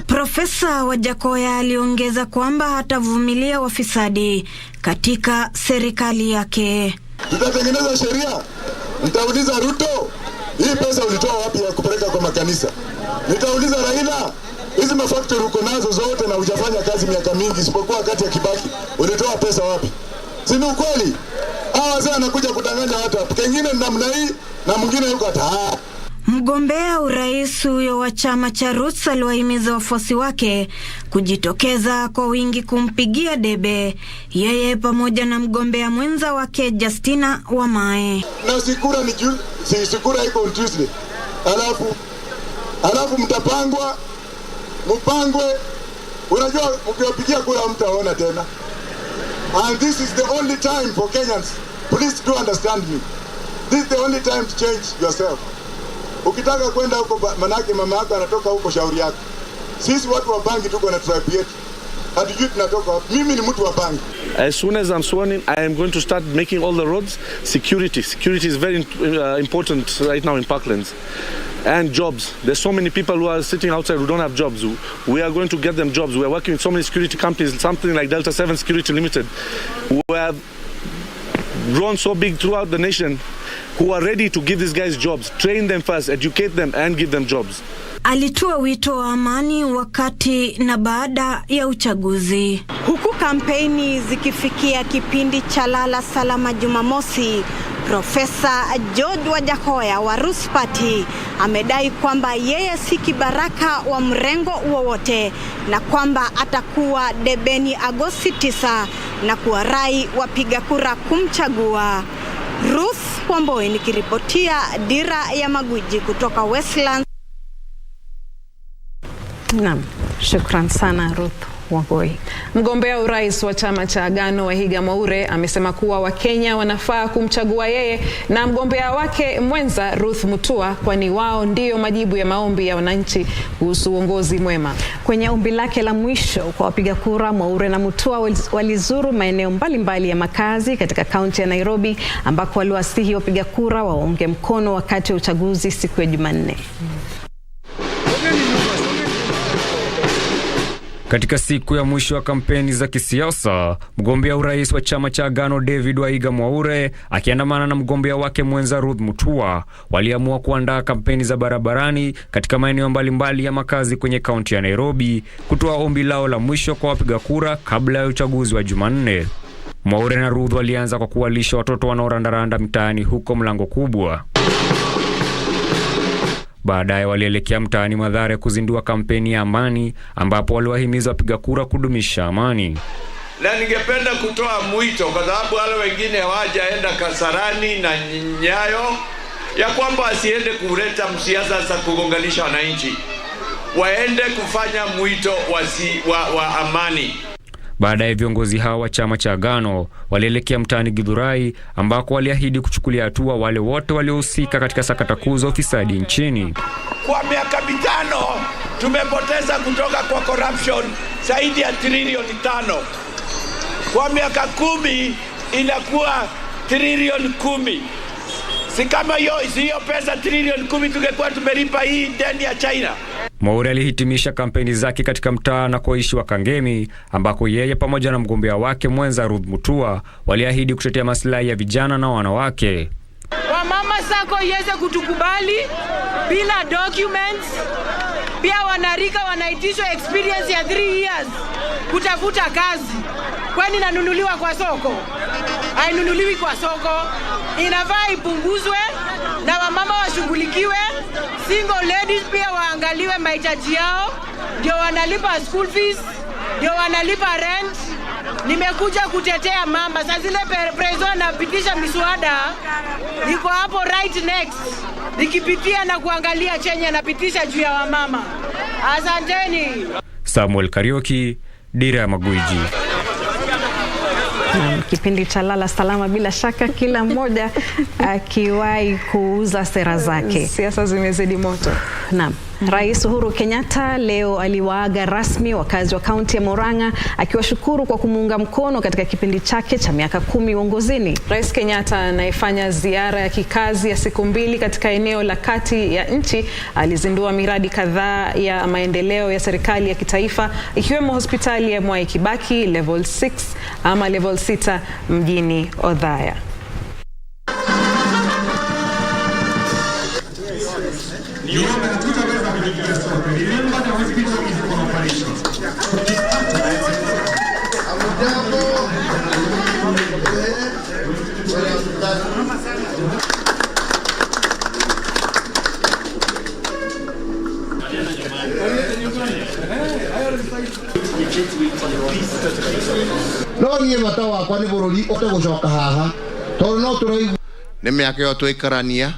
Profesa Wajackoya aliongeza kwamba hatavumilia wafisadi katika serikali yake. Tutatengeneza sheria. Nitauliza Ruto, hii pesa ulitoa wapi ya kupeleka kwa makanisa? Nitauliza Raila, hizi mafactory uko nazo zote na hujafanya kazi miaka mingi isipokuwa wakati ya Kibaki, ulitoa pesa wapi? Si ni ukweli? Hawa wazee anakuja kudanganya watu hapo. Kengine namna hii na mwingine yuko hata. Mgombea urais huyo wa chama cha Roots aliwahimiza wafuasi wake kujitokeza kwa wingi kumpigia debe yeye pamoja na mgombea mwenza wake Justina Wamae. Na sikura ni sikura iko on Tuesday. Alafu mpangwe. Unajua ukiwapigia kura mtaona tena. And this is the only time for Kenyans. Please do understand me. This is the only time to change yourself. Ukitaka kwenda huko manake mama yako anatoka huko shauri yako. Sisi watu wa bangi tuko na tribe yetu. Hatujui tunatoka wapi. Mimi ni mtu wa bangi. As soon as I'm sworn in, I am going to start making all the roads security. Security is very important right now in Parklands. And jobs. There's so many people who are sitting outside who don't have jobs. We are going to get them jobs. We are working with so many security companies, something like Delta 7 Security Limited, who have grown so big throughout the nation, who are ready to give these guys jobs, train them first, educate them and give them jobs. Alitoa wito wa amani wakati na baada ya uchaguzi. Huku kampeni zikifikia kipindi cha Lala Salama Jumamosi, Profesa George Wajackoya wa Roots Party amedai kwamba yeye si kibaraka wa mrengo wowote na kwamba atakuwa debeni Agosti 9 na kuwarai wapiga kura kumchagua. Ruth Wamboi nikiripotia Dira ya Magwiji kutoka Westlands. Naam, shukran sana Ruth Wamboi. Mgombea urais wa chama cha Agano Wahiga Mwaure amesema kuwa Wakenya wanafaa kumchagua yeye na mgombea wake mwenza Ruth Mutua, kwani wao ndio majibu ya maombi ya wananchi kuhusu uongozi mwema. Kwenye ombi lake la mwisho kwa wapiga kura, Mwaure na Mutua walizuru maeneo mbalimbali ya makazi katika kaunti ya Nairobi ambako waliwasihi wapiga kura waunge mkono wakati wa uchaguzi siku ya Jumanne. Katika siku ya mwisho wa kampeni za kisiasa, mgombea urais wa chama cha Agano David Wahiga Mwaure akiandamana na mgombea wake mwenza Ruth Mutua waliamua kuandaa kampeni za barabarani katika maeneo mbalimbali ya makazi kwenye kaunti ya Nairobi kutoa ombi lao la mwisho kwa wapiga kura kabla ya uchaguzi wa Jumanne. Mwaure na Ruth walianza kwa kuwalisha watoto wanaorandaranda mtaani huko Mlango Kubwa. Baadaye walielekea mtaani Mathare kuzindua kampeni ya amani ambapo waliwahimiza wapiga kura kudumisha amani. Na ningependa kutoa mwito kwa sababu wale wengine hawajaenda Kasarani na Nyayo ya kwamba wasiende kuleta msiasa za kugonganisha wananchi. Waende kufanya mwito wa amani. Baadaye viongozi hao wa chama cha Agano walielekea mtaani Githurai ambako waliahidi kuchukulia hatua wale wote waliohusika katika sakata kuu za ufisadi nchini. Kwa miaka 5 tumepoteza kutoka kwa corruption zaidi ya trilioni 5. Kwa miaka 10 inakuwa trilioni 10. Si kama hiyo pesa trilioni 10 tungekuwa tumelipa hii deni ya China. Mwaure alihitimisha kampeni zake katika mtaa na kuishi wa Kangemi ambako yeye pamoja na mgombea wake mwenza Ruth Mutua waliahidi kutetea maslahi ya vijana na wanawake. Wamama sako iweze kutukubali bila documents. Pia wanarika wanaitishwa experience ya 3 years kutafuta kazi. Kwani nanunuliwa kwa soko? Hainunuliwi kwa soko. Inafaa ipunguzwe na wamama washughulikiwe. Single ladies pia waangaliwe mahitaji yao. Ndio wanalipa school fees, ndio wanalipa rent. Nimekuja kutetea mama. Sasa zile prezo anapitisha miswada, niko hapo right next, nikipitia na kuangalia chenye anapitisha juu ya wamama. Asanteni. Samuel Karioki, Dira ya Magwiji. Kipindi cha Lala Salama, bila shaka kila mmoja akiwahi kuuza sera zake. Siasa zimezidi moto. Naam. Rais Uhuru Kenyatta leo aliwaaga rasmi wakazi wa kaunti ya Murang'a akiwashukuru kwa kumuunga mkono katika kipindi chake cha miaka 10 uongozini. Rais Kenyatta anayefanya ziara ya kikazi ya siku 2 katika eneo la kati ya nchi alizindua miradi kadhaa ya maendeleo ya serikali ya kitaifa ikiwemo hospitali ya Mwai Kibaki level 6 ama level 6 mjini Othaya. No nie matawa kwa ni bururi otegucoka haha tondu no turaigu ni miaka yo twikarania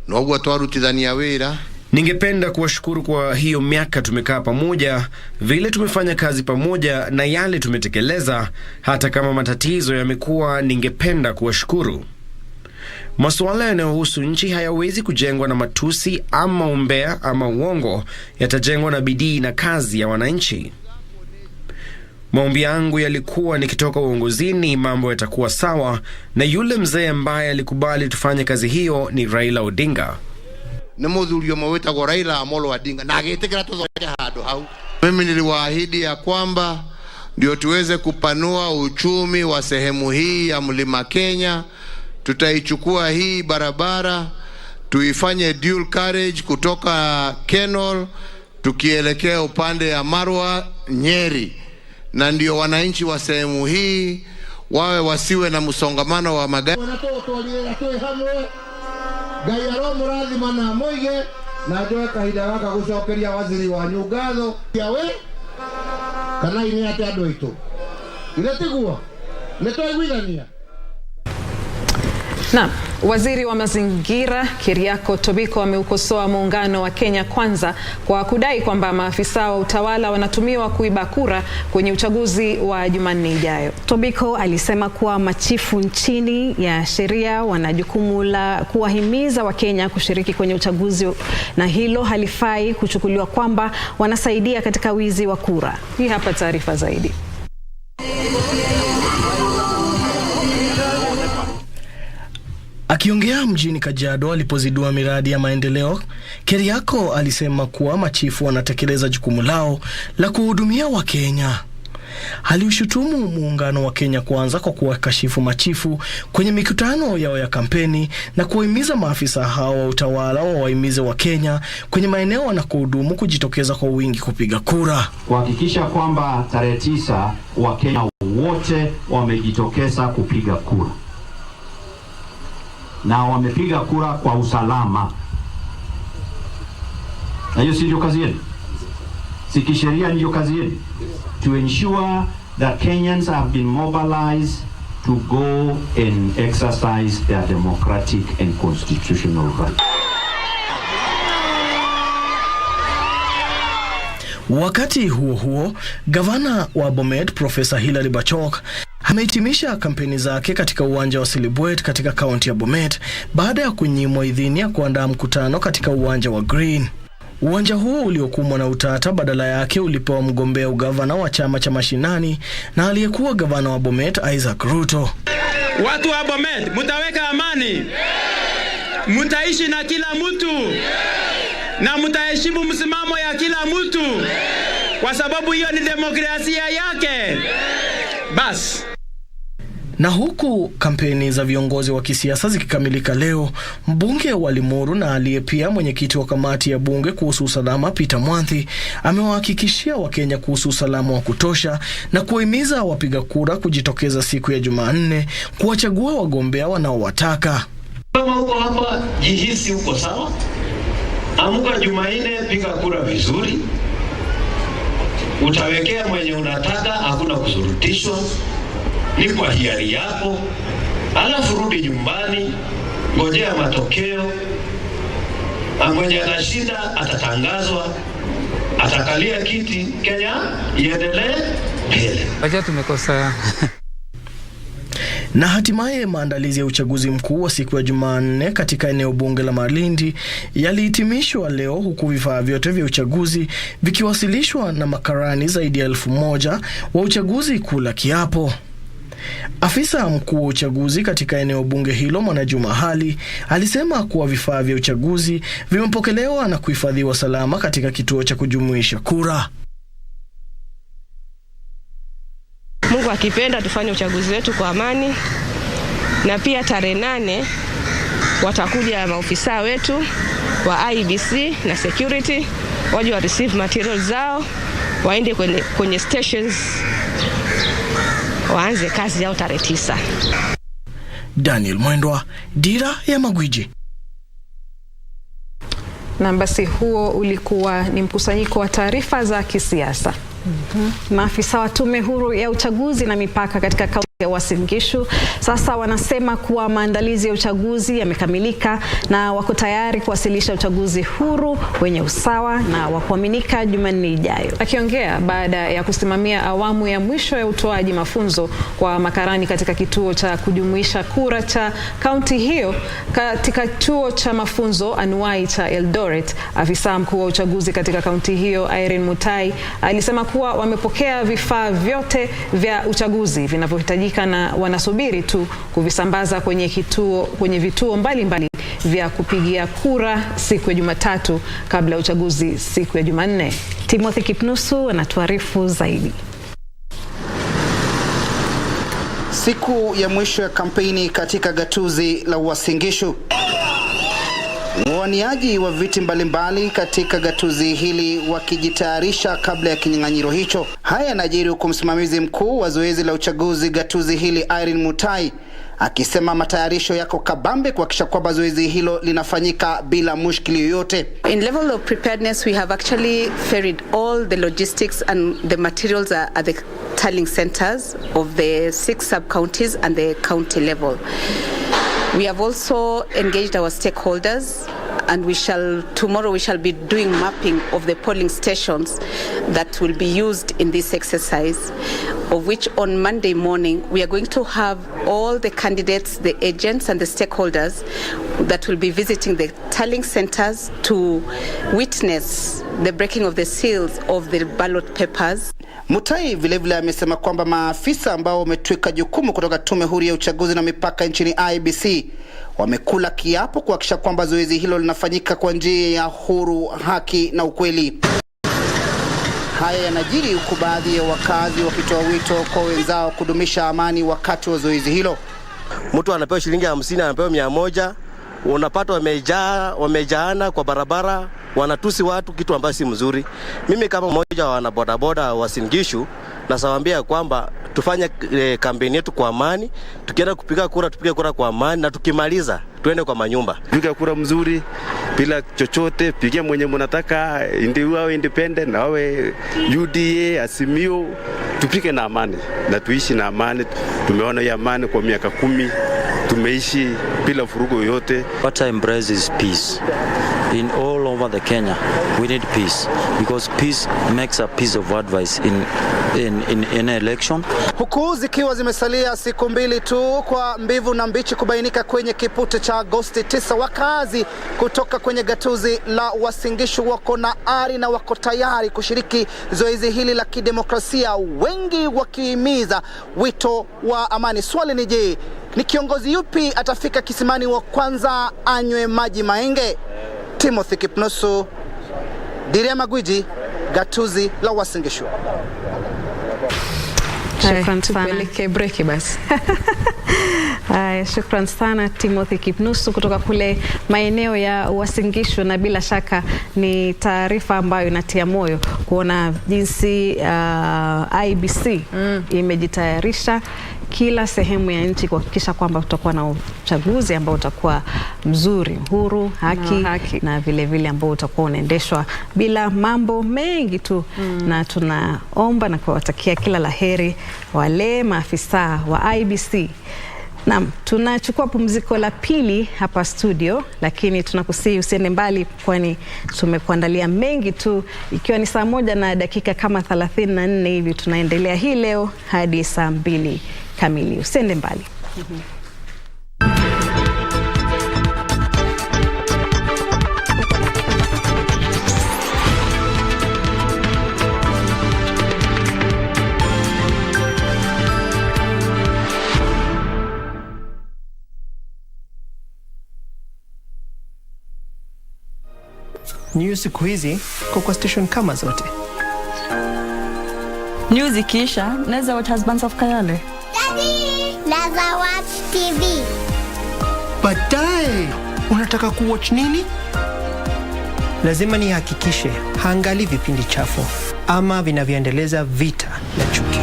no gwo twarutithania wira. Ningependa kuwashukuru kwa hiyo miaka tumekaa pamoja, vile tumefanya kazi pamoja na yale tumetekeleza, hata kama matatizo yamekuwa. Ningependa kuwashukuru. Masuala yanayohusu nchi hayawezi kujengwa na matusi ama umbea ama uongo, yatajengwa na bidii na kazi ya wananchi. Maombi yangu yalikuwa nikitoka uongozini mambo yatakuwa sawa, na yule mzee ambaye alikubali tufanye kazi hiyo ni Raila Odinga. Ni mudhurio mwetagwo Raila Amolo Odinga na agetekera tuzoja hado hau. Mimi niliwaahidi ya kwamba ndio tuweze kupanua uchumi wa sehemu hii ya Mlima Kenya, tutaichukua hii barabara tuifanye dual carriage kutoka Kenol tukielekea upande ya Marwa Nyeri, na ndio wananchi wa sehemu hii wawe wasiwe na msongamano wa magari. Gayaro murathima na moige na njoe kahinda gaka gucokeria waziri wa nyungatho yawe kana ine ate andu aitu iretiguo nitwaiguithania. Na waziri wa mazingira Keriako Tobiko ameukosoa muungano wa Kenya Kwanza kwa kudai kwamba maafisa wa utawala wanatumiwa kuiba kura kwenye uchaguzi wa Jumanne ijayo. Tobiko alisema kuwa machifu nchini ya sheria wana jukumu la kuwahimiza Wakenya kushiriki kwenye uchaguzi, na hilo halifai kuchukuliwa kwamba wanasaidia katika wizi wa kura. Hii hapa taarifa zaidi. Akiongea mjini Kajiado alipozindua miradi ya maendeleo, Keriako alisema kuwa machifu wanatekeleza jukumu lao la kuhudumia Wakenya. Aliushutumu muungano wa Kenya Kwanza kwa kuwakashifu machifu kwenye mikutano yao ya kampeni na kuwahimiza maafisa hao wa utawala wawahimize Wakenya kwenye maeneo wanakohudumu kujitokeza kwa wingi kupiga kura, kuhakikisha kwamba tarehe 9 Wakenya wote wamejitokeza kupiga kura na wamepiga kura kwa usalama. Na hiyo ndio kazi yenu, si kisheria ndio kazi yenu, to ensure that Kenyans have been mobilized to go and exercise their democratic and constitutional rights. Wakati huo huo, gavana wa Bomet Profesa Hilary Bachok amehitimisha kampeni zake katika uwanja wa Silibwet katika kaunti ya Bomet baada ya kunyimwa idhini ya kuandaa mkutano katika uwanja wa Green. Uwanja huo uliokumbwa na utata badala yake ulipewa mgombea ugavana wa chama cha mashinani na aliyekuwa gavana wa Bomet Isaac Ruto. Watu wa Bomet, mutaweka amani, mutaishi na kila mtu, na mutaheshimu msimamo ya kila mtu, kwa sababu hiyo ni demokrasia yake. Bas. Na huku kampeni za viongozi wa kisiasa zikikamilika leo, mbunge wa Limuru na aliye pia mwenyekiti wa kamati ya bunge kuhusu usalama Peter Mwanthi amewahakikishia Wakenya kuhusu usalama wa kutosha na kuhimiza wapiga kura kujitokeza siku ya Jumanne kuwachagua wagombea wanaowataka. Kama uko hapa jihisi uko sawa, amuka Jumanne piga kura vizuri, utawekea mwenye unataka, hakuna kusurutishwa, ni kwa hiari yako. Alafu rudi nyumbani, ngojea matokeo, mwenye atashinda atatangazwa, atakalia kiti, Kenya iendelee mbele. Wacha tumekosa. Na hatimaye maandalizi ya uchaguzi mkuu wa siku ya Jumanne katika eneo bunge la Malindi yalihitimishwa leo, huku vifaa vyote vya uchaguzi vikiwasilishwa na makarani zaidi ya 1000 wa uchaguzi kula kiapo. Afisa mkuu wa uchaguzi katika eneo bunge hilo, Mwanajuma Hali, alisema kuwa vifaa vya uchaguzi vimepokelewa na kuhifadhiwa salama katika kituo cha kujumuisha kura. Mungu akipenda tufanye uchaguzi wetu kwa amani, na pia tarehe 8 watakuja maofisa wetu wa IEBC na security waje wa receive materials zao, waende kwenye stations, waanze kazi yao tarehe 9. Daniel Mwendwa, Dira ya Magwiji. Na basi huo ulikuwa ni mkusanyiko wa taarifa za kisiasa. Maafisa wa Tume Huru ya Uchaguzi na Mipaka katika kaunti ya Uasin Gishu sasa wanasema kuwa maandalizi ya uchaguzi yamekamilika na wako tayari kuwasilisha uchaguzi huru wenye usawa na wa kuaminika Jumanne ijayo. Akiongea baada ya kusimamia awamu ya mwisho ya utoaji mafunzo kwa makarani katika kituo cha kujumuisha kura cha kaunti hiyo katika chuo cha mafunzo anuai cha Eldoret, afisa mkuu wa uchaguzi katika kaunti hiyo Irene Mutai alisema kuwa wamepokea vifaa vyote vya uchaguzi vinavyohitajika na wanasubiri tu kuvisambaza kwenye vituo mbalimbali vya kupigia kura siku ya Jumatatu kabla ya uchaguzi siku ya Jumanne. Timothy Kipnusu anatuarifu zaidi. Siku ya mwisho ya kampeni katika gatuzi la Uasin Gishu. Wawaniaji wa viti mbalimbali katika gatuzi hili wakijitayarisha kabla ya kinyang'anyiro hicho. Haya yanajiri huku msimamizi mkuu wa zoezi la uchaguzi gatuzi hili Irene Mutai akisema matayarisho yako kabambe kuhakikisha kwamba zoezi hilo linafanyika bila mushkili yoyote. In level of preparedness, we have actually ferried all the logistics and the materials at the tallying centers of the 6 sub-counties and the county level. We have also engaged our stakeholders, and tomorrow we shall be doing mapping of the polling stations that will be used in this exercise, of which on Monday morning we are going to have all the candidates, the agents and the stakeholders that will be visiting the tallying centers to witness the breaking of the seals of the ballot papers. Mutai vilevile amesema kwamba maafisa ambao wametwika jukumu kutoka Tume Huru ya Uchaguzi na Mipaka nchini IEBC wamekula kiapo kuhakikisha kwamba zoezi hilo linafanyika kwa njia ya huru, haki na ukweli. Haya yanajiri huku baadhi ya wakazi wakitoa wito kwa wenzao kudumisha amani wakati wa zoezi hilo. Mtu anapewa shilingi 50, anapewa 100, unapata wamejaana kwa barabara, wanatusi watu, kitu ambacho si mzuri. Mimi kama mmoja wa wanabodaboda wa Uasin Gishu nasawaambia kwamba tufanye kampeni yetu kwa amani, tukienda kupiga kura tupige kura kwa amani, na tukimaliza tuende kwa manyumba. Piga kura mzuri bila chochote, pigia mwenye mnataka, wawe independent na wawe UDA, Azimio, tupike na amani na tuishi na amani. Tumeona ya amani kwa miaka 10, tumeishi bila vurugu yoyote. What I embrace is peace. In all over the Kenya, we need peace because peace makes a piece of advice in an election. Huku zikiwa zimesalia siku 2 tu kwa mbivu na mbichi kubainika kwenye kipute cha Agosti 9, wakazi kutoka kwenye gatuzi la Uasin Gishu wako na ari na wako tayari kushiriki zoezi hili la kidemokrasia, wengi wakihimiza wito wa amani. Swali ni je, ni kiongozi yupi atafika kisimani wa kwanza anywe maji maenge? Timothy Kipnusu, Dira ya Magwiji, gatuzi la Uasin Gishu. Shukran sana. Tupeleke break basi. Shukran sana Timothy Kipnusu kutoka kule maeneo ya Uasin Gishu, na bila shaka ni taarifa ambayo inatia moyo kuona jinsi IEBC imejitayarisha kila sehemu ya nchi kuhakikisha kwamba tutakuwa na uchaguzi ambao utakuwa mzuri, huru, haki na vile vile ambao utakuwa unaendeshwa bila mambo mengi tu. Na tunaomba na kuwatakia kila laheri wale maafisa wa IEBC. Naam, tunachukua pumziko la pili hapa studio, lakini tunakusihi usiende mbali kwani tumekuandalia mengi tu, ikiwa ni saa 1 na dakika kama 34 hivi. Tunaendelea hii leo hadi saa 2 kamili. Usiende mbali. News siku hizi kwa station kama zote. News ikisha, naweza watch Husbands of Kayole. Daddy, naweza watch TV. Baadaye, unataka kuwatch nini? Lazima nihakikishe haangali vipindi chafu ama vinavyoendeleza vita na chuki.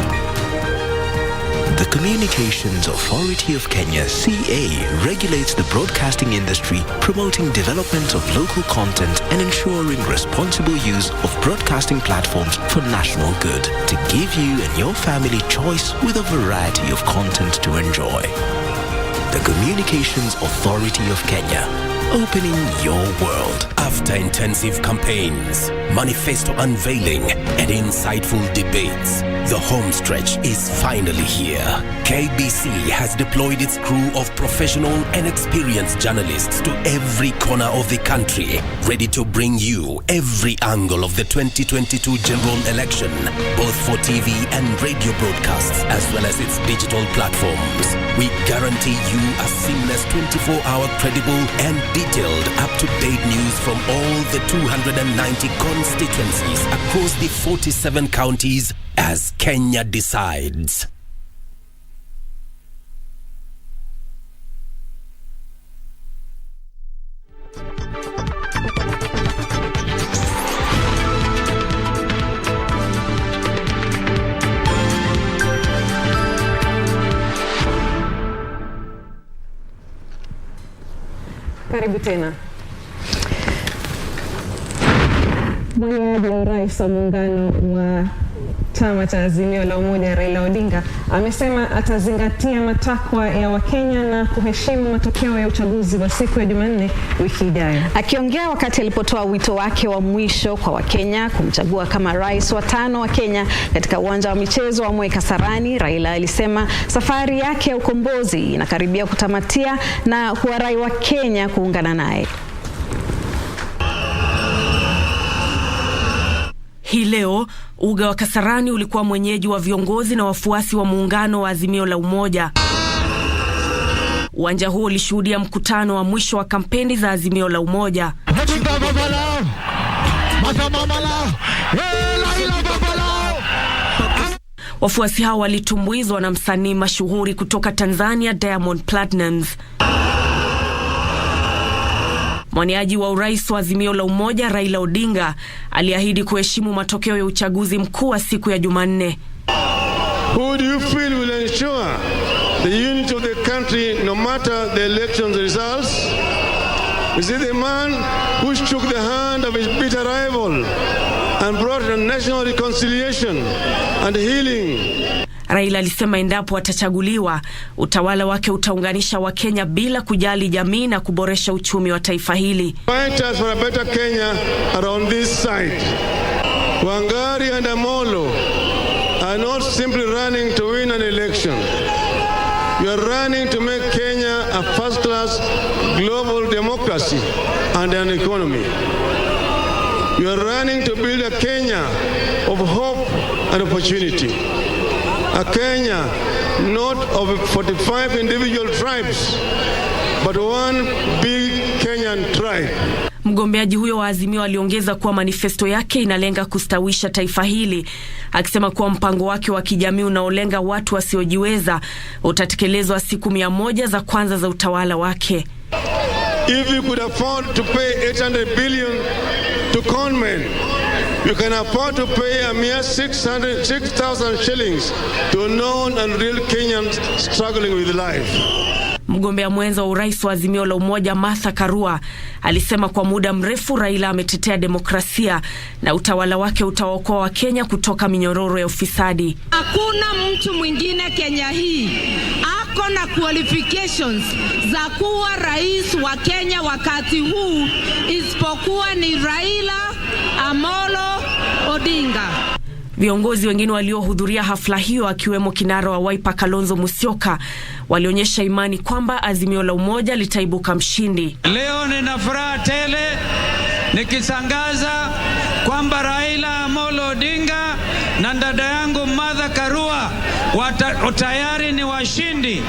The Communications Authority of Kenya, CA, regulates the broadcasting industry, promoting development of local content and ensuring responsible use of broadcasting platforms for national good, to give you and your family choice with a variety of content to enjoy. The Communications Authority of Kenya, opening your world. After intensive campaigns, manifesto unveiling, and insightful debates, the home stretch is finally here. KBC has deployed its crew of professional and experienced journalists to every corner of the country, ready to bring you every angle of the 2022 general election, both for TV and radio broadcasts, as well as its digital platforms. We guarantee you a seamless 24-hour credible and detailed up-to-date news from all the 290 constituencies across the 47 counties as Kenya decides. Karibu tena. Mwaniaji wa urais wa muungano wa chama cha Azimio la Umoja Raila Odinga amesema atazingatia matakwa ya Wakenya na kuheshimu matokeo ya uchaguzi wa siku ya Jumanne wiki ijayo. Akiongea wakati alipotoa wito wake wa mwisho kwa Wakenya kumchagua kama rais wa 5 wa Kenya katika uwanja wa michezo wa Moi Kasarani, Raila alisema safari yake ya ukombozi inakaribia kutamatia na kuwarai wa Kenya kuungana naye. Hii leo, uga wa Kasarani ulikuwa mwenyeji wa viongozi na wafuasi wa muungano wa Azimio la Umoja. Uwanja huo ulishuhudia mkutano wa mwisho wa kampeni za Azimio la Umoja. Wafuasi hao walitumbuizwa na msanii mashuhuri kutoka Tanzania, Diamond Platnumz. Mwaniaji wa urais wa Azimio la Umoja Raila Odinga aliahidi kuheshimu matokeo ya uchaguzi mkuu wa siku ya Jumanne. Who do you feel will ensure the unity of the country no matter the election results? Is it the man who shook the hand of his bitter rival and brought a national reconciliation and healing? Raila alisema endapo atachaguliwa, utawala wake utaunganisha Wakenya bila kujali jamii na kuboresha uchumi wa taifa hili. Fighters for a better Kenya are on this side. Wangari and Amolo are not simply running to win an election. You are running to make Kenya a first-class global democracy and an economy. You are running to build a Kenya of hope and opportunity. A Kenya not of 45 individual tribes, but one big Kenyan tribe. Mgombeaji huyo wa Azimio aliongeza kuwa manifesto yake inalenga kustawisha taifa hili, akisema kuwa mpango wake wa kijamii unaolenga watu wasiojiweza utatekelezwa siku 100 za kwanza za utawala wake. If you could afford to pay 800 billion to conmen, you can afford to pay a mere 6,000 shillings to known and real Kenyans struggling with life. Mgombea mwenza wa urais wa Azimio la Umoja Martha Karua alisema kwa muda mrefu Raila ametetea demokrasia na utawala wake utaokoa Wakenya kutoka minyororo ya ufisadi. Hakuna mtu mwingine Kenya hii ako na qualifications za kuwa rais wa Kenya wakati huu isipokuwa ni Raila Amolo Odinga. Viongozi wengine waliohudhuria hafla hiyo akiwemo kinara wa Wiper Kalonzo Musyoka walionyesha imani kwamba Azimio la Umoja litaibuka mshindi. Leo nina furaha tele nikitangaza kwamba Raila Amolo Odinga na dada yangu Martha Karua tayari ni washindi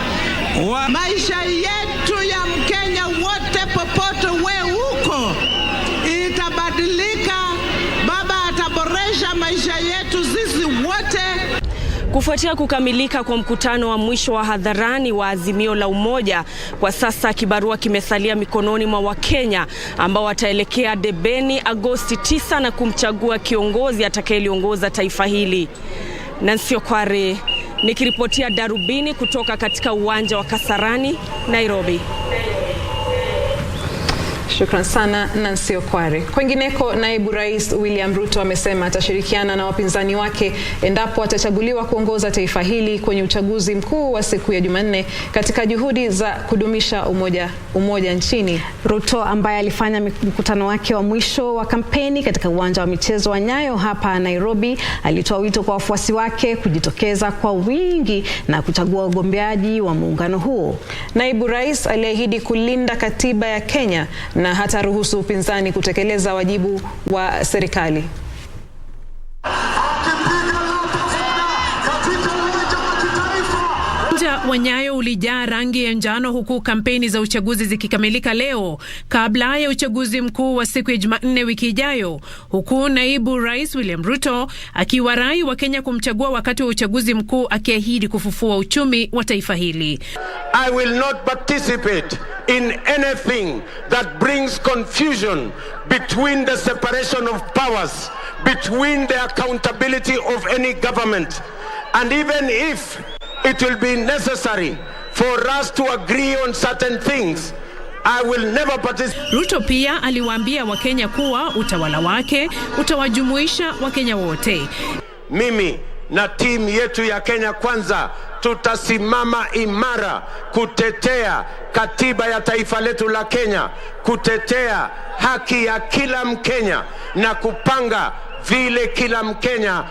wa maisha yetu ya Mkenya wote popote we huko itabadilika. Baba ataboresha maisha yetu sisi wote. Kufuatia kukamilika kwa mkutano wa mwisho wa hadharani wa Azimio la Umoja, kwa sasa kibarua kimesalia mikononi mwa Wakenya ambao wataelekea debeni Agosti 9 na kumchagua kiongozi atakayeliongoza taifa hili. Nancy Okware nikiripotia Darubini kutoka katika uwanja wa Kasarani, Nairobi. Shukran sana Nancy Okware. Kwingineko, naibu rais William Ruto amesema atashirikiana na wapinzani wake endapo atachaguliwa kuongoza taifa hili kwenye uchaguzi mkuu wa siku ya Jumanne katika juhudi za kudumisha umoja nchini. Ruto ambaye alifanya mkutano wake wa mwisho wa kampeni katika uwanja wa michezo wa Nyayo hapa Nairobi, alitoa wito kwa wafuasi wake kujitokeza kwa wingi na kuchagua ugombeaji wa muungano huo. Naibu rais aliahidi kulinda katiba ya Kenya na hata ruhusu upinzani kutekeleza wajibu wa serikali. Uwanja wa Nyayo ulijaa rangi ya njano huku kampeni za uchaguzi zikikamilika leo kabla ya uchaguzi mkuu wa siku ya Jumanne wiki ijayo, huku naibu rais William Ruto akiwarai wa Kenya kumchagua wakati wa uchaguzi mkuu, akiahidi kufufua uchumi wa taifa hili. I will not participate in anything that brings confusion between the separation of powers, between the accountability of any government, and even if it will be necessary for us to agree on certain things, I will never participate. Ruto pia aliwaambia Wakenya kuwa utawala wake utawajumuisha Wakenya wote. Mimi na timu yetu ya Kenya Kwanza tutasimama imara kutetea katiba ya taifa letu la Kenya, kutetea haki ya kila Mkenya na kupanga vile kila Mkenya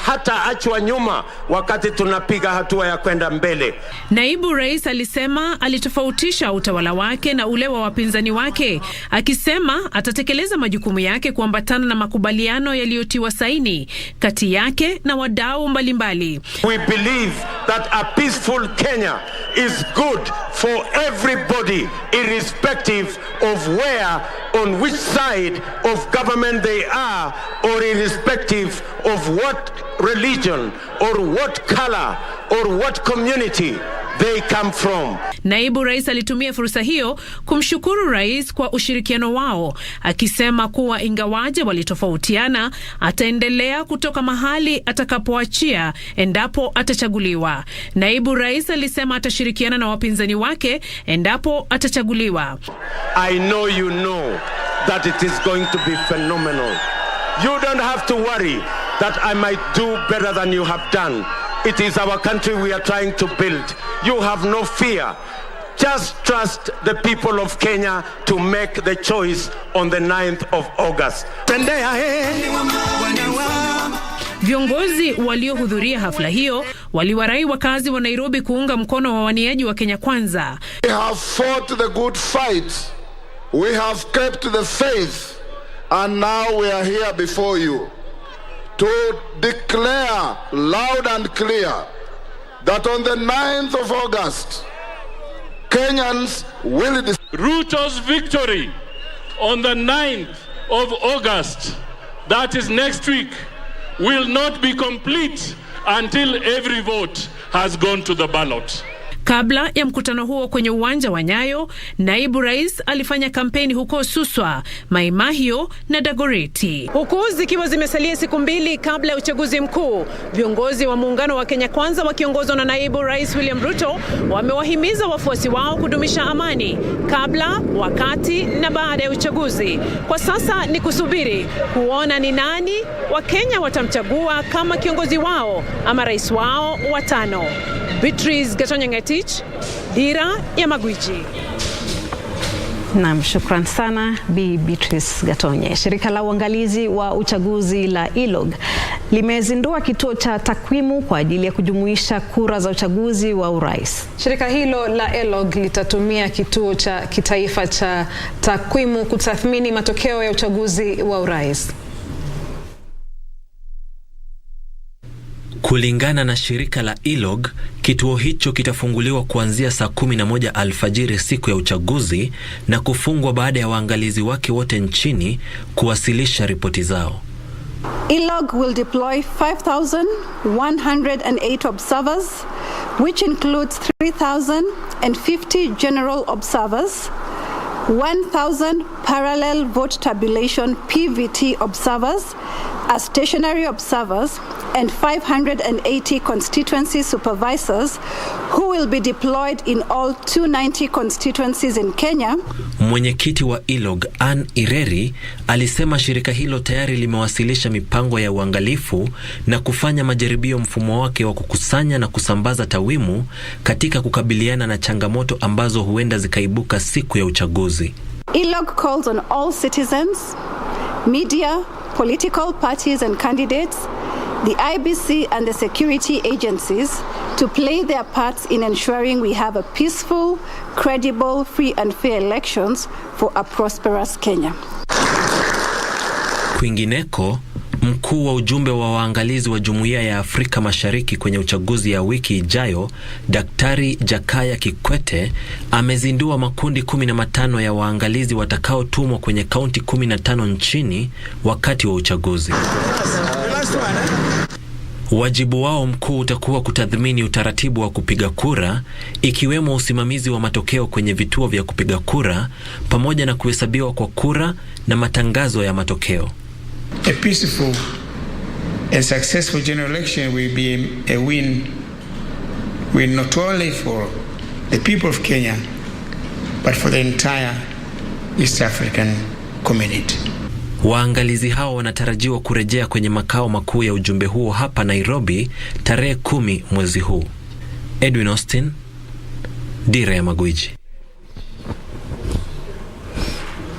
hata achwa nyuma wakati tunapiga hatua ya kwenda mbele. Naibu rais alisema alitofautisha utawala wake na ule wa wapinzani wake, akisema atatekeleza majukumu yake kuambatana na makubaliano yaliyotiwa saini kati yake na wadau mbalimbali. We believe that a peaceful Kenya is good for everybody, irrespective of where, on which side of government they are, or irrespective of what religion or what color or what community they come from. Naibu rais alitumia fursa hiyo kumshukuru rais kwa ushirikiano wao, akisema kuwa ingawaje walitofautiana, ataendelea kutoka mahali atakapoachia endapo atachaguliwa. Naibu rais alisema atashirikiana na wapinzani wake endapo atachaguliwa. I know you know that it is going to be phenomenal. You don't have to worry that I might do better than you have done. It is our country we are trying to build. You have no fear. Just trust the people of Kenya to make the choice on the 9th of August. Viongozi waliohudhuria hafla hiyo waliwarai wakazi wa Nairobi kuunga mkono wawaniaji wa Kenya Kwanza. We have fought the good fight. We have kept the faith. And now we are here before you to declare loud and clear that on the 9th of August, Kenyans will... Ruto's victory on the 9th of August, that is next week, will not be complete until every vote has gone to the ballot. Kabla ya mkutano huo kwenye uwanja wa Nyayo, naibu rais alifanya kampeni huko Suswa, Mai Mahiu na Dagoretti. Huku zikiwa zimesalia siku mbili kabla ya uchaguzi mkuu, viongozi wa muungano wa Kenya Kwanza wakiongozwa na naibu rais William Ruto wamewahimiza wafuasi wao kudumisha amani kabla, wakati na baada ya uchaguzi. Kwa sasa ni kusubiri kuona ni nani Wakenya watamchagua kama kiongozi wao ama rais wao wa tano. Beatrice Gatonyengetich, Dira ya Magwiji. Naam, shukran sana Bi Beatrice Gatonye. Shirika la uangalizi wa uchaguzi la ILOG limezindua kituo cha takwimu kwa ajili ya kujumuisha kura za uchaguzi wa urais. Shirika hilo la ELOG litatumia kituo cha kitaifa cha takwimu kutathmini matokeo ya uchaguzi wa urais. Kulingana na shirika la ILOG, kituo hicho kitafunguliwa kuanzia saa 11 alfajiri siku ya uchaguzi na kufungwa baada ya waangalizi wake wote nchini kuwasilisha ripoti zao. ILOG will deploy 5,108 observers, which includes 3,050 general observers, 1,000 parallel vote tabulation PVT observers as stationary observers, and 580 constituency supervisors who will be deployed in all 290 constituencies in Kenya. Mwenyekiti wa ILOG Ann Ireri alisema shirika hilo tayari limewasilisha mipango ya uangalifu na kufanya majaribio mfumo wake wa kukusanya na kusambaza takwimu katika kukabiliana na changamoto ambazo huenda zikaibuka siku ya uchaguzi. ILOG calls on all citizens, media, political parties and candidates, the IEBC and the security agencies to play their parts in ensuring we have a peaceful, credible, free and fair elections for a prosperous Kenya. Kwingineko, mkuu wa ujumbe wa waangalizi wa Jumuiya ya Afrika Mashariki kwenye uchaguzi ya wiki ijayo, Daktari Jakaya Kikwete, amezindua makundi 15 ya waangalizi watakaotumwa kwenye kaunti 15 nchini wakati wa uchaguzi. Wajibu wao mkuu utakuwa kutathmini utaratibu wa kupiga kura, ikiwemo usimamizi wa matokeo kwenye vituo vya kupiga kura, pamoja na kuhesabiwa kwa kura na matangazo ya matokeo. A peaceful and successful general election will be a win not only for the people of Kenya, but for the entire East African community. Waangalizi hao wanatarajiwa kurejea kwenye makao makuu ya ujumbe huo hapa Nairobi tarehe 10 mwezi huu. Edwin Austin, Dira ya Magwiji.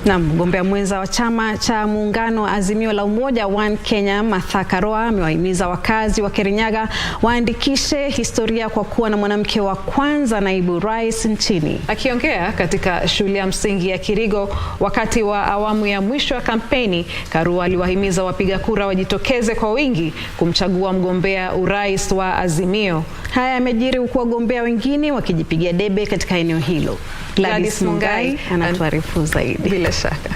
Na mgombea mwenza wa chama cha muungano wa Azimio la Umoja One Kenya Martha Karua amewahimiza wakazi wa Kirinyaga waandikishe historia kwa kuwa na mwanamke wa kwanza naibu rais nchini. Akiongea katika shule ya msingi ya Kirigo wakati wa awamu ya mwisho ya kampeni, Karua aliwahimiza wapiga kura wajitokeze kwa wingi kumchagua mgombea urais wa Azimio. Haya yamejiri huku wagombea wengine wakijipigia debe katika eneo hilo. Gladys Mungai anatuarifu zaidi. Bila shaka.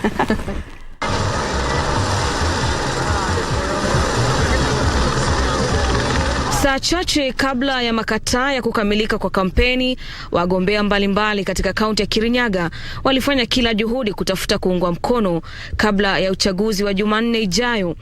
Saa chache kabla ya makataa ya kukamilika kwa kampeni, wagombea mbalimbali katika kaunti ya Kirinyaga walifanya kila juhudi kutafuta kuungwa mkono kabla ya uchaguzi wa Jumanne ijayo.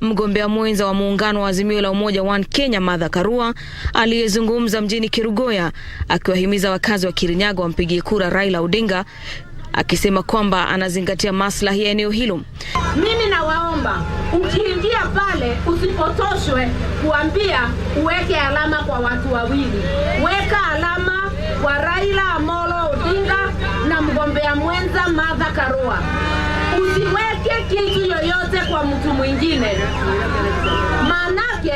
Mgombea mwenza wa muungano wa Azimio la Umoja One Kenya Martha Karua aliyezungumza mjini Kirugoya akiwahimiza wakazi wa Kirinyaga wampigie kura Raila Odinga, akisema kwamba anazingatia maslahi ya eneo hilo. Mimi nawaomba ukiingia pale usipotoshwe kuambia uweke alama kwa watu wawili. Weka alama kwa Raila Amolo Odinga na mgombea mwenza Martha Karua. Usiweke kitu yoyote kwa mtu mwingine. Manake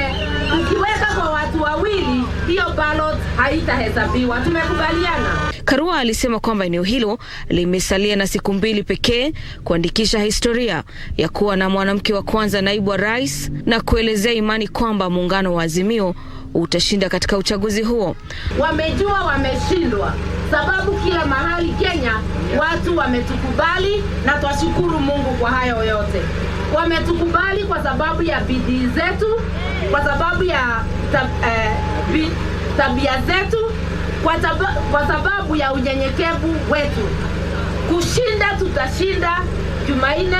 ukiweka kwa watu wawili hiyo ballot haitahesabiwa. Tumekubaliana. Karua alisema kwamba eneo hilo limesalia na siku 2 pekee kuandikisha historia ya kuwa na mwanamke wa kwanza naibu wa rais, na kuelezea imani kwamba muungano wa Azimio utashinda katika uchaguzi huo. Wamejua wameshindwa, sababu kila mahali Kenya watu wametukubali, na twashukuru Mungu kwa hayo yote. Wametukubali kwa sababu ya bidii zetu, kwa sababu ya tabia zetu, kwa sababu ya unyenyekevu wetu. Kushinda tutashinda Jumanne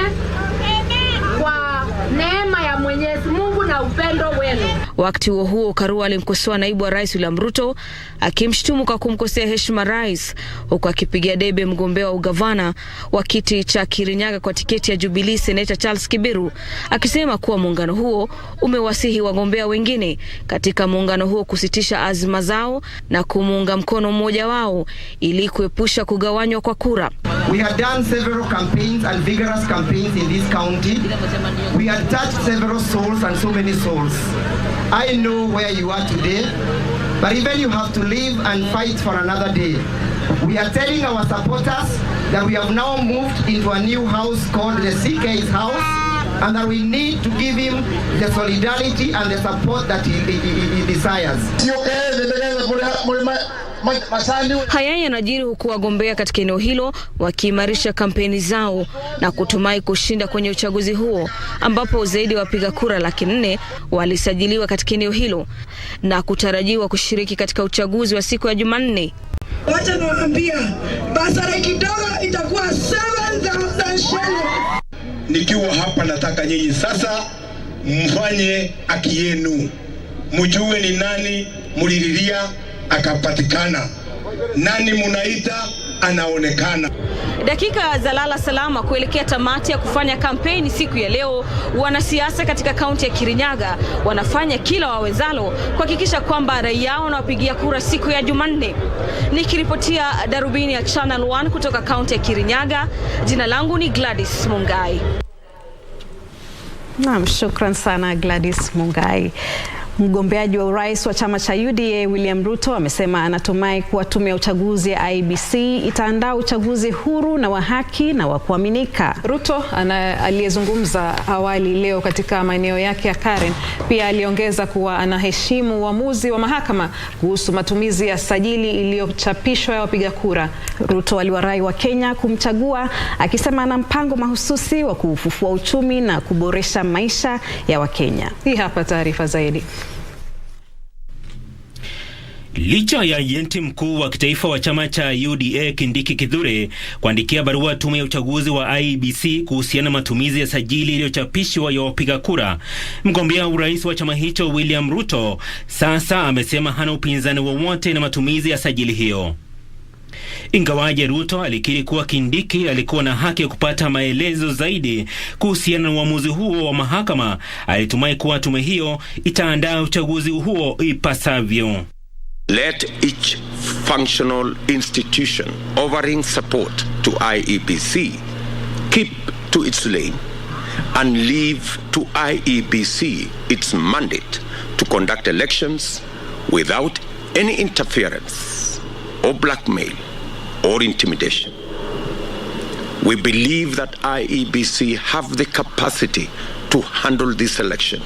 kwa neema ya ya Mwenyezi Mungu na upendo wenu. Wakati huo Karua alimkosoa naibu wa rais William Ruto akimshtumu kwa kumkosea heshima rais, huku akipigia debe mgombea wa ugavana wa kiti cha Kirinyaga kwa tiketi ya Jubilee Senator Charles Kibiru, akisema kuwa muungano huo umewasihi wagombea wengine katika muungano huo kusitisha azma zao na kumuunga mkono mmoja wao ili kuepusha kugawanywa kwa kura. We had done several campaigns and vigorous campaigns in this county. We had touched several souls and so many souls. I know where you are today, but even you have to live and fight for another day. We are telling our supporters that we have now moved into a new house called the CK's house, and that we need to give him the solidarity and the support that he desires. Haya yanajiri huku wagombea katika eneo hilo wakiimarisha kampeni zao na kutumai kushinda kwenye uchaguzi huo, ambapo zaidi ya wapiga kura 400,000 walisajiliwa katika eneo hilo na kutarajiwa kushiriki katika uchaguzi wa siku ya Jumanne. Wacha niwaambia, basara kidogo itakuwa 7,000 shillings. Nikiwa hapa nataka nyinyi sasa mfanye haki yenu. Mjue ni nani mulililia akapatikana, nani munaita anaonekana. Dakika za lala salama kuelekea tamati ya kufanya kampeni siku ya leo, wanasiasa katika kaunti ya Kirinyaga wanafanya kila wawezalo kuhakikisha kwamba raia wanawapigia kura siku ya Jumanne. Nikiripotia darubini ya Channel 1 kutoka kaunti ya Kirinyaga, jina langu ni Gladys Mungai. Naam, shukran sana Gladys Mungai. Mgombeaji wa urais wa chama cha UDA William Ruto amesema anatumai kuwa tume ya uchaguzi ya IEBC itaandaa uchaguzi huru na wa haki na wa kuaminika. Ruto aliyezungumza awali leo katika maeneo yake ya Karen pia aliongeza kuwa anaheshimu uamuzi wa mahakama kuhusu matumizi ya sajili iliyochapishwa ya wapiga kura. Ruto aliwarai wa Kenya kumchagua, akisema ana mpango mahususi wa kufufua uchumi na kuboresha maisha ya Wakenya. Hii hapa taarifa zaidi. Licha ya ajenti mkuu wa kitaifa wa chama cha UDA Kindiki Kithure kuandikia barua tume ya uchaguzi wa IEBC kuhusiana matumizi ya sajili iliyochapishwa ya wapiga kura, mgombea urais wa chama hicho William Ruto sasa amesema hana upinzani wowote na matumizi ya sajili hiyo. Ingawaje Ruto alikiri kuwa Kindiki alikuwa na haki ya kupata maelezo zaidi kuhusiana na uamuzi huo wa mahakama, alitumai kuwa tume hiyo itaandaa uchaguzi huo ipasavyo. Let each functional institution offering support to IEBC keep to its lane and leave to IEBC its mandate to conduct elections without any interference or blackmail or intimidation. We believe that IEBC have the capacity to handle this election.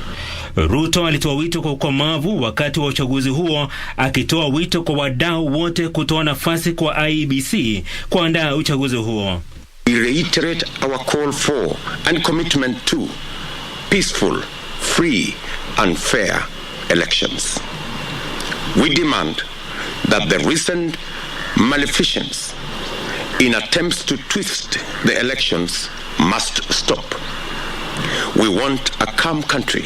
Ruto alitoa wito kwa ukomavu wakati wa uchaguzi huo, akitoa wito kwa wadau wote kutoa nafasi kwa IEBC kuandaa uchaguzi huo. We reiterate our call for and commitment to peaceful, free and fair elections. We demand that the recent malfeasance in attempts to twist the elections must stop. We want a calm country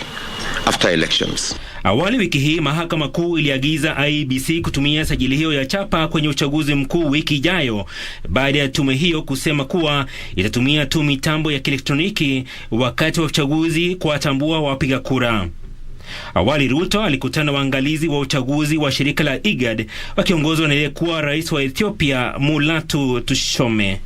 after elections. Awali wiki hii mahakama kuu iliagiza IEBC kutumia sajili hiyo ya chapa kwenye uchaguzi mkuu wiki ijayo, baada ya tume hiyo kusema kuwa itatumia tu mitambo ya kielektroniki wakati wa uchaguzi kuwatambua wapiga kura. Awali Ruto alikutana waangalizi wa uchaguzi wa shirika la IGAD wakiongozwa na aliyekuwa rais wa Ethiopia Mulatu Tushome.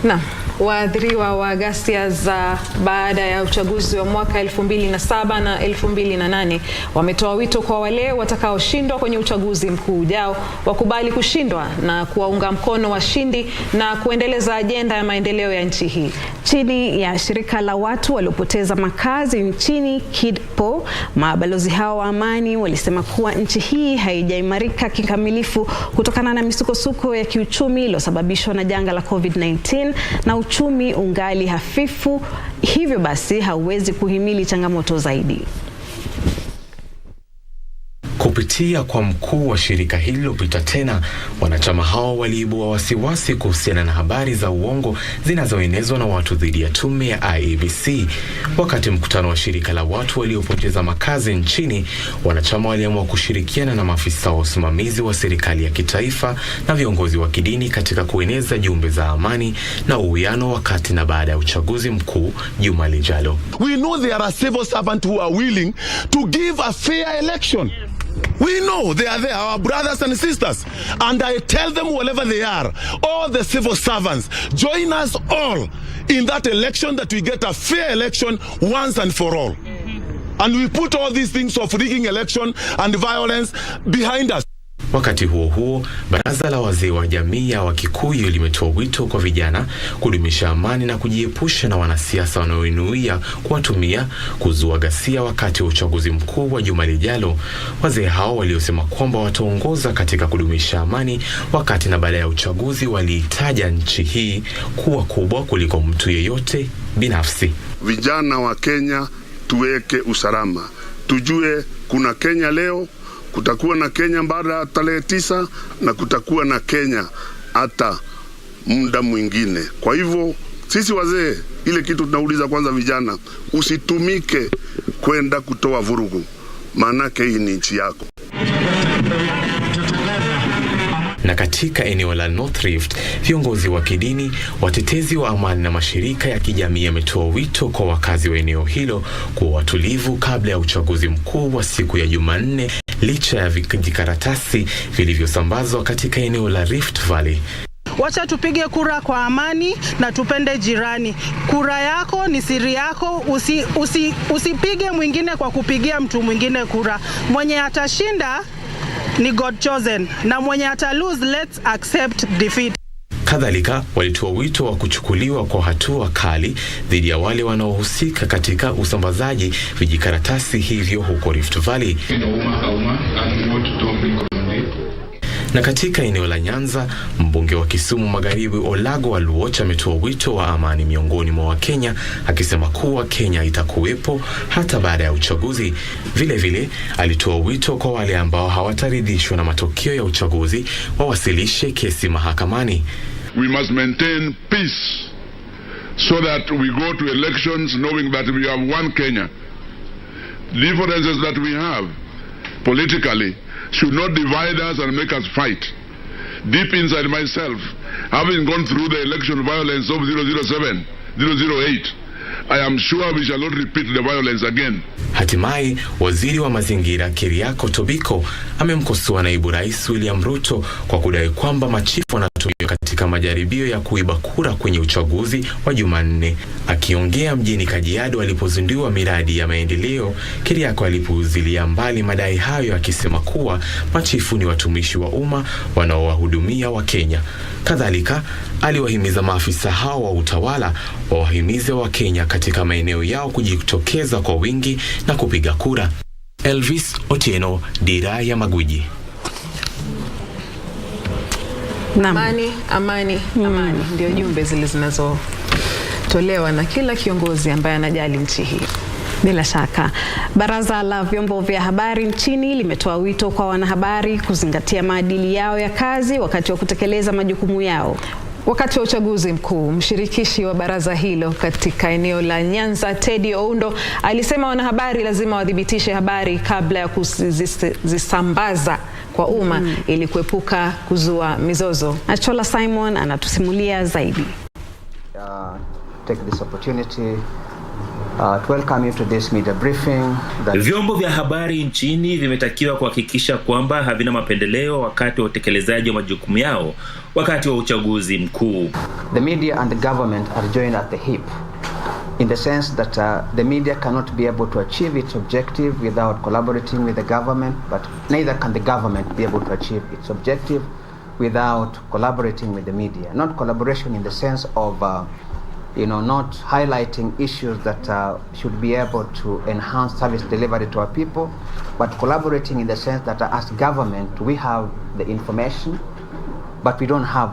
Na waathiriwa wa ghasia za baada ya uchaguzi wa mwaka 2007 na 2008 wametoa wito kwa wale watakaoshindwa kwenye uchaguzi mkuu ujao wakubali kushindwa na kuwaunga mkono washindi na kuendeleza ajenda ya maendeleo ya nchi hii. Chini ya shirika la watu waliopoteza makazi nchini KIDPO, mabalozi hao wa amani walisema kuwa nchi hii haijaimarika kikamilifu kutokana na misukosuko ya kiuchumi iliyosababishwa na janga la COVID-19 na uchumi ungali hafifu, hivyo basi hauwezi kuhimili changamoto zaidi. Kupitia kwa mkuu wa shirika hilo Peter Tena, wanachama hao waliibua wasiwasi kuhusiana na habari za uongo zinazoenezwa na watu dhidi ya tume ya IEBC. Wakati mkutano wa shirika la watu waliopoteza makazi nchini, wanachama waliamua kushirikiana na maafisa wa usimamizi wa serikali ya kitaifa na viongozi wa kidini katika kueneza jumbe za amani na uwiano wakati na baada ya uchaguzi mkuu juma lijalo. We know there are civil servants who are willing to give a fair election. We know they are there, our brothers and sisters. And I tell them wherever they are, all the civil servants, join us all in that election, that we get a fair election once and for all. And we put all these things of rigging election and violence behind us. Wakati huo huo, baraza la wazee wa jamii ya Wakikuyu limetoa wito kwa vijana kudumisha amani na kujiepusha na wanasiasa wanaoinuia kuwatumia kuzua ghasia wakati wa uchaguzi mkuu wa juma lijalo. Wazee hao waliosema kwamba wataongoza katika kudumisha amani wakati na baada ya uchaguzi waliitaja nchi hii kuwa kubwa kuliko mtu yeyote binafsi. Vijana wa Kenya, tuweke usalama. Tujue kuna Kenya leo, kutakuwa na Kenya baada ya tarehe 9 na kutakuwa na Kenya hata muda mwingine. Kwa hivyo sisi wazee, ile kitu tunauliza kwanza vijana, usitumike kwenda kutoa vurugu, maana hii ni nchi yako. Na katika eneo la North Rift, viongozi wa kidini, watetezi wa amani na mashirika ya kijamii yametoa wito kwa wakazi wa eneo hilo kuwa watulivu kabla ya uchaguzi mkuu wa siku ya Jumanne, licha ya vijikaratasi vilivyosambazwa katika eneo la Rift Valley. Wacha tupige kura kwa amani na tupende jirani. Kura yako ni siri yako, usipige mwingine kwa kupigia mtu mwingine kura. Mwenye atashinda ni God chosen, na mwenye ata lose, let's accept defeat. Kadhalika, walitoa wito wa kuchukuliwa kwa hatua kali dhidi ya wale wanaohusika katika usambazaji vijikaratasi hivyo huko Rift Valley. Na katika eneo la Nyanza, mbunge wa Kisumu Magharibi Olago Aluoch ametoa wito wa amani miongoni mwa Wakenya, akisema kuwa Kenya itakuwepo hata baada ya uchaguzi. Vile vile alitoa wito kwa wale ambao hawataridhishwa na matokeo ya uchaguzi wawasilishe kesi mahakamani. We must maintain peace so that we go to elections knowing that we have one Kenya. Differences that we have politically should not divide us and make us fight. Deep inside myself, having gone through the election violence of 007, 008, I am sure we shall not repeat the violence again. Hatimaye, waziri wa mazingira Keriako Tobiko amemkosoa naibu rais William Ruto kwa kudai kwamba machifu wanatumiwa katika majaribio ya kuiba kura kwenye uchaguzi wa Jumanne. Akiongea mjini Kajiado alipozindua miradi ya maendeleo, Keriako alipuuzilia mbali madai hayo, akisema kuwa machifu ni watumishi wa umma wanaowahudumia Wakenya. Kadhalika, aliwahimiza maafisa hao wa utawala wawahimize Wakenya katika maeneo yao kujitokeza kwa wingi na kupiga kura. Elvis Otieno, Dira ya Magwiji. Amani, amani, amani. Ndio jumbe zile zinazotolewa na kila kiongozi ambaye anajali nchi hii. Bila shaka, baraza la vyombo vya habari nchini limetoa wito kwa wanahabari kuzingatia maadili yao ya kazi wakati wa kutekeleza majukumu yao. Wakati wa uchaguzi mkuu, mshirikishi wa baraza hilo katika eneo la Nyanza, Teddy Oundo, alisema wanahabari lazima wadhibitishe habari kabla ya kuzisambaza kwa umma ili kuepuka kuzua mizozo. Achola Simon anatusimulia zaidi. Take this opportunity to welcome you to this media briefing. Vyombo vya habari nchini vimetakiwa kuhakikisha kwamba havina mapendeleo wakati wa utekelezaji wa majukumu yao wakati wa uchaguzi mkuu. The media and the government are joined at the hip, in the sense that the media cannot be able to achieve its objective without collaborating with the government, but neither can the government be able to achieve its objective without collaborating with the media. Not collaboration in the sense of not highlighting issues that should be able to enhance service delivery to our people, but collaborating in the sense that as government we have the information, but we don't have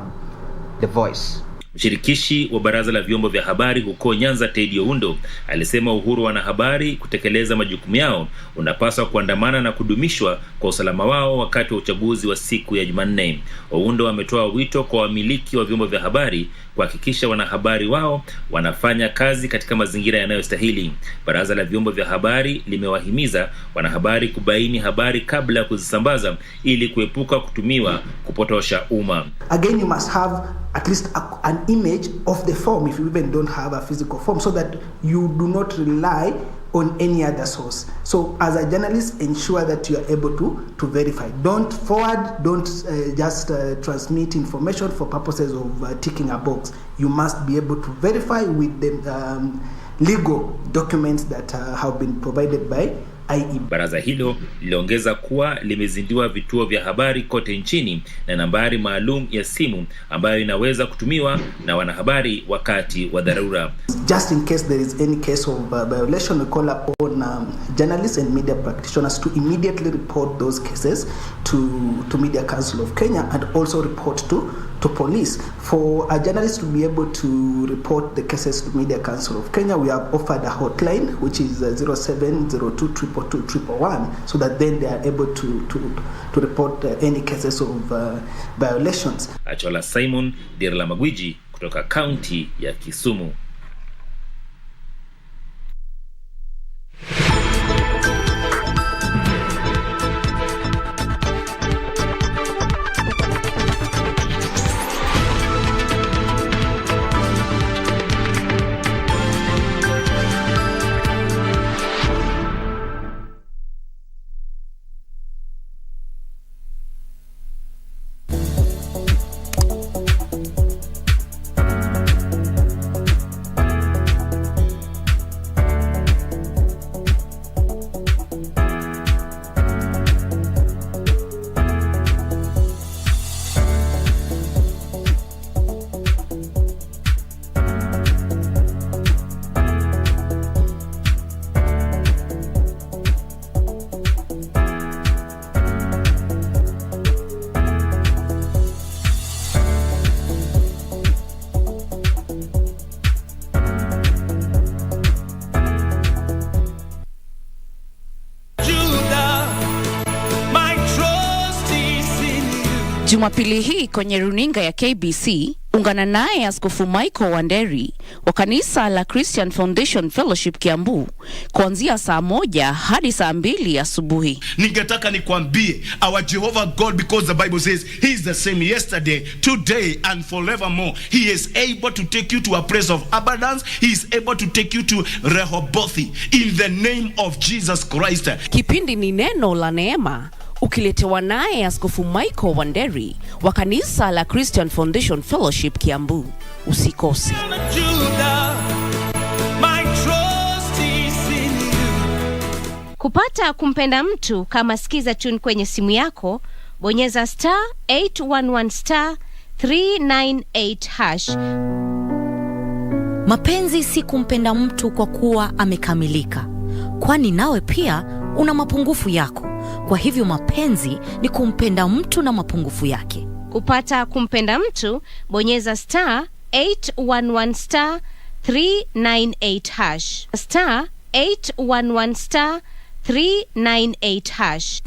the voice. Mshirikishi wa baraza la vyombo vya habari huko Nyanza, Teddy Oundo, alisema uhuru wa wanahabari kutekeleza majukumu yao unapaswa kuandamana na kudumishwa kwa usalama wao wakati wa uchaguzi wa siku ya Jumanne. Oundo ametoa wito kwa wamiliki wa vyombo vya habari kuhakikisha wanahabari wao wanafanya kazi katika mazingira yanayostahili. Baraza la vyombo vya habari limewahimiza wanahabari kubaini habari kabla ya kuzisambaza ili kuepuka kutumiwa kupotosha umma. Again, you must have at least an image of the form if you even don't have a physical form, so that you do not rely on any other source. So as a journalist, ensure that you are able to verify. Don't forward, don't just transmit information for purposes of ticking a box. You must be able to verify with the legal documents that have been provided by IEBC. Baraza hilo liliongeza kuwa limezindua vituo vya habari kote nchini na nambari maalum ya simu ambayo inaweza kutumiwa na wanahabari wakati wa dharura. Just in case there is any case of violation, we call upon journalists and media practitioners to immediately report those cases to Media Council of Kenya, and also report to police. For a journalist to be able to report the cases to Media Council of Kenya, we have offered a hotline which is 0702222111, so that then they are able to report any cases of violations. Achola Simon, Dirla Magwiji kutoka kaunti ya Kisumu. Jumapili hii kwenye runinga ya KBC, ungana naye Askofu Michael Wanderi wa kanisa la Christian Foundation Fellowship Kiambu kuanzia saa 1 hadi saa 2 asubuhi. Ningetaka nikwambie, our Jehovah God, because the Bible says he is the same yesterday, today and forevermore. He is able to take you to a place of abundance. He is able to take you to Rehoboth in the name of Jesus Christ. Kipindi ni neno la neema, ukiletewa naye Askofu Michael Wanderi wa kanisa la Christian Foundation Fellowship Kiambu. Usikose. Kupata kumpenda mtu kama sikiza tune kwenye simu yako, bonyeza *811 *398#. Mapenzi si kumpenda mtu kwa kuwa amekamilika, kwani nawe pia una mapungufu yako. Kwa hivyo mapenzi ni kumpenda mtu na mapungufu yake. Kupata kumpenda mtu, bonyeza *811 *398#. *811 *398#.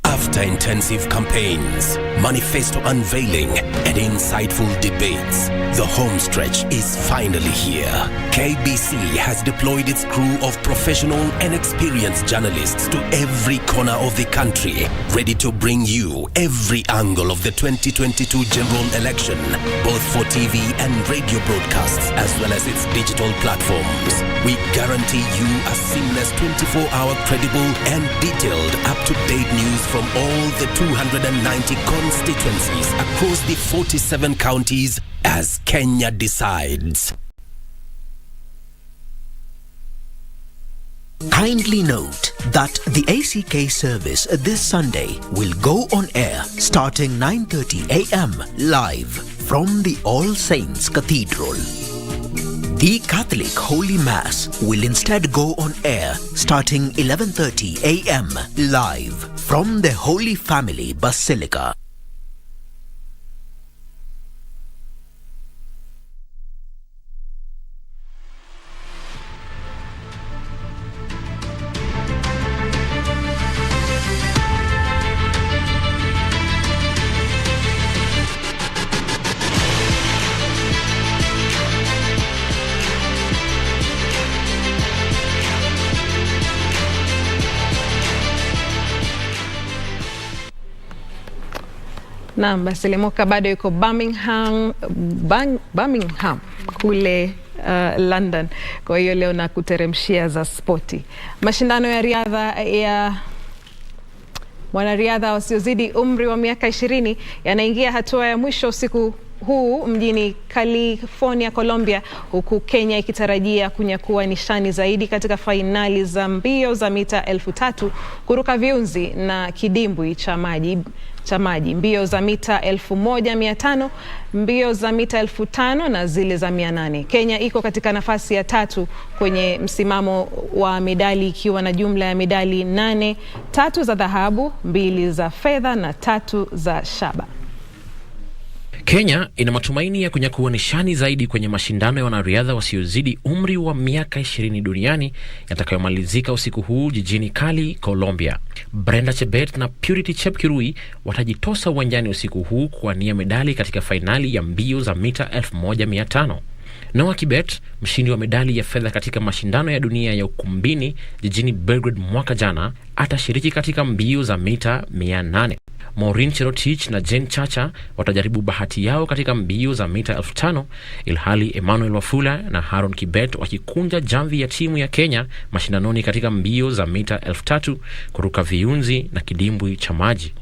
After intensive campaigns, manifesto unveiling, and insightful debates. The home stretch is finally here. KBC has deployed its crew of professional and experienced journalists to every corner of the country, ready to bring you every angle of the 2022 general election, both for TV and radio broadcasts, as well as its digital platforms. We guarantee you a seamless 24-hour credible and detailed up-to-date news from all the 290 constituencies across the 47 counties as Kenya decides. Kindly note that the ACK service this Sunday will go on air starting 9:30 a.m. live from the All Saints Cathedral. The Catholic Holy Mass will instead go on air starting 11:30 a.m. live from the Holy Family Basilica. Naam, basi Lemoka bado yuko Birmingham kule London. Kwa hiyo leo na kuteremshia za spoti. Mashindano ya riadha ya wanariadha wasiozidi umri wa miaka 20 yanaingia hatua ya mwisho usiku huu mjini California, Colombia, huku Kenya ikitarajia kunyakua nishani zaidi katika fainali za mbio za mita 3000 kuruka viunzi na kidimbwi cha maji, mbio za mita 1500, mbio za mita 5000 na zile za 800. Kenya iko katika nafasi ya 3 kwenye msimamo wa medali ikiwa na jumla ya medali 8, 3 za dhahabu, 2 za fedha na 3 za shaba. Kenya ina matumaini ya kunyakua nishani zaidi kwenye mashindano ya wanariadha wasiozidi umri wa miaka 20 duniani yatakayomalizika usiku huu jijini Cali, Colombia. Brenda Chebet na Purity Chepkirui watajitosa uwanjani usiku huu kuwania medali katika fainali ya mbio za mita 1500. Noah Kibet, mshindi wa medali ya fedha katika mashindano ya dunia ya ukumbini jijini Belgrade mwaka jana, atashiriki katika mbio za mita 800. Maureen Cherotich na Jen Chacha watajaribu bahati yao katika mbio za mita 5000, ilhali Emmanuel Wafula na Haron Kibet wakikunja jamvi ya timu ya Kenya mashindanoni katika mbio za mita 3000 kuruka viunzi na kidimbwi cha maji.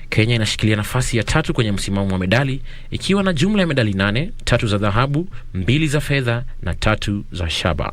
Kenya inashikilia nafasi ya 3 kwenye msimamo wa medali ikiwa na jumla ya medali 8, 3 za dhahabu, 2 za fedha na 3 za shaba.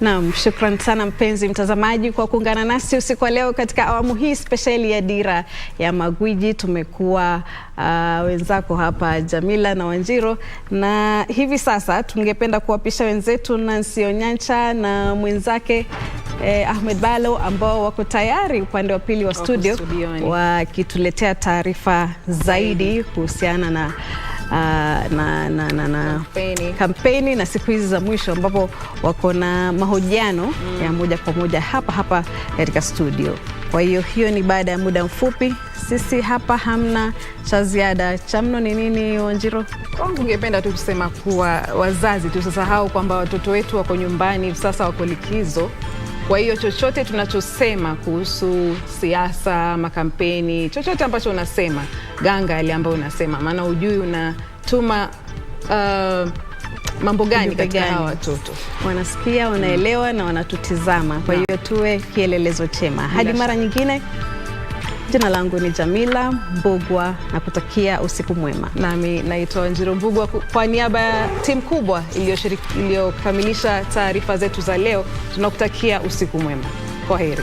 Naam, shukran sana mpenzi mtazamaji kwa kuungana nasi usiku wa leo katika awamu hii speciali ya Dira ya Magwiji. Tumekuwa wenzako hapa Jamila na Wanjiro, na hivi sasa tungependa kuwapisha wenzetu Nancy Onyancha na mwenzake Ahmed Balo ambao wako tayari upande wa pili wa studio wakituletea taarifa zaidi kuhusiana na kampeni na siku hizi za mwisho, ambapo wako na mahojiano ya moja kwa moja hapa katika studio. Kwa hiyo ni baada ya muda mfupi. Sisi hapa hamna cha ziada. Chamno ni nini, Wanjiro? Kwangu ningependa tu kusema kuwa wazazi tusisahau kwamba watoto wetu wako nyumbani sasa, wako likizo. Kwa hiyo chochote tunachosema kuhusu siasa, makampeni, chochote ambacho unasema, ganga yale ambayo unasema, maana hujui unatuma mambo gani katika hawa watoto. Wanasikia, wanaelewa na wanatutizama. Kwa hiyo tuwe kielelezo chema. Hadi mara nyingine. Jina langu ni Jamila Mbugwa na kutakia usiku mwema. Nami naitwa Wanjiro Mbugwa kwa niaba ya timu kubwa iliyokamilisha taarifa zetu za leo. Tunakutakia usiku mwema. Kwaheri.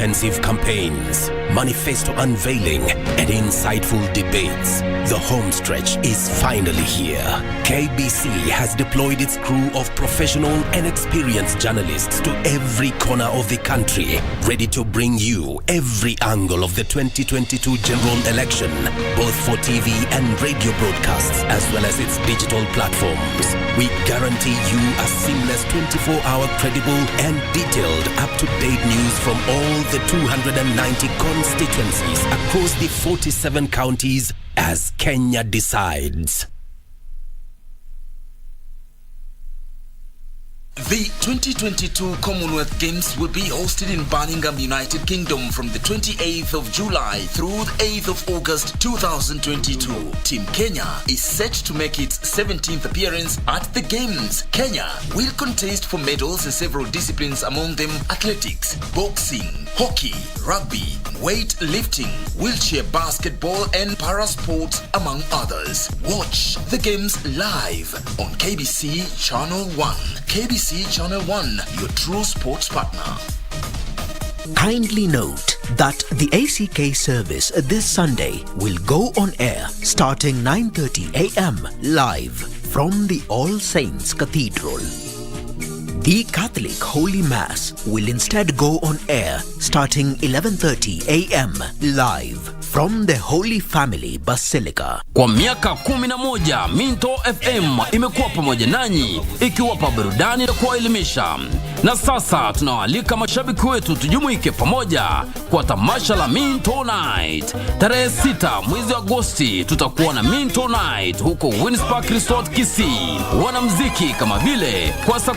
intensive campaigns, manifesto unveiling, and insightful debates, the home stretch is finally here. KBC has deployed its crew of professional and experienced journalists to every corner of the country, ready to bring you every angle of the 2022 general election, both for TV and radio broadcasts, as well as its digital platforms. We guarantee you a seamless 24-hour credible and detailed up-to-date news from all the 290 constituencies across the 47 counties as Kenya decides. The 2022 Commonwealth Games will be hosted in Birmingham, United Kingdom from the 28th of July through the 8th of August 2022. Team Kenya is set to make its 17th appearance at the Games. Kenya will contest for medals in several disciplines, among them athletics, boxing, hockey, rugby, weightlifting, wheelchair basketball and para-sports, among others. Watch the Games live on KBC Channel 1. KBC Channel 1, your true sports partner. Kindly note that the ACK service this Sunday will go on air starting 9:30 a.m. live from the All Saints Cathedral. The Catholic Holy Mass will instead go on air starting 11:30 a.m. live from the Holy Family Basilica. Kwa miaka 11 Minto FM imekuwa pamoja nanyi ikiwapa burudani na kuwaelimisha. Na sasa tunawaalika mashabiki wetu tujumuike pamoja kwa tamasha la Minto Night. Tarehe 6 mwezi Agosti tutakuwa na Minto Night huko Winspark Resort Kisii. Wanamuziki kama vile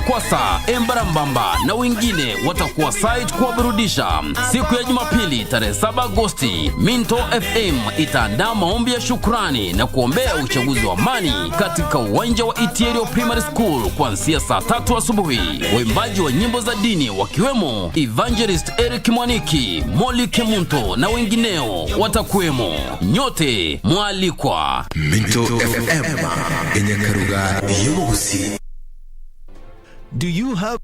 Kwasa, Embarambamba na wengine watakuwa site kuwaburudisha. Siku ya Jumapili tarehe 7 Agosti, Minto FM itaandaa maombi ya shukrani na kuombea uchaguzi wa amani katika uwanja wa Itiero Primary School kuanzia saa 3 asubuhi. Waimbaji wa nyimbo za dini wakiwemo Evangelist Eric Mwaniki, Molly Kemunto na wengineo watakuwemo. Nyote mwalikwa. Minto FM yenye karuga yusi. Do you have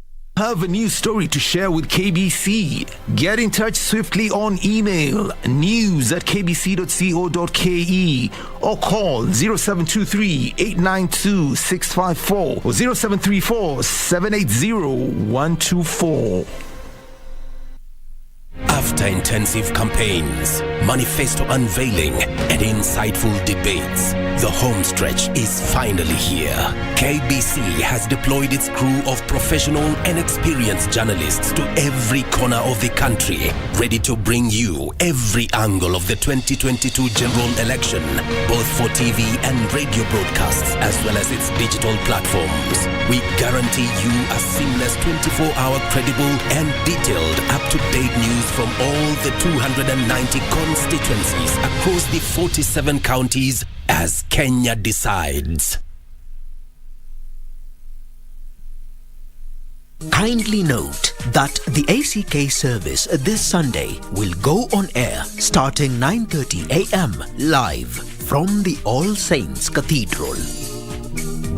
a new story to share with KBC? Get in touch swiftly on email news@kbc.co.ke or call 0723-892-654 or 0734-780-124. After intensive campaigns, manifesto unveiling, and insightful debates, the home stretch is finally here. KBC has deployed its crew of professional and experienced journalists to every corner of the country, ready to bring you every angle of the 2022 general election, both for TV and radio broadcasts, as well as its digital platforms. We guarantee you a seamless 24-hour credible and detailed up-to-date news from all the 290 constituencies across the 47 counties as Kenya decides. Kindly note that the ACK service this Sunday will go on air starting 9:30 a.m. live from the All Saints Cathedral.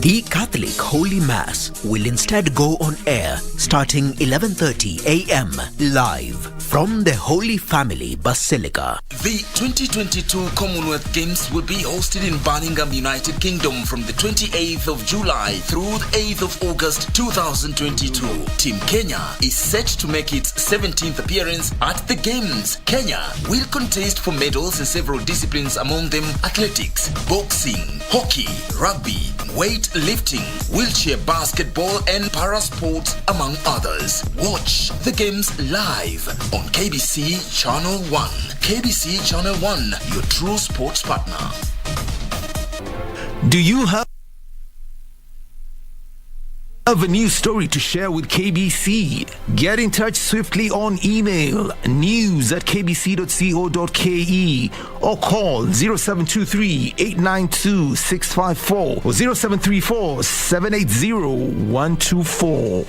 The Catholic Holy Mass will instead go on air starting 11:30 a.m. live from the Holy Family Basilica. The 2022 Commonwealth Games will be hosted in Birmingham, United Kingdom from the 28th of July through the 8th of August 2022. Team Kenya is set to make its 17th appearance at the Games. Kenya will contest for medals in several disciplines, among them athletics, boxing, hockey, rugby, weightlifting, wheelchair basketball and para-sports, among others. Watch the Games live on KBC Channel 1. KBC Channel 1, your true sports partner. Do you have a new story to share with KBC? Get in touch swiftly on email news@kbc.co.ke or call 0723-892-654 or 0734-780-124.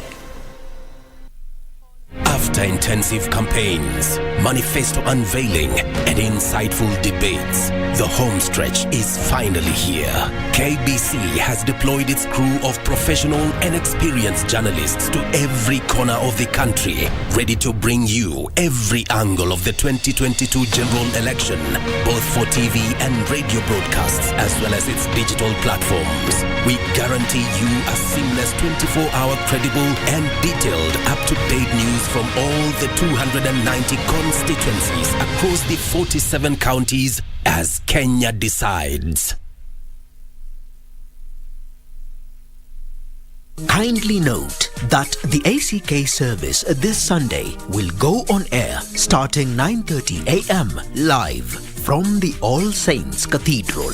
data-intensive campaigns, manifesto unveiling, and insightful debates. The home stretch is finally here. KBC has deployed its crew of professional and experienced journalists to every corner of the country, ready to bring you every angle of the 2022 general election, both for TV and radio broadcasts, as well as its digital platforms. We guarantee you a seamless 24-hour credible and detailed up-to-date news from all the 290 constituencies across the 47 counties as Kenya decides. Kindly note that the ACK service this Sunday will go on air starting 9:30 a.m. live from the All Saints Cathedral.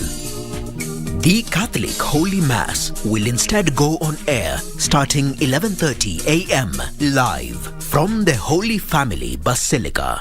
The Catholic Holy Mass will instead go on air starting 11:30 a.m. live from the Holy Family Basilica.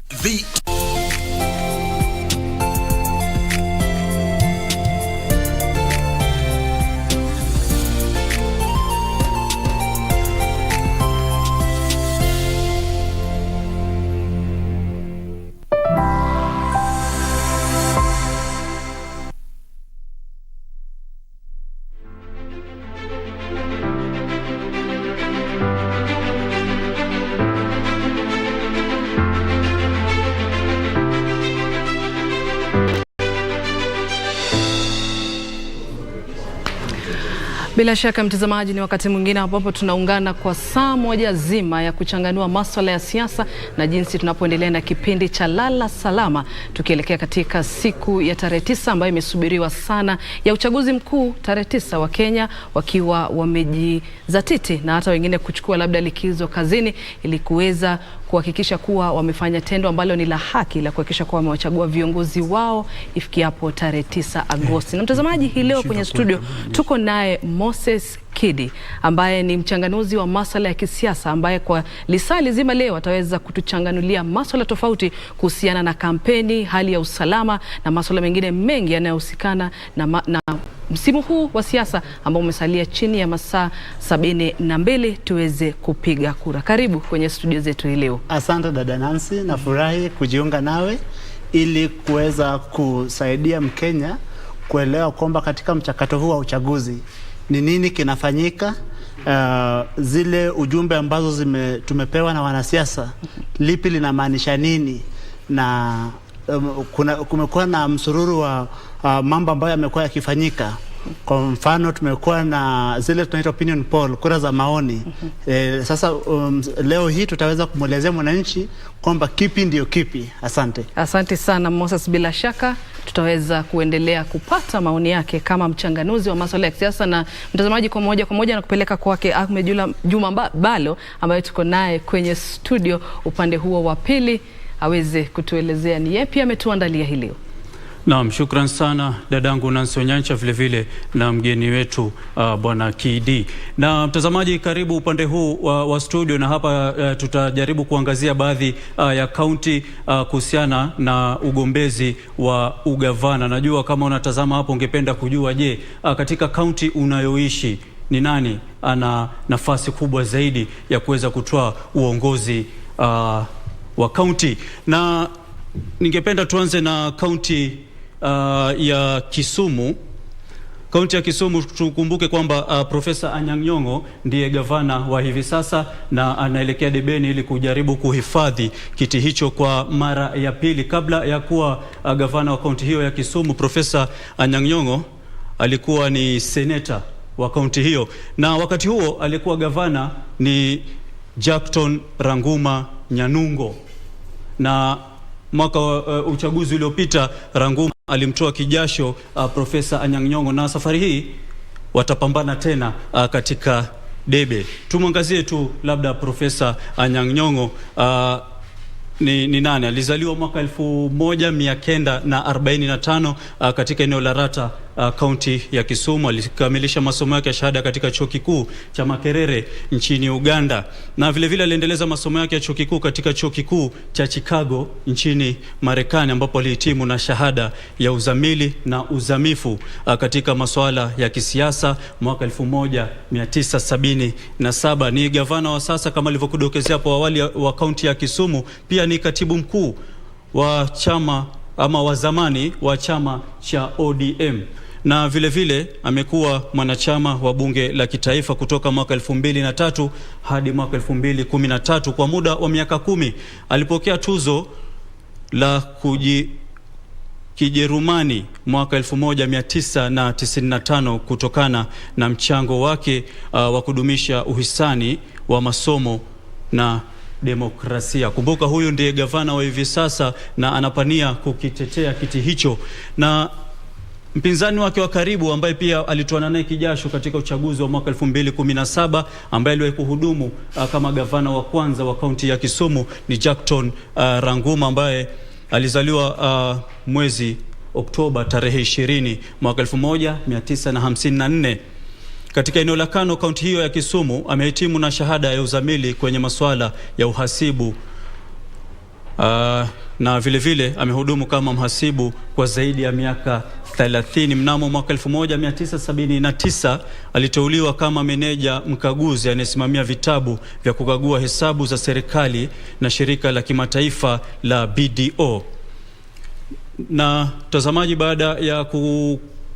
Bila shaka mtazamaji, ni wakati mwingine ambapo tunaungana kwa saa moja zima ya kuchanganua masuala ya siasa na jinsi tunapoendelea na kipindi cha Lala Salama, tukielekea katika siku ya tarehe 9 ambayo imesubiriwa sana ya uchaguzi mkuu tarehe 9, wa Kenya wakiwa wamejizatiti na hata wengine kuchukua labda likizo kazini ili kuweza kuhakikisha kuwa wamefanya tendo ambalo ni la haki la kuhakikisha kuwa wamewachagua viongozi wao ifikiapo tarehe 9 Agosti. Na mtazamaji, hii leo kwenye studio tuko naye Moses Kidi ambaye ni mchanganuzi wa masuala ya kisiasa, ambaye kwa lisali zima leo ataweza kutuchanganulia masuala tofauti kuhusiana na kampeni, hali ya usalama na masuala mengine mengi yanayohusikana na msimu huu wa siasa ambao umesalia chini ya masaa 72 tuweze kupiga kura. Karibu kwenye studio zetu hii leo. Asante dada Nancy, nafurahi kujiunga nawe ili kuweza kusaidia Mkenya kuelewa kwamba katika mchakato huu wa uchaguzi ni nini kinafanyika, zile ujumbe ambazo tumepewa na wanasiasa lipi linamaanisha nini, na kumekuwa na msururu wa mambo ambayo yamekuwa yakifanyika. Kwa mfano tumekuwa na zile tunaita opinion poll, kura za maoni. Sasa leo hii tutaweza kumwelezea mwananchi kwamba kipi ndio kipi. Asante. Asante sana Moses, bila shaka tutaweza kuendelea kupata maoni yake kama mchanganuzi wa masuala ya kisiasa. Na mtazamaji, kwa moja na kupeleka kwake Ahmed Juma Balo ambaye tuko naye kwenye studio upande huo wa pili, aweze kutuelezea ni yapi ametuandalia hii leo. Naam, shukran sana dadangu Nancy Onyancha, vile vile na mgeni wetu bwana Kidi. Na mtazamaji, karibu upande huu wa studio, na hapa tutajaribu kuangazia baadhi ya kaunti kuhusiana na ugombezi wa ugavana. Najua kama unatazama hapo ungependa kujua, je, katika kaunti unayoishi ni nani ana nafasi kubwa zaidi ya kuweza kutoa uongozi wa kaunti? Na ningependa tuanze na kaunti ya Kisumu. Kaunti ya Kisumu, tukumbuke kwamba Profesa Anyang' Nyong'o ndiye gavana wa hivi sasa na anaelekea debeni ili kujaribu kuhifadhi kiti hicho kwa mara ya pili. Kabla ya kuwa gavana wa kaunti hiyo ya Kisumu, Profesa Anyang' Nyong'o alikuwa ni seneta wa kaunti hiyo, na wakati huo alikuwa gavana ni Jackton Ranguma Nyanungo. Na mwaka uchaguzi uliopita Ranguma alimtoa kijasho Profesa Anyang' Nyong'o, na safari hii watapambana tena katika debe. Tumwangazie tu labda Profesa Anyang' Nyong'o ni nani. Alizaliwa mwaka 1945 katika eneo la Rata kaunti ya Kisumu. Alikamilisha masomo yake ya shahada katika chuo kikuu cha Makerere nchini Uganda, na vile vile aliendeleza masomo yake ya chuo kikuu katika chuo kikuu cha Chicago nchini Marekani, ambapo alihitimu na shahada ya uzamili na uzamifu katika masuala ya kisiasa mwaka 1977. Ni gavana wa sasa kama alivyokudokezea hapo awali wa kaunti ya Kisumu. Pia ni katibu mkuu wa chama ama wa zamani wa chama cha ODM, na vile vile amekuwa mwanachama wa bunge la kitaifa kutoka mwaka 2003 hadi mwaka 2013 kwa muda wa miaka 10. Alipokea tuzo la Kijerumani mwaka 1995 kutokana na mchango wake wa kudumisha uhisani wa masomo na demokrasia. Kumbuka huyu ndiye gavana wa hivi sasa na anapania kukitetea kiti hicho, na mpinzani wake wa karibu ambaye pia alitoana naye kijasho katika uchaguzi wa mwaka 2017 ambaye aliwahi kuhudumu kama gavana wa kwanza wa kaunti ya Kisumu ni Jackton Ranguma, ambaye alizaliwa mwezi Oktoba tarehe 20 mwaka 1954 katika eneo la Kano, kaunti hiyo ya Kisumu. Amehitimu na shahada ya uzamili kwenye masuala ya uhasibu na vile vile amehudumu kama mhasibu kwa zaidi ya miaka 30. Mnamo mwaka 1979 aliteuliwa kama meneja mkaguzi anayesimamia vitabu vya kukagua hesabu za serikali na shirika la kimataifa la BDO. Na mtazamaji, baada ya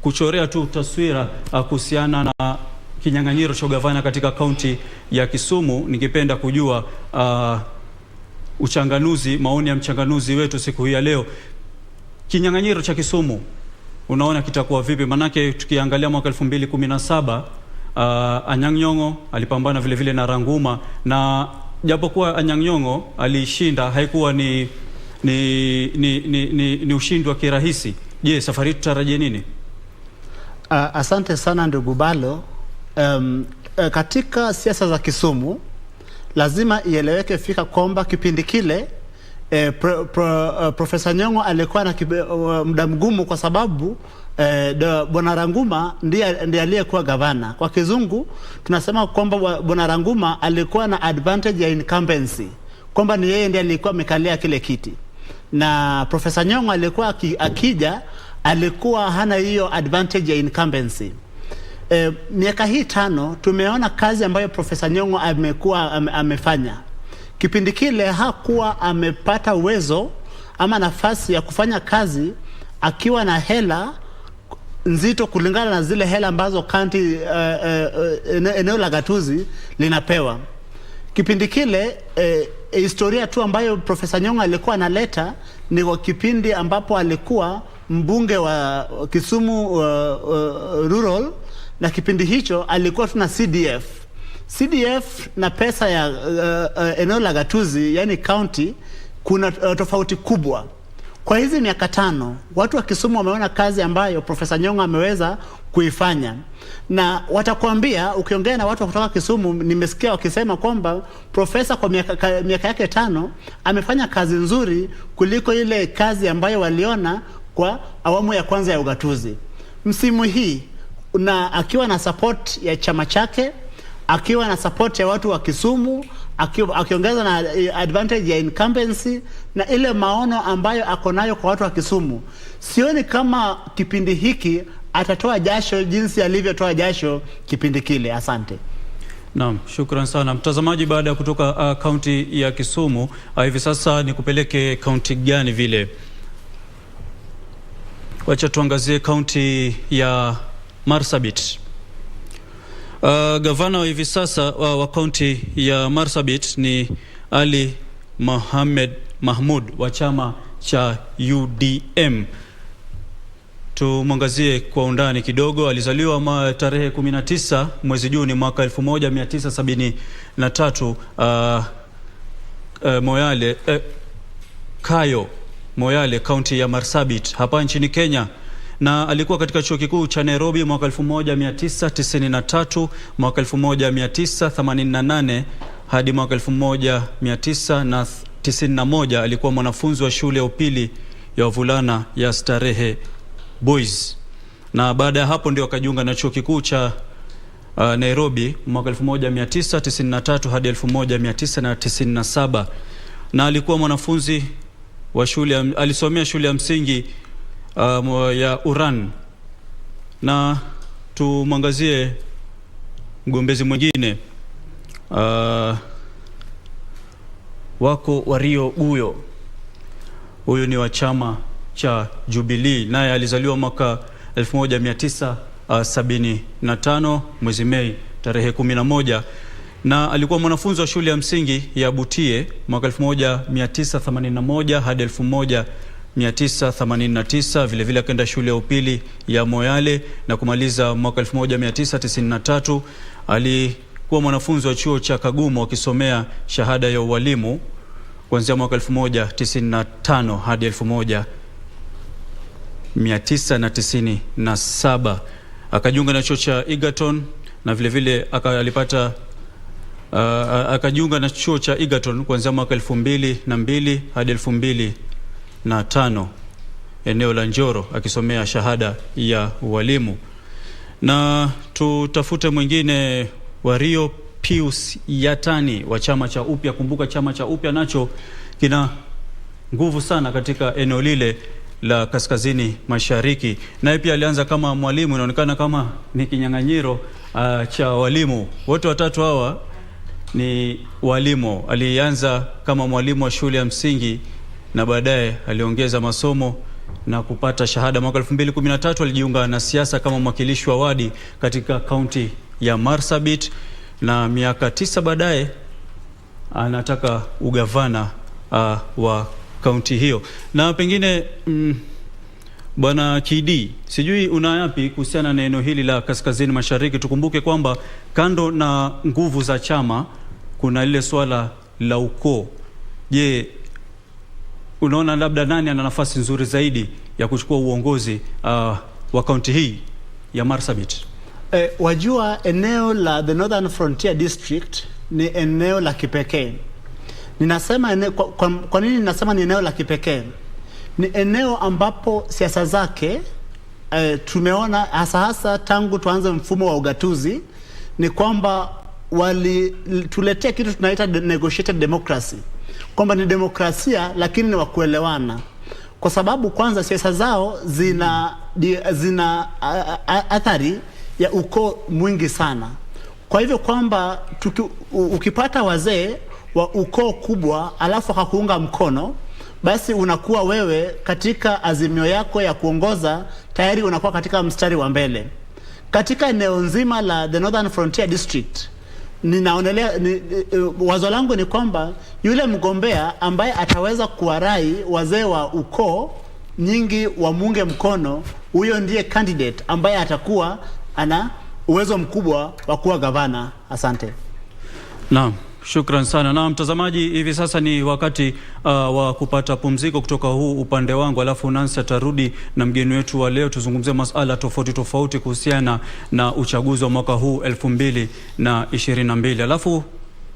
kuchorea tu taswira kuhusiana na kinyang'anyiro cha gavana katika kaunti ya Kisumu, ningependa kujua maoni ya mchanganuzi wetu siku hii ya leo. Kinyang'anyiro cha Kisumu unaona kitakuwa vipi? Manake tukiangalia mwaka 2017 Anyang' Nyong'o alipambana vile vile na Ranguma, na japokuwa Anyang' Nyong'o alishinda haikuwa ni ushindi wa kirahisi. Je, safari tutarajie nini? Asante sana ndugu Balo. Katika siasa za Kisumu lazima ieleweke fika kwamba kipindi kile Profesa Nyong'o alikuwa na muda mgumu kwa sababu Bwana Ranguma ndiye aliyekuwa gavana. Kwa kizungu tunasema kwamba Bwana Ranguma alikuwa na advantage ya incumbency, kwamba ni yeye ndiye alikuwa amekalia kile kiti, na Profesa Nyong'o alikuwa akija alikuwa hana hiyo advantage ya incumbency. Miaka hii 5 tumeona kazi ambayo Profesa Nyong'o amefanya. Kipindi kile hakuwa amepata uwezo ama nafasi ya kufanya kazi akiwa na hela nzito kulingana na zile hela ambazo kanti eneo la gatuzi linapewa. Kipindi kile historia tu ambayo Profesa Nyong'o alikuwa analeta ni kwa kipindi ambapo alikuwa mbunge wa Kisumu rural, na kipindi hicho alikuwa tuna CDF na pesa ya eneo la gatuzi, yani county, kuna tofauti kubwa. Kwa hizi miaka 5 watu wa Kisumu wameona kazi ambayo Profesa Nyong'o ameweza kuifanya, na watakwambia, ukiongea na watu kutoka Kisumu, nimesikia wakisema kwamba profesa kwa miaka yake 5 amefanya kazi nzuri kuliko ile kazi ambayo waliona kwa awamu ya kwanza ya ugatuzi. Msimu hii na akiwa na support ya chama chake, akiwa na support ya watu wa Kisumu, akiongeza na advantage ya incumbency na ile maono ambayo akonayo kwa watu wa Kisumu, sioni kama kipindi hiki atatoa jasho jinsi alivyotoa jasho kipindi kile. Asante. Naam, shukran sana mtazamaji. Baada ya kutoka kaunti ya Kisumu, hivi sasa ni kupeleke kaunti gani vile? Wacha tuangazie kaunti ya Marsabit. Gavana wa hivi sasa wa kaunti ya Marsabit ni Ali Mohamed Mahmud wa chama cha UDM. Tumwangazie kwa undani kidogo. Alizaliwa tarehe 19 mwezi Juni mwaka 1973 Moyale, kaunti ya Marsabit hapa nchini Kenya, na alikuwa katika chuo kikuu cha Nairobi mwaka 1993, mwaka 1988 hadi mwaka 1991 alikuwa mwanafunzi wa shule ya upili ya wavulana ya Starehe Boys. na baada ya hapo ndio akajiunga na chuo kikuu cha Nairobi mwaka 1993 hadi 1997, na alikuwa mwanafunzi wa alisomea shule ya msingi ya Uran. Na tumwangazie mgombezi mwingine wako Wario Guyo. Huyu ni wa chama cha Jubilee, naye alizaliwa mwaka 1975 mwezi Mei tarehe 11, na alikuwa mwanafunzi wa shule ya msingi ya Butie mwaka 1981 hadi 1989. Vile vile akaenda shule ya upili ya Moyale na kumaliza mwaka 1993. Alikuwa mwanafunzi wa chuo cha Kagumo akisomea shahada ya ualimu kuanzia mwaka 1995 hadi 1997. Akajiunga na chuo cha Egerton na vile vile akajiunga na chuo cha Egerton kuanzia mwaka 2002 hadi 2005 eneo la Njoro akisomea shahada ya ualimu. Na tutafute mwingine, Wario Pius Yatani wa chama cha Upya. Kumbuka chama cha Upya nacho kina nguvu sana katika eneo lile la kaskazini mashariki. Naye pia alianza kama mwalimu, inaonekana kama ni kinyang'anyiro cha walimu. Wote watatu hawa ni walimu. Alianza kama mwalimu wa shule ya msingi na baadaye aliongeza masomo na kupata shahada. Mwaka 2013 alijiunga na siasa kama mwakilishi wa wadi katika kaunti ya Marsabit, na miaka 9 baadaye anataka ugavana wa kaunti hiyo. Na pengine Bwana KD, sijui una yapi kuhusiana na eneo hili la kaskazini mashariki? Tukumbuke kwamba kando na nguvu za chama kuna lile swala la ukoo. Je, unaona labda nani ana nafasi nzuri zaidi ya kuchukua uongozi wa kaunti hii ya Marsabit? Wajua, eneo la the Northern Frontier District ni eneo la kipekee. Ninasema kwa nini ninasema ni eneo la kipekee? Ni eneo ambapo siasa zake tumeona hasa tangu tuanze mfumo wa ugatuzi ni kwamba tuletea kitu tunaita negotiated democracy, kwamba ni demokrasia lakini ni wa kuelewana, kwa sababu kwanza siasa zao zina athari ya ukoo mwingi sana. Kwa hivyo kwamba ukipata wazee wa ukoo kubwa alafu hakuunga mkono, basi unakuwa wewe katika azimio yako ya kuongoza tayari unakuwa katika mstari wa mbele. Katika eneo nzima la the Northern Frontier District, ninaonelea wazo langu ni kwamba yule mgombea ambaye ataweza kuwarai wazee wa ukoo nyingi wamunge mkono, huyo ndiye candidate ambaye atakuwa ana uwezo mkubwa wa kuwa gavana. Asante. Naam, shukran sana. Na mtazamaji, hivi sasa ni wakati wa kupata pumziko kutoka huu upande wangu, alafu Nancy atarudi na mgeni wetu wa leo tuzungumzie masuala tofauti kuhusiana na uchaguzi wa mwaka huu 2022. Alafu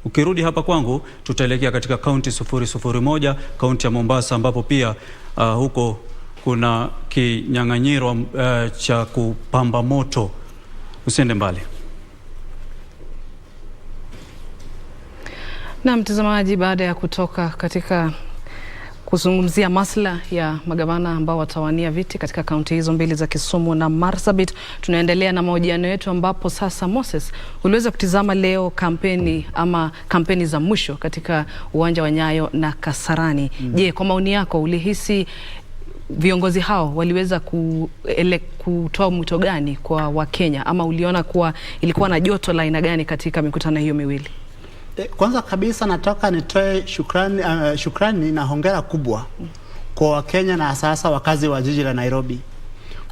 ukirudi hapa kwangu tutaelekea katika kaunti 001, kaunti ya Mombasa, ambapo pia huko kuna kinyang'anyiro cha kupamba moto. Usiende mbali. Na mtazamaji, baada ya kutoka katika kuzungumzia masuala ya magavana ambao watawania viti katika kaunti hizo mbili za Kisumu na Marsabit, tunaendelea na mahojiano yetu, ambapo sasa Moses uliweza kutizama leo kampeni za mwisho katika uwanja wa Nyayo na Kasarani. Je, kwa maoni yako ulihisi viongozi hao waliweza kutoa mwito gani kwa Wakenya, ama uliona kuwa ilikuwa na joto la aina gani katika mikutano hiyo miwili? Kwanza kabisa nataka nitoe shukrani na hongera kubwa kwa Wakenya na sasa wakazi wa jiji la Nairobi,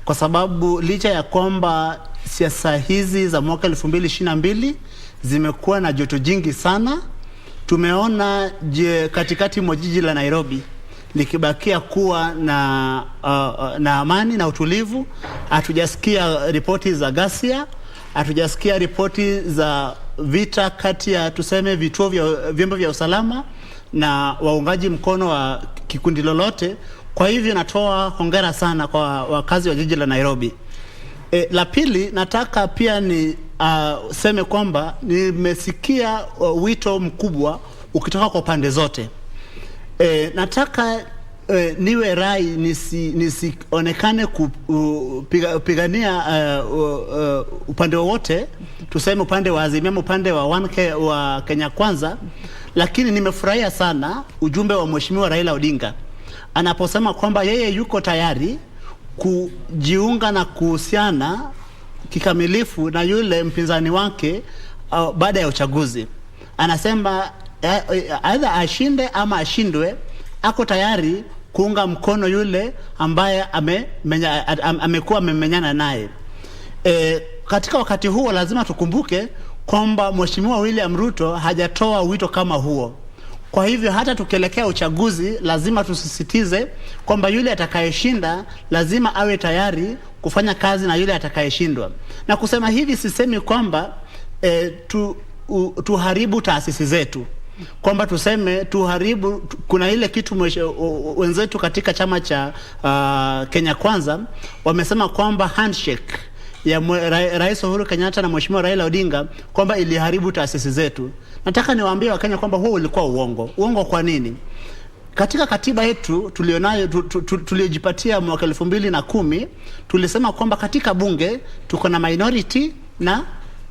kwa sababu licha ya kwamba siasa hizi za mwaka 2022 zimekuwa na joto jingi sana, tumeona katikati mwa jiji la Nairobi likibakia kuwa na amani na utulivu. Hatujasikia ripoti za ghasia, hatujasikia ripoti za vita kati ya tuseme vyombo vya usalama na waungaji mkono wa kikundi lolote. Kwa hivyo natoa hongera sana kwa wakazi wa jiji la Nairobi. La pili, nataka pia ni seme kwamba nimesikia wito mkubwa ukitoka kwa pande zote. Nataka niwe rai nisionekane kupigania upande wowote, tuseme upande wa Azimio, upande wa Kenya Kwanza, lakini nimefurahia sana ujumbe wa Mheshimiwa Raila Odinga anaposema kwamba yeye yuko tayari kujiunga na kuhusiana kikamilifu na yule mpinzani wake baada ya uchaguzi. Anasema aidha ashinde ama ashindwe, ako tayari kuunga mkono yule ambaye amekuwa amemenyana naye. Katika wakati huo lazima tukumbuke kwamba Mheshimiwa William Ruto hajatoa wito kama huo. Kwa hivyo hata tukielekea uchaguzi lazima tusisitize kwamba yule atakayeshinda lazima awe tayari kufanya kazi na yule atakayeshindwa. Na kusema hivi sisemi kwamba tuharibu taasisi zetu, kwamba tuseme tuharibu. Kuna ile kitu wenzetu katika chama cha Kenya Kwanza wamesema kwamba handshake ya Rais Uhuru Kenyatta na Mheshimiwa Raila Odinga kwamba iliharibu taasisi zetu. Nataka niwaambie Wakenya kwamba huo ulikuwa uongo. Uongo kwa nini? Katika katiba yetu tulionayo tuliojipatia mwaka 2010 tulisema kwamba katika bunge tuko na minority na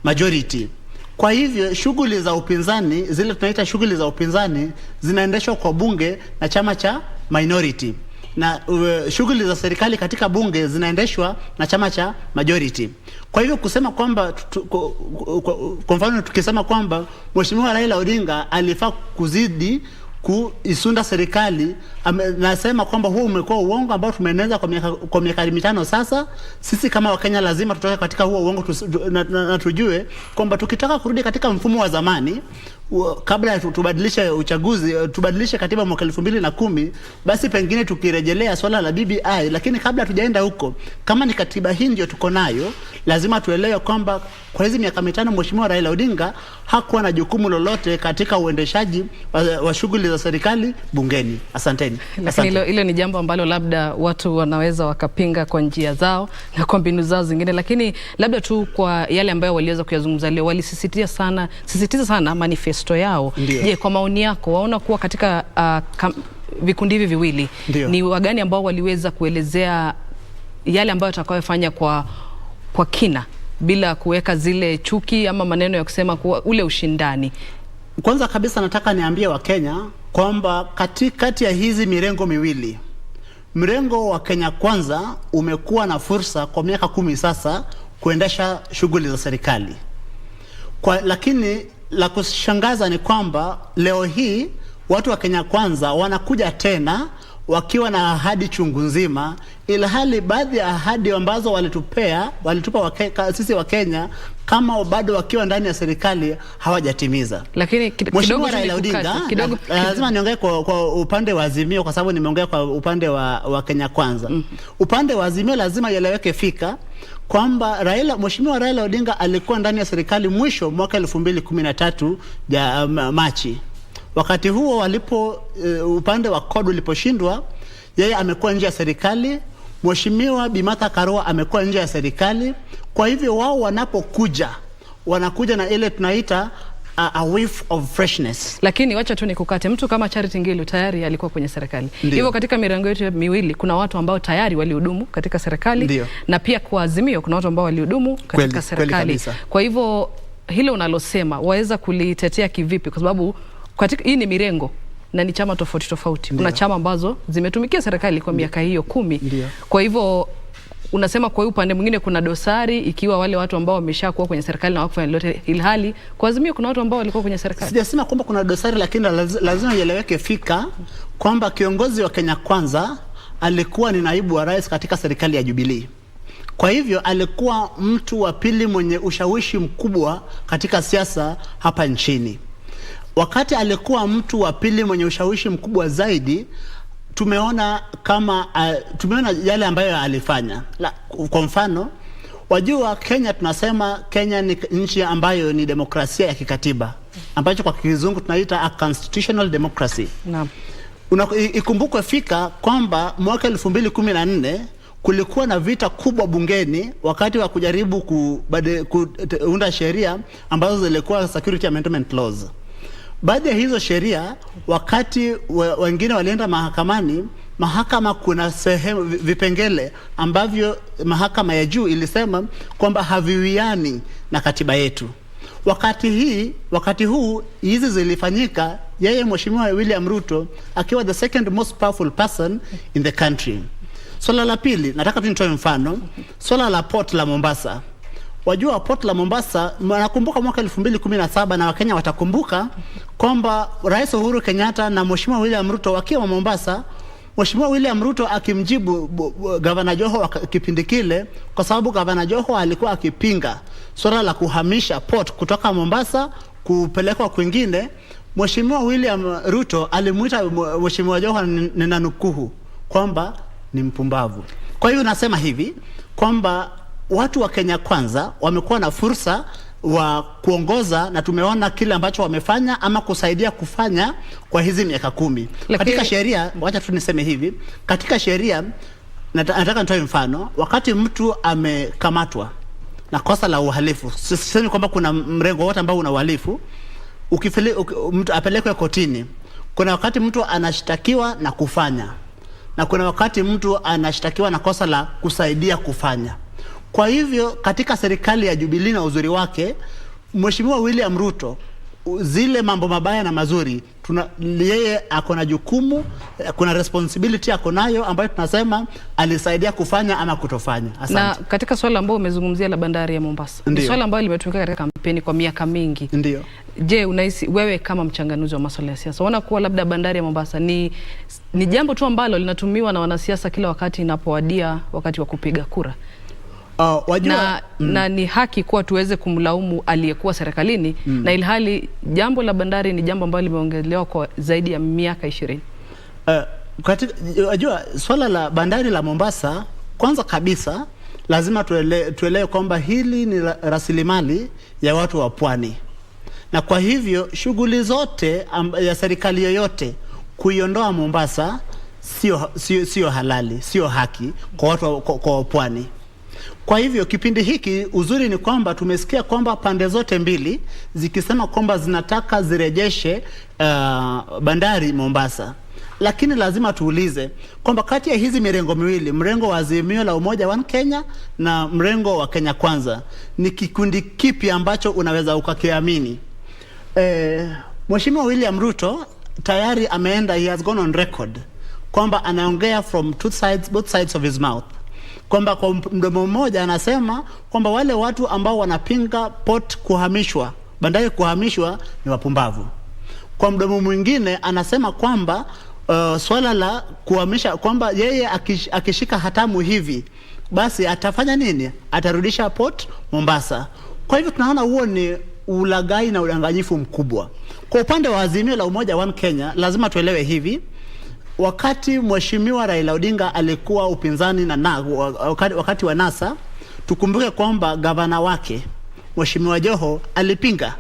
majority. Kwa hivyo shughuli za upinzani, zile tunaita shughuli za upinzani, zinaendeshwa kwa bunge na chama cha minority, na shughuli za serikali katika bunge zinaendeshwa na chama cha majority. Kwa hivyo kusema kwamba kwa mfano tukisema kwamba Mheshimiwa Raila Odinga alifaa kuzidi kuisunda serikali, nasema kwamba huo umekuwa uongo ambao tumeeneza kwa miaka 5 sasa. Sisi kama Wakenya lazima tutoke katika huo uongo na tujue kwamba tukitaka kurudi katika mfumo wa zamani, kabla ya tubadilishe uchaguzi, tubadilishe katiba mwaka 2010, basi pengine tukirejelea swala la BBI. Lakini kabla tujaenda huko, kama ni katiba hii ndio tuko nayo, lazima tuelewe kwamba kwa hizi miaka 5 Mheshimiwa Raila Odinga hakuwa na jukumu lolote katika uendeshaji wa shughuli za serikali bungeni. Asanteni. Lakini hilo ni jambo ambalo labda watu wanaweza wakapinga kwa njia zao na kwa mbinu zao zingine, lakini labda tu kwa yale ambayo waliweza kuyazungumza leo, walisisitiza sana manifesto yao. Je, kwa maoni yako waona kuwa katika vikundi hivi viwili ni wagani ambao waliweza kuelezea yale ambayo atakayofanya kwa kina bila kuweka zile chuki ama maneno ya kusema kuwa ule ushindani? Kwanza kabisa nataka niambie Wakenya kwamba kati ya hizi mirengo miwili, mrengo wa Kenya Kwanza umekuwa na fursa kwa miaka 10 sasa kuendesha shughuli za serikali. Lakini la kushangaza ni kwamba leo hii watu wa Kenya Kwanza wanakuja tena wakiwa na ahadi chungu nzima, ilhali baadhi ya ahadi ambazo walitupa sisi wa Kenya kama bado wakiwa ndani ya serikali hawajatimiza. Lakini Mheshimiwa Raila Odinga, lazima niongee kwa upande wa Azimio kwa sababu nimeongea kwa upande wa Kenya Kwanza. Upande wa Azimio lazima ieleweke fika kwamba Mheshimiwa Raila Odinga alikuwa ndani ya serikali mwisho mwaka 2013 ya Machi. Wakati huo upande wa CORD uliposhindwa, yeye amekuwa nje ya serikali. Mheshimiwa Bi Martha Karua amekuwa nje ya serikali. Kwa hivyo wao wanakuja na ile tunaita a whiff of freshness. Lakini wacha tu nikukate, mtu kama Charity Ngilu tayari alikuwa kwenye serikali. Hivyo katika mirengo yetu miwili kuna watu ambao tayari walihudumu katika serikali. Na pia kwa Azimio kuna watu ambao walihudumu katika serikali. Kwa hivyo hilo unalosema waweza kulitetea kivipi? Kwa sababu hii ni mirengo na ni chama tofauti. Kuna chama ambazo zimetumikia serikali kwa miaka hiyo 10. Kwa hivyo unasema kwa upande mwingine kuna dosari ikiwa wale watu ambao wameshakuwa kwenye serikali na wakufanya lolote, ilhali kwa Azimio kuna watu ambao walikuwa kwenye serikali. Sijasema kwamba kuna dosari, lakini lazima ieleweke fika kwamba kiongozi wa Kenya Kwanza alikuwa ni naibu wa rais katika serikali ya Jubilee. Kwa hivyo alikuwa mtu wa pili mwenye ushawishi mkubwa katika siasa hapa nchini. Wakati alikuwa mtu wa pili mwenye ushawishi mkubwa zaidi, tumeona yale ambayo alifanya. Kwa mfano, wajua Kenya, tunasema Kenya ni nchi ambayo ni demokrasia ya kikatiba, ambacho kwa kizungu tunaita a constitutional democracy. Naam. Ikumbukwe fika kwamba mwaka 2014 kulikuwa na vita kubwa bungeni wakati wa kujaribu kuunda sheria ambazo zilikuwa security amendment laws. Baada ya hizo sheria, wakati wengine walienda mahakamani, mahakama kuna sehemu vipengele ambavyo mahakama ya juu ilisema kwamba haviwiani na katiba yetu. Wakati huu hizi zilifanyika, yeye Mheshimiwa William Ruto akiwa the second most powerful person in the country. Swala la pili, nataka tu nitoe mfano, swala la port la Mombasa. Wajua port la Mombasa, nakumbuka mwaka 2017 na Wakenya watakumbuka kwamba Rais Uhuru Kenyatta na Mheshimiwa William Ruto wakiwa Mombasa, Mheshimiwa William Ruto akimjibu Gavana Joho kipindi kile, kwa sababu Gavana Joho alikuwa akipinga swala la kuhamisha port kutoka Mombasa kupelekwa kwingine. Mheshimiwa William Ruto alimuita Mheshimiwa Joho ninanukuu kwamba ni mpumbavu. Kwa hiyo nasema hivi kwamba watu wa Kenya Kwanza wamekuwa na fursa wa kuongoza, na tumeona kile ambacho wamefanya ama kusaidia kufanya kwa hizi miaka 10. Katika sheria, wacha tu niseme hivi, katika sheria nataka nitoe mfano, wakati mtu amekamatwa na kosa la uhalifu, sisemi kwamba kuna mrengo wote ambao una uhalifu, mtu apelekwe kotini. Kuna wakati mtu anashtakiwa na kufanya, na kuna wakati mtu anashtakiwa na kosa la kusaidia kufanya. Kwa hivyo katika serikali ya Jubilee na uzuri wake, Mheshimiwa William Ruto, zile mambo mabaya na mazuri, yeye akona jukumu, kuna responsibility akonayo ambayo tunasema alisaidia kufanya ama kutofanya. Asante. Na katika swala ambalo umezungumzia la bandari ya Mombasa, ni swala ambalo limetumika katika kampeni kwa miaka mingi. Ndio. Je, unahisi wewe kama mchanganuzi wa masuala ya siasa, unaona kuwa labda bandari ya Mombasa ni jambo tu ambalo linatumiwa na wanasiasa kila wakati inapowadia wakati wa kupiga kura? Wajua, na ni haki kuwa tuweze kumlaumu aliyekuwa serikalini na ilhali jambo la bandari ni jambo ambalo limeongelewa kwa zaidi ya miaka 20. Wajua, swala la bandari la Mombasa, kwanza kabisa lazima tuelewe kwamba hili ni rasilimali ya watu wa pwani, na kwa hivyo shughuli zote ya serikali yoyote kuiondoa Mombasa sio halali, sio haki kwa watu kwa pwani. Kwa hivyo kipindi hiki uzuri ni kwamba tumesikia kwamba pande zote mbili zikisema kwamba zinataka zirejeshe bandari Mombasa. Lakini lazima tuulize kwamba kati ya hizi mirengo miwili, mrengo wa Azimio la Umoja One Kenya na mrengo wa Kenya Kwanza, ni kikundi kipi ambacho unaweza ukakiamini? Mheshimiwa William Ruto tayari ameenda, he has gone on record kwamba anaongea from both sides of his mouth, kwamba kwa mdomo mmoja anasema kwamba wale watu ambao wanapinga port kuhamishwa, bandari kuhamishwa, ni wapumbavu. Kwa mdomo mwingine anasema kwamba swala la kuhamisha, kwamba yeye akishika hatamu hivi basi atafanya nini? Atarudisha port Mombasa. Kwa hivyo tunaona huo ni ulaghai na udanganyifu mkubwa. Kwa upande wa Azimio la Umoja One Kenya, lazima tuelewe hivi, wakati Mheshimiwa Raila Odinga alikuwa upinzani wakati wa NASA, tukumbuke kwamba gavana wake Mheshimiwa Joho alipinga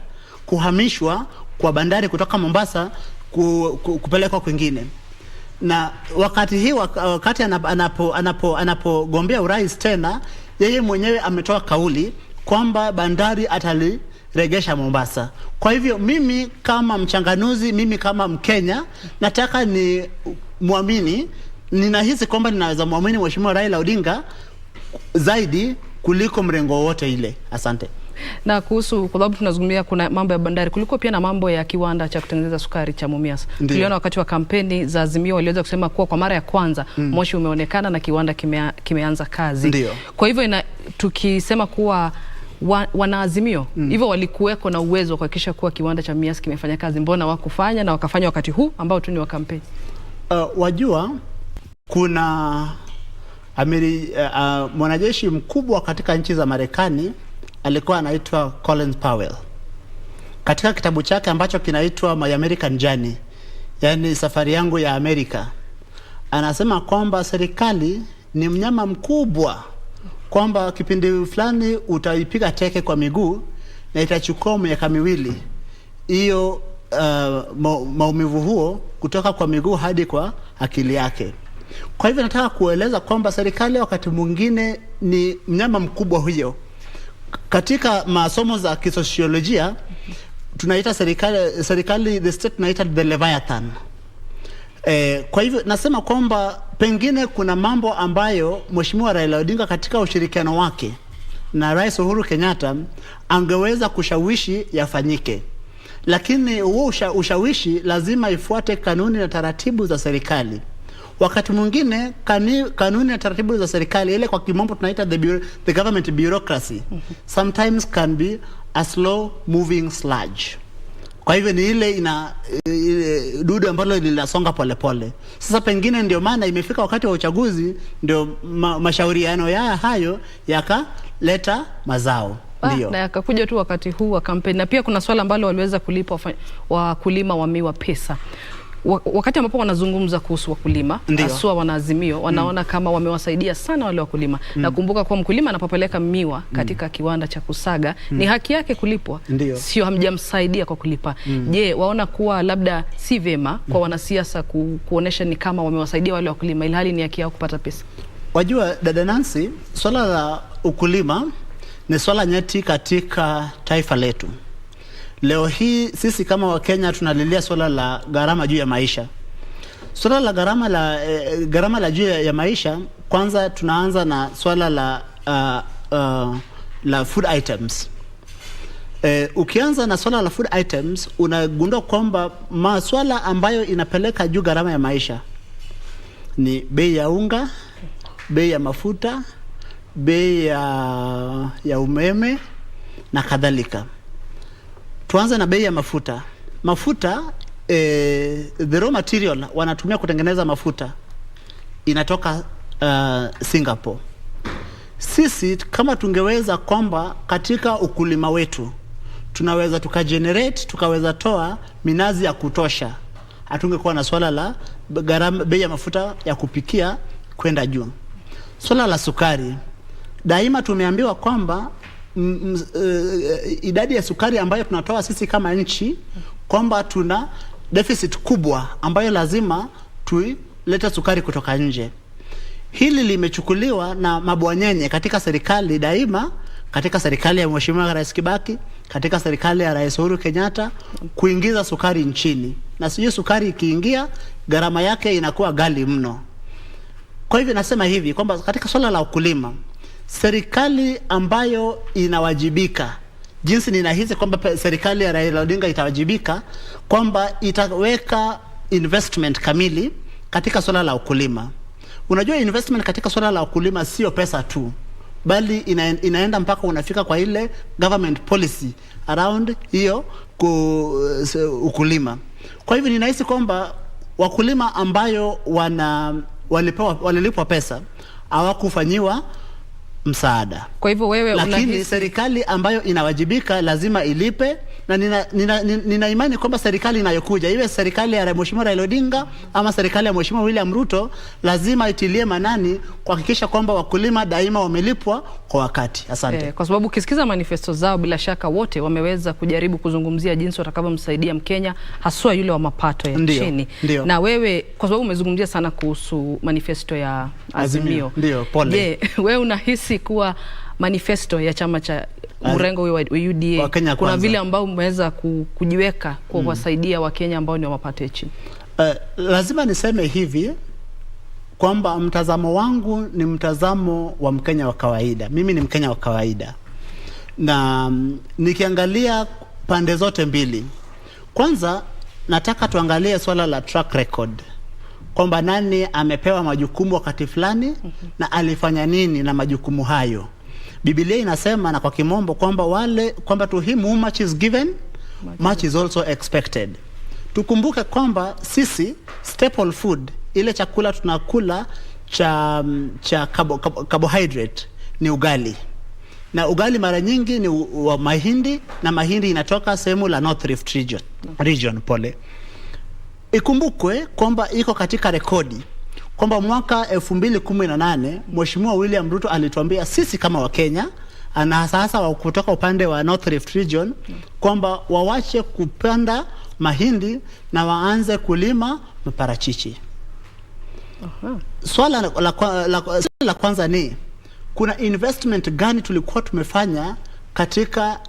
kuhamishwa kwa bandari kutoka Mombasa kupelekwa kwingine. Na wakati anapogombea urais tena, yeye mwenyewe ametoa kauli kwamba bandari ataliregesha Mombasa. Kwa hivyo mimi kama mchanganuzi, mimi kama Mkenya, nataka ni muamini, ninahisi kwamba ninaweza muamini Mheshimiwa Raila Odinga zaidi kuliko mrengo wote ile. Asante. Na kuhusu, kwa sababu tunazungumzia kuna mambo ya bandari, kulikuwa pia na mambo ya kiwanda cha kutengeneza sukari cha Mumias. Tuliona wakati wa kampeni za Azimio waliweza kusema kuwa kwa mara ya kwanza moshi umeonekana na kiwanda kimeanza kazi. Ndiyo. Kwa hivyo tukisema kuwa wanaazimio hivyo walikuweko na uwezo wa kuhakikisha kuwa kiwanda cha Mumias kimefanya kazi, mbona wakufanya na wakafanya wakati huu ambao tu ni wa kampeni? Wajua, kuna mwanajeshi mkubwa katika nchi za Marekani alikuwa anaitwa Colin Powell. Katika kitabu chake ambacho kinaitwa My American Journey, yani safari yangu ya Amerika, anasema kwamba serikali ni mnyama mkubwa, kwamba kipindi fulani utaipiga teke kwa miguu na itachukua miaka miwili hiyo maumivu huo kutoka kwa miguu hadi kwa akili yake. Kwa hivyo nataka kueleza kwamba serikali wakati mwingine ni mnyama mkubwa huyo. Katika masomo za kisosiolojia tunaita serikali the state tunaita the Leviathan. Kwa hivyo nasema kwamba pengine kuna mambo ambayo Mheshimiwa Raila Odinga katika ushirikiano wake na Rais Uhuru Kenyatta angeweza kushawishi yafanyike. Lakini huo ushawishi lazima ifuate kanuni na taratibu za serikali. Wakati mwingine kanuni na taratibu za serikali ile kwa kimombo tunaita the government bureaucracy sometimes can be a slow moving sludge. Kwa hivyo ni ile dudu ambalo linasonga polepole. Sasa pengine ndio maana imefika wakati wa uchaguzi ndio mashauriano hayo yakaleta mazao. Ndio. Na yakakuja tu wakati huu wa kampeni. Na pia kuna swala ambalo waliweza kulipa wakulima wa miwa pesa. Wakati ambapo wanazungumza kuhusu wakulima, haswa wanaazimio, wanaona kama wamewasaidia sana wale wakulima. Na kumbuka kwa mkulima anapopeleka miwa katika kiwanda cha kusaga, ni haki yake kulipwa. Sio hamjamsaidia kwa kulipa. Je, waona kuwa labda si vema kwa wanasiasa kuonesha ni kama wamewasaidia wale wakulima ilhali ni haki yao kupata pesa? Wajua dada Nancy, swala la ukulima ni swala nyeti katika taifa letu. Leo hii sisi kama Wakenya tunalilia swala la gharama juu ya maisha. Swala la gharama la juu ya maisha, kwanza tunaanza na swala la food items. Ukianza na swala la food items unagundua kwamba maswala ambayo inapeleka juu gharama ya maisha ni bei ya unga, bei ya mafuta, bei ya umeme na kadhalika. Tuanze na bei ya mafuta. Mafuta, the raw material wanatumia kutengeneza mafuta inatoka Singapore. Sisi kama tungeweza kwamba katika ukulima wetu tunaweza tukaweza toa minazi ya kutosha, hatungekuwa na swala la bei ya mafuta ya kupikia kwenda juu. Swala la sukari, daima tumeambiwa kwamba idadi ya sukari ambayo tunatoa sisi kama nchi kwamba tuna deficit kubwa ambayo lazima tuilete sukari kutoka nje. Hili limechukuliwa na mabwanyenye katika serikali daima, katika serikali ya Mheshimiwa Rais Kibaki, katika serikali ya Rais Uhuru Kenyatta kuingiza sukari nchini. Na sio sukari ikiingia gharama yake inakuwa ghali mno. Kwa hivyo nasema hivi kwamba katika swala la ukulima serikali ambayo inawajibika, jinsi ninahisi kwamba serikali ya Raila Odinga itawajibika kwamba itaweka investment kamili katika swala la ukulima. Unajua investment katika swala la ukulima sio pesa tu, bali inaenda mpaka unafika kwa ile government policy around hiyo ukulima. Kwa hivyo ninahisi kwamba wakulima ambayo walilipwa pesa hawakufanyiwa msaada. Kwa hivyo wewe lakini serikali ambayo inawajibika lazima ilipe, na nina imani kwamba serikali inayokuja, iwe serikali ya Mheshimiwa Raila Odinga ama serikali ya Mheshimiwa William Ruto, lazima itilie manani kuhakikisha kwamba wakulima daima wamelipwa kwa wakati. Asante. Kwa sababu ukisikiza manifesto zao bila shaka wote wameweza kujaribu kuzungumzia jinsi watakavyomsaidia Mkenya, haswa yule wa mapato ya chini. Na wewe kwa sababu umezungumzia sana kuhusu manifesto ya Azimio. Pole. Je, wewe unahisi kuwa manifesto ya chama cha mrengo wa UDA kuna vile ambao umeweza kujiweka kwa kuwasaidia Wakenya ambao ni wa mapato ya chini? Lazima niseme hivi kwamba mtazamo wangu ni mtazamo wa Mkenya wa kawaida. Mimi ni Mkenya wa kawaida, na nikiangalia pande zote mbili, kwanza nataka tuangalie swala la track record, kwamba nani amepewa majukumu wakati fulani na alifanya nini na majukumu hayo. Biblia inasema na kwa kimombo kwamba to him whom much is given much is also expected. Tukumbuke kwamba sisi staple food, ile chakula tunakula cha carbohydrate ni ugali, na ugali mara nyingi ni wa mahindi, na mahindi inatoka sehemu la North Rift region. Ikumbukwe kwamba iko katika rekodi kwamba mwaka 2018 Mheshimiwa William Ruto alituambia sisi kama Wakenya na sasa kutoka upande wa North Rift region kwamba wawache kupanda mahindi na waanze kulima maparachichi. Swala la kwanza ni kuna investment gani tulikuwa tumefanya katika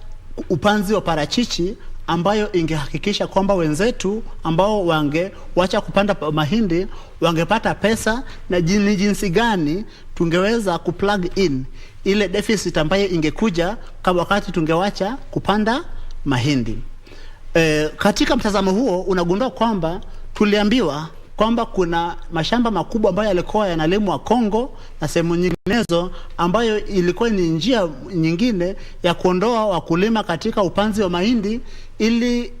upanzi wa parachichi ambayo ingehakikisha kwamba wenzetu ambao wangewacha kupanda mahindi wangepata pesa, na jinsi gani tungeweza kuplug in ile deficit ambayo ingekuja kama wakati tungewacha kupanda mahindi. Katika mtazamo huo unagundua kwamba tuliambiwa kwamba kuna mashamba makubwa ambayo yalikuwa yanalimwa Kongo na sehemu nyinginezo, ambayo ilikuwa ni njia nyingine ya kuondoa wakulima katika upanzi wa mahindi ili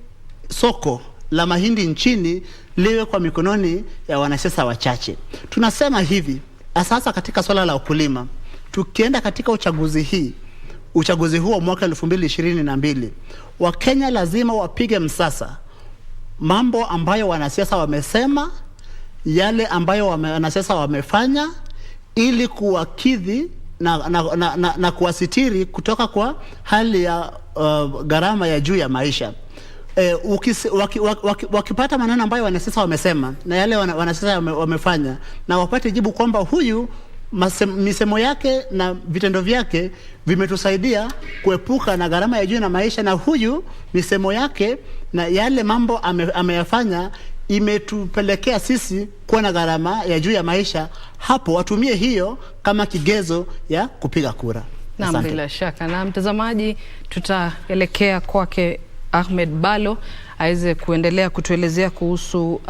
soko la mahindi nchini liwe kwa mikononi ya wanasiasa wachache. Tunasema hivi, sasa katika swala la ukulima, tukienda katika uchaguzi huo mwaka 2022, Wakenya lazima wapige msasa mambo ambayo wanasiasa wamesema, yale ambayo wanasiasa wamefanya, ili kuwakidhi na kuwasitiri kutoka kwa hali ya gharama ya juu ya maisha. Wakipata maneno ambayo wanasiasa wamesema na yale wanasiasa wamefanya, na wapate jibu kwamba huyu misemo yake na vitendo vyake vimetusaidia kuepuka na gharama ya juu na maisha, na huyu misemo yake na yale mambo ameyafanya imetupelekea sisi kuwa na gharama ya juu ya maisha, hapo watumie hiyo kama kigezo ya kupiga kura. Na bila shaka, na mtazamaji, tutaelekea kwake Ahmed Balo aweze kuendelea kutuelezea kuhusu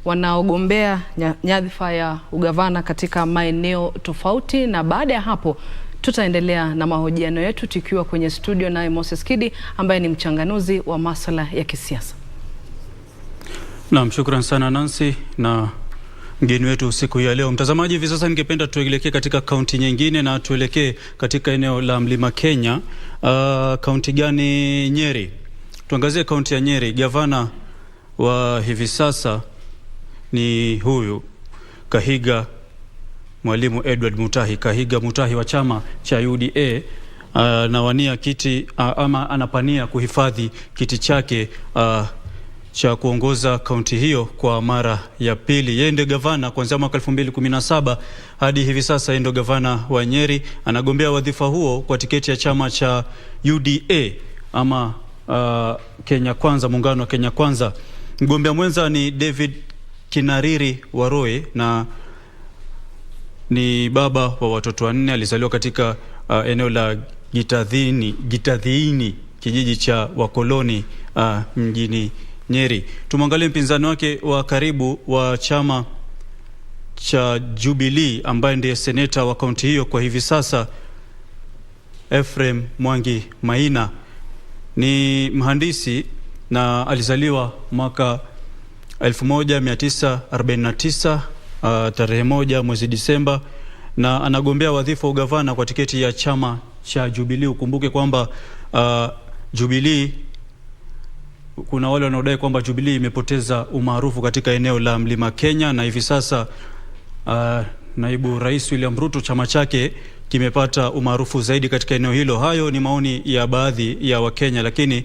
wanaogombea nyadhifa ya ugavana katika maeneo tofauti, na baada ya hapo tutaendelea na mahojiano yetu tukiwa kwenye studio naye Moses Kidi ambaye ni mchanganuzi wa masuala ya kisiasa. Naam, shukrani sana Nancy na mgeni wetu siku ya leo. Mtazamaji, hivi sasa ningependa tuelekee katika kaunti nyingine, na tuelekee katika eneo la Mlima Kenya. Kaunti gani? Nyeri. Tuangazie kaunti ya Nyeri. Gavana wa hivi sasa ni huyu Kahiga Mwalimu Edward Mutahi. Kahiga Mutahi wa chama cha UDA anawania kiti ama anapania kuhifadhi kiti chake cha kuongoza kaunti hiyo kwa mara ya pili. Yeye ndio gavana kuanzia mwaka 2017 hadi hivi sasa. Yeye ndio gavana wa Nyeri, anagombea wadhifa huo kwa tiketi ya chama cha UDA ama Kenya Kwanza, muungano wa Kenya Kwanza. Mgombea mwenza ni David Kinariri Waroe na ni baba wa watoto 4. Alizaliwa katika eneo la Gitadhiini, kijiji cha Wakoloni mjini Nyeri. Tumwangalie mpinzani wake wa karibu wa chama cha Jubilee ambaye ndiye seneta wa kaunti hiyo kwa hivi sasa, Ephraim Mwangi Maina. Ni mhandisi na alizaliwa mwaka 1949 tarehe 1 mwezi Disemba, na anagombea wadhifa wa ugavana kwa tiketi ya chama cha Jubilee. Ukumbuke kwamba Jubilee, kuna wale wanaodai kwamba Jubilee imepoteza umaarufu katika eneo la Mlima Kenya, na hivi sasa naibu rais William Ruto chama chake kimepata umaarufu zaidi katika eneo hilo. Hayo ni maoni ya baadhi ya Wakenya, lakini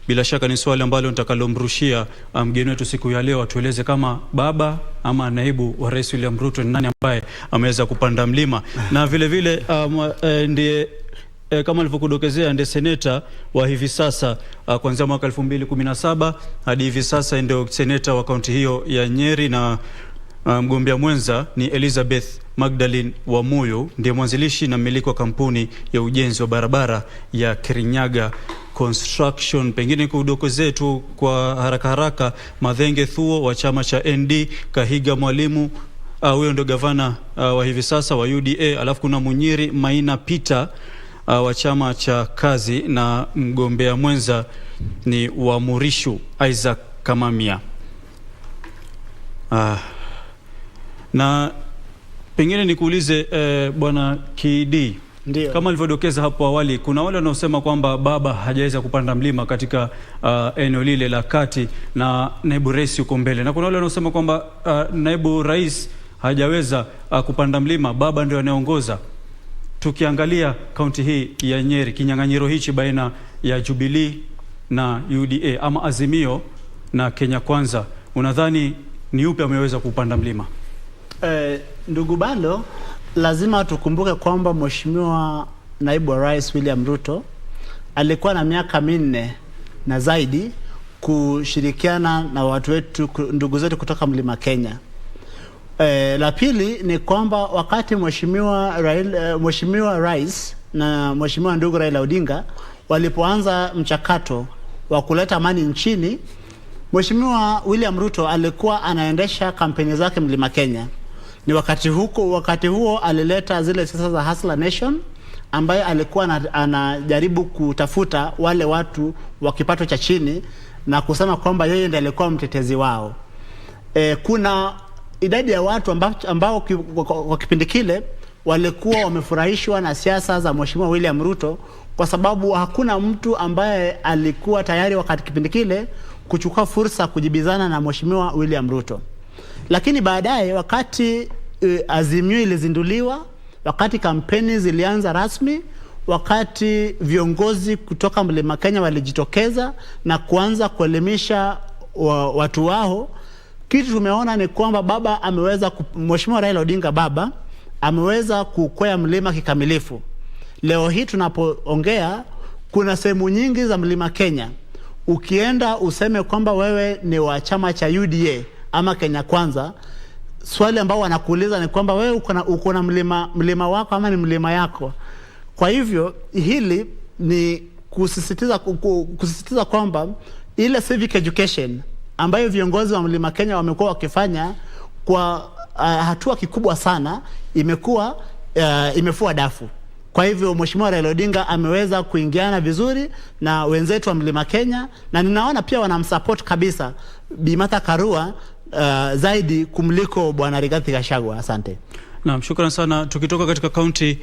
bila shaka ni swali ambalo nitakalomrushia mgeni wetu siku ya leo, atueleze kama baba ama naibu wa rais William Ruto ni nani ambaye ameweza kupanda mlima. Na vile vile ndiye kama alivyokudokezea ndiye seneta wa hivi sasa kuanzia mwaka 2017 hadi hivi sasa, ndio seneta wa kaunti hiyo ya Nyeri, na mgombea mwenza ni Elizabeth Magdalene Wamuyu, ndiye mwanzilishi na mmiliki wa kampuni ya ujenzi wa barabara ya Kirinyaga Construction. Pengine kudokezee tu kwa haraka haraka, Mathenge Thuo wa chama cha ND, Kahiga Mwalimu huyo ndio gavana wa hivi sasa wa UDA, alafu kuna Munyiri Maina Peter wa chama cha Kazi, na mgombea mwenza ni wa Murishu Isaac Kamamia. Na pengine nikuulize bwana Kidi, kama alivyodokeza hapo awali, kuna wale wanaosema kwamba baba hajaweza kupanda mlima katika eneo lile la kati na naibu rais yuko mbele, na kuna wale wanaosema kwamba naibu rais hajaweza kupanda mlima, baba ndio anayeongoza. Tukiangalia kaunti hii ya Nyeri, kinyang'anyiro hichi baina ya Jubilee na UDA ama Azimio na Kenya Kwanza, unadhani ni yupi ameweza kupanda mlima? Ndugu Balo, lazima tukumbuke kwamba Mheshimiwa Naibu wa Rais William Ruto alikuwa na miaka 4 na zaidi kushirikiana na watu wetu, ndugu zetu kutoka Mlima Kenya. La pili ni kwamba wakati Mheshimiwa Rais na Mheshimiwa ndugu Raila Odinga walipoanza mchakato wa kuleta amani nchini, Mheshimiwa William Ruto alikuwa anaendesha kampeni zake Mlima Kenya. Ni wakati huo alileta zile siasa za Hustler Nation, ambaye alikuwa anajaribu kutafuta wale watu wa kipato cha chini na kusema kwamba yeye ndiye alikuwa mtetezi wao. Kuna idadi ya watu ambao kwa kipindi kile walikuwa wamefurahishwa na siasa za Mheshimiwa William Ruto, kwa sababu hakuna mtu ambaye alikuwa tayari wakati kipindi kile kuchukua fursa kujibizana na Mheshimiwa William Ruto. Lakini baadaye wakati Azimio ilizinduliwa, wakati kampeni zilianza rasmi, wakati viongozi kutoka Mlima Kenya walijitokeza na kuanza kuelimisha watu wao, kitu tumeona ni kwamba Mheshimiwa Raila Odinga ameweza kukwea mlima kikamilifu. Leo hii tunapoongea, kuna sehemu nyingi za Mlima Kenya, ukienda useme kwamba wewe ni wa chama cha UDA ama Kenya Kwanza, swali ambao wanakuuliza ni kwamba wewe uko na mlima wako ama ni mlima yako. Kwa hivyo hili ni kusisitiza kwamba ile civic education ambayo viongozi wa Mlima Kenya wamekuwa wakifanya kwa hatua kikubwa sana imefua dafu. Kwa hivyo Mheshimiwa Raila Odinga ameweza kuingiana vizuri na wenzetu wa Mlima Kenya, na ninaona pia wanamsupport kabisa Bi Martha Karua zaidi kumliko Bwana Rigathi Gachagua. Asante. Naam, shukrani sana. Tukitoka katika kaunti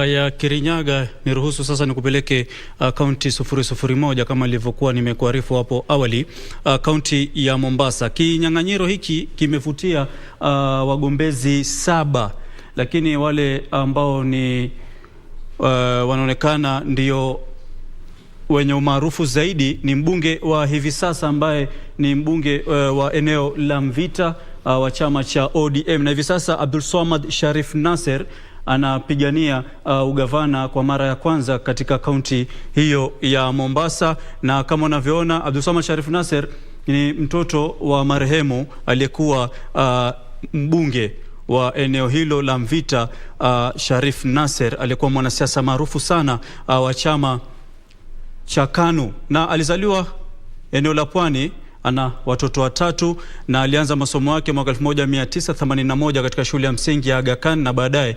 ya Kirinyaga, niruhusu sasa nikupeleke kaunti 001 kama ilivyokuwa nimekuarifu hapo awali, kaunti ya Mombasa. Kinyang'anyiro hiki kimefutia wagombezi 7, lakini wale ambao ni wanaonekana ndio wenye umaarufu zaidi ni mbunge wa hivi sasa ambaye ni mbunge wa eneo la Mvita wa chama cha ODM, na hivi sasa Abdulswamad Sharif Nasser anapigania ugavana kwa mara ya kwanza katika kaunti hiyo ya Mombasa. Na kama unavyoona, Abdulswamad Sharif Nasser ni mtoto wa marehemu aliyekuwa mbunge wa eneo hilo la Mvita, Sharif Nasser alikuwa mwanasiasa maarufu sana wa chama cha KANU, na alizaliwa eneo la Pwani. Ana watoto 3 na alianza masomo yake mwaka 1981 katika shule ya msingi ya Aga Khan na baadaye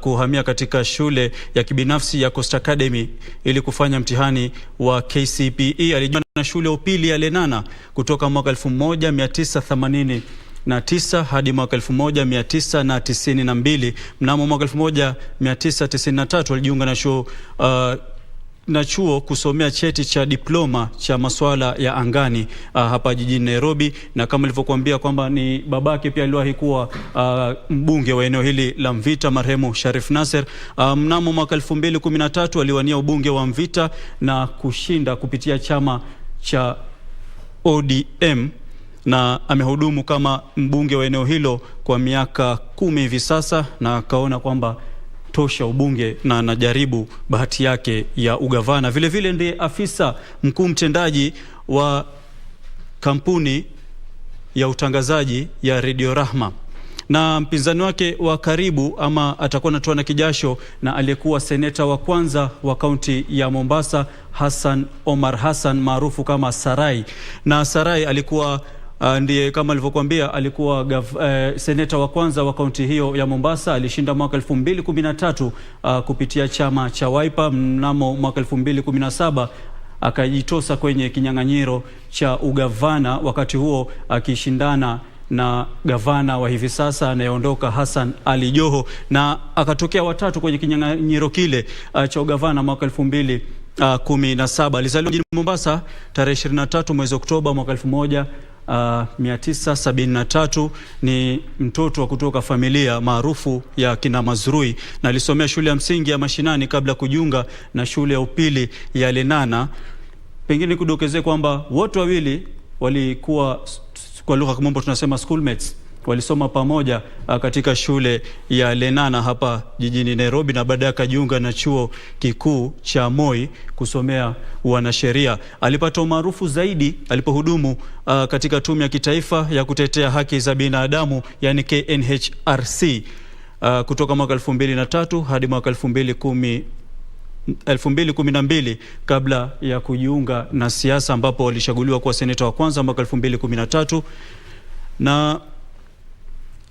kuhamia katika shule ya kibinafsi ya Coast Academy ili kufanya mtihani wa KCPE. Alijiunga na shule ya upili ya Lenana kutoka mwaka 1989 hadi mwaka 1992. Mnamo mwaka 1993 alijiunga na chuo kusomea cheti cha diploma cha masuala ya angani hapa jijini Nairobi, na kama nilivyokuambia kwamba ni babake pia aliwahi kuwa mbunge wa eneo hili la Mvita, marehemu Sharif Nasser. Mnamo mwaka 2013 aliwania ubunge wa Mvita na kushinda kupitia chama cha ODM, na amehudumu kama mbunge wa eneo hilo kwa miaka 10 hivi sasa, na akaona kwamba tosha ubunge na anajaribu bahati yake ya ugavana. Vile vile ndiye afisa mkuu mtendaji wa kampuni ya utangazaji ya Radio Rahma, na mpinzani wake wa karibu ama atakuwa anatoa na kijasho na aliyekuwa seneta wa kwanza wa kaunti ya Mombasa, Hassan Omar Hassan maarufu kama Sarai. Na Sarai alikuwa ndiye kama alivyokuambia alikuwa seneta wa kwanza wa kaunti hiyo ya Mombasa. Alishinda mwaka 2013 kupitia chama cha Wiper. Mnamo mwaka 2017 akajitosa kwenye kinyang'anyiro cha ugavana, wakati huo akishindana na gavana wa hivi sasa anayeondoka Hassan Ali Joho, na akatokea watatu kwenye kinyang'anyiro kile cha ugavana mwaka 2017. Alizaliwa mjini Mombasa tarehe 23 mwezi Oktoba mwaka 1973. Ni mtoto wa kutoka familia maarufu ya kina Mazrui, na alisomea shule ya msingi ya Mashinani kabla kujiunga na shule ya upili ya Lenana. Pengine kudokezea kwamba wote wawili walikuwa, kwa lugha ya kimombo tunasema schoolmates, walisoma pamoja katika shule ya Lenana hapa jijini Nairobi, na baadaye akajiunga na chuo kikuu cha Moi kusomea wanasheria. Alipata umaarufu zaidi alipohudumu katika tume ya kitaifa ya kutetea haki za binadamu, yani KNHRC, kutoka mwaka 2003 hadi mwaka 2012 kabla ya kujiunga na siasa, ambapo walishaguliwa kuwa seneta wa kwanza mwaka 2013. Na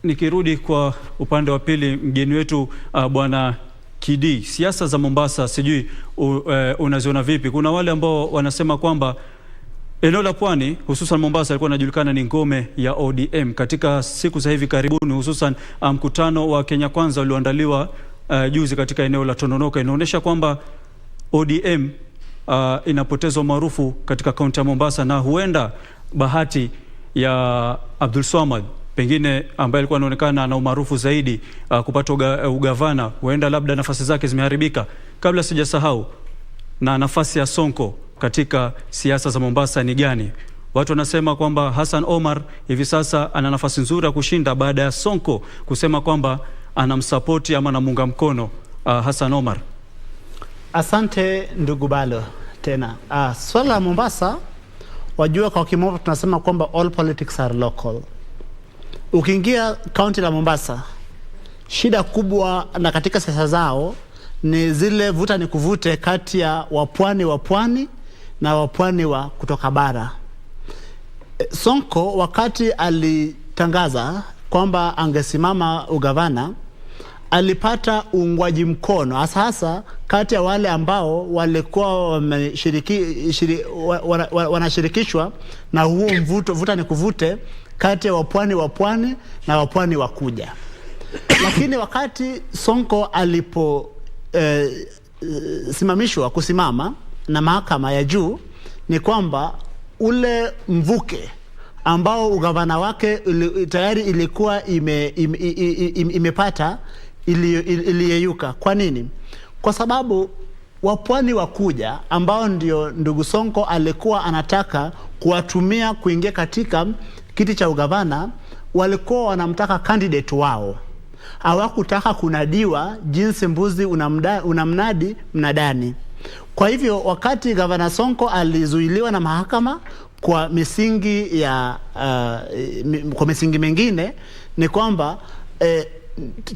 nikirudi kwa upande wa pili, mgeni wetu bwana Kidi, siasa za Mombasa sijui unaziona vipi? Kuna wale ambao wanasema kwamba eneo la pwani hususan Mombasa ilikuwa inajulikana ni ngome ya ODM. Katika siku za hivi karibuni, hususan mkutano wa Kenya Kwanza ulioandaliwa juzi katika eneo la Tononoka, inaonyesha kwamba ODM inapoteza maarufu katika kaunti ya Mombasa, na huenda bahati ya Abdul Swamad pengine ambaye alikuwa anaonekana na umaarufu zaidi kupata ugavana, huenda labda nafasi zake zimeharibika. Kabla sijasahau, na nafasi ya Sonko katika siasa za Mombasa ni gani? Watu wanasema kwamba Hassan Omar hivi sasa ana nafasi nzuri ya kushinda baada ya Sonko kusema kwamba anamsapoti ama anamunga mkono Hassan Omar. Asante ndugu Balo tena. Swala la Mombasa, wajua kwa kimombo tunasema kwamba all politics are local. Ukiingia kaunti la Mombasa, shida kubwa na katika siasa zao ni zile vuta ni kuvute kati ya wapwani na wapwani wa kutoka bara. Sonko wakati alitangaza kwamba angesimama ugavana, alipata uungwaji mkono hasa kati ya wale ambao walikuwa wanashirikishwa na huo vuta ni kuvute kati ya wapwani na wapwani wa kuja. Lakini wakati Sonko alipo simamishwa kusimama na mahakama ya juu, ni kwamba ule mvuke ambao ugavana wake tayari ilikuwa imepata iliyeyuka. Kwa nini? Kwa sababu wapwani wa kuja ambao ndio ndugu Sonko alikuwa anataka kuwatumia kuingia katika kiti cha ugavana, walikuwa wanamtaka candidate wao. Hawakutaka kunadiwa jinsi mbuzi unamnadi mnadani. Kwa hivyo wakati gavana Sonko alizuiliwa na mahakama kwa misingi ya kwa misingi mengine, ni kwamba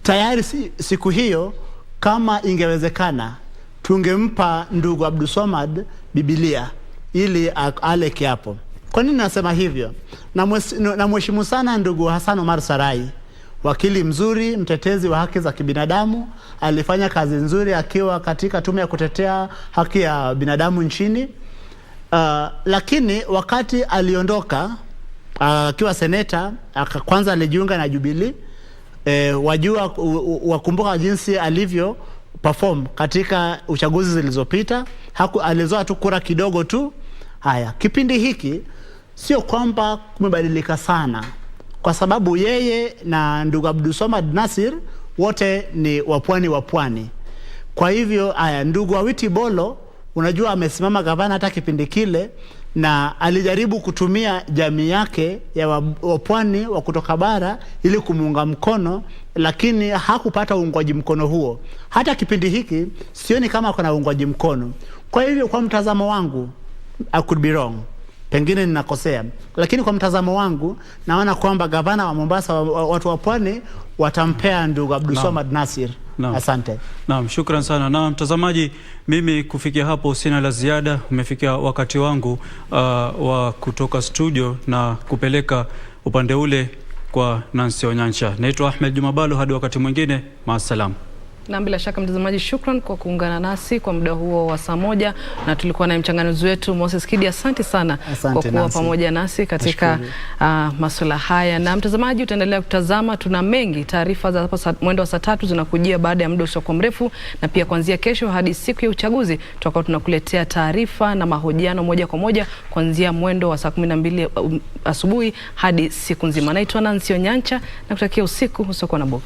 tayari siku hiyo kama ingewezekana tungempa ndugu Abdul Swamad Biblia ili ale kiapo. Kwa nini nasema hivyo? Na mheshimu sana ndugu Hassan Omar Sarai, wakili mzuri, mtetezi wa haki za kibinadamu, alifanya kazi nzuri akiwa katika tume ya kutetea haki ya binadamu nchini. Lakini wakati aliondoka akiwa seneta, kwanza alijiunga na Jubilee. Wajua wakumbuka jinsi alivyo perform katika uchaguzi zilizopita. Alizoa tu kura kidogo tu. Haya, kipindi hiki sio kwamba kumebadilika sana, kwa sababu yeye na ndugu Abdul Swamad Nasir wote ni wapwani. Kwa hivyo haya, ndugu Awiti Bolo unajua amesimama gavana hata kipindi kile, na alijaribu kutumia jamii yake ya wapwani wa kutoka bara ili kumuunga mkono, lakini hakupata uungwaji mkono huo. Hata kipindi hiki sioni kama kuna uungwaji mkono. Kwa hivyo kwa mtazamo wangu, I could be wrong, pengine ninakosea, lakini kwa mtazamo wangu naona kwamba gavana wa Mombasa watu wa pwani watampea ndugu Abdul Swamad Nasir. Asante. Naam, shukran sana. Na mtazamaji, mimi kufikia hapo sina la ziada. Umefikia wakati wangu wa kutoka studio na kupeleka upande ule kwa Nancy Onyancha. Naitwa Ahmed Jumabalo, hadi wakati mwingine, maasalam. Na bila shaka mtazamaji, shukran kwa kuungana nasi kwa muda huo wa saa moja, na tulikuwa na mchanganuzi wetu Moses Kidi. Asante sana kwa kuwa pamoja nasi katika masuala haya. Na mtazamaji, utaendelea kutazama, tuna mengi. Taarifa za hapo mwendo wa saa 3 zinakujia baada ya muda usio mrefu, na pia kuanzia kesho hadi siku ya uchaguzi tutakuwa tunakuletea taarifa na mahojiano moja kwa moja kuanzia mwendo wa saa 12 asubuhi hadi siku nzima. Naitwa Nancy Onyancha na kutakia usiku usio na boga.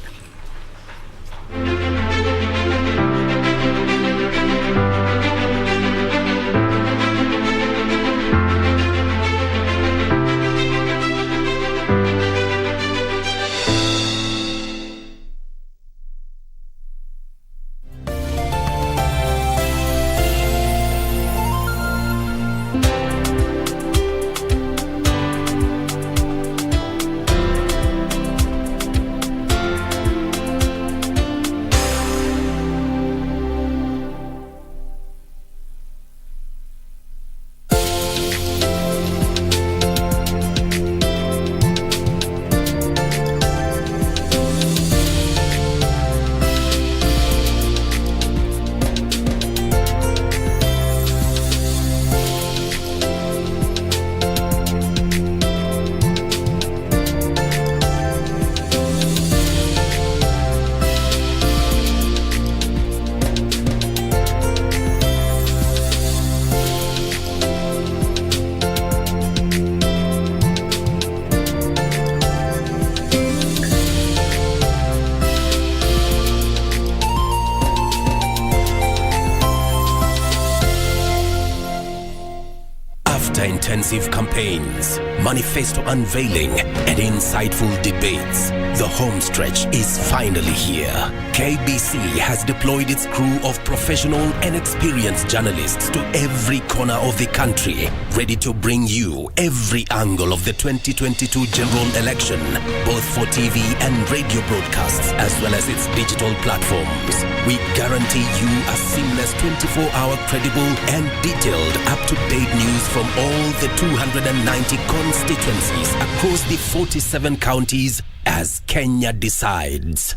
After intensive campaigns, manifesto unveiling, and insightful debates, the home stretch is finally here. KBC has deployed its crew of professional and experienced journalists to every corner of the country, ready to bring you every angle of the 2022 general election, both for TV and radio broadcasts, as well as its digital platforms. We guarantee you a seamless 24-hour credible and detailed up-to-date news from all the 290 constituencies across the 47 counties as Kenya decides.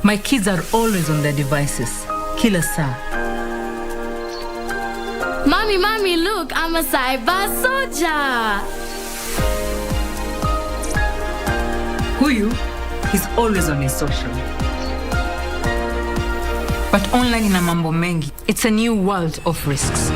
My kids are always on their devices. Kila saa. Mommy, look, I'm a cyber soldier. Huyu, he's always on his social. But online ina mambo mengi. It's a new world of risks.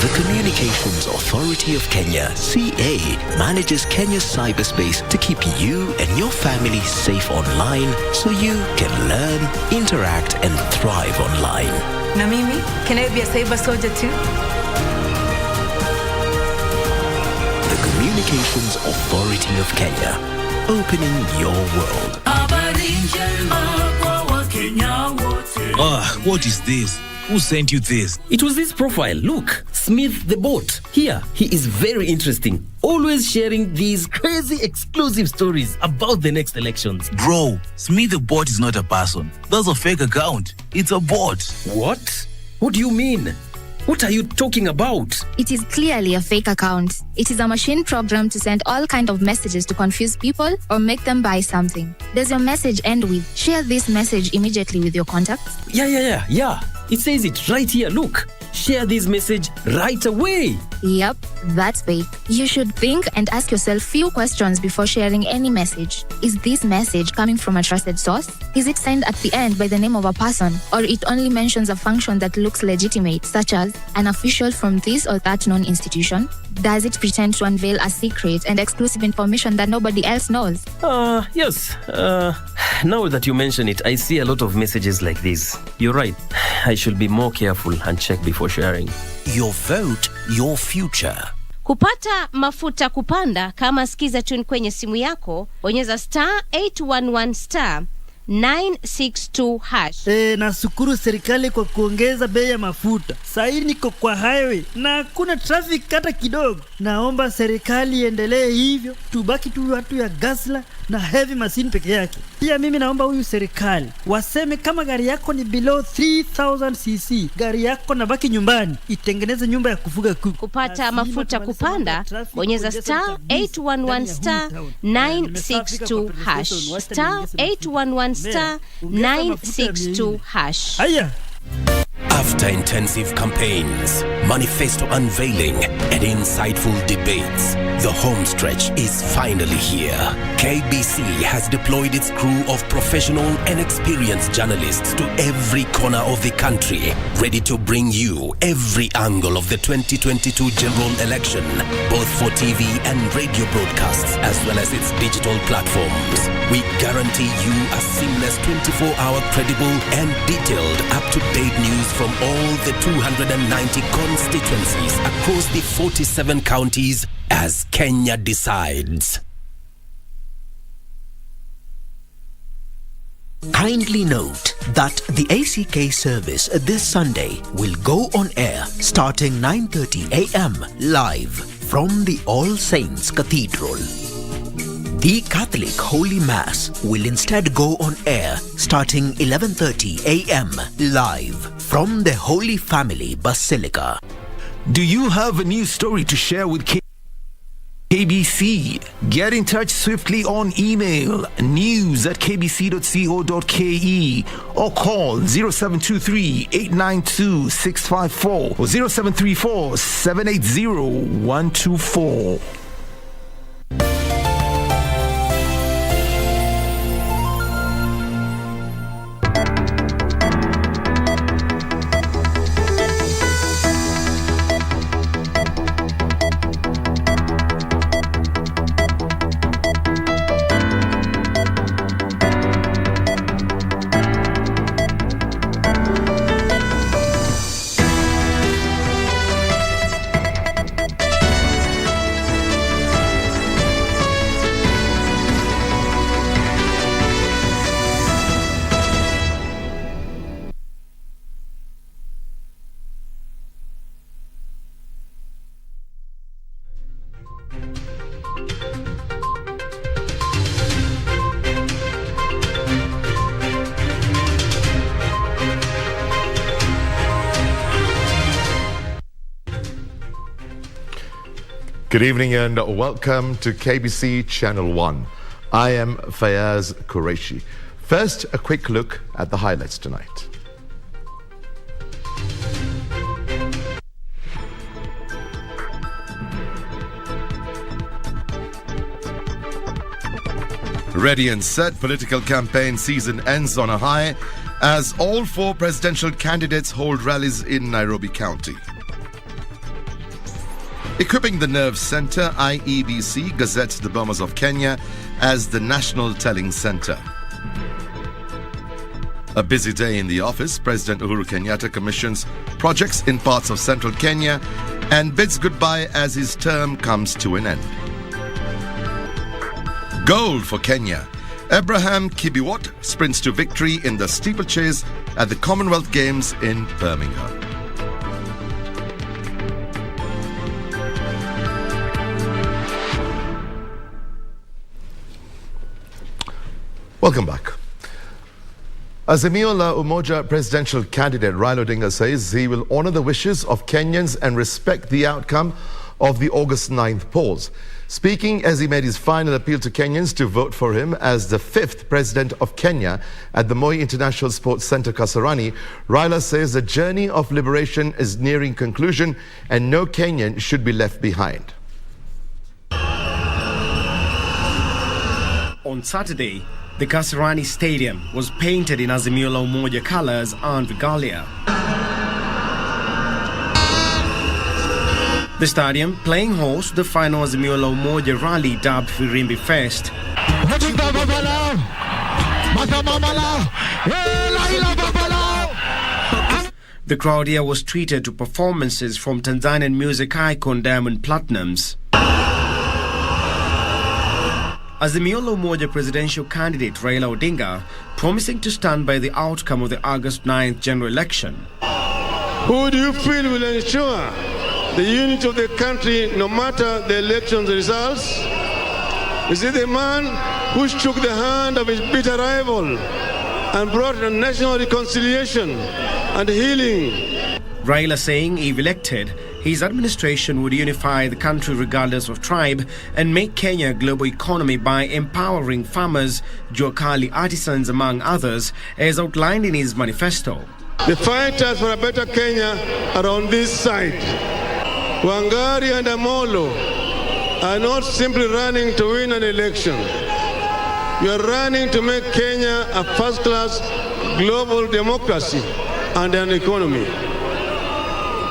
The Communications Authority of Kenya, CA, manages Kenya's cyberspace to keep you and your family safe online so you can learn, interact, and thrive online. Na mimi, can I be a cyber soldier too? The Communications Authority of Kenya, opening your world. What is this? Who sent you this? It was this profile. Look, Smith the bot. Here, he is very interesting. Always sharing these crazy exclusive stories about the next elections. Bro, Smith the bot is not a person. That's a fake account. It's a bot. What? What do you mean? What are you talking about? It is clearly a fake account. It is a machine programmed to send all kinds of messages to confuse people or make them buy something. Does your message end with, share this message immediately with your contacts? Yeah. It says it right here. Look, share this message right away. Yep, that's fake. You should think and ask yourself few questions before sharing any message. Is this message coming from a trusted source? Is it signed at the end by the name of a person? Or it only mentions a function that looks legitimate, such as an official from this or that known institution? Does it pretend to unveil a secret and exclusive information that nobody else knows? Yes. Now that you mention it, I see a lot of messages like this. You're right. I should be more careful and check before sharing. Your vote, your future. Kupata mafuta kupanda, kama skiza tune kwenye simu yako, bonyeza *811 962 hash. Nashukuru serikali kwa kuongeza bei ya mafuta. Sasa niko kwa highway na hakuna traffic hata kidogo. Naomba serikali iendelee hivyo, tubaki tu watu ya gasla na heavy machine peke yake. Pia mimi naomba huyu serikali waseme kama gari yako ni below 3000 cc, gari yako na baki nyumbani, itengeneze nyumba ya kufuga kuku. Kupata mafuta kupanda, bonyeza *811 962 hash. *811 962 hash. Haya. After intensive campaigns, manifesto unveiling, and insightful debates, the home stretch is finally here. KBC has deployed its crew of professional and experienced journalists to every corner of the country, ready to bring you every angle of the 2022 general election, both for TV and radio broadcasts, as well as its digital platforms. We guarantee you a seamless 24-hour credible and detailed up-to-date news from all the 290 constituencies across the 47 counties as Kenya decides. Kindly note that the ACK service this Sunday will go on air starting 9:30 a.m. live from the All Saints Cathedral. The Catholic Holy Mass will instead go on air starting 11:30 a.m. live from the Holy Family Basilica. Do you have a news story to share with KBC? Get in touch swiftly on email news@kbc.co.ke or call 0723-892-654 or 0734-780-124. Good evening and welcome to KBC Channel 1. I am Fayaz Qureshi. First, a quick look at the highlights tonight. Ready and set, political campaign season ends on a high as all 4 presidential candidates hold rallies in Nairobi County. Equipping the Nerve Centre, IEBC gazettes the Bomas of Kenya as the National Telling Centre. A busy day in the office, President Uhuru Kenyatta commissions projects in parts of central Kenya and bids goodbye as his term comes to an end. Gold for Kenya. Abraham Kibiwot sprints to victory in the steeplechase at the Commonwealth Games in Birmingham. Welcome back. Azimio la Umoja presidential candidate Raila Odinga says he will honor the wishes of Kenyans and respect the outcome of the August 9th polls. Speaking as he made his final appeal to Kenyans to vote for him as the 5th president of Kenya at the Moi International Sports Centre Kasarani, Raila says the journey of liberation is nearing conclusion and no Kenyan should be left behind. On Saturday, the Kasarani Stadium was painted in Azimio la Umoja colours and regalia. The stadium playing host to the final Azimio la Umoja rally dubbed Firimbi Fest. The crowd here was treated to performances from Tanzanian music icon Diamond Platnumz. Azimio la Umoja presidential candidate Raila Odinga promising to stand by the outcome of the August 9th general election. Who do you feel will ensure the unity of the country no matter the election results? Is it the man who shook the hand of his bitter rival and brought a national reconciliation and healing? Raila saying if elected, his administration would unify the country regardless of tribe and make Kenya a global economy by empowering farmers, Juakali artisans among others, as outlined in his manifesto. The fighters for a better Kenya are on this side. Wangari and Amolo are not simply running to win an election. You are running to make Kenya a first-class global democracy and an economy.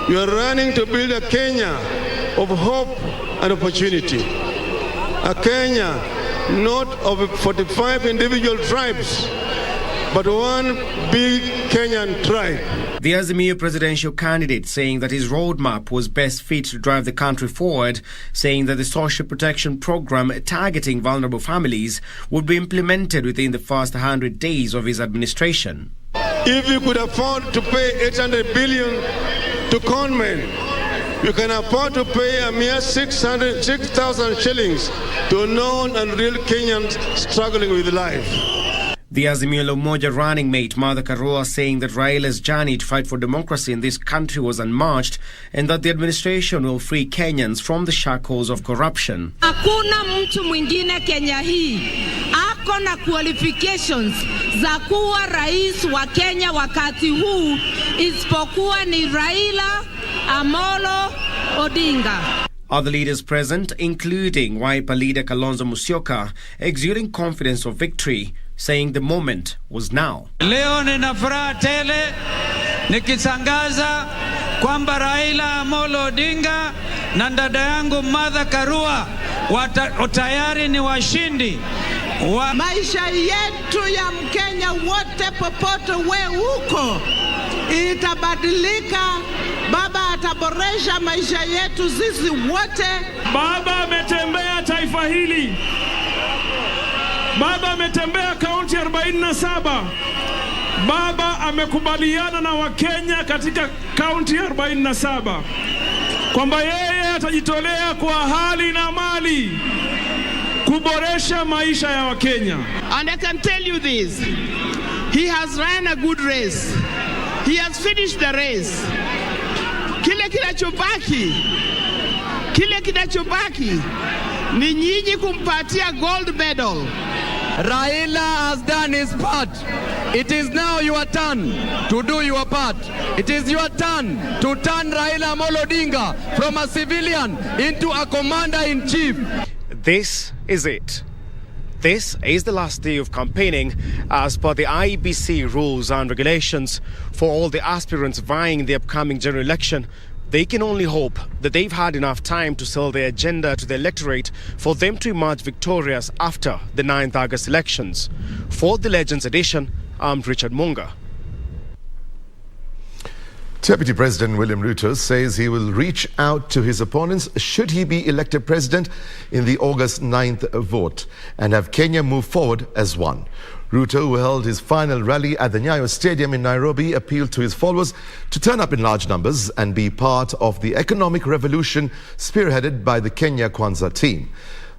You are running to build a Kenya of hope and opportunity. A Kenya not of 45 individual tribes, but one big Kenyan tribe. The Azimio presidential candidate saying that his roadmap was best fit to drive the country forward, saying that the social protection program targeting vulnerable families would be implemented within the first 100 days of his administration. If you could afford to pay 800 billion to conmen, you can afford to pay a mere 6,000 shillings to a known and real Kenyans struggling with life. The Azimio la Umoja running mate Martha Karua saying that Raila's journey to fight for democracy in this country was unmatched and that the administration will free Kenyans from the shackles of corruption. Hakuna mtu mwingine Kenya hii ako na qualifications za kuwa rais wa Kenya wakati huu isipokuwa ni Raila Amolo Odinga. Other leaders present, including Wiper leader Kalonzo Musyoka, exuding confidence of victory, saying the moment was now. Leo nina furaha tele nikitangaza kwamba Raila Amolo Odinga na dada yangu Martha Karua tayari ni washindi. Maisha yetu ya Mkenya wote popote we uko itabadilika. Baba ataboresha maisha yetu sisi wote. Baba ametembea taifa hili. Baba ametembea kaunti 47. Baba amekubaliana na Wakenya katika kaunti 47 kwamba yeye atajitolea kwa hali na mali kuboresha maisha ya Wakenya. And I can tell you this, he has run a good race. He has finished the race. Kile kinachobaki Kile kinachobaki ni nyinyi kumpatia gold medal. Raila has done his part. It is now your turn to do your part. It is your turn to turn Raila Amolo Odinga from a civilian into a commander-in-chief. This is it. This is the last day of campaigning as per the IEBC rules and regulations. For all the aspirants vying in the upcoming general election, they can only hope that they've had enough time to sell their agenda to the electorate for them to emerge victorious after the 9th August elections. For the Legends edition, I'm Richard Munga. Deputy President William Ruto says he will reach out to his opponents should he be elected president in the August 9th vote and have Kenya move forward as one. Ruto, who held his final rally at the Nyayo Stadium in Nairobi, appealed to his followers to turn up in large numbers and be part of the economic revolution spearheaded by the Kenya Kwanza team.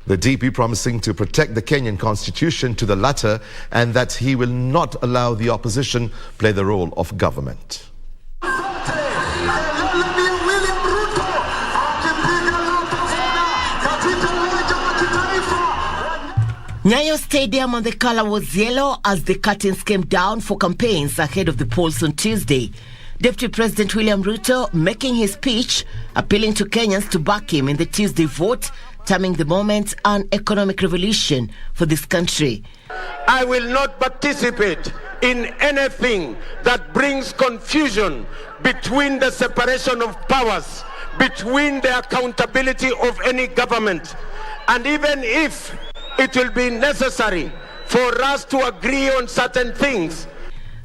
The DP promising to protect the Kenyan constitution to the latter and that he will not allow the opposition play the role of government. Nyayo Stadium on the color was yellow as the curtains came down for campaigns ahead of the polls on Tuesday. Deputy President William Ruto making his speech, appealing to Kenyans to back him in the Tuesday vote, terming the moment an economic revolution for this country. I will not participate in anything that brings confusion between the separation of powers, between the accountability of any government, and even if it will be necessary for us to agree on certain things.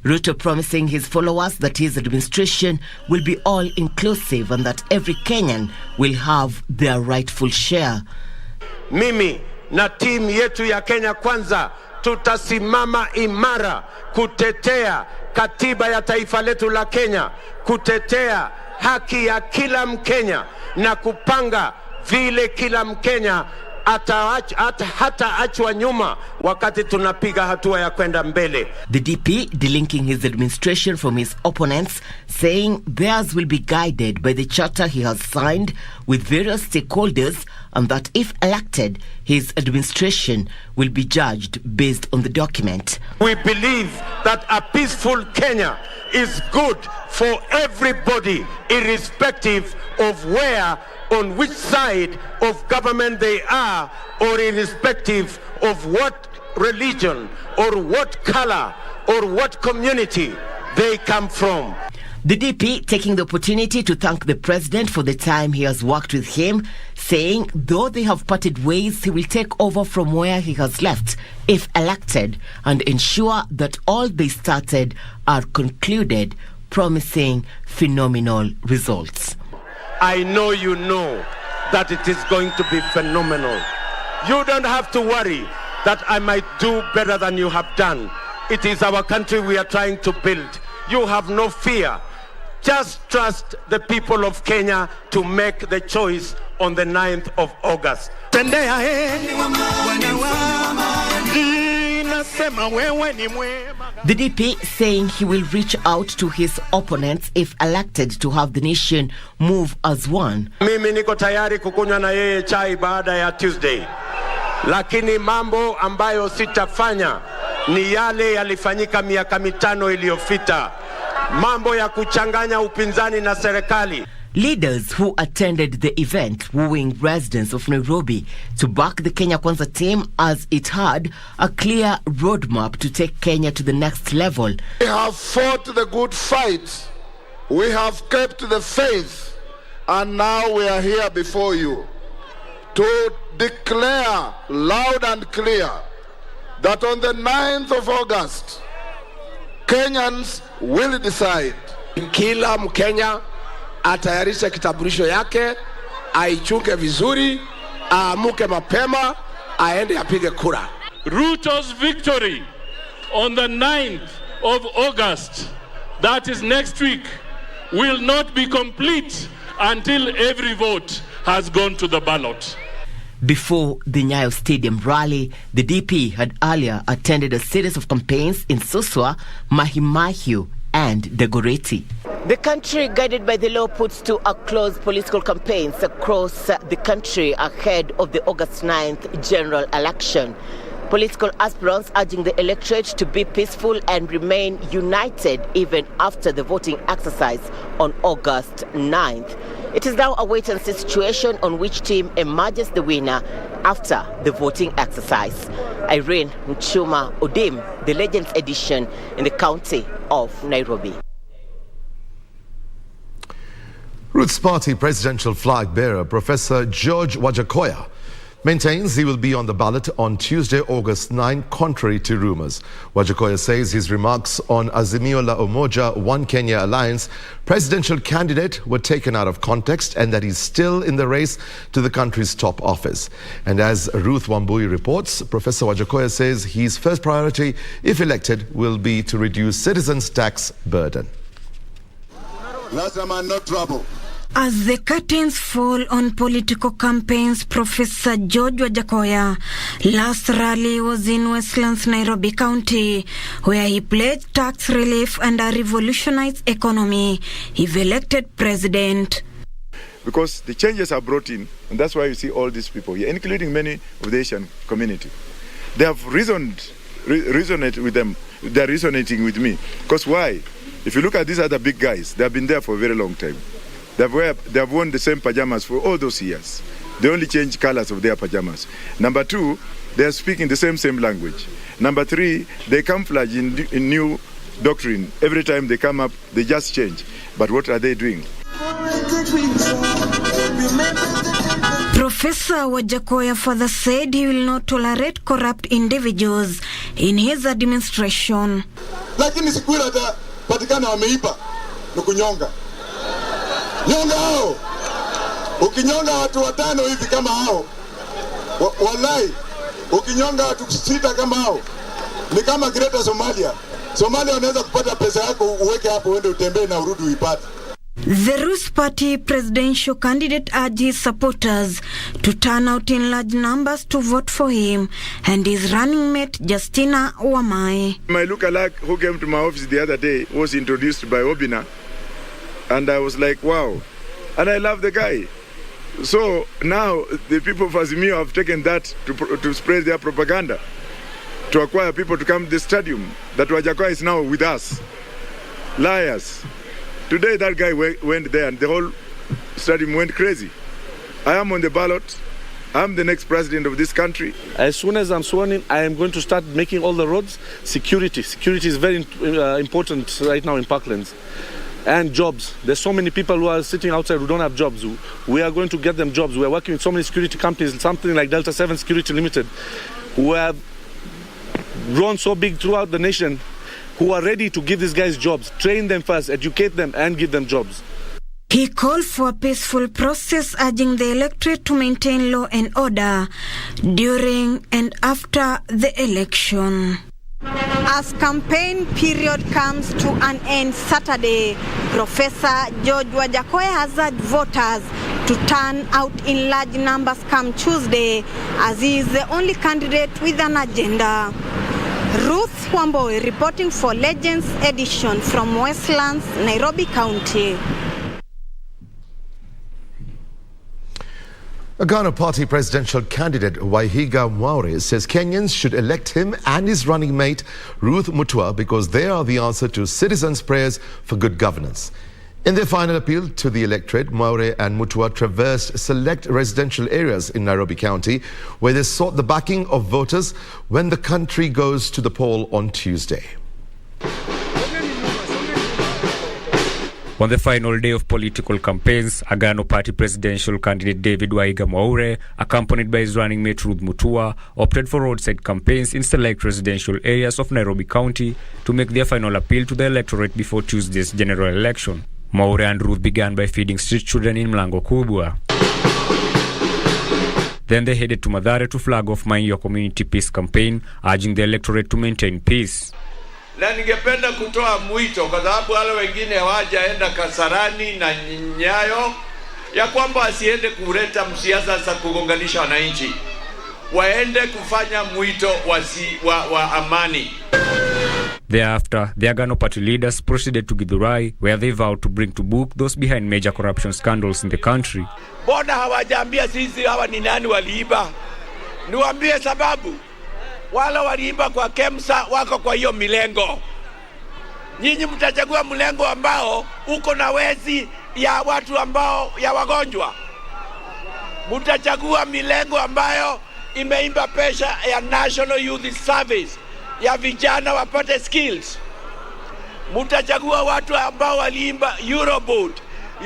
Ruto promising his followers that his administration will be all-inclusive and that every Kenyan will have their rightful share. Mimi na timu yetu ya Kenya Kwanza tutasimama imara kutetea katiba ya taifa letu la Kenya, kutetea haki ya kila Mkenya na kupanga vile kila Mkenya hata achwa nyuma wakati tunapiga hatua ya kwenda mbele. The DP delinking his administration from his opponents, saying theirs will be guided by the charter he has signed with various stakeholders and that if elected, his administration will be judged based on the document. We believe that a peaceful Kenya is good for everybody, irrespective of where, on which side of government they are, or irrespective of what religion or what color or what community they come from. The DP taking the opportunity to thank the president for the time he has worked with him, saying though they have parted ways, he will take over from where he has left if elected and ensure that all they started are concluded, promising phenomenal results. I know you know that it is going to be phenomenal. You don't have to worry that I might do better than you have done. It is our country we are trying to build. You have no fear. Just trust the people of Kenya to make the choice on the 9th of August. The DP saying he will reach out to his opponents if elected to have the nation move as one. Mimi niko tayari kukunywa na yeye chai baada ya Tuesday. Lakini mambo ambayo sitafanya ni yale yalifanyika miaka 5 iliyopita. Mambo ya kuchanganya upinzani na serikali. Leaders who attended the event wooing residents of Nairobi to back the Kenya Kwanza team as it had a clear roadmap to take Kenya to the next level. We have fought the good fight. We have kept the faith. And now we are here before you to declare loud and clear that on the 9th of August, Kenyans will decide. Kila Mkenya atayarisha kitambulisho yake, aichunge vizuri, aamuke mapema, aende apige kura. Ruto's victory on the 9th of August, that is next week, will not be complete until every vote has gone to the ballot. Before the Nyayo Stadium rally, the DP had earlier attended a series of campaigns in Suswa, Mahimahiu and Dagoretti. The country, guided by the law, puts to a close political campaigns across the country ahead of the August 9th general election. Political aspirants urging the electorate to be peaceful and remain united even after the voting exercise on August 9th. It is now a wait-and-see situation on which team emerges the winner after the voting exercise. Irene Mchuma Odim, the Legends Edition in the county of Nairobi. Roots Party presidential flag bearer Professor George Wajakoya maintains he will be on the ballot on Tuesday, August 9, contrary to rumors. Wajakoya says his remarks on Azimio La Umoja One Kenya Alliance presidential candidate were taken out of context and that he's still in the race to the country's top office. And as Ruth Wambui reports, Professor Wajakoya says his first priority, if elected, will be to reduce citizens' tax burden. Last time I'm not trouble. As the curtains fall on political campaigns, Professor George Wajakoya last rally was in Westlands, Nairobi County, where he pledged tax relief and a revolutionized economy if elected president. Because the changes are brought in, and that's why you see all these people here, including many of the Asian community. They have resonated with them. They're resonating with me. Because why? If you look at these other big guys, they have been there for a very long time. They have worn the same pajamas for all those years. They only change colors of their pajamas. Number two, they are speaking the same language. Number three, they camouflage in new doctrine. Every time they come up, they just change. But what are they doing? Professor Wajakoya further said he will not tolerate corrupt individuals in his administration. Lakini siku ile patikana wameiba na kunyonga. Nyonga hao. Ukinyonga watu watano hivi kama hao. Wallahi, ukinyonga watu 6 kama hao. Ni kama Greater Somalia. Somalia unaweza kupata pesa yako uweke hapo uende utembee na urudi uipate. The Roots Party presidential candidate urged his supporters to turn out in large numbers to vote for him and his running mate Justina Wamai. My lookalike who came to my office the other day was introduced by Obina, and I was like, wow. And I love the guy. So now the people of Azimio have taken that to spread their propaganda, to acquire people to come to the stadium, that Wajakoya is now with us. Liars. Today that guy went there and the whole stadium went crazy. I am on the ballot. I'm the next president of this country. As soon as I'm sworn in, I am going to start making all the roads. Security is very important right now in Parklands. And jobs. There's so many people who are sitting outside who don't have jobs. We are going to get them jobs. We are working with so many security companies, something like Delta 7 Security Limited, who have grown so big throughout the nation, who are ready to give these guys jobs, train them first, educate them, and give them jobs. He called for a peaceful process, urging the electorate to maintain law and order during and after the election. As campaign period comes to an end Saturday, Professor George Wajakoya has urged voters to turn out in large numbers come Tuesday, as he is the only candidate with an agenda. Ruth Wambui reporting for Legends Edition from Westlands, Nairobi County. A Ghana Party presidential candidate Waihiga Mwaure says Kenyans should elect him and his running mate Ruth Mutua because they are the answer to citizens' prayers for good governance. In their final appeal to the electorate, Mwaure and Mutua traversed select residential areas in Nairobi County where they sought the backing of voters when the country goes to the poll on Tuesday. On the final day of political campaigns, Agano Party presidential candidate David Waihiga Mwaure, accompanied by his running mate Ruth Mutua, opted for roadside campaigns in select residential areas of Nairobi County to make their final appeal to the electorate before Tuesday's general election. Mwaure and Ruth began by feeding street children in Mlango Kubwa. Then they headed to Mathare to flag off Mind Your Community Peace campaign, urging the electorate to maintain peace. Na ningependa kutoa mwito kwa sababu wale wengine hawajaenda Kasarani na Nyayo ya kwamba wasiende kuleta msiasa za kugonganisha wananchi. Waende kufanya mwito wa amani. Thereafter, the Agano Party leaders proceeded to Githurai, where they vowed to bring to book those behind major corruption scandals in the country. Mbona hawajaambia sisi hawa ni nani waliiba? Niwaambie sababu. Wala waliiba kwa KEMSA wako kwa hiyo milengo. Nyinyi mtachagua mlengo ambao uko na wezi ya watu ambao ya wagonjwa. Mtachagua milengo ambayo imeimba pesa ya National Youth Service ya vijana wapate skills. Mtachagua watu ambao waliimba Eurobond.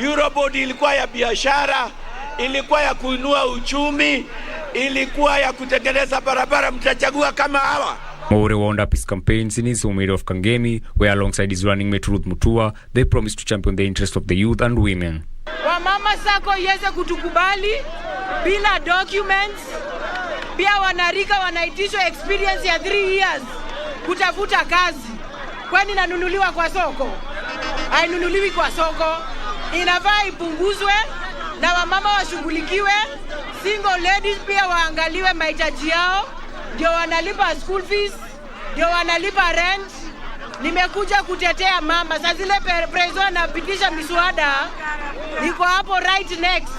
Eurobond ilikuwa ya biashara, ilikuwa ya kuinua uchumi, ilikuwa ya kutengeneza barabara. Mtachagua kama hawa. Mwaure wound up his campaigns in his home area of Kangemi, where alongside his running mate Ruth Mutua, they promised to champion the interests of the youth and women. Wamama sako iweze kutukubali bila documents. Pia wanarika wanaitishwa experience ya 3 years kutafuta kazi. Kwani nanunuliwa kwa soko? Hainunuliwi kwa soko. Inafaa ipunguzwe na wamama washughulikiwe. Single ladies pia waangaliwe mahitaji yao. Ndio wanalipa school fees, ndio wanalipa rent. Nimekuja kutetea mama. Sasa zile prezo anapitisha miswada, niko hapo right next,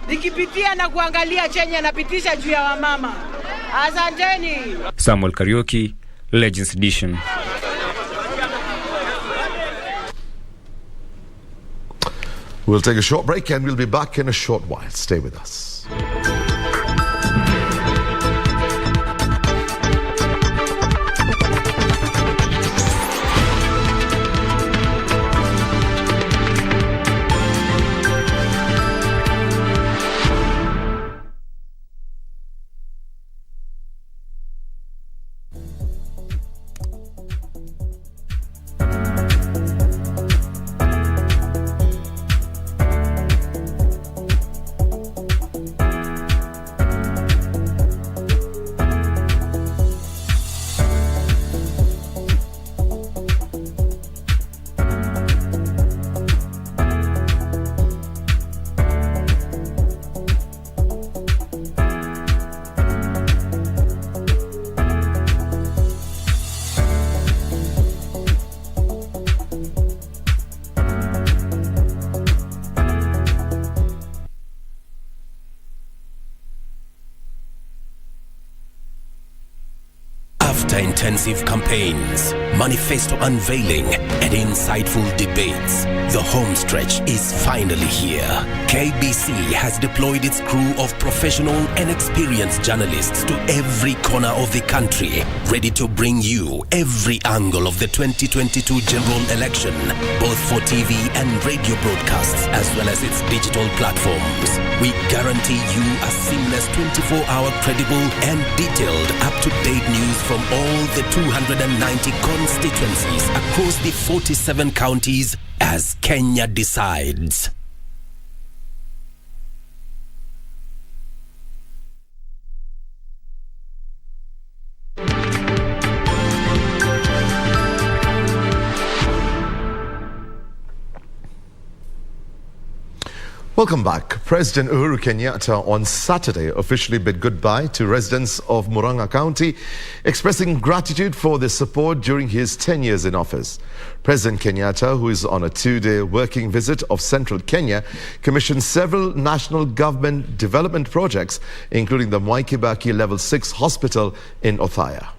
nikipitia na kuangalia chenye anapitisha juu ya wamama. Asanteni. Samuel Karaoke, Legends Edition. We'll take a short break and we'll be back in a short while. Stay with us. After intensive campaigns, manifesto unveiling, and insightful debates, the home stretch is finally here. KBC has deployed its crew of professional and experienced journalists to every corner of the country, ready to bring you every angle of the 2022 general election, both for TV and radio broadcasts, as well as its digital platforms. We guarantee you a seamless 24-hour credible and detailed up-to-date news from all the 290 constituencies across the 47 counties as Kenya decides. Welcome back. President Uhuru Kenyatta on Saturday officially bid goodbye to residents of Murang'a County, expressing gratitude for their support during his 10 years in office. President Kenyatta, who is on a 2-day working visit of central Kenya, commissioned several national government development projects, including the Mwai Kibaki Level 6 Hospital in Othaya.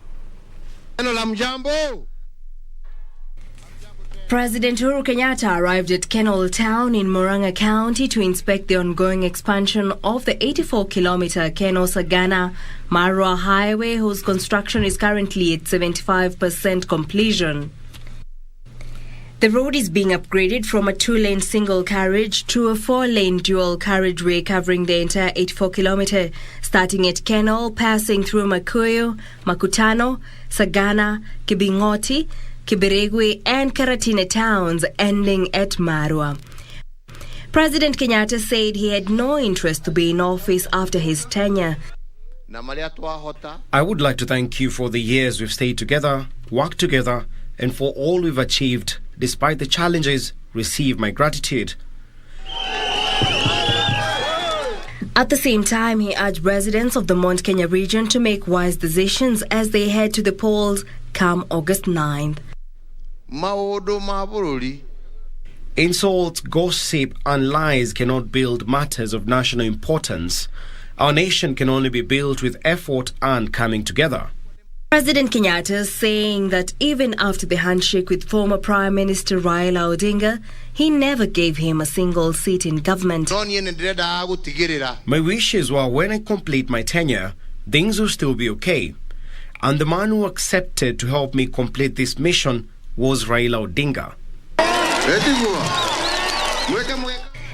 President Uhuru Kenyatta arrived at Kenol Town in Murang'a County to inspect the ongoing expansion of the 84-kilometer Kenol-Sagana Marua Highway, whose construction is currently at 75% completion. The road is being upgraded from a 2-lane single carriage to a 4-lane dual carriageway covering the entire 84-kilometer, starting at Kenol, passing through Makuyu, Makutano, Sagana, Kibingoti, Kibiregwe and Karatina towns, ending at Marua. President Kenyatta said he had no interest to be in office after his tenure. I would like to thank you for the years we've stayed together, worked together, and for all we've achieved. Despite the challenges, receive my gratitude. At the same time, he urged residents of the Mount Kenya region to make wise decisions as they head to the polls come August 9th. maodo mabururi. Insults, gossip, and lies cannot build matters of national importance. Our nation can only be built with effort and coming together. President Kenyatta saying that even after the handshake with former Prime Minister Raila Odinga, he never gave him a single seat in government. My wishes were when I complete my tenure, things will still be okay. And the man who accepted to help me complete this mission was Raila Odinga.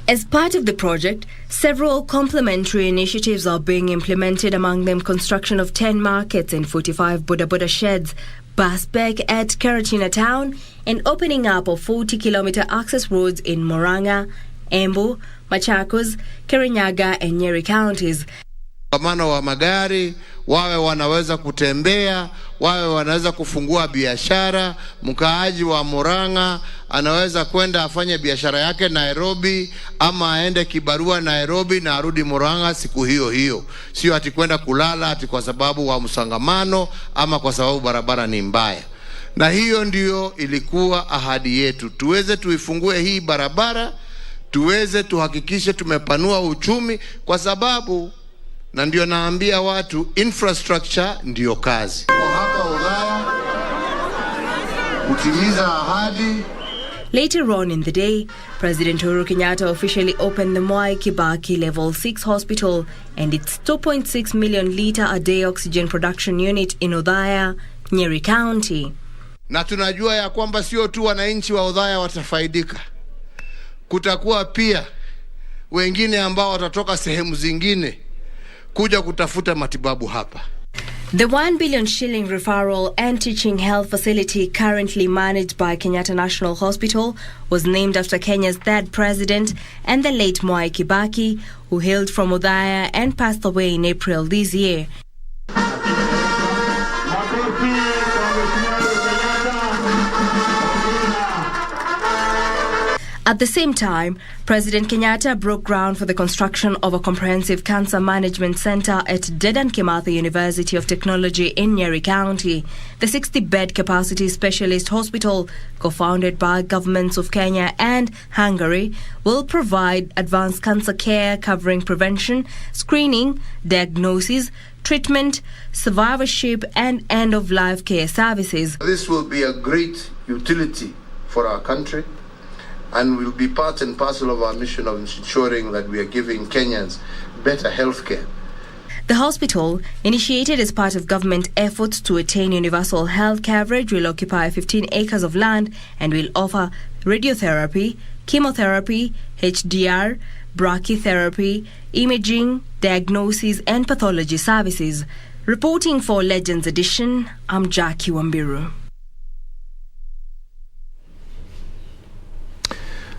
As part of the project, several complementary initiatives are being implemented, among them construction of 10 markets and 45 Boda Boda sheds, bus back at Karatina town, and opening up of 40-kilometer access roads in Murang'a, Embu, Machakos, Kirinyaga and Nyeri counties. Msongamano wa magari, wawe wanaweza kutembea, wawe wanaweza kufungua biashara. Mkaaji wa Murang'a anaweza kwenda afanye biashara yake Nairobi, ama aende kibarua Nairobi na arudi Murang'a siku hiyo hiyo. Sio ati kwenda kulala ati kwa sababu wa msongamano ama kwa sababu barabara ni mbaya. Na hiyo ndio ilikuwa ahadi yetu. Tuweze tuifungue hii barabara, tuweze tuhakikishe tumepanua uchumi, kwa sababu na ndio naambia watu infrastructure ndio kazi. Hapa Ulaya kutimiza ahadi. Later on in the day, President Uhuru Kenyatta officially opened the Mwai Kibaki Level 6 Hospital and its 2.6 million litre a day oxygen production unit in Othaya, Nyeri County. Na tunajua ya kwamba sio tu wananchi wa Othaya watafaidika. Kutakuwa pia wengine ambao watatoka sehemu zingine kuja kutafuta matibabu hapa. The 1 billion shilling referral and teaching health facility currently managed by Kenyatta National Hospital was named after Kenya's third president and the late Mwai Kibaki, who hailed from Othaya and passed away in April this year. At the same time, President Kenyatta broke ground for the construction of a comprehensive cancer management center at Dedan Kimathi University of Technology in Nyeri County. The 60-bed capacity specialist hospital, co-founded by governments of Kenya and Hungary, will provide advanced cancer care covering prevention, screening, diagnosis, treatment, survivorship and end-of-life care services. This will be a great utility for our country, and will be part and parcel of our mission of ensuring that we are giving Kenyans better health care. The hospital, initiated as part of government efforts to attain universal health coverage, will occupy 15 acres of land and will offer radiotherapy, chemotherapy, HDR, brachytherapy, imaging, diagnosis and pathology services. Reporting for Legends Edition, I'm Jackie Wambiru.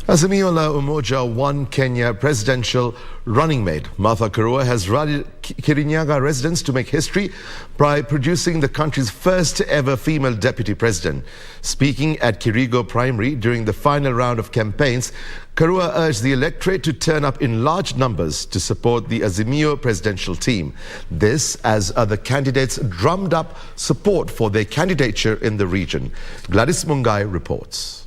Azimio la Umoja One Kenya presidential running mate Martha Karua has rallied Kirinyaga residents to make history by producing the country's first ever female deputy president. Speaking at Kirigo Primary during the final round of campaigns, Karua urged the electorate to turn up in large numbers to support the Azimio presidential team. This as other candidates drummed up support for their candidature in the region. Gladys Mungai reports.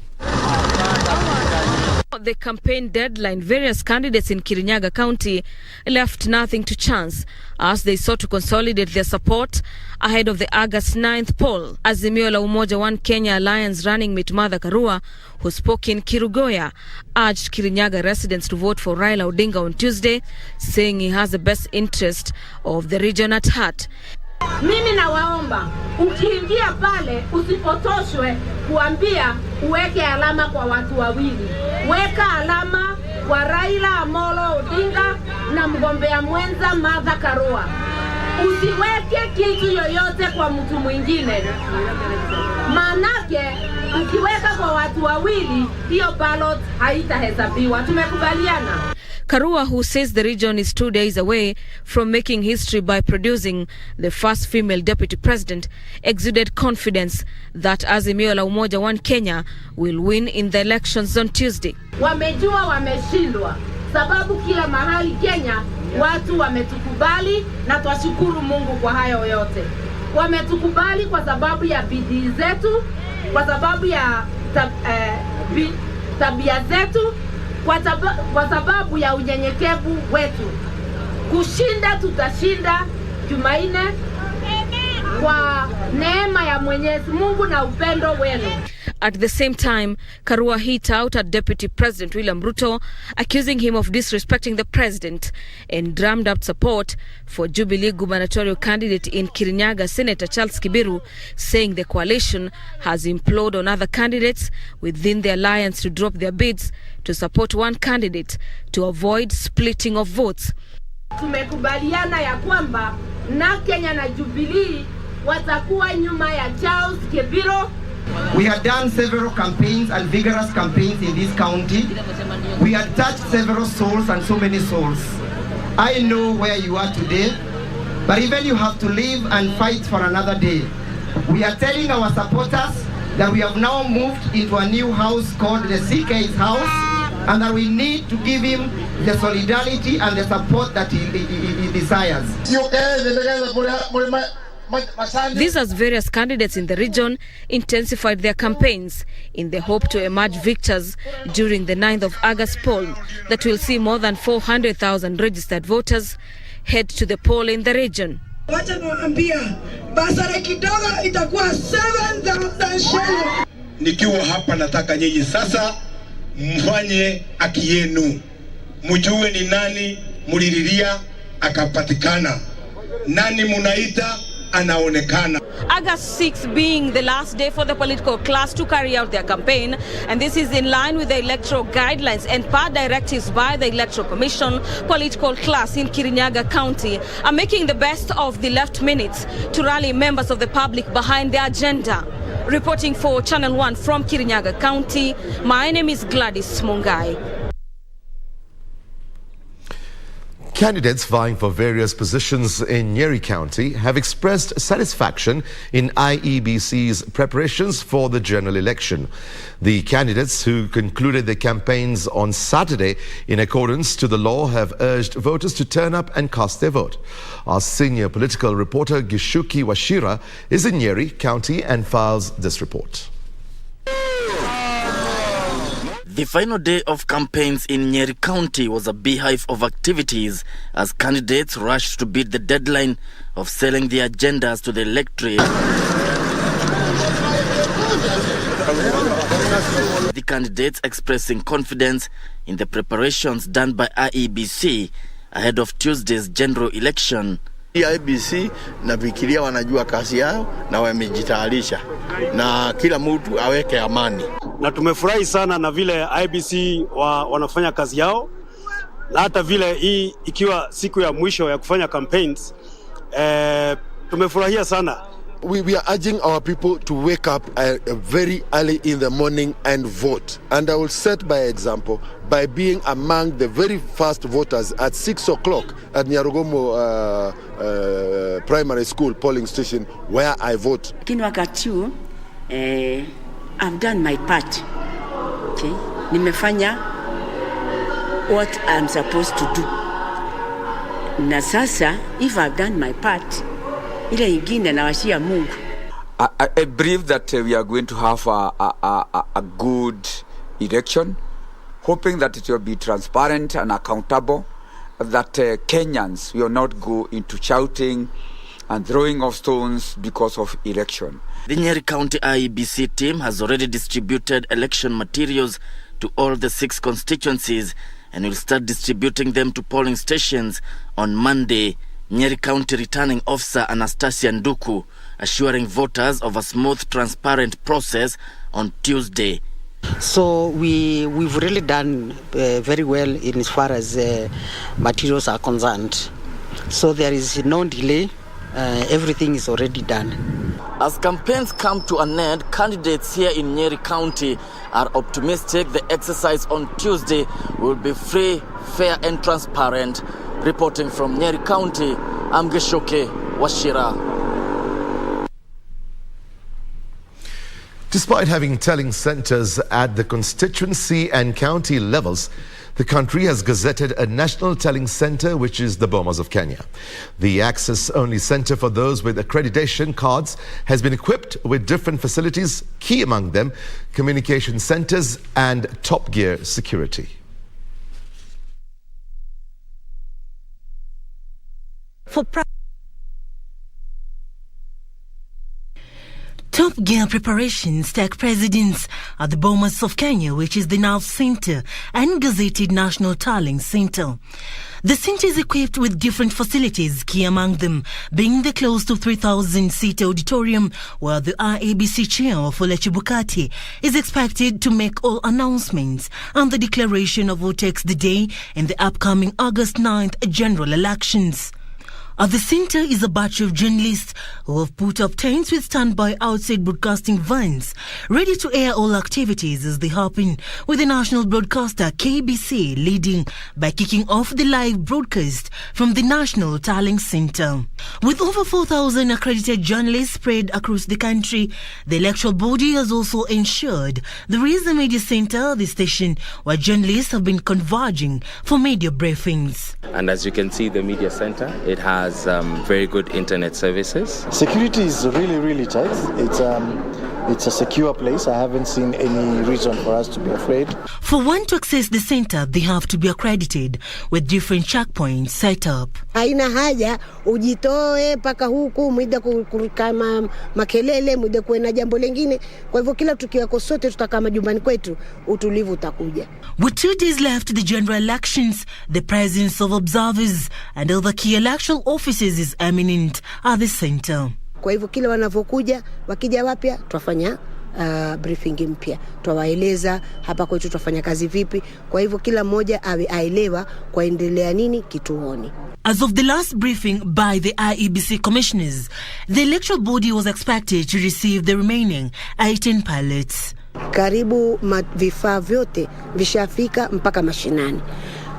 The campaign deadline, various candidates in Kirinyaga County left nothing to chance as they sought to consolidate their support ahead of the August 9th poll. Azimio la Umoja One Kenya Alliance running mate Martha Karua, who spoke in Kirugoya, urged Kirinyaga residents to vote for Raila Odinga on Tuesday, saying he has the best interest of the region at heart. Mimi nawaomba ukiingia pale usipotoshwe kuambia uweke alama kwa watu wawili. Weka alama kwa Raila Amolo Odinga na mgombea mwenza Martha Karua. Usiweke kitu yoyote kwa mtu mwingine. Manake ukiweka kwa watu wawili hiyo ballot haitahesabiwa. Tumekubaliana. Karua, who says the region is 2 days away from making history by producing the first female deputy president, exuded confidence that Azimio la Umoja One Kenya will win in the elections on Tuesday. Wamejua wameshindwa, sababu kila mahali Kenya watu wametukubali na twashukuru Mungu kwa hayo yote. Wametukubali kwa sababu ya bidii zetu, kwa sababu ya tabia zetu kwa sababu ya unyenyekevu wetu. Kushinda tutashinda Jumanne kwa neema ya Mwenyezi Mungu na upendo wenu. At the same time, Karua hit out at Deputy President William Ruto, accusing him of disrespecting the president, and drummed up support for Jubilee gubernatorial candidate in Kirinyaga, Senator Charles Kibiru, saying the coalition has implored on other candidates within the alliance to drop their bids to support one candidate to avoid splitting of votes. Tumekubaliana ya kwamba na Kenya na Jubilee watakuwa nyuma ya Charles Kibiru. We had done several campaigns and vigorous campaigns in this county. We had touched several souls and so many souls. I know where you are today, but even you have to live and fight for another day. We are telling our supporters that we have now moved into a new house called the CK's house, and that we need to give him the solidarity and the support that he desires. These as various candidates in the region intensified their campaigns in the hope to emerge victors during the 9th of August poll that will see more than 400,000 registered voters head to the poll in the region. Nikiwa hapa nataka nyinyi sasa mfanye haki yenu. Mjue ni nani mulililia akapatikana. Nani munaita anaonekana. August 6 being the last day for the political class to carry out their campaign, and this is in line with the electoral guidelines and per directives by the Electoral Commission. Political class in Kirinyaga County are making the best of the left minutes to rally members of the public behind their agenda. Reporting for Channel 1 from Kirinyaga County, my name is Gladys Mungai. Candidates vying for various positions in Nyeri County have expressed satisfaction in IEBC's preparations for the general election. The candidates who concluded their campaigns on Saturday in accordance to the law have urged voters to turn up and cast their vote. Our senior political reporter Gishuki Washira is in Nyeri County and files this report. The final day of campaigns in Nyeri County was a beehive of activities as candidates rushed to beat the deadline of selling their agendas to the electorate. The candidates expressing confidence in the preparations done by IEBC ahead of Tuesday's general election. IEBC nafikiria wanajua kazi yao na wamejitayarisha na kila mtu aweke amani. Na tumefurahi sana na vile IEBC wanafanya kazi yao, na hata vile hii ikiwa siku ya mwisho ya kufanya campaigns, tumefurahia sana. We are urging our people to wake up very early in the morning and vote. And I will set by example by being among the very first voters at 6 o'clock at Nyarugomo Primary School polling station where I vote. Kinwakati I've done my part. Okay? Nimefanya what I'm supposed to do. Na sasa, if I've done my part, ile ingine nawashia Mungu. I believe that we are going to have a good election, hoping that it will be transparent and accountable, that Kenyans will not go into shouting and throwing of stones because of election. The Nyeri County IEBC team has already distributed election materials to all the 6 constituencies and will start distributing them to polling stations on Monday. Nyeri County Returning Officer Anastasia Nduku assuring voters of a smooth, transparent process on Tuesday. So we've really done very well in as far as materials are concerned. So there is no delay. Everything is already done. As campaigns come to an end, candidates here in Nyeri County are optimistic the exercise on Tuesday will be free, fair and transparent. Reporting from Nyeri County, I'm Gishoke Washira. Despite having telling centres at the constituency and county levels, The country has gazetted a national tallying centre, which is the Bomas of Kenya. The access-only centre for those with accreditation cards has been equipped with different facilities, key among them communication centres and top-gear security. Top gear preparations take precedence at the Bomas of Kenya, which is the Nav Centre and gazetted National Tallying Centre. The centre is equipped with different facilities, key among them being the close to 3,000-seat auditorium, where the IEBC chair, Wafula Chebukati, is expected to make all announcements and the declaration of who takes the day in the upcoming August 9th general elections. At the centre is a batch of journalists who have put up tents with standby outside broadcasting vans, ready to air all activities as they happen, with the national broadcaster KBC leading by kicking off the live broadcast from the National Tallying Centre. With over 4,000 accredited journalists spread across the country, the electoral body has also ensured there is a media centre at the station where journalists have been converging for media briefings. And as you can see, the media centre, it has very good internet services. Security is really tight. It's a secure place. I haven't seen any reason for us to be afraid. For one to access the centre, they have to be accredited with different checkpoints set up. Haina haja ujitoe paka huku mwida kama makelele mwida kuena jambo lingine. Kwa hivyo kila tukiwako sote tutakaa majumbani kwetu, utulivu utakuja. With 2 days left to the general elections, the presence of observers and other key electoral officers is eminent at the centre. Kwa hivyo kila wanavyokuja, wakija wapya, tutafanya briefing mpya. Tutawaeleza hapa kwetu tutafanya kazi vipi. Kwa hivyo kila mmoja aelewa kwaendelea nini kituoni. As of the last briefing by the IEBC commissioners, the electoral body was expected to receive the remaining 18 ballots. Karibu vifaa vyote vishafika mpaka mashinani.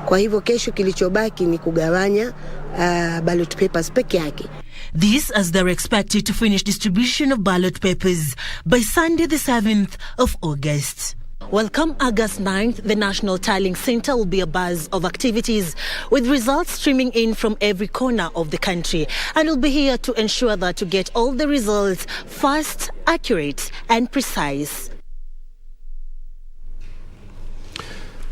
Kwa hivyo kesho kilichobaki ni kugawanya ballot papers peke yake. This as they're expected to finish distribution of ballot papers by Sunday the 7th of August. Well, come August 9th, the National Tallying Centre will be a buzz of activities with results streaming in from every corner of the country. And we'll be here to ensure that you get all the results fast, accurate and precise.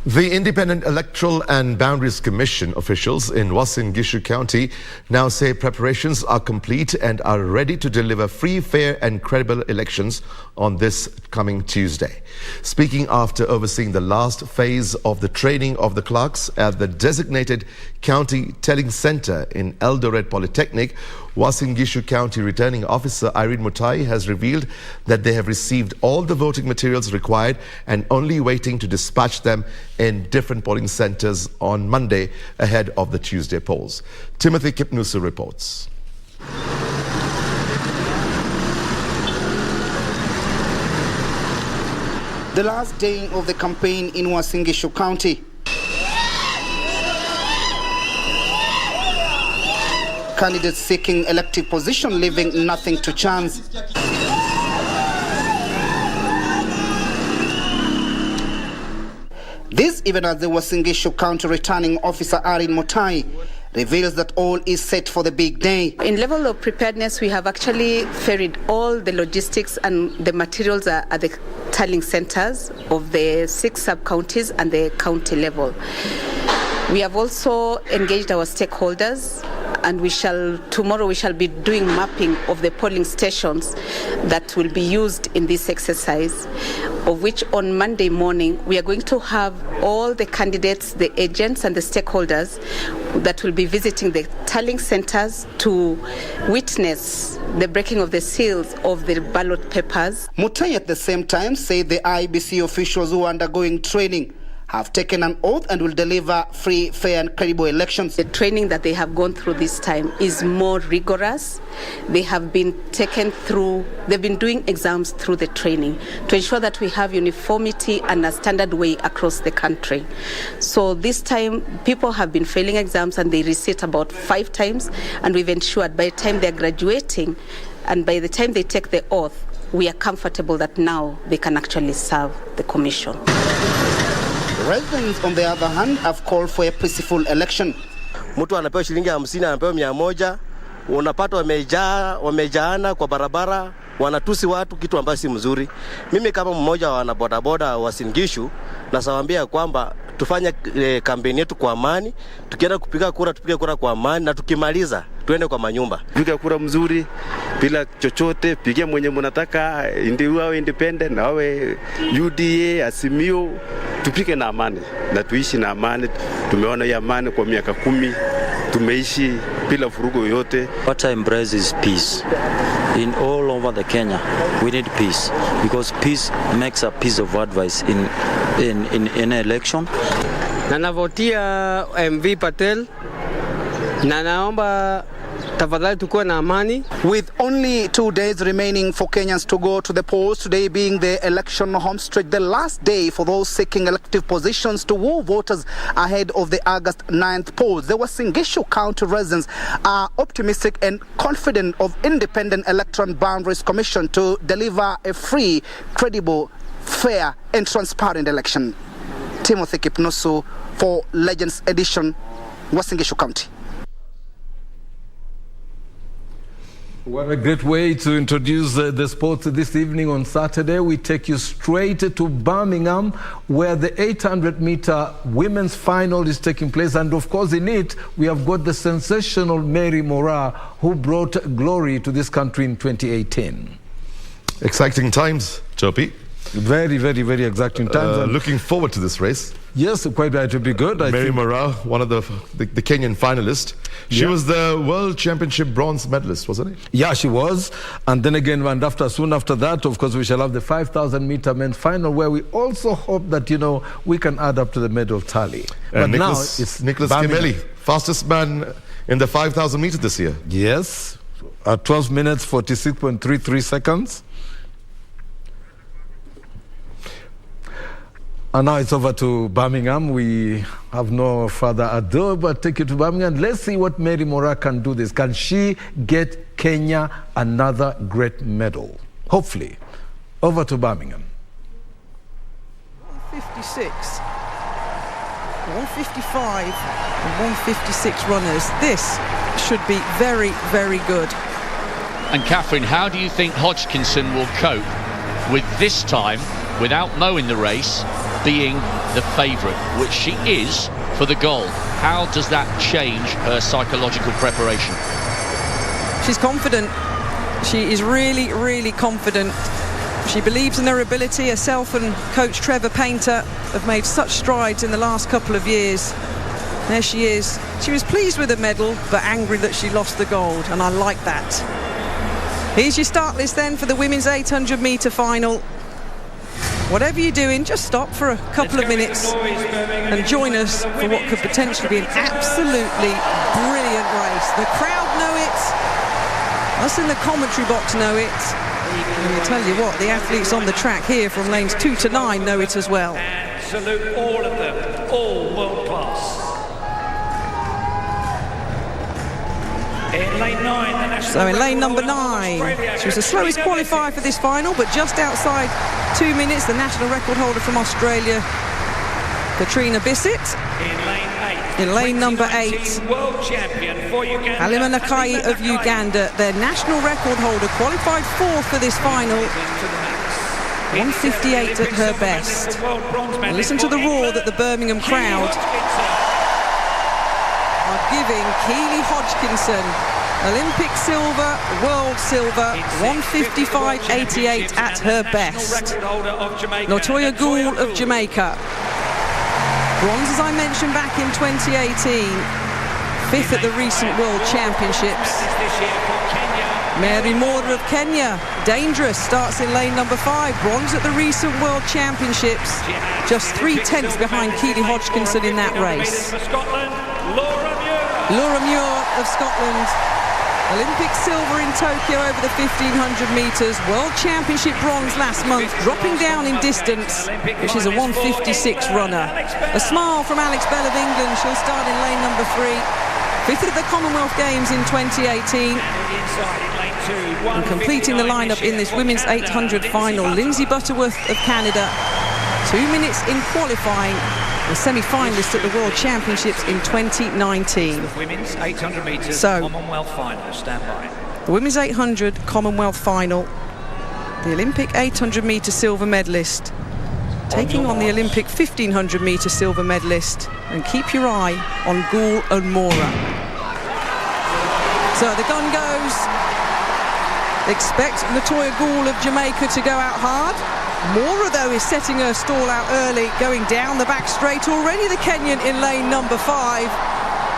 The Independent Electoral and Boundaries Commission officials in Uasin Gishu County now say preparations are complete and are ready to deliver free, fair and credible elections on this coming Tuesday. Speaking after overseeing the last phase of the training of the clerks at the designated County Tallying Centre in Eldoret Polytechnic, Uasin Gishu County Returning Officer Irene Mutai has revealed that they have received all the voting materials required and only waiting to dispatch them in different polling centres on Monday ahead of the Tuesday polls. Timothy Kipnusu reports. The last day of the campaign in Uasin Gishu County. Candidates seeking elective position leaving nothing to chance. This even as the Uasin Gishu County Returning Officer Irene Mutai reveals that all is set for the big day. In level of preparedness, we have actually ferried all the logistics and the materials at the tallying centers of the 6 sub-counties and the county level. We have also engaged our stakeholders, and tomorrow we shall be doing mapping of the polling stations that will be used in this exercise, of which on Monday morning we are going to have all the candidates, the agents and the stakeholders that will be visiting the tallying centers to witness the breaking of the seals of the ballot papers. Mutai at the same time said the IEBC officials who are undergoing training have taken an oath and will deliver free, fair and credible elections. The training that they have gone through this time is more rigorous. They have been they've been doing exams through the training to ensure that we have uniformity and a standard way across the country. So this time, people have been failing exams and they resit about 5 times, and we've ensured by the time they're graduating and by the time they take the oath, we are comfortable that now they can actually serve the commission. Residents, on the other hand, have called for a peaceful election. Mtu anapewa shilingi 50, anapewa 100, unapata wamejaana kwa barabara, wanatusi watu, kitu ambacho si mzuri. Mimi kama mmoja wa wanabodaboda wa Singishu, nasawaambia kwamba tufanye kampeni yetu kwa amani, tukienda kupiga kura tupige kura kwa amani, na tukimaliza tuende kwa manyumba. Piga kura mzuri bila chochote, pigia mwenye mnataka, awe independent na awe UDA, Azimio, tupike na amani na tuishi na amani. Tumeona hiyo amani kwa miaka 10, tumeishi bila furugo yoyote. What I embrace is peace. In all over the Kenya, we need peace because peace makes a piece of advice in an election. Na navotia MV Patel na naomba tafadhali tukuwe na amani. With only 2 days remaining for Kenyans to go to the polls, today being the election home stretch, the last day for those seeking elective positions to woo voters ahead of the August 9th polls. The Singishu County residents are optimistic and confident of Independent Electoral Boundaries Commission to deliver a free, credible, fair and transparent election. Timothy Kipnusu for Legends Edition, Singishu County. What a great way to introduce the sports this evening. On Saturday, we take you straight to Birmingham, where the 800-meter women's final is taking place. And of course, in it, we have got the sensational Mary Moraa, who brought glory to this country in 2018. Exciting times, Chopi. Very, very, very exciting times. Looking forward to this race. Yes, quite right. To be good. Mary Moraa, one of the Kenyan finalists. She was the World Championship bronze medalist, wasn't it? Yeah, she was. And then again, soon after that, of course, we shall have the 5,000-meter men's final, where we also hope that, we can add up to the medal tally. But Nicholas, now it's Nicholas Kimeli, fastest man in the 5,000 meters this year. Yes, at 12 minutes, 46.33 seconds. And now it's over to Birmingham. We have no further ado, but take you to Birmingham. Let's see what Mary Moraa can do this. Can she get Kenya another great medal? Hopefully. Over to Birmingham. 156, 155 and 156 runners. This should be very, very good. And Catherine, how do you think Hodgkinson will cope with this time, without knowing the race, being the favourite, which she is, for the gold? How does that change her psychological preparation? She's confident. She is really, really confident. She believes in her ability. Herself and coach Trevor Painter have made such strides in the last couple of years. There she is. She was pleased with the medal, but angry that she lost the gold, and I like that. Here's your start list then for the women's 800-metre final. Whatever you're doing, just stop for a couple of minutes and join us for what could potentially be an absolutely brilliant race. The crowd know it. Us in the commentary box know it. And I'll tell you what, the athletes on the track here from lanes 2 to 9 know it as well. Salute all of them, all world class. In lane 9, so in lane number 9, she was the slowest qualifier for this final, but just outside 2 minutes, the national record holder from Australia, Katrina Bissett. In lane number 8, Halima Nakai of Uganda, their national record holder, qualified 4th for this final. 158 at her best. And listen to the roar that the Birmingham crowd are giving Keely Hodgkinson. Olympic silver, world silver, 155.88 at her best. Notoya Gould of Jamaica. Bronze, as I mentioned, back in 2018. 5th at the recent World Championships. Mary Moraa of Kenya, dangerous, starts in lane number 5. Bronze at the recent World Championships. Just 3/10 behind Keely Hodgkinson in that race. Laura Muir of Scotland. Olympic silver in Tokyo over the 1,500 metres. World Championship bronze last month, dropping down in distance, which is a 156 runner. A smile from Alex Bell of England. She'll start in lane number 3. 5th at the Commonwealth Games in 2018. And completing the lineup in this women's 800 final, Lindsay Butterworth of Canada. 2 minutes in qualifying. the semi-finalist at the World Championships in 2019. The women's 800 metres So, Commonwealth final. Stand by. the women's 800 Commonwealth final. The Olympic 800-metre silver medalist taking on the Olympic 1500-metre silver medalist. And keep your eye on Gould and Mora. So the gun goes. Expect Latoya Gould of Jamaica to go out hard. Mora, though, is setting her stall out early, going down the back straight. Already the Kenyan in lane number 5.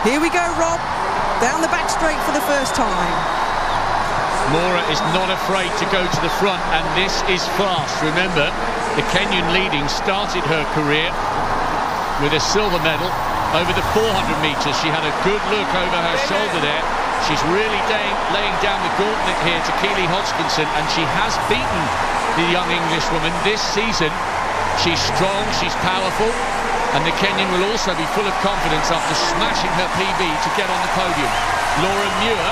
Here we go, Rob. Down the back straight for the first time. Mora is not afraid to go to the front, and this is fast. Remember, the Kenyan leading started her career with a silver medal over the 400 metres. She had a good look over her shoulder there. She's really laying down the gauntlet here to Keely Hodgkinson, and she has beaten the young Englishwoman this season. She's strong, she's powerful, and the Kenyan will also be full of confidence after smashing her PB to get on the podium. Laura Muir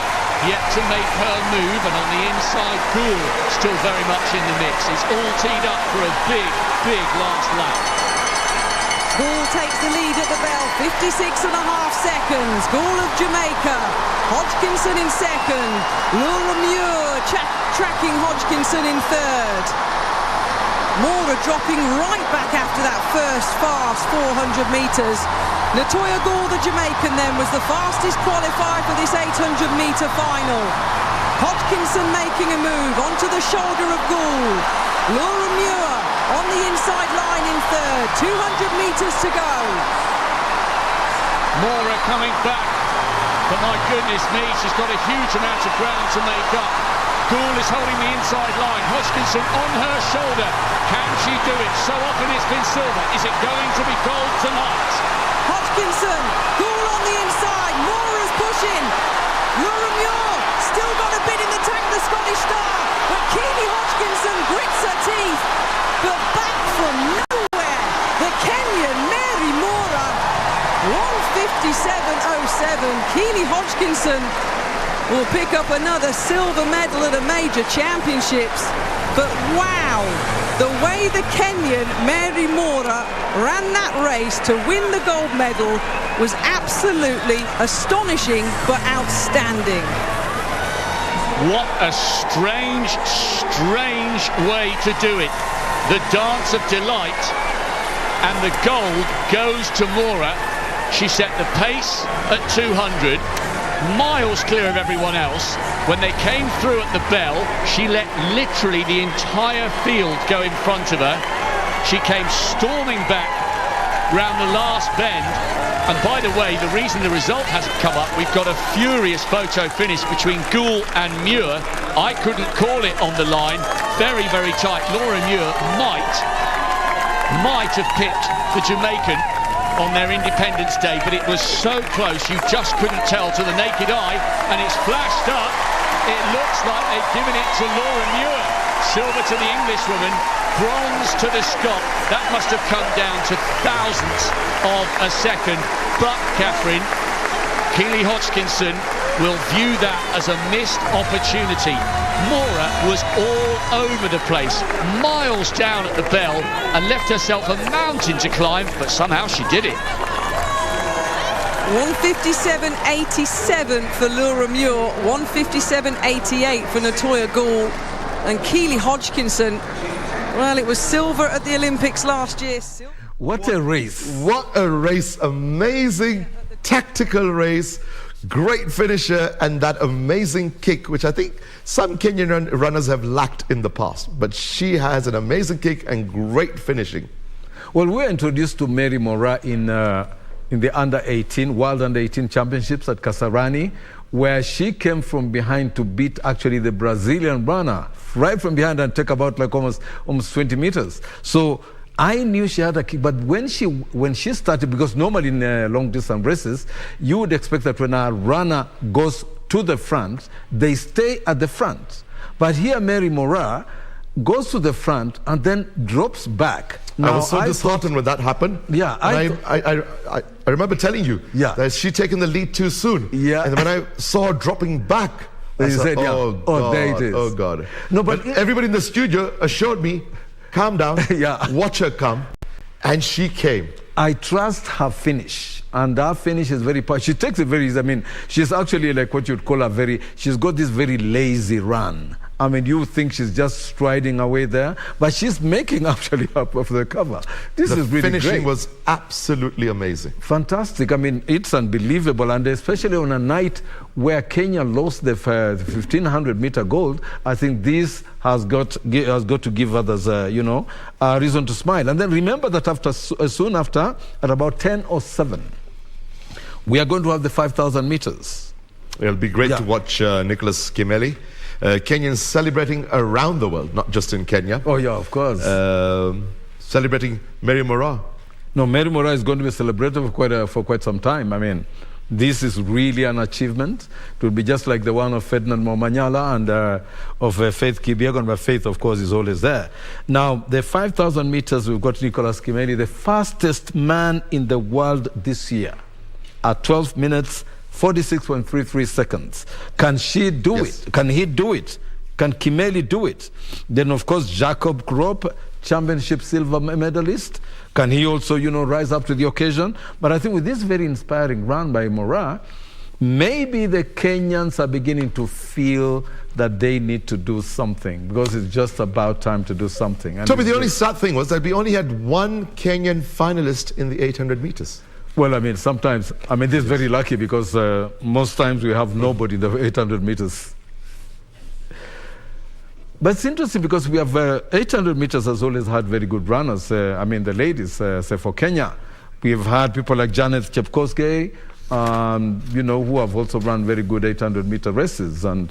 yet to make her move, and on the inside, Gould still very much in the mix. It's all teed up for a big, big last lap. Gould takes the lead at the bell, 56.5 seconds. Gould of Jamaica, Hodgkinson in second, Laura Muir tracking Hodgkinson in third. Mora dropping right back after that first fast 400 metres. Latoya Gould, the Jamaican, then was the fastest qualifier for this 800-metre final. Hodgkinson making a move onto the shoulder of Gould. Laura Muir on the inside line in third. 200 metres to go. Mora coming back, but my goodness me, she's got a huge amount of ground to make up. Gould is holding the inside line. Hodgkinson on her shoulder. Can she do it? So often it's been silver. Is it going to be gold tonight? Hodgkinson, Gould on the inside. Mora's pushing. Laura Muir still got a bit in the tank, the Scottish star. But Keely Hodgkinson grits her teeth. But back from nowhere, the Kenyan Mary Mora. 1:57.07. Keely Hodgkinson will pick up another silver medal at a major championships. But wow, the way the Kenyan Mary Mora ran that race to win the gold medal was absolutely astonishing but outstanding. What a strange, strange way to do it. The dance of delight, and the gold goes to Mora. She set the pace at 200. Miles clear of everyone else. When they came through at the bell, she let literally the entire field go in front of her. She came storming back round the last bend. And by the way, the reason the result hasn't come up, we've got a furious photo finish between Gould and Muir. I couldn't call it on the line. Very, very tight. Laura Muir might have picked the Jamaican on their Independence Day, but it was so close you just couldn't tell to the naked eye, and it's flashed up. It looks like they've given it to Laura Muir. Silver to the Englishwoman, bronze to the Scot. That must have come down to thousandths of a second. But, Catherine, Keely Hodgkinson will view that as a missed opportunity. Mora was all over the place, miles down at the bell, and left herself a mountain to climb, but somehow she did it. 1:57.87 for Laura Muir, 1:57.88 for Latoya Gould, and Keely Hodgkinson. Well, it was silver at the Olympics last year. What a race. What a race. Amazing tactical race. Great finisher, and that amazing kick, which I think some Kenyan runners have lacked in the past. But she has an amazing kick and great finishing. Well, we were introduced to Mary Mora in the Under-18, World Under-18 Championships at Kasarani, where she came from behind to beat actually the Brazilian runner, right from behind, and take about like almost 20 meters. So I knew she had a kick, but when she started, because normally in long distance races, you would expect that when a runner goes to the front, they stay at the front. But here Mary Mora goes to the front and then drops back. Now, I was so disheartened when that happened. Yeah, I remember telling you that she taken the lead too soon. Yeah. And when I saw her dropping back, I said, oh, God, there it is. Oh, God. No, but everybody in the studio assured me, calm down, watch her come. And she came. I trust her finish, and her finish is very she takes it very easy. I mean, she's actually like what you'd call she's got this very lazy run. I mean, you think she's just striding away there, but she's making actually up of the cover. This is really finishing great. Was absolutely amazing. Fantastic. I mean, it's unbelievable, and especially on a night where Kenya lost the 1500-meter gold, I think this has got to give others, a reason to smile. And then remember that soon after, at about 10 or 7, we are going to have the 5,000 meters. It'll be great to watch Nicholas Kimeli. Kenyans celebrating around the world, not just in Kenya. Oh, yeah, of course. Celebrating Mary Moraa. No, Mary Moraa is going to be celebrated for quite some time. I mean, this is really an achievement. It will be just like the one of Ferdinand Momanyala and of Faith Kipyegon, but Faith, of course, is always there. Now, the 5,000 meters, we've got Nicholas Kimeli, the fastest man in the world this year, at 12 minutes, 46.33 seconds. Can she do it? Can he do it? Can Kimeli do it? Then, of course, Jacob Krop, championship silver medalist. Can he also, rise up to the occasion? But I think with this very inspiring run by Moraa, maybe the Kenyans are beginning to feel that they need to do something, because it's just about time to do something. And Toby, the only sad thing was that we only had one Kenyan finalist in the 800 meters. Well, I mean, sometimes, this is very lucky, because most times we have nobody in the 800 meters. But it's interesting because we have 800 meters has always had very good runners. The ladies, say for Kenya, we've had people like Janet Chepkosgei, who have also run very good 800-meter races, and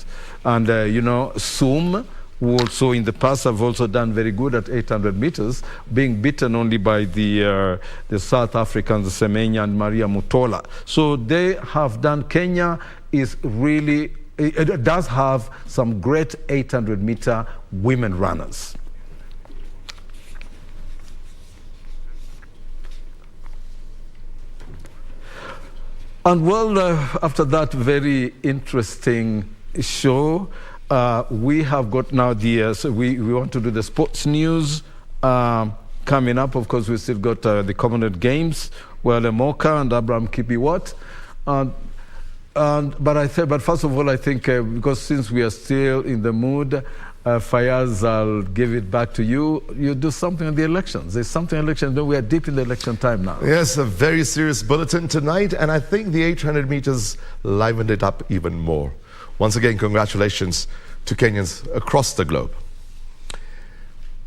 Sum, who also in the past have also done very good at 800 meters, being beaten only by the South Africans, Semenya and Maria Mutola. So they have done. Kenya is really. It does have some great 800-meter women runners. And well, after that very interesting show, we have got now we want to do the sports news coming up. Of course, we still got the Commonwealth Games, where Lemoka and Abraham Kibiwot. But first of all, I think because since we are still in the mood, Fayaz, I'll give it back to you. You do something on the elections. There's something on elections. We are deep in the election time now. Yes, a very serious bulletin tonight, and I think the 800 meters livened it up even more. Once again, congratulations to Kenyans across the globe.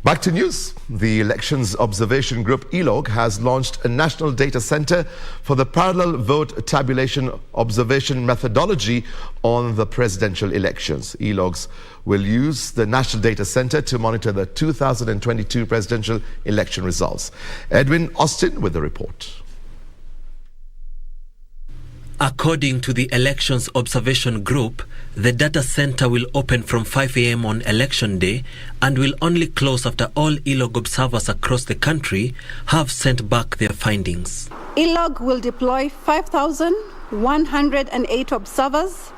Back to news. The Elections Observation Group, ELOG, has launched a national data center for the parallel vote tabulation observation methodology on the presidential elections. ELOGs will use the National Data Center to monitor the 2022 presidential election results. Edwin Austin with the report. According to the Elections Observation Group, the data center will open from 5 a.m. on election day and will only close after all ELOG observers across the country have sent back their findings. ELOG will deploy 5,108 observers,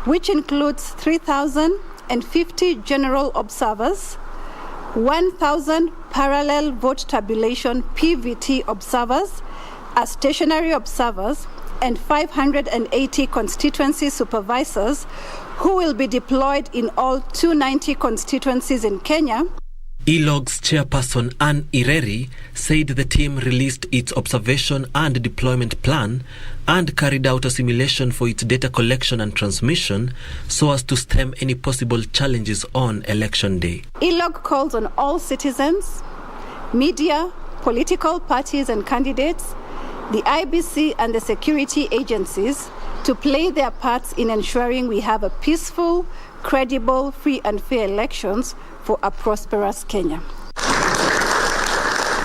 which includes 3,050 general observers, 1,000 parallel vote tabulation PVT observers as stationary observers, and 580 constituency supervisors who will be deployed in all 290 constituencies in Kenya. ELOG's chairperson Anne Ireri said the team released its observation and deployment plan and carried out a simulation for its data collection and transmission so as to stem any possible challenges on election day. ELOG calls on all citizens, media, political parties and candidates, the IEBC and the security agencies to play their parts in ensuring we have a peaceful, credible, free and fair elections for a prosperous Kenya.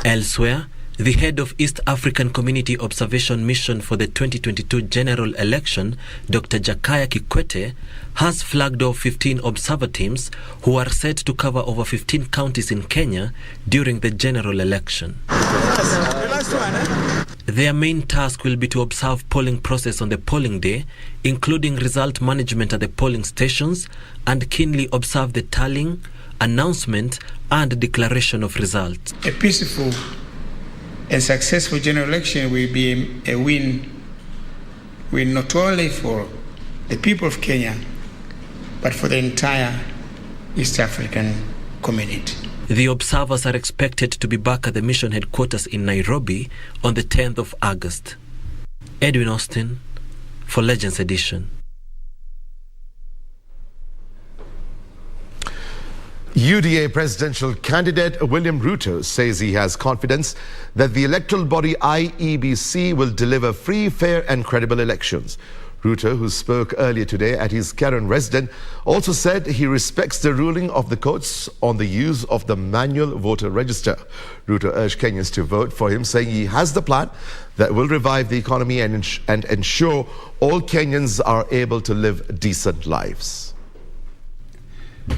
Elsewhere, the head of East African Community Observation Mission for the 2022 general election, Dr. Jakaya Kikwete, has flagged off 15 observer teams who are set to cover over 15 counties in Kenya during the general election. Their main task will be to observe polling process on the polling day, including result management at the polling stations, and keenly observe the tallying, announcement, and declaration of results. A peaceful a successful general election will be a win not only for the people of Kenya, but for the entire East African community. The observers are expected to be back at the mission headquarters in Nairobi on the 10th of August. Edwin Austin for Legends Edition. UDA presidential candidate William Ruto says he has confidence that the electoral body IEBC will deliver free, fair and credible elections. Ruto, who spoke earlier today at his Karen residence, also said he respects the ruling of the courts on the use of the manual voter register. Ruto urged Kenyans to vote for him, saying he has the plan that will revive the economy and ensure all Kenyans are able to live decent lives.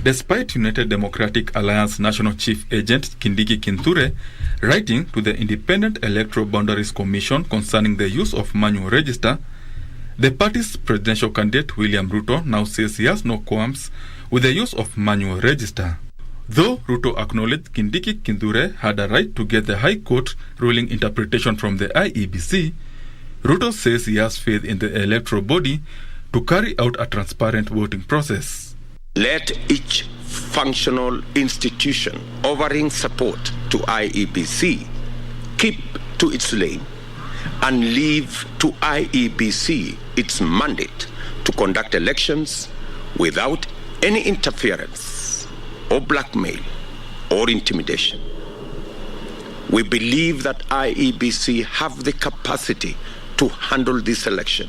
Despite United Democratic Alliance National Chief Agent Kindiki Kithure writing to the Independent Electoral Boundaries Commission concerning the use of manual register, the party's presidential candidate William Ruto now says he has no qualms with the use of manual register. Though Ruto acknowledged Kindiki Kithure had a right to get the High Court ruling interpretation from the IEBC, Ruto says he has faith in the electoral body to carry out a transparent voting process. Let each functional institution offering support to IEBC keep to its lane and leave to IEBC its mandate to conduct elections without any interference or blackmail or intimidation. We believe that IEBC have the capacity to handle this election.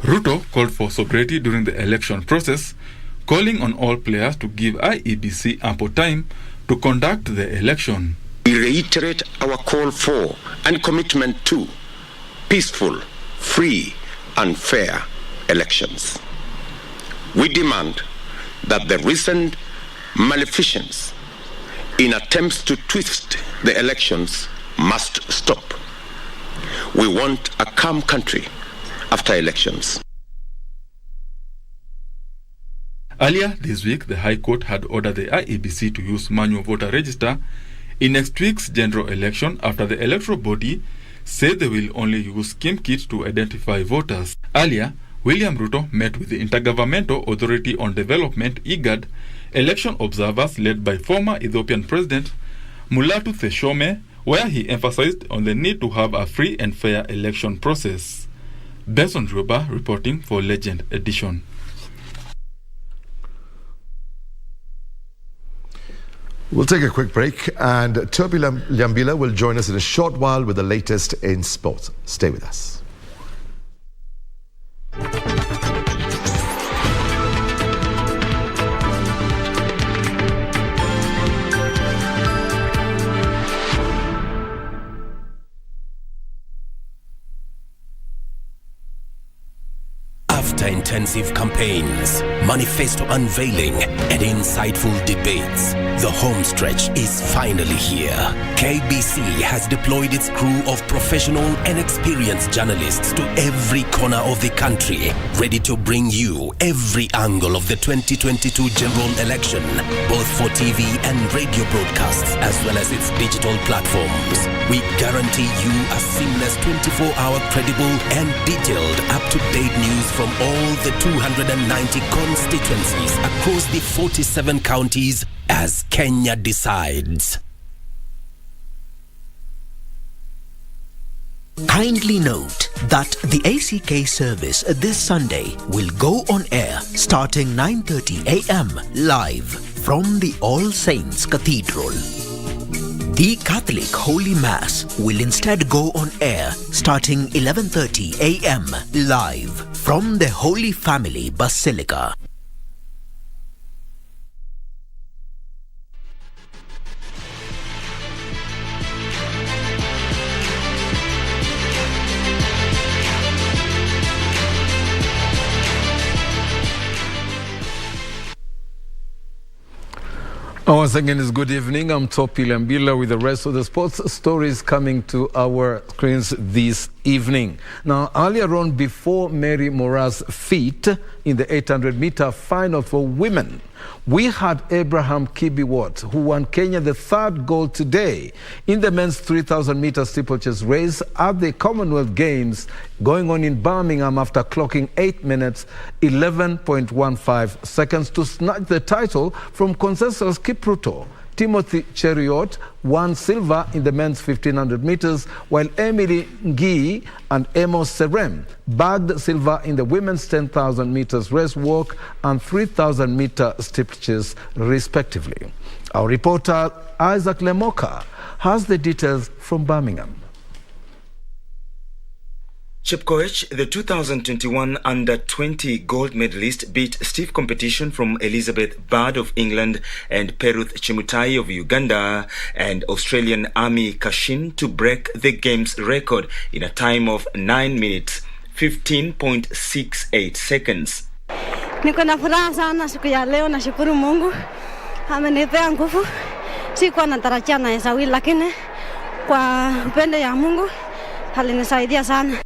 Ruto called for sobriety during the election process, calling on all players to give IEBC ample time to conduct the election. We reiterate our call for and commitment to peaceful, free and fair elections. We demand that the recent maleficence in attempts to twist the elections must stop. We want a calm country after elections. Earlier this week, the High Court had ordered the IEBC to use manual voter register in next week's general election after the electoral body said they will only use scheme kits to identify voters. Earlier, William Ruto met with the Intergovernmental Authority on Development (IGAD) election observers led by former Ethiopian President Mulatu Teshome, where he emphasized on the need to have a free and fair election process. Benson Droba reporting for Legend Edition. We'll take a quick break, and Toby Liambila will join us in a short while with the latest in sports. Stay with us. After intensive campaigns, manifesto unveiling, and insightful debates, the home stretch is finally here. KBC has deployed its crew of professional and experienced journalists to every corner of the country, ready to bring you every angle of the 2022 general election, both for TV and radio broadcasts, as well as its digital platforms. We guarantee you a seamless 24-hour credible and detailed up-to-date news from all the 290 constituencies across the 47 counties as Kenya decides. Kindly note that the ACK service this Sunday will go on air starting 9:30 a.m. live from the All Saints Cathedral. The Catholic Holy Mass will instead go on air starting 11:30 a.m. live from the Holy Family Basilica. Once again, it's good evening. I'm Topi Liambila with the rest of the sports stories coming to our screens this evening. Now, earlier on, before Mary Mora's feat in the 800-meter final for women, we had Abraham Kibiwot, who won Kenya the third gold today in the men's 3,000-meter steeplechase race at the Commonwealth Games going on in Birmingham after clocking 8 minutes, 11.15 seconds to snatch the title from Conseslus Kipruto. Timothy Cheriot won silver in the men's 1,500 meters, while Emily Ngii and Amos Serem bagged silver in the women's 10,000 meters race walk and 3,000-meter steeplechase, respectively. Our reporter Isaac Lemoka has the details from Birmingham. Chepkoech, the 2021 Under-20 gold medalist, beat stiff competition from Elizabeth Bird of England and Peruth Chemutai of Uganda and Australian Ami Kashin to break the game's record in a time of 9 minutes, 15.68 seconds. Niko na furaha sana siku ya leo, nashukuru Mungu amenipea nguvu. Sikuwa natarajia naweza win, lakini kwa upendo ya Mungu alinisaidia sana.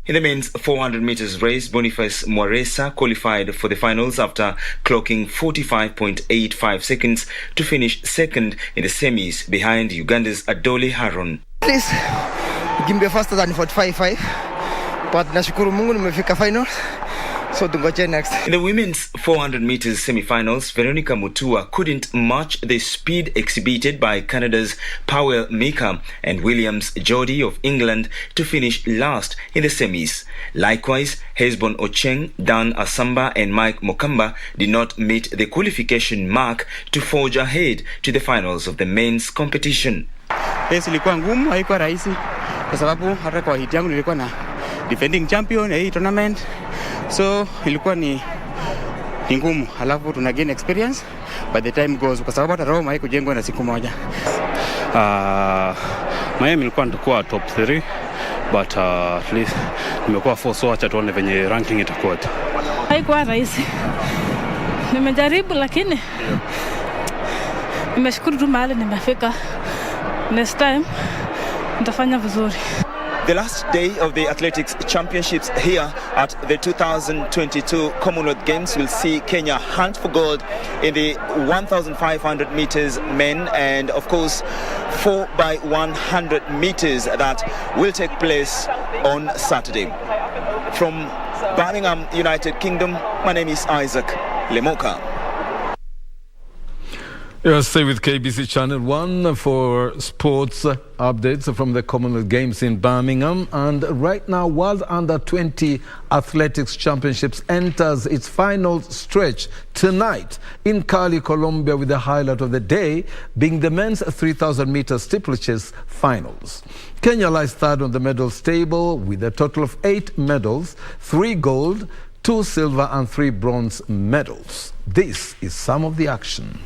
In the men's 400 meters race, Boniface Mwaresa qualified for the finals after clocking 45.85 seconds to finish second in the semis behind Uganda's Adoli Haron. Please, give me faster than 45.5, but nashukuru Mungu nimefika final. So to go next. In the women's 400 meters semi-finals, Veronica Mutua couldn't match the speed exhibited by Canada's Powell Mika and Williams Jody of England to finish last in the semis. Likewise, Hezbon Ocheng, Dan Asamba and Mike Mokamba did not meet the qualification mark to forge ahead to the finals of the men's competition. Race ilikuwa ngumu, haikuwa rahisi kwa sababu hata kwa hit yangu nilikuwa na defending champion ya hii tournament. So ilikuwa ni ngumu, halafu tuna gain experience by the time goes kwa sababu hata Roma haikujengwa na siku moja. Miami ilikuwa nitakuwa top 3 but at least nimekuwa 4, so acha tuone venye ranking itakuwa. Haikuwa rahisi. Nimejaribu lakini nimeshukuru tu mahali nimefika. Next time nitafanya vizuri. The last day of the Athletics Championships here at the 2022 Commonwealth Games will see Kenya hunt for gold in the 1,500 meters men and, of course, 4x100 meters that will take place on Saturday. From Birmingham, United Kingdom, my name is Isaac Lemoka. Stay with KBC Channel 1 for sports updates from the Commonwealth Games in Birmingham. And right now, World Under-20 Athletics Championships enters its final stretch tonight in Cali, Colombia, with the highlight of the day being the men's 3,000-meter steeplechase finals. Kenya lies third on the medals table with a total of 8 medals, 3 gold, 2 silver and 3 bronze medals. This is some of the action.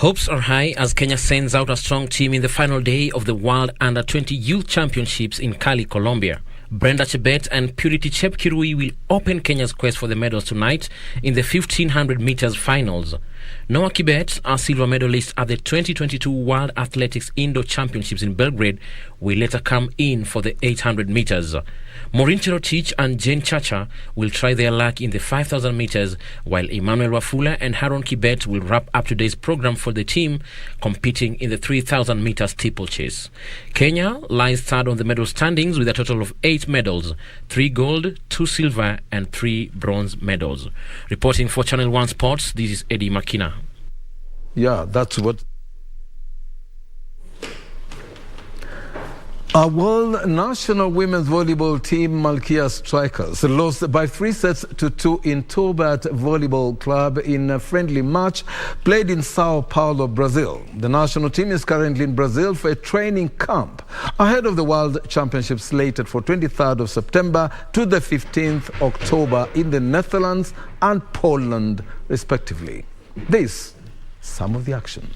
Hopes are high as Kenya sends out a strong team in the final day of the World Under-20 Youth Championships in Cali, Colombia. Brenda Chebet and Purity Chepkirui will open Kenya's quest for the medals tonight in the 1,500 meters finals. Noah Kibet, a silver medalist at the 2022 World Athletics Indoor Championships in Belgrade, will later come in for the 800 meters. Maureen Cherotich and Jane Chacha will try their luck in the 5,000 meters, while Emmanuel Wafula and Haron Kibet will wrap up today's program for the team competing in the 3,000 meter steeplechase. Kenya lies third on the medal standings with a total of 8 medals, 3 gold, 2 silver and 3 bronze medals. Reporting for Channel 1 Sports, this is Eddie Makina. Yeah, that's what... Our world national women's volleyball team, Malkia Strikers, lost by 3-2 in Tobert Volleyball Club in a friendly match played in Sao Paulo, Brazil. The national team is currently in Brazil for a training camp ahead of the World Championship slated for 23rd of September to the 15th October in the Netherlands and Poland, respectively. This, some of the action.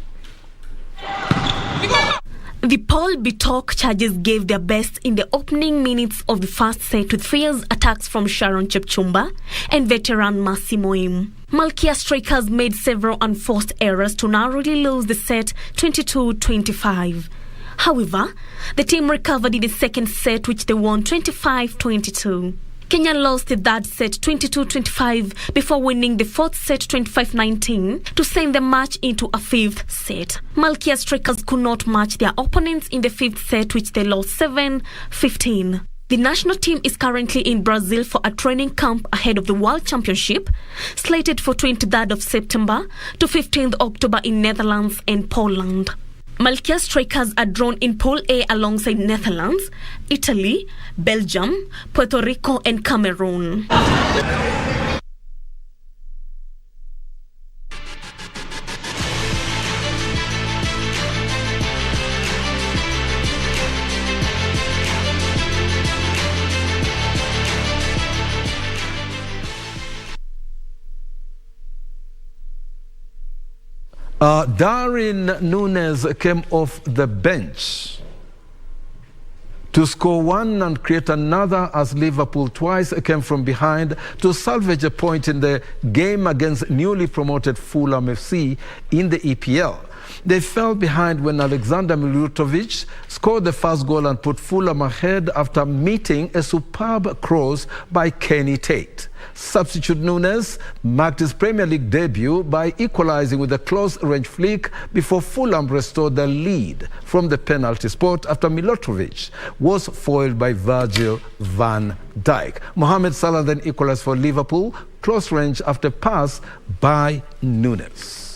The Paul Bitok Chargers gave their best in the opening minutes of the first set with fierce attacks from Sharon Chepchumba and veteran Massimo Im. Malkia Strikers made several unforced errors to narrowly lose the set 22-25. However, the team recovered in the second set, which they won 25-22. Kenya lost the third set 22-25 before winning the fourth set 25-19 to send the match into a fifth set. Malkia strikers could not match their opponents in the fifth set, which they lost 7-15. The national team is currently in Brazil for a training camp ahead of the World Championship, slated for 23rd of September to 15th October in Netherlands and Poland. Malkia strikers are drawn in Pool A alongside Netherlands, Italy, Belgium, Puerto Rico and Cameroon. Darwin Núñez came off the bench to score one and create another as Liverpool twice came from behind to salvage a point in the game against newly promoted Fulham FC in the EPL. They fell behind when Alexander Milutovic scored the first goal and put Fulham ahead after meeting a superb cross by Kenny Tate. Substitute Núñez marked his Premier League debut by equalizing with a close-range flick before Fulham restored the lead from the penalty spot after Milutovic was foiled by Virgil van Dijk. Mohamed Salah then equalized for Liverpool, close range after pass by Núñez.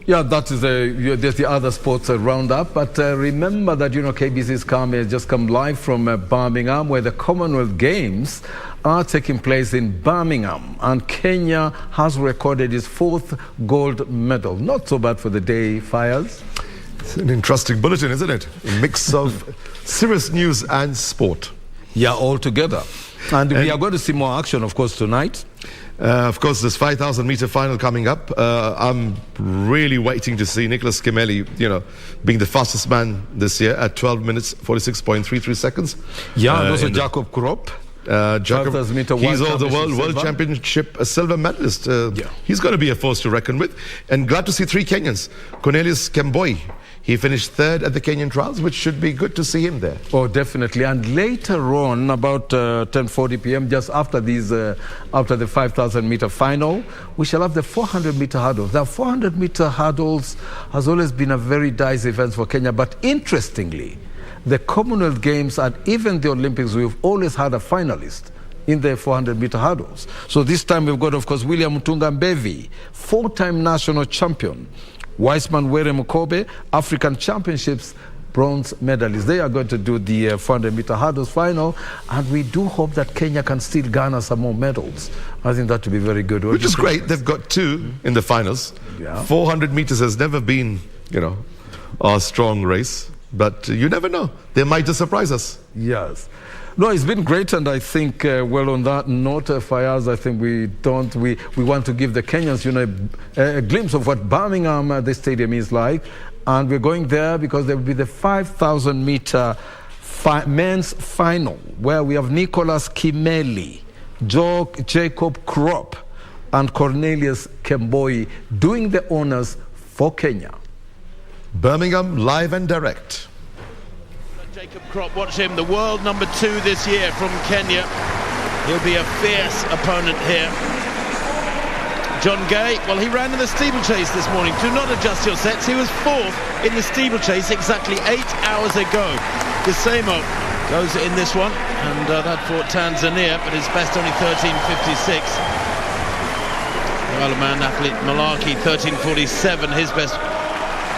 Yeah, that is there's the other sports roundup. But remember that, KBC's Kame has just come live from Birmingham, where the Commonwealth Games are taking place in Birmingham. And Kenya has recorded its fourth gold medal. Not so bad for the day, Fires. It's an interesting bulletin, isn't it? A mix of serious news and sport. Yeah, all together. And we are going to see more action, of course, tonight. Of course, this 5,000-meter final coming up. I'm really waiting to see Nicholas Kimeli, being the fastest man this year at 12 minutes, 46.33 seconds. Yeah, and also Jacob Krop. He's all the world championship silver medalist. He's going to be a force to reckon with. And glad to see three Kenyans. Cornelius Kemboi, he finished third at the Kenyan trials, which should be good to see him there. Oh, definitely. And later on, about 10:40 p.m., just after the 5,000-meter final, we shall have the 400-meter hurdles. Now, 400-meter hurdles has always been a very dicey event for Kenya, but interestingly, the Commonwealth Games and even the Olympics, we've always had a finalist in the 400-meter hurdles. So this time we've got, of course, William Mutunga Mbevi, four-time national champion. Wiseman Were Mukobe, African Championships bronze medalist. They are going to do the 400-meter hurdles final, and we do hope that Kenya can still garner some more medals. I think that would be very good. Which is great. They've got two in the finals. Yeah. 400 meters has never been, a strong race. But you never know. They might just surprise us. Yes. No, it's been great, and I think, well, on that note, Fayaz, I think we want to give the Kenyans, a glimpse of what Birmingham, the stadium, is like. And we're going there because there will be the 5,000-meter men's final, where we have Nicholas Kimeli, Jacob Krop, and Cornelius Kemboi doing the honors for Kenya. Birmingham, live and direct. Jacob Krop, watch him, the world number 2 this year from Kenya. He'll be a fierce opponent here. John Gay, well, he ran in the steeplechase this morning. Do not adjust your sets. He was 4th in the steeplechase exactly 8 hours ago. Gisemo goes in this one, and that for Tanzania, but his best only 13.56. The Isle of Man athlete Malaki, 13.47, his best.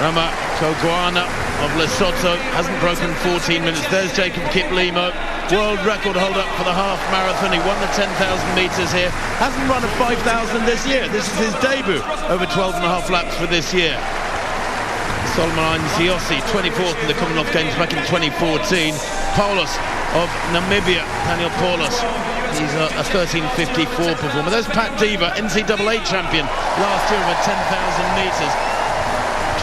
Rama Kogwana of Lesotho hasn't broken 14 minutes. There's Jacob Kiplimo, world record holder for the half marathon. He won the 10,000 metres here. Hasn't run a 5,000 this year. This is his debut over 12 and a half laps for this year. Solomon Nziosi, 24th in the Commonwealth Games back in 2014. Paulus of Namibia, Daniel Paulos. He's a 13.54 performer. There's Pat Diva, NCAA champion last year over 10,000 metres.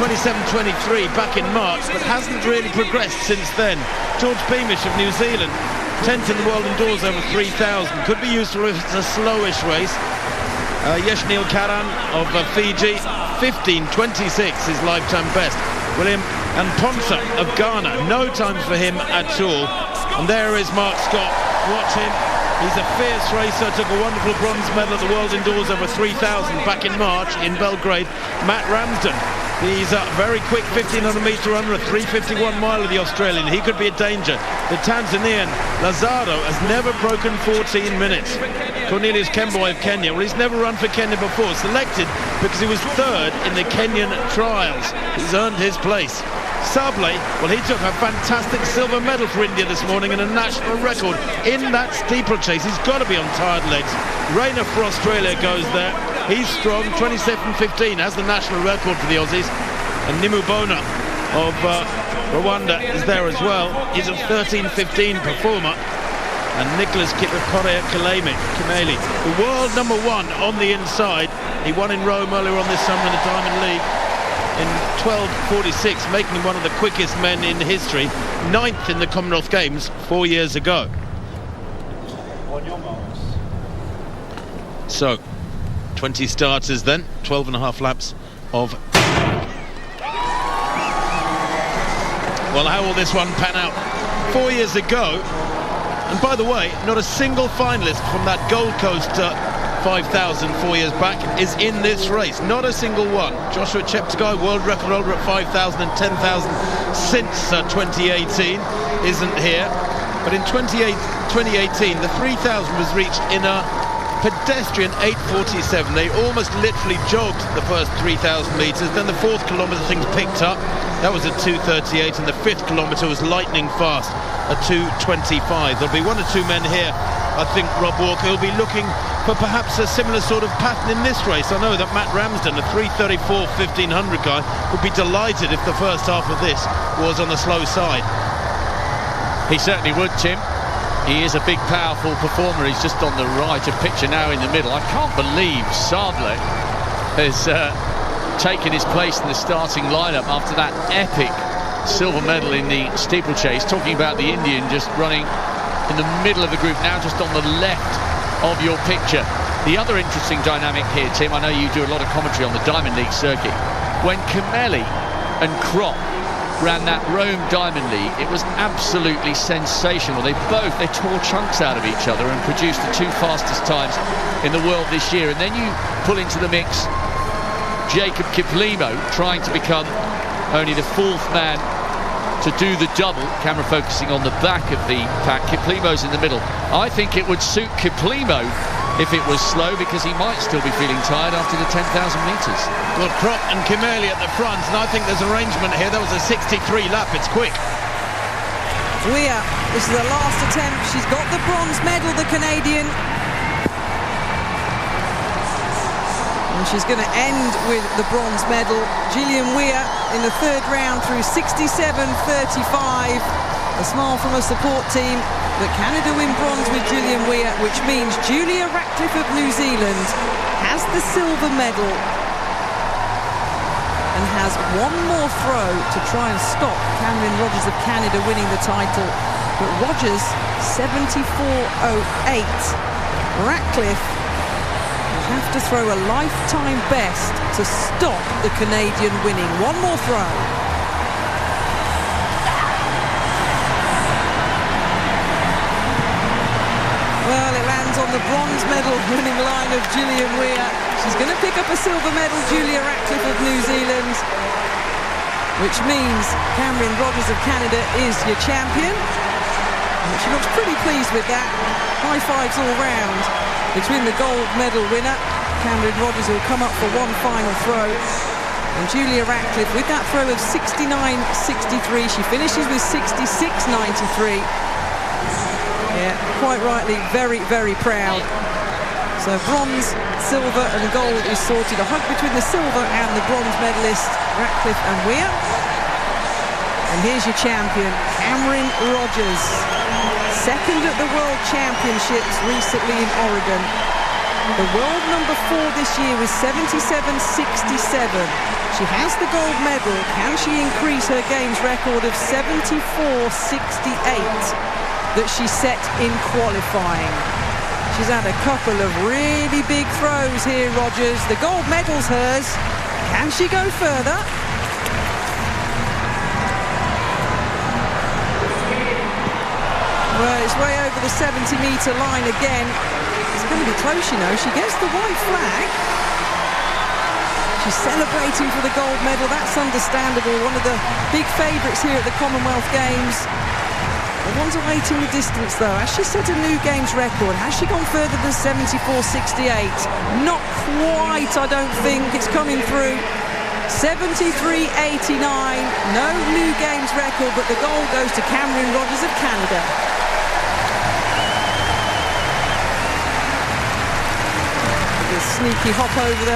27.23 back in March, but hasn't really progressed since then. George Beamish of New Zealand, 10th in the world indoors over 3,000. Could be useful if it's a slowish race. Yeshnil Karan of Fiji, 15.26 his lifetime best. William and Ponsa of Ghana, no times for him at all. And there is Mark Scott. Watch him. He's a fierce racer, took a wonderful bronze medal at the World Indoors over 3,000 back in March in Belgrade. Matt Ramsden, he's a very quick 1,500 metre runner, a 3:51 mile of the Australian. He could be a danger. The Tanzanian Lazaro has never broken 14 minutes. Cornelius Kemboi of Kenya, well, he's never run for Kenya before, selected because he was third in the Kenyan trials. He's earned his place. Sable, well, he took a fantastic silver medal for India this morning and a national record in that steeplechase. He's got to be on tired legs. Rayner for Australia goes there. He's strong, 27.15, has the national record for the Aussies. And Nimubona of Rwanda is there as well. He's a 13.15 performer. And Nicholas Kipkorea Kimeli, the world number one on the inside. He won in Rome earlier on this summer in the Diamond League in 12.46, making him one of the quickest men in history. 9th in the Commonwealth Games 4 years ago. So, 20 starters then, 12.5 laps of... Well, how will this one pan out? 4 years ago, and by the way, not a single finalist from that Gold Coast 5,000 4 years back is in this race. Not a single one. Joshua Cheptegei, world record holder at 5,000 and 10,000 since 2018, isn't here. But in 2018, the 3,000 was reached in a pedestrian 8:47. They almost literally jogged the first 3,000 metres. Then the 4th kilometre things picked up. That was at 2:38, and the 5th kilometre was lightning fast at 2:25. There'll be one or two men here, I think, Rob Walker, who'll be looking for perhaps a similar sort of pattern in this race. I know that Matt Ramsden, a 3:34 1,500 guy, would be delighted if the first half of this was on the slow side. He certainly would, Tim. He is a big, powerful performer. He's just on the right of picture now in the middle. I can't believe Sable has taken his place in the starting lineup after that epic silver medal in the steeplechase. Talking about the Indian just running in the middle of the group now, just on the left of your picture. The other interesting dynamic here, Tim, I know you do a lot of commentary on the Diamond League circuit. When Kimeli and Krop ran that Rome Diamond League, it was absolutely sensational. They tore chunks out of each other and produced the 2 fastest times in the world this year. And then you pull into the mix Jacob Kiplimo, trying to become only the 4th man to do the double. Camera focusing on the back of the pack. Kiplimo's in the middle. I think it would suit Kiplimo if it was slow, because he might still be feeling tired after the 10,000 metres. Well, Krop and Kimeli at the front, and I think there's arrangement here. That was a 63 lap. It's quick. Weir, this is her last attempt. She's got the bronze medal, the Canadian. And she's going to end with the bronze medal. Gillian Weir in the 3rd round through 67.35. A smile from a support team. But Canada win bronze with Gillian Weir, which means Julia Ratcliffe of New Zealand has the silver medal and has one more throw to try and stop Cameron Rogers of Canada winning the title. But Rogers, 74.08. Ratcliffe will have to throw a lifetime best to stop the Canadian winning. One more throw. Well, it lands on the bronze medal winning line of Gillian Weir. She's going to pick up a silver medal, Julia Ratcliffe of New Zealand, which means Cameron Rogers of Canada is your champion. And she looks pretty pleased with that. High fives all round between the gold medal winner, Cameron Rogers, who will come up for one final throw, and Julia Ratcliffe with that throw of 69.63. She finishes with 66.93. Yeah, quite rightly, very, very proud. So bronze, silver and gold is sorted. A hug between the silver and the bronze medalists, Ratcliffe and Weir. And here's your champion, Cameron Rogers. Second at the World Championships recently in Oregon. The world number 4 this year was 77.67. She has the gold medal. Can she increase her games record of 74.68 that she set in qualifying? She's had a couple of really big throws here, Rogers. The gold medal's hers. Can she go further? Well, it's way over the 70-metre line again. It's going to be close, you know. She gets the white flag. She's celebrating for the gold medal. That's understandable. One of the big favourites here at the Commonwealth Games. The ones awaiting the distance, though. Has she set a new games record? Has she gone further than 74.68? Not quite, I don't think. It's coming through. 73.89. No new games record, but the gold goes to Cameron Rogers of Canada. Sneaky hop over the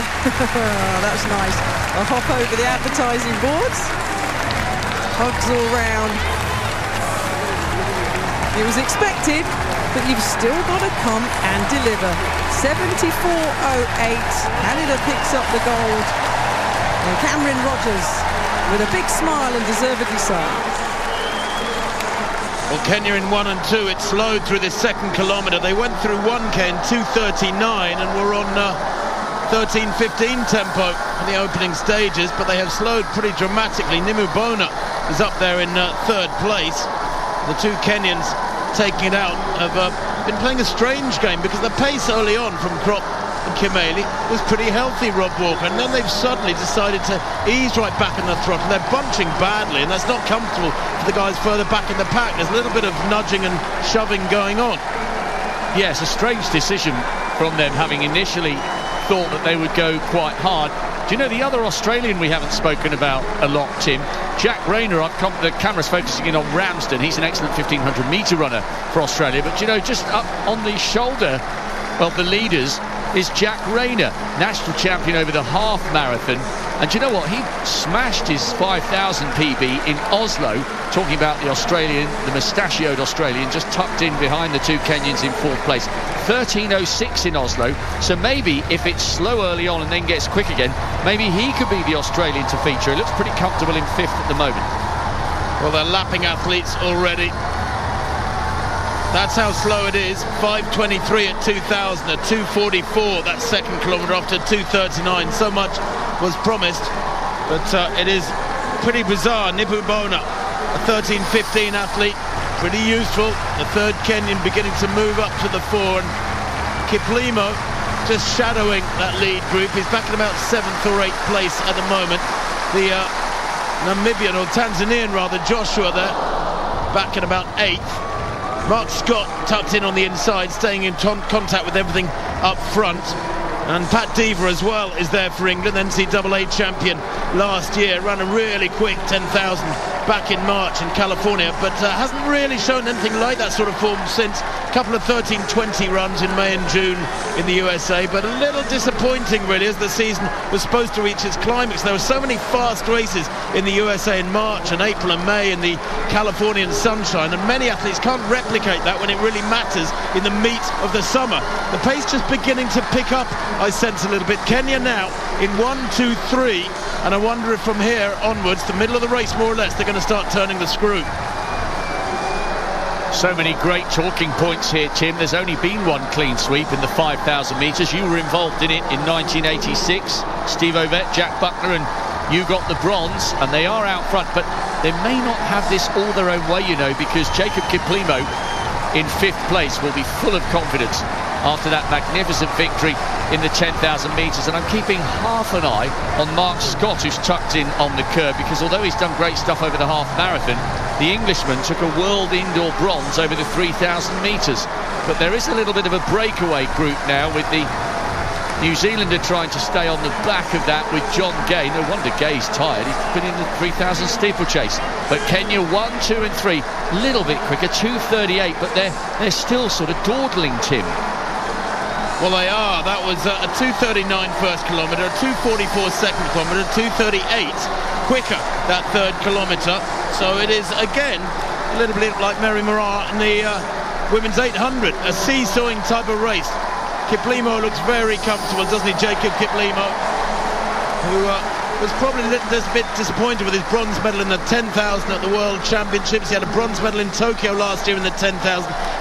that's nice, a hop over the advertising boards, hugs all round. It was expected, but you've still got to come and deliver. 74.08. Canada picks up the gold, and Cameron Rogers with a big smile, and deservedly so. Well, Kenya in 1 and 2, it slowed through this second kilometre. They went through 1K in 2:39 and were on 13:15 tempo in the opening stages, but they have slowed pretty dramatically. Nimubona is up there in third place. The two Kenyans taking it out have been playing a strange game, because the pace early on from Krop and Kimeli was pretty healthy, Rob Walker, and then they've suddenly decided to ease right back in the throttle. They're bunching badly, and that's not comfortable for the guys further back in the pack. There's a little bit of nudging and shoving going on. Yes, a strange decision from them, having initially thought that they would go quite hard. Do you know the other Australian we haven't spoken about a lot, Tim? Jack Rayner. The camera's focusing in on Ramsden. He's an excellent 1500 metre runner for Australia, but you know, just up on the shoulder of the leaders is Jack Rayner, national champion over the half marathon. And do you know what? He smashed his 5,000 PB in Oslo, talking about the Australian, the mustachioed Australian, just tucked in behind the two Kenyans in fourth place. 13:06 in Oslo, so maybe if it's slow early on and then gets quick again, maybe he could be the Australian to feature. He looks pretty comfortable in fifth at the moment. Well, they're lapping athletes already. That's how slow it is. 5:23 at 2,000, at 2:44 that second kilometre after 2:39. So much was promised, but it is pretty bizarre. Nimubona, a 13:15 athlete, pretty useful. The third Kenyan beginning to move up to the fore, and Kiplimo just shadowing that lead group. He's back in about 7th or 8th place at the moment. The Namibian, or Tanzanian rather, Joshua there, back in about 8th. Mark Scott tucked in on the inside, staying in contact with everything up front. And Pat Deaver as well is there for England, NCAA champion last year. Ran a really quick 10,000 back in March in California, but hasn't really shown anything like that sort of form since. A couple of 13:20 runs in May and June in the USA, but a little disappointing really, as the season was supposed to reach its climax. There were so many fast races in the USA in March and April and May in the Californian sunshine, and many athletes can't replicate that when it really matters in the meat of the summer. The pace just beginning to pick up, I sense a little bit. Kenya now in 1, 2, 3, and I wonder if from here onwards, the middle of the race more or less, they're going to start turning the screw. So many great talking points here, Tim. There's only been one clean sweep in the 5,000 metres. You were involved in it in 1986. Steve Ovett, Jack Buckner, and you got the bronze, and they are out front, but they may not have this all their own way, you know, because Jacob Kiplimo in 5th place will be full of confidence after that magnificent victory in the 10,000 metres. And I'm keeping half an eye on Mark Scott, who's tucked in on the curb, because although he's done great stuff over the half marathon, the Englishman took a world indoor bronze over the 3,000 metres. But there is a little bit of a breakaway group now, with the New Zealander trying to stay on the back of that with John Gay. No wonder Gay's tired. He's been in the 3,000 steeplechase. But Kenya 1, 2 and 3, little bit quicker, 2:38, but they're still sort of dawdling, Tim. Well, they are. That was a 2:39 first kilometre, a 2:44 second kilometre, 2:38 quicker that third kilometre. So it is again a little bit like Mary Moraa in the women's 800, a seesawing type of race. Kiplimo looks very comfortable, doesn't he, Jacob Kiplimo, who was probably a bit disappointed with his bronze medal in the 10,000 at the World Championships. He had a bronze medal in Tokyo last year in the 10,000.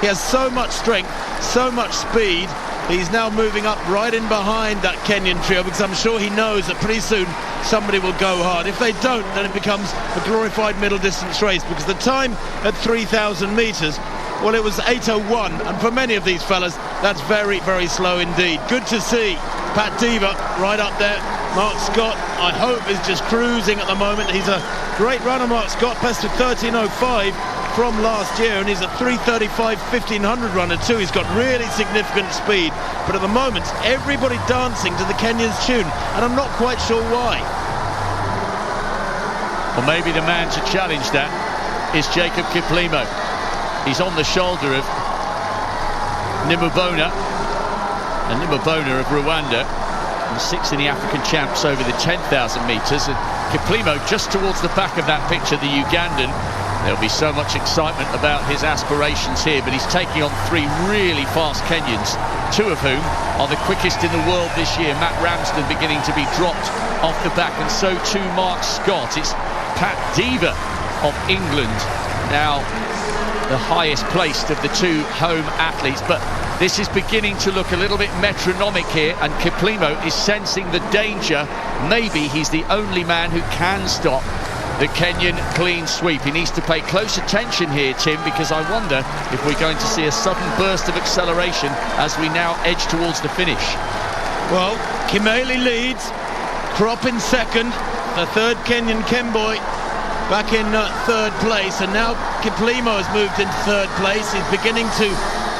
He has so much strength, so much speed. He's now moving up right in behind that Kenyan trio, because I'm sure he knows that pretty soon somebody will go hard. If they don't, then it becomes a glorified middle distance race, because the time at 3,000 metres, well, it was 8:01, and for many of these fellas, that's very, very slow indeed. Good to see Pat Diva right up there. Mark Scott, I hope, is just cruising at the moment. He's a great runner, Mark Scott, best of 13:05 from last year, and he's a 3:35 1500 runner too. He's got really significant speed, but at the moment everybody dancing to the Kenyans tune, and I'm not quite sure why. Well, maybe the man to challenge that is Jacob Kiplimo. He's on the shoulder of Nimubona, and Nimubona of Rwanda, and sixth in the African champs over the 10,000 metres, and Kiplimo just towards the back of that picture, the Ugandan. There'll be so much excitement about his aspirations here, but he's taking on three really fast Kenyans, two of whom are the quickest in the world this year. Matt Ramsden beginning to be dropped off the back, and so too Mark Scott. It's Pat Diva of England now the highest placed of the two home athletes, but this is beginning to look a little bit metronomic here, and Kiplimo is sensing the danger. Maybe he's the only man who can stop the Kenyan clean sweep. He needs to pay close attention here, Tim, because I wonder if we're going to see a sudden burst of acceleration as we now edge towards the finish. Well, Kimeli leads, Krop in second, the third Kenyan Kemboi back in third place, and now Kiplimo has moved into third place. He's beginning to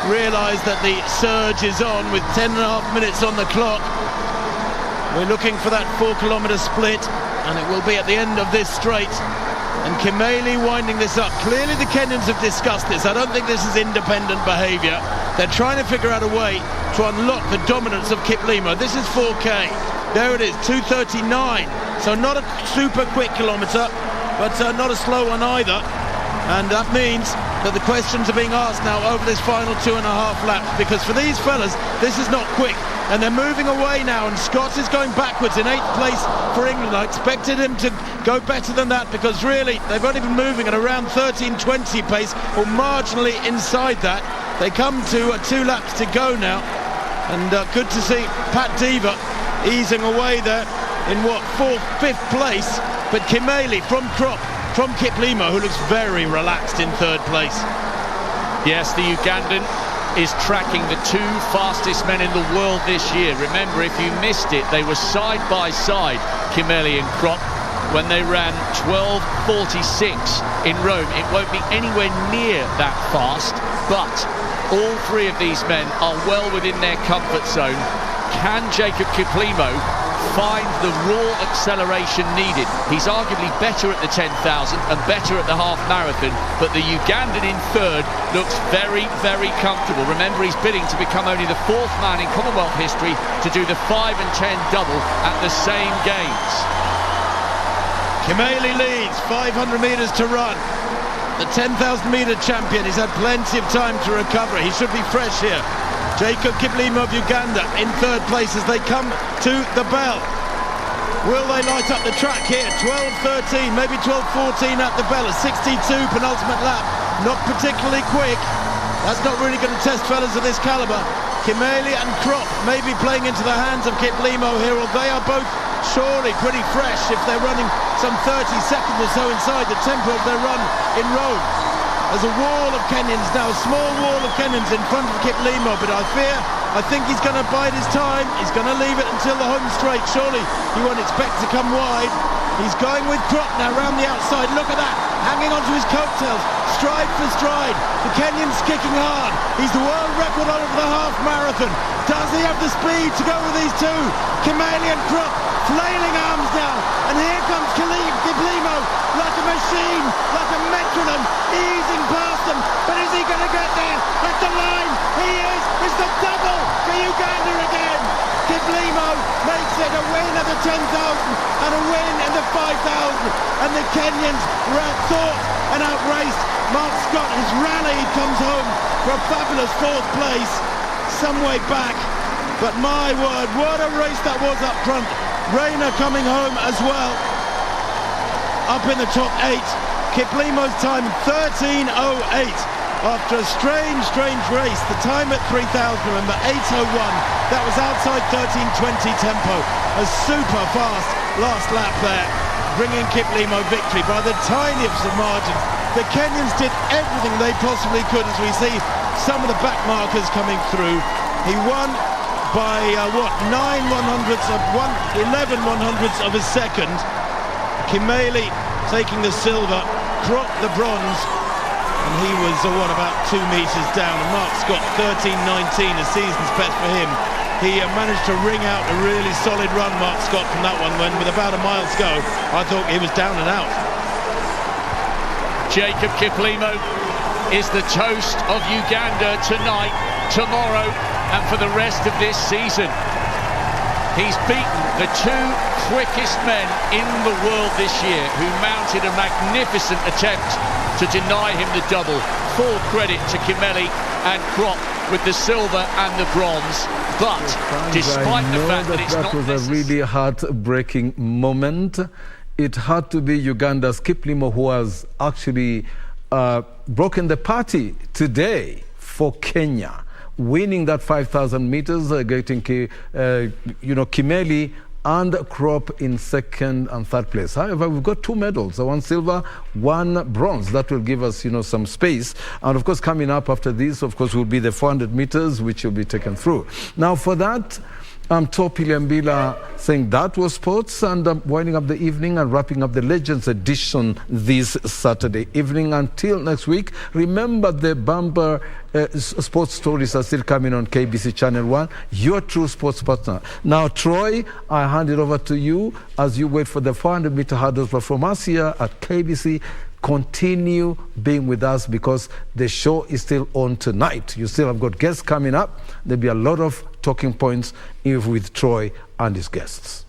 realise that the surge is on with 10.5 minutes on the clock. We're looking for that 4 kilometre split, and it will be at the end of this straight. And Kimeli winding this up. Clearly the Kenyans have discussed this. I don't think this is independent behaviour. They're trying to figure out a way to unlock the dominance of Kiplimo. This is 4K. There it is, 2:39. So not a super quick kilometre, but not a slow one either. And that means that the questions are being asked now over this final 2.5 laps, because for these fellas, this is not quick. And they're moving away now, and Scott is going backwards in 8th place for England. I expected him to go better than that, because really, they've only been moving at around 13:20 pace, or marginally inside that. They come to 2 laps to go now. And good to see Pat Diva easing away there in what, 4th, 5th place. But Kimeli from Krop, from Kiplimo, who looks very relaxed in third place. Yes, the Ugandan is tracking the two fastest men in the world this year. Remember, if you missed it, they were side by side, Kimeli and Krop, when they ran 12:46 in Rome. It won't be anywhere near that fast, but all three of these men are well within their comfort zone. Can Jacob Kiplimo find the raw acceleration needed? He's arguably better at the 10,000 and better at the half marathon, but the Ugandan in third looks very, very comfortable. Remember, he's bidding to become only the 4th man in Commonwealth history to do the 5 and 10 double at the same games. Kimeli leads, 500 metres to run. The 10,000 metre champion, he's had plenty of time to recover. He should be fresh here. Jacob Kiplimo of Uganda in third place as they come to the bell. Will they light up the track here? 12:13, maybe 12:14 at the bell. A 62 penultimate lap. Not particularly quick. That's not really going to test fellas of this calibre. Kimeli and Krop may be playing into the hands of Kiplimo here, or they are both surely pretty fresh if they're running some 30 seconds or so inside the tempo of their run in Rome. There's a wall of Kenyans now, a small wall of Kenyans in front of Kiplimo, but I think he's going to bide his time. He's going to leave it until the home straight. Surely he won't expect to come wide. He's going with Krop now round the outside. Look at that, hanging onto his coattails, stride for stride. The Kenyans kicking hard. He's the world record over the half marathon. Does he have the speed to go with these two? Kimeli and Krop flailing arms now, and here comes Kiplimo like a machine, like a metronome, easing past them. But is he going to get there at the line? He is. It's the double for Uganda again. Kiplimo makes it, a win at the 10,000 and a win in the 5,000. And the Kenyans were outthought and outraced. Mark Scott has rallied, comes home for a fabulous 4th place, some way back. But my word, what a race that was up front. Rayner coming home as well, up in the top 8. Kiplimo's time 13:08 after a strange race. The time at 3,000, remember, 8:01. That was outside 13:20 tempo. A super fast last lap there, bringing Kiplimo victory by the tiniest of margins. The Kenyans did everything they possibly could, as we see some of the back markers coming through. He won by 11 100ths of a second. Kimeli taking the silver, Krop the bronze, and he was about 2 meters down. And Mark Scott 13:19, a season's best for him. He managed to ring out a really solid run, Mark Scott, from that one, when with about a mile to go, I thought he was down and out. Jacob Kiplimo is the toast of Uganda tonight, tomorrow, and for the rest of this season. He's beaten the 2 quickest men in the world this year, who mounted a magnificent attempt to deny him the double. Full credit to Kimeli and Krop with the silver and the bronze. But despite the fact that it's not was a really heartbreaking moment, it had to be Uganda's Kiplimo who has actually broken the party today for Kenya, winning that 5,000 meters, getting Kimeli and Krop in 2nd and 3rd place. However, we've got 2 medals, 1 silver, 1 bronze. That will give us, some space. And of course, coming up after this, of course, will be the 400 meters, which will be taken through. Now, for that, Topi Liambila saying that was sports, and winding up the evening and wrapping up the Legends edition this Saturday evening. Until next week, remember the bumper sports stories are still coming on KBC Channel 1, your true sports partner. Now, Troy, I hand it over to you as you wait for the 400-meter hurdles. But from us here at KBC, continue being with us because the show is still on tonight. You still have got guests coming up. There'll be a lot of talking points with Troy and his guests.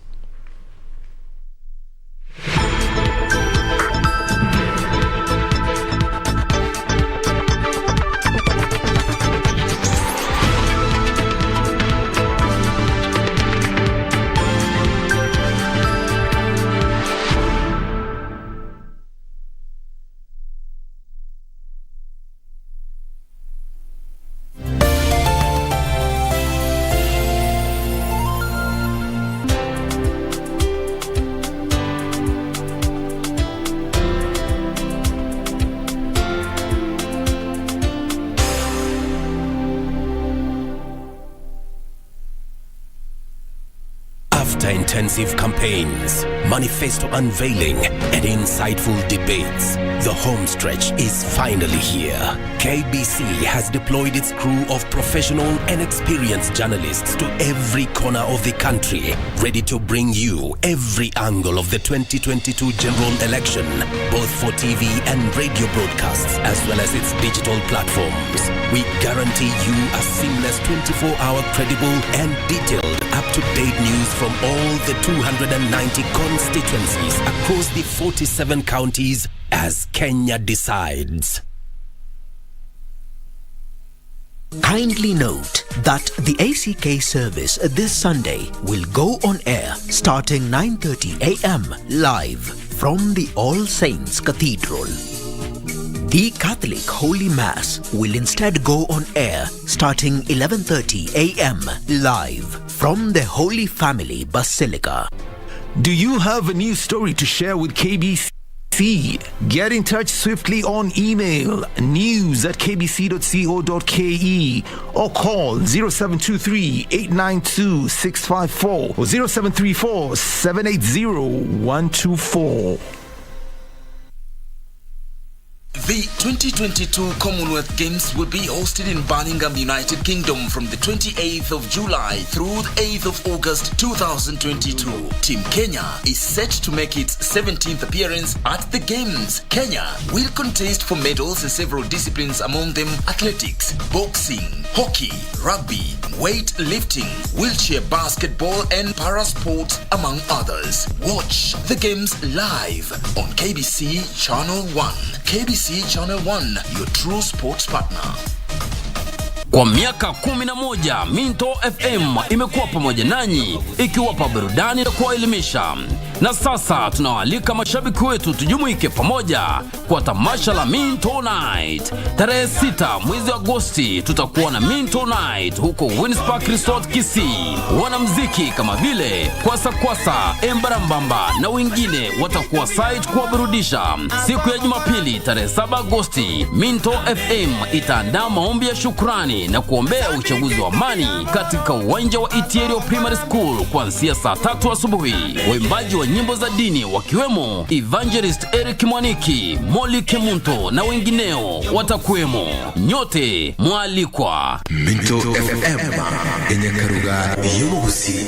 Intensive campaigns, manifesto unveiling, and insightful debates, the home stretch is finally here. KBC has deployed its crew of professional and experienced journalists to every corner of the country, ready to bring you every angle of the 2022 general election, both for TV and radio broadcasts, as well as its digital platforms. We guarantee you a seamless 24-hour credible and detailed up-to-date news from all the 290 constituencies across the 47 counties as Kenya decides. Kindly note that the ACK service this Sunday will go on air starting 9:30 a.m. live from the All Saints Cathedral. The Catholic Holy Mass will instead go on air starting 11:30 a.m. live from the Holy Family Basilica. Do you have a news story to share with KBC? Get in touch swiftly on email news@kbc.co.ke or call 0723-892-654 or 0734-780-124. The 2022 Commonwealth Games will be hosted in Birmingham, United Kingdom from the 28th of July through the 8th of August 2022. Team Kenya is set to make its 17th appearance at the Games. Kenya will contest for medals in several disciplines, among them athletics, boxing, hockey, rugby, weightlifting, wheelchair basketball and parasports, among others. Watch the Games live on KBC Channel 1. KBC Channel 1, your true sports partner. Kwa miaka 11 Minto FM imekuwa pamoja nanyi ikiwapa burudani na kuwaelimisha. Na sasa tunawaalika mashabiki wetu tujumuike pamoja kwa tamasha la Minto Night. Tarehe 6 mwezi Agosti tutakuwa na Minto Night huko Winspark Resort Kisii. Wanamuziki kama vile Kwasa, Embarambamba na wengine watakuwa site kuwaburudisha. Siku ya Jumapili tarehe 7 Agosti, Minto FM itaandaa maombi ya shukrani na kuombea uchaguzi wa amani katika uwanja wa Itiero Primary School kuanzia saa 3 asubuhi. Waimbaji wa nyimbo za dini wakiwemo Evangelist Eric Mwaniki, Molly Kemunto na wengineo watakuwemo. Nyote mwalikwa. Minto FM yenye karuga yuhusi.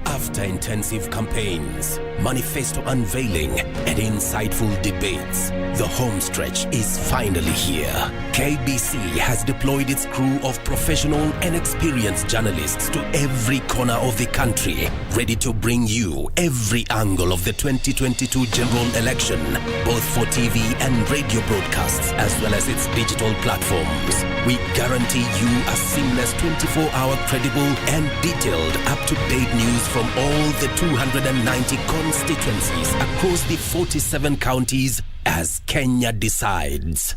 After intensive campaigns, manifesto unveiling, and insightful debates, the home stretch is finally here. KBC has deployed its crew of professional and experienced journalists to every corner of the country, ready to bring you every angle of the 2022 general election, both for TV and radio broadcasts, as well as its digital platforms. We guarantee you a seamless 24-hour credible and detailed up-to-date news from all the 290 constituencies across the 47 counties as Kenya decides.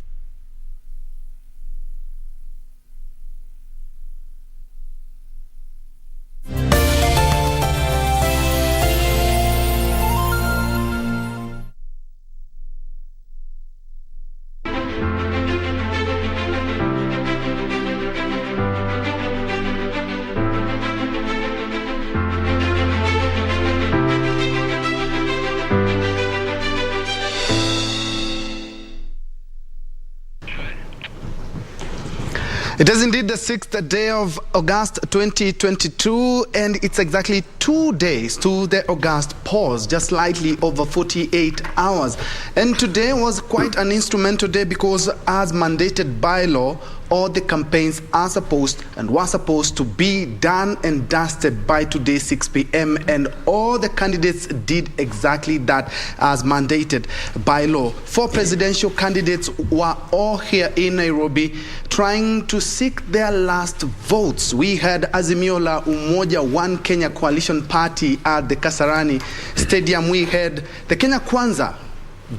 It is indeed the 6th day of August 2022, and it's exactly 2 days to the August pause, just slightly over 48 hours. And today was quite an instrumental day because, as mandated by law, all the campaigns are supposed and were supposed to be done and dusted by today 6 p.m. and all the candidates did exactly that as mandated by law. 4 presidential candidates were all here in Nairobi trying to seek their last votes. We had Azimio la Umoja One Kenya Coalition Party at the Kasarani Stadium. We had the Kenya Kwanza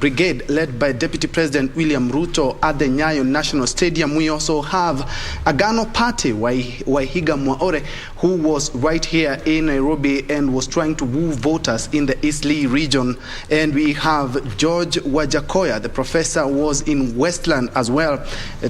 Brigade led by Deputy President William Ruto at the Nyayo National Stadium. We also have Agano Party, Waihiga Mwaore, who was right here in Nairobi and was trying to woo voters in the Eastleigh region. And we have George Wajakoya, the professor, was in Westland as well,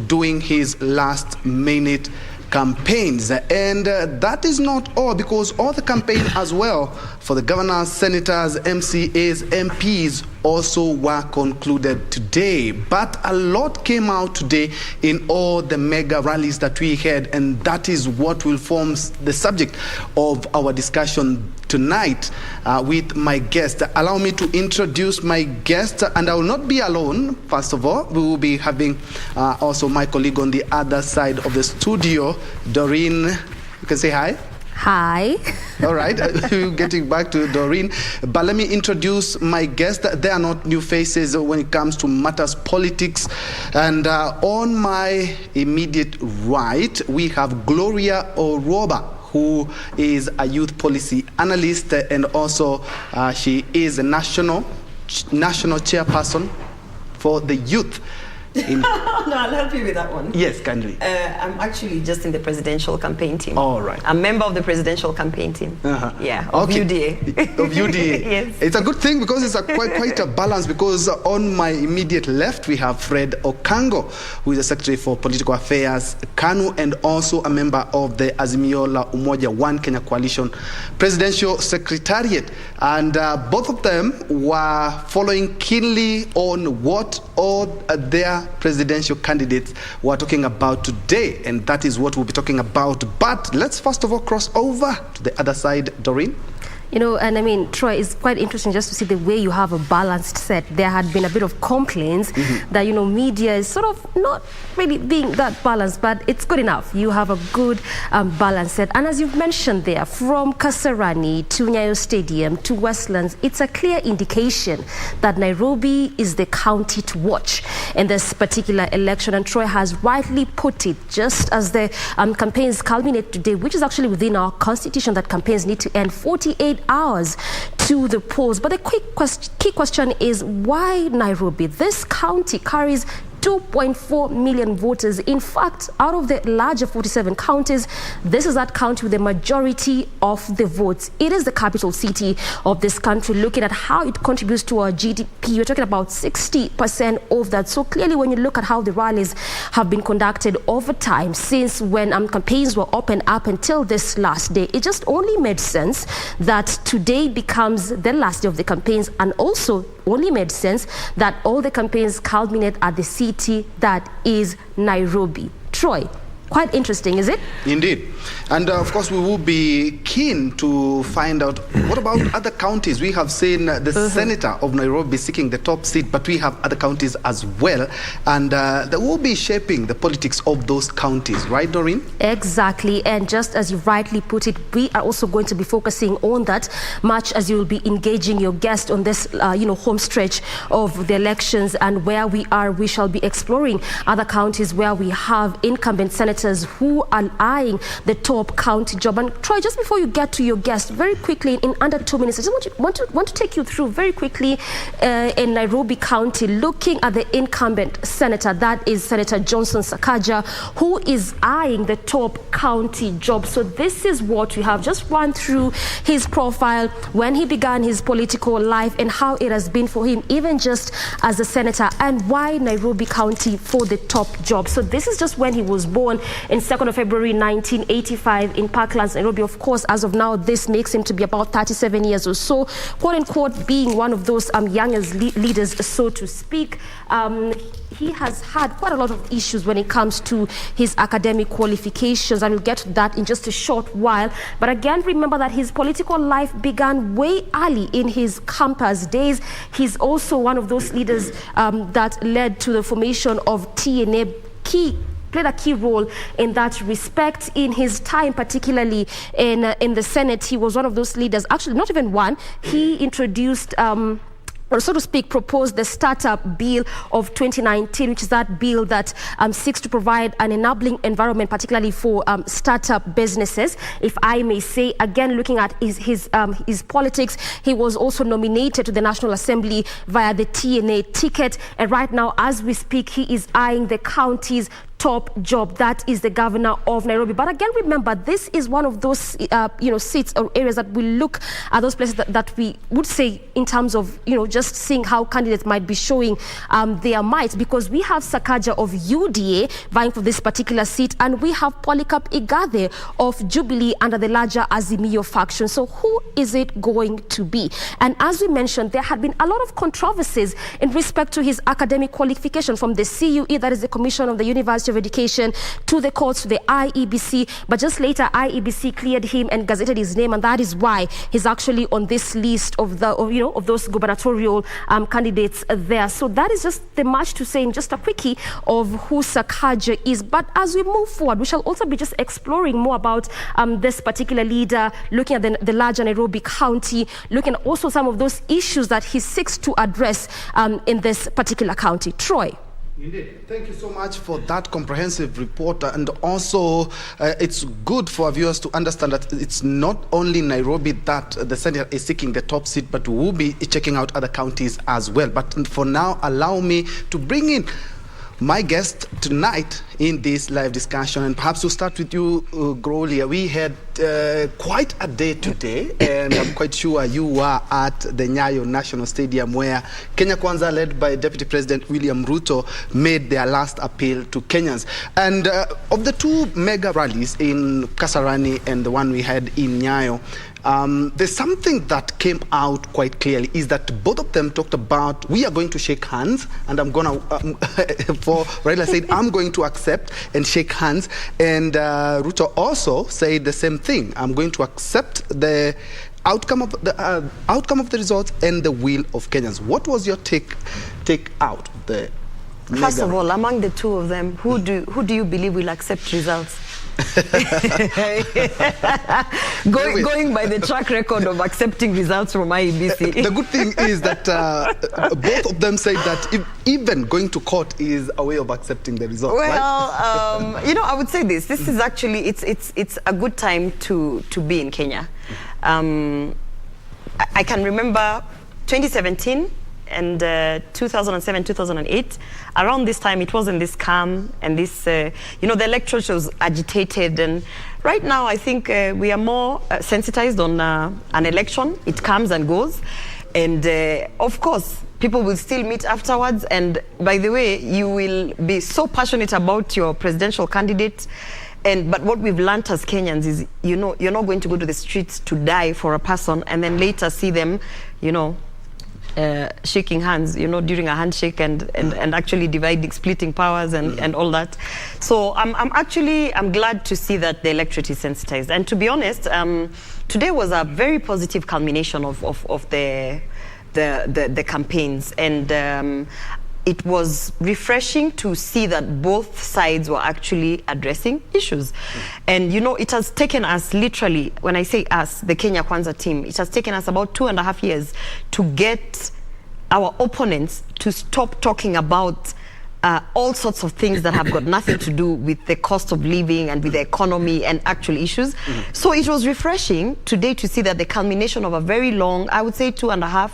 doing his last minute campaigns. And that is not all, because all the campaign as well for the governors, senators, MCAs, MPs also were concluded today. But a lot came out today in all the mega rallies that we had, and that is what will form the subject of our discussion tonight with my guest. Allow me to introduce my guest, and I will not be alone. First of all, we will be having also my colleague on the other side of the studio, Doreen. You can say hi. Hi. All right, getting back to Doreen. But let me introduce my guest. They are not new faces when it comes to matters politics. And on my immediate right, we have Gloria Oroba, who is a youth policy analyst, and also she is a national chairperson for the youth. No, I'll help you with that one. Yes, kindly. I'm actually just in the presidential campaign team. All right. I'm a member of the presidential campaign team. Yeah, of UDA. Of UDA. Yes. It's a good thing because it's quite a balance, because on my immediate left we have Fred Okango, who is the Secretary for Political Affairs, KANU, and also a member of the Azimio la Umoja One Kenya Coalition Presidential Secretariat. And both of them were following keenly on what all their presidential candidates were talking about today, and that is what we'll be talking about. But let's first of all cross over to the other side, Doreen. You know, and I mean, Troy, it's quite interesting just to see the way you have a balanced set. There had been a bit of complaints that, you know, media is sort of not really being that balanced, but it's good enough. You have a good balanced set. And as you've mentioned there, from Kasarani to Nyayo Stadium to Westlands, it's a clear indication that Nairobi is the county to watch in this particular election. And Troy has rightly put it, just as the campaigns culminate today, which is actually within our constitution, that campaigns need to end 48 hours to the polls. But the key question is, why Nairobi? This county carries 2.4 million voters. In fact, out of the larger 47 counties, this is that county with the majority of the votes. It is the capital city of this country. Looking at how it contributes to our GDP, we're talking about 60% of that. So clearly, when you look at how the rallies have been conducted over time, since when campaigns were opened up until this last day, it just only made sense that today becomes the last day of the campaigns, and also only made sense that all the campaigns culminate at the city that is Nairobi. Troy, quite interesting, is it? Indeed. And of course, we will be keen to find out, what about other counties? We have seen the senator of Nairobi seeking the top seat, but we have other counties as well. And they will be shaping the politics of those counties, right, Doreen? Exactly. And just as you rightly put it, we are also going to be focusing on that, much as you will be engaging your guest on this, home stretch of the elections. And where we are, we shall be exploring other counties where we have incumbent senators who are eyeing the top county job. And Troy, just before you get to your guest, very quickly, in under 2 minutes, I just want to take you through very quickly in Nairobi County, looking at the incumbent senator, that is Senator Johnson Sakaja, who is eyeing the top county job. So this is what we have just run through his profile, when he began his political life and how it has been for him, even just as a senator, and why Nairobi County for the top job. So this is just when he was born, in 2nd of February 1985 in Parklands, Nairobi. Of course, as of now, this makes him to be about 37 years or so, quote unquote, being one of those youngest leaders, so to speak. He has had quite a lot of issues when it comes to his academic qualifications, and we'll get to that in just a short while. But again, remember that his political life began way early in his campus days. He's also one of those leaders that led to the formation of TNA, played a key role in that respect. In his time, particularly in the Senate, he was one of those leaders, actually not even one. He introduced or so to speak, proposed the Startup Bill of 2019, which is that bill that seeks to provide an enabling environment, particularly for startup businesses, if I may say. Again, looking at his politics, he was also nominated to the National Assembly via the TNA ticket. And right now, as we speak, he is eyeing the county's top job, that is the governor of Nairobi. But again, remember, this is one of those seats or areas that we look at, those places that we would say in terms of just seeing how candidates might be showing their might, because we have Sakaja of UDA vying for this particular seat, and we have Polycarp Igathe of Jubilee under the larger Azimio faction. So who is it going to be? And as we mentioned, there had been a lot of controversies in respect to his academic qualification, from the CUE, that is the Commission of the University of Education, to the courts, to the IEBC. But just later, IEBC cleared him and gazetted his name, and that is why he's actually on this list of those gubernatorial candidates there. So that is just the much to say in just a quickie of who Sakaja is. But as we move forward, we shall also be just exploring more about this particular leader, looking at the larger Nairobi County, looking at also some of those issues that he seeks to address in this particular county. Troy. Indeed. Thank you so much for that comprehensive report. And also, it's good for our viewers to understand that it's not only Nairobi that the Senate is seeking the top seat, but we will be checking out other counties as well. But for now, allow me to bring in my guest tonight in this live discussion, and perhaps we'll start with you, Grolia. We had quite a day today, and I'm quite sure you were at the Nyayo National Stadium where Kenya Kwanza, led by Deputy President William Ruto, made their last appeal to Kenyans. And of the two mega rallies in Kasarani and the one we had in Nyayo, there's something that came out quite clearly, is that both of them talked about, we are going to shake hands, and I'm going to, for Raila said, I'm going to accept and shake hands, and Ruto also said the same thing. I'm going to accept the outcome of the results and the will of Kenyans. What was your take out of the First of all, among the two of them, who do you believe will accept results? Going by the track record of accepting results from IEBC. The good thing is that both of them say that even going to court is a way of accepting the results. Well, right? I would say this is actually, it's a good time to be in Kenya. I can remember 2017 and 2007, 2008, around this time, it wasn't this calm and this, the electorate was agitated. And right now, I think we are more sensitized on an election. It comes and goes. And of course, people will still meet afterwards. And by the way, you will be so passionate about your presidential candidate. But what we've learned as Kenyans is, you're not going to go to the streets to die for a person and then later see them, shaking hands, during a handshake and actually splitting powers and all that. So I'm glad to see that the electorate is sensitized. And to be honest, today was a very positive culmination of the campaigns, and it was refreshing to see that both sides were actually addressing issues. And it has taken us literally, when I say us, the Kenya Kwanza team, it has taken us about 2.5 years to get our opponents to stop talking about all sorts of things that have got nothing to do with the cost of living and with the economy and actual issues. So it was refreshing today to see that the culmination of a very long, I would say 2.5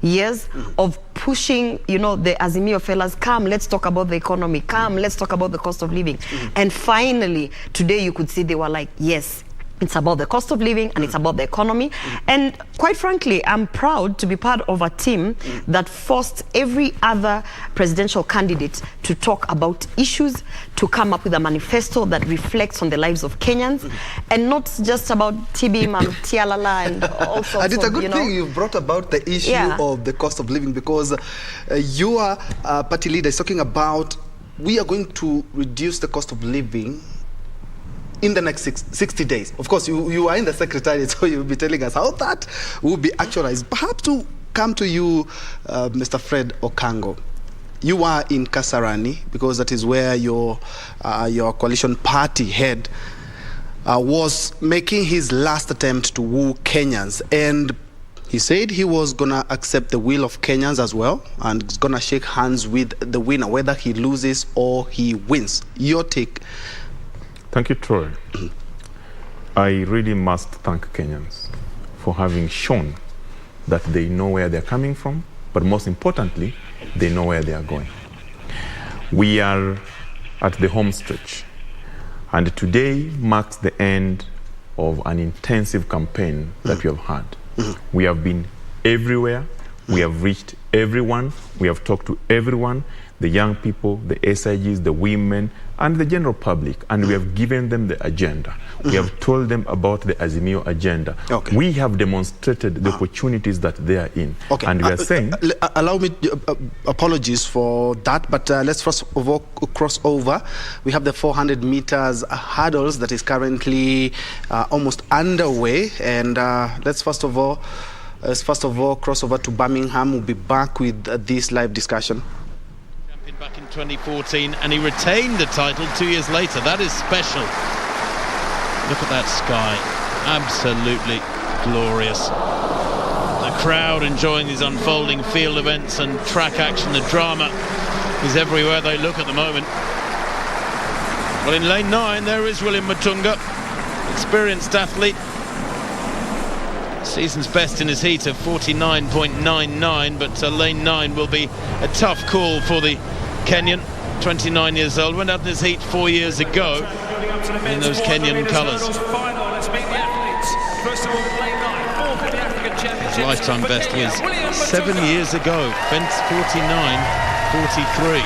years of pushing, the Azimio fellas, come, let's talk about the economy, come, let's talk about the cost of living. And finally, today you could see they were like, yes, it's about the cost of living and it's about the economy. And quite frankly, I'm proud to be part of a team that forced every other presidential candidate to talk about issues, to come up with a manifesto that reflects on the lives of Kenyans, and not just about TB, Lala, and all sorts of, And it's a good thing you brought about the issue of the cost of living, because your party leader is talking about, we are going to reduce the cost of living in the next 60 days. Of course, you are in the secretariat, so you'll be telling us how that will be actualized. Perhaps to come to you, Mr. Fred Okango. You are in Kasarani, because that is where your coalition party head was making his last attempt to woo Kenyans. And he said he was going to accept the will of Kenyans as well, and he's going to shake hands with the winner, whether he loses or he wins. Your take? Thank you, Troy. I really must thank Kenyans for having shown that they know where they're coming from, but most importantly, they know where they are going. We are at the home stretch, and today marks the end of an intensive campaign that we have had. We have been everywhere, we have reached everyone, we have talked to everyone, the young people, the SIGs, the women, and the general public, and we have given them the agenda. We have told them about the Azimio agenda. We have demonstrated the opportunities that they are in. And we are saying... allow me, apologies for that, but let's first of all cross over. We have the 400 meters hurdles that is currently almost underway, and let's first of all cross over to Birmingham. We'll be back with this live discussion. Back in 2014, and he retained the title 2 years later. That is special. Look at that sky, absolutely glorious. The crowd enjoying these unfolding field events and track action. The drama is everywhere they look at the moment. Well, in lane 9 there is William Mutunga, experienced athlete, season's best in his heat of 49.99, but lane 9 will be a tough call for the Kenyan, 29 years old, went out in his heat 4 years ago in those Kenyan colours. His lifetime best was 7 years ago, fence 49.43.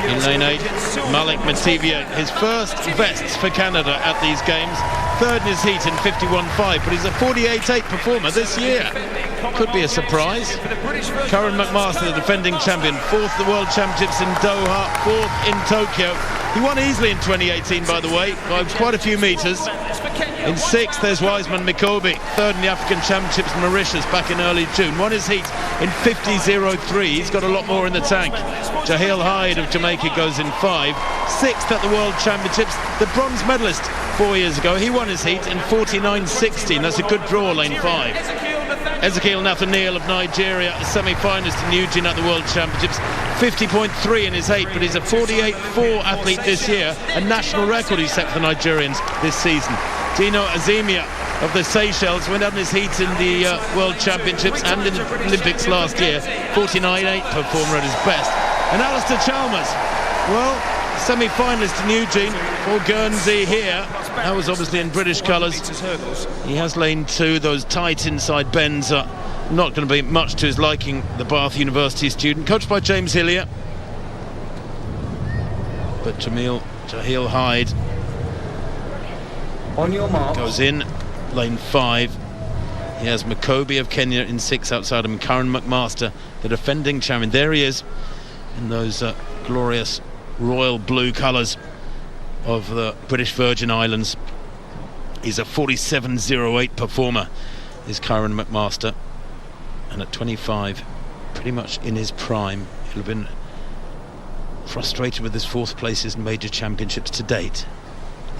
In lane 8, Malik Mativier, his first vests for Canada at these games, third in his heat in 51.5, but he's a 48.8 performer this year. Could be a surprise. Karan McMaster, the defending champion, fourth at the World Championships in Doha, fourth in Tokyo. He won easily in 2018, by the way, by quite a few metres. In sixth, there's Wiseman Mikobi, third in the African Championships in Mauritius back in early June. Won his heat in 50.03. He's got a lot more in the tank. Jahil Hyde of Jamaica goes in 5. Sixth at the World Championships, the bronze medalist 4 years ago. He won his heat in 49.16. That's a good draw, lane 5. Ezekiel Nathaniel of Nigeria, a semi-finalist in Eugene at the World Championships, 50.3 in his 8, but he's a 48.4 athlete this year, a national record he set for the Nigerians this season. Dino Azemia of the Seychelles went out in his heat in the World Championships and in the Olympics last year, 49.8 performer at his best. And Alistair Chalmers, well, semi-finalist in Eugene for Guernsey here. That was obviously in British colours. He has lane 2. Those tight inside bends are not going to be much to his liking, the Bath University student, coached by James Hillier. But Jahil Hyde on your mark goes in lane 5. He has Mikobi of Kenya in 6 outside him. Karan McMaster, the defending champion. There he is in those glorious royal blue colours of the British Virgin Islands. He's a 47.08 performer, is Karan McMaster, and at 25, pretty much in his prime. He'll have been frustrated with his 4th places in major championships to date.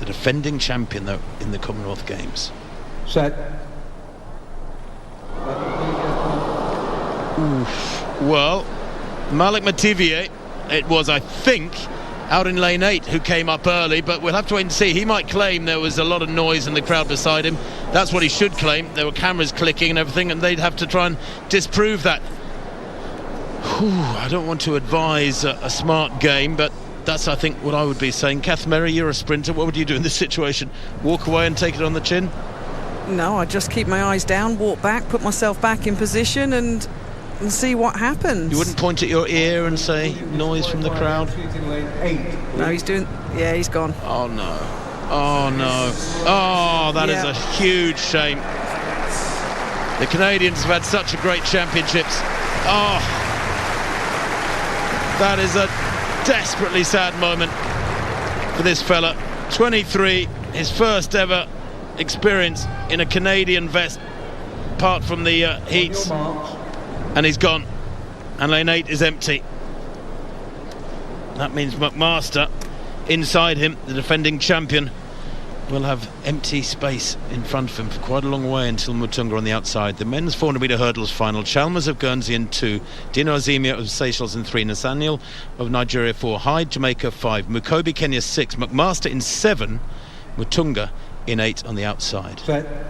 The defending champion, though, in the Commonwealth Games. Set. Well, Malik Mativier, it was, I think, out in lane 8 who came up early, but we'll have to wait and see. He might claim there was a lot of noise in the crowd beside him. That's what he should claim. There were cameras clicking and everything, and they'd have to try and disprove that. I don't want to advise a smart game, but that's, I think, what I would be saying. Kath Merry, you're a sprinter. What would you do in this situation? Walk away and take it on the chin? No, I just keep my eyes down, walk back, put myself back in position and see what happens. You wouldn't point at your ear and say noise from the crowd? No, he's doing... Yeah, he's gone. Oh, no. Oh, no. Oh, that is a huge shame. The Canadians have had such a great championships. Oh, that is a desperately sad moment for this fella. 23, his first ever experience in a Canadian vest, apart from the heats. And he's gone, and lane 8 is empty. That means McMaster, inside him, the defending champion, will have empty space in front of him for quite a long way until Mutunga on the outside. The men's 400-metre hurdles final, Chalmers of Guernsey in 2, Dino Azemia of Seychelles in 3, Nathaniel of Nigeria 4, Hyde, Jamaica 5, Mukobi, Kenya 6, McMaster in 7, Mutunga in 8 on the outside. Set.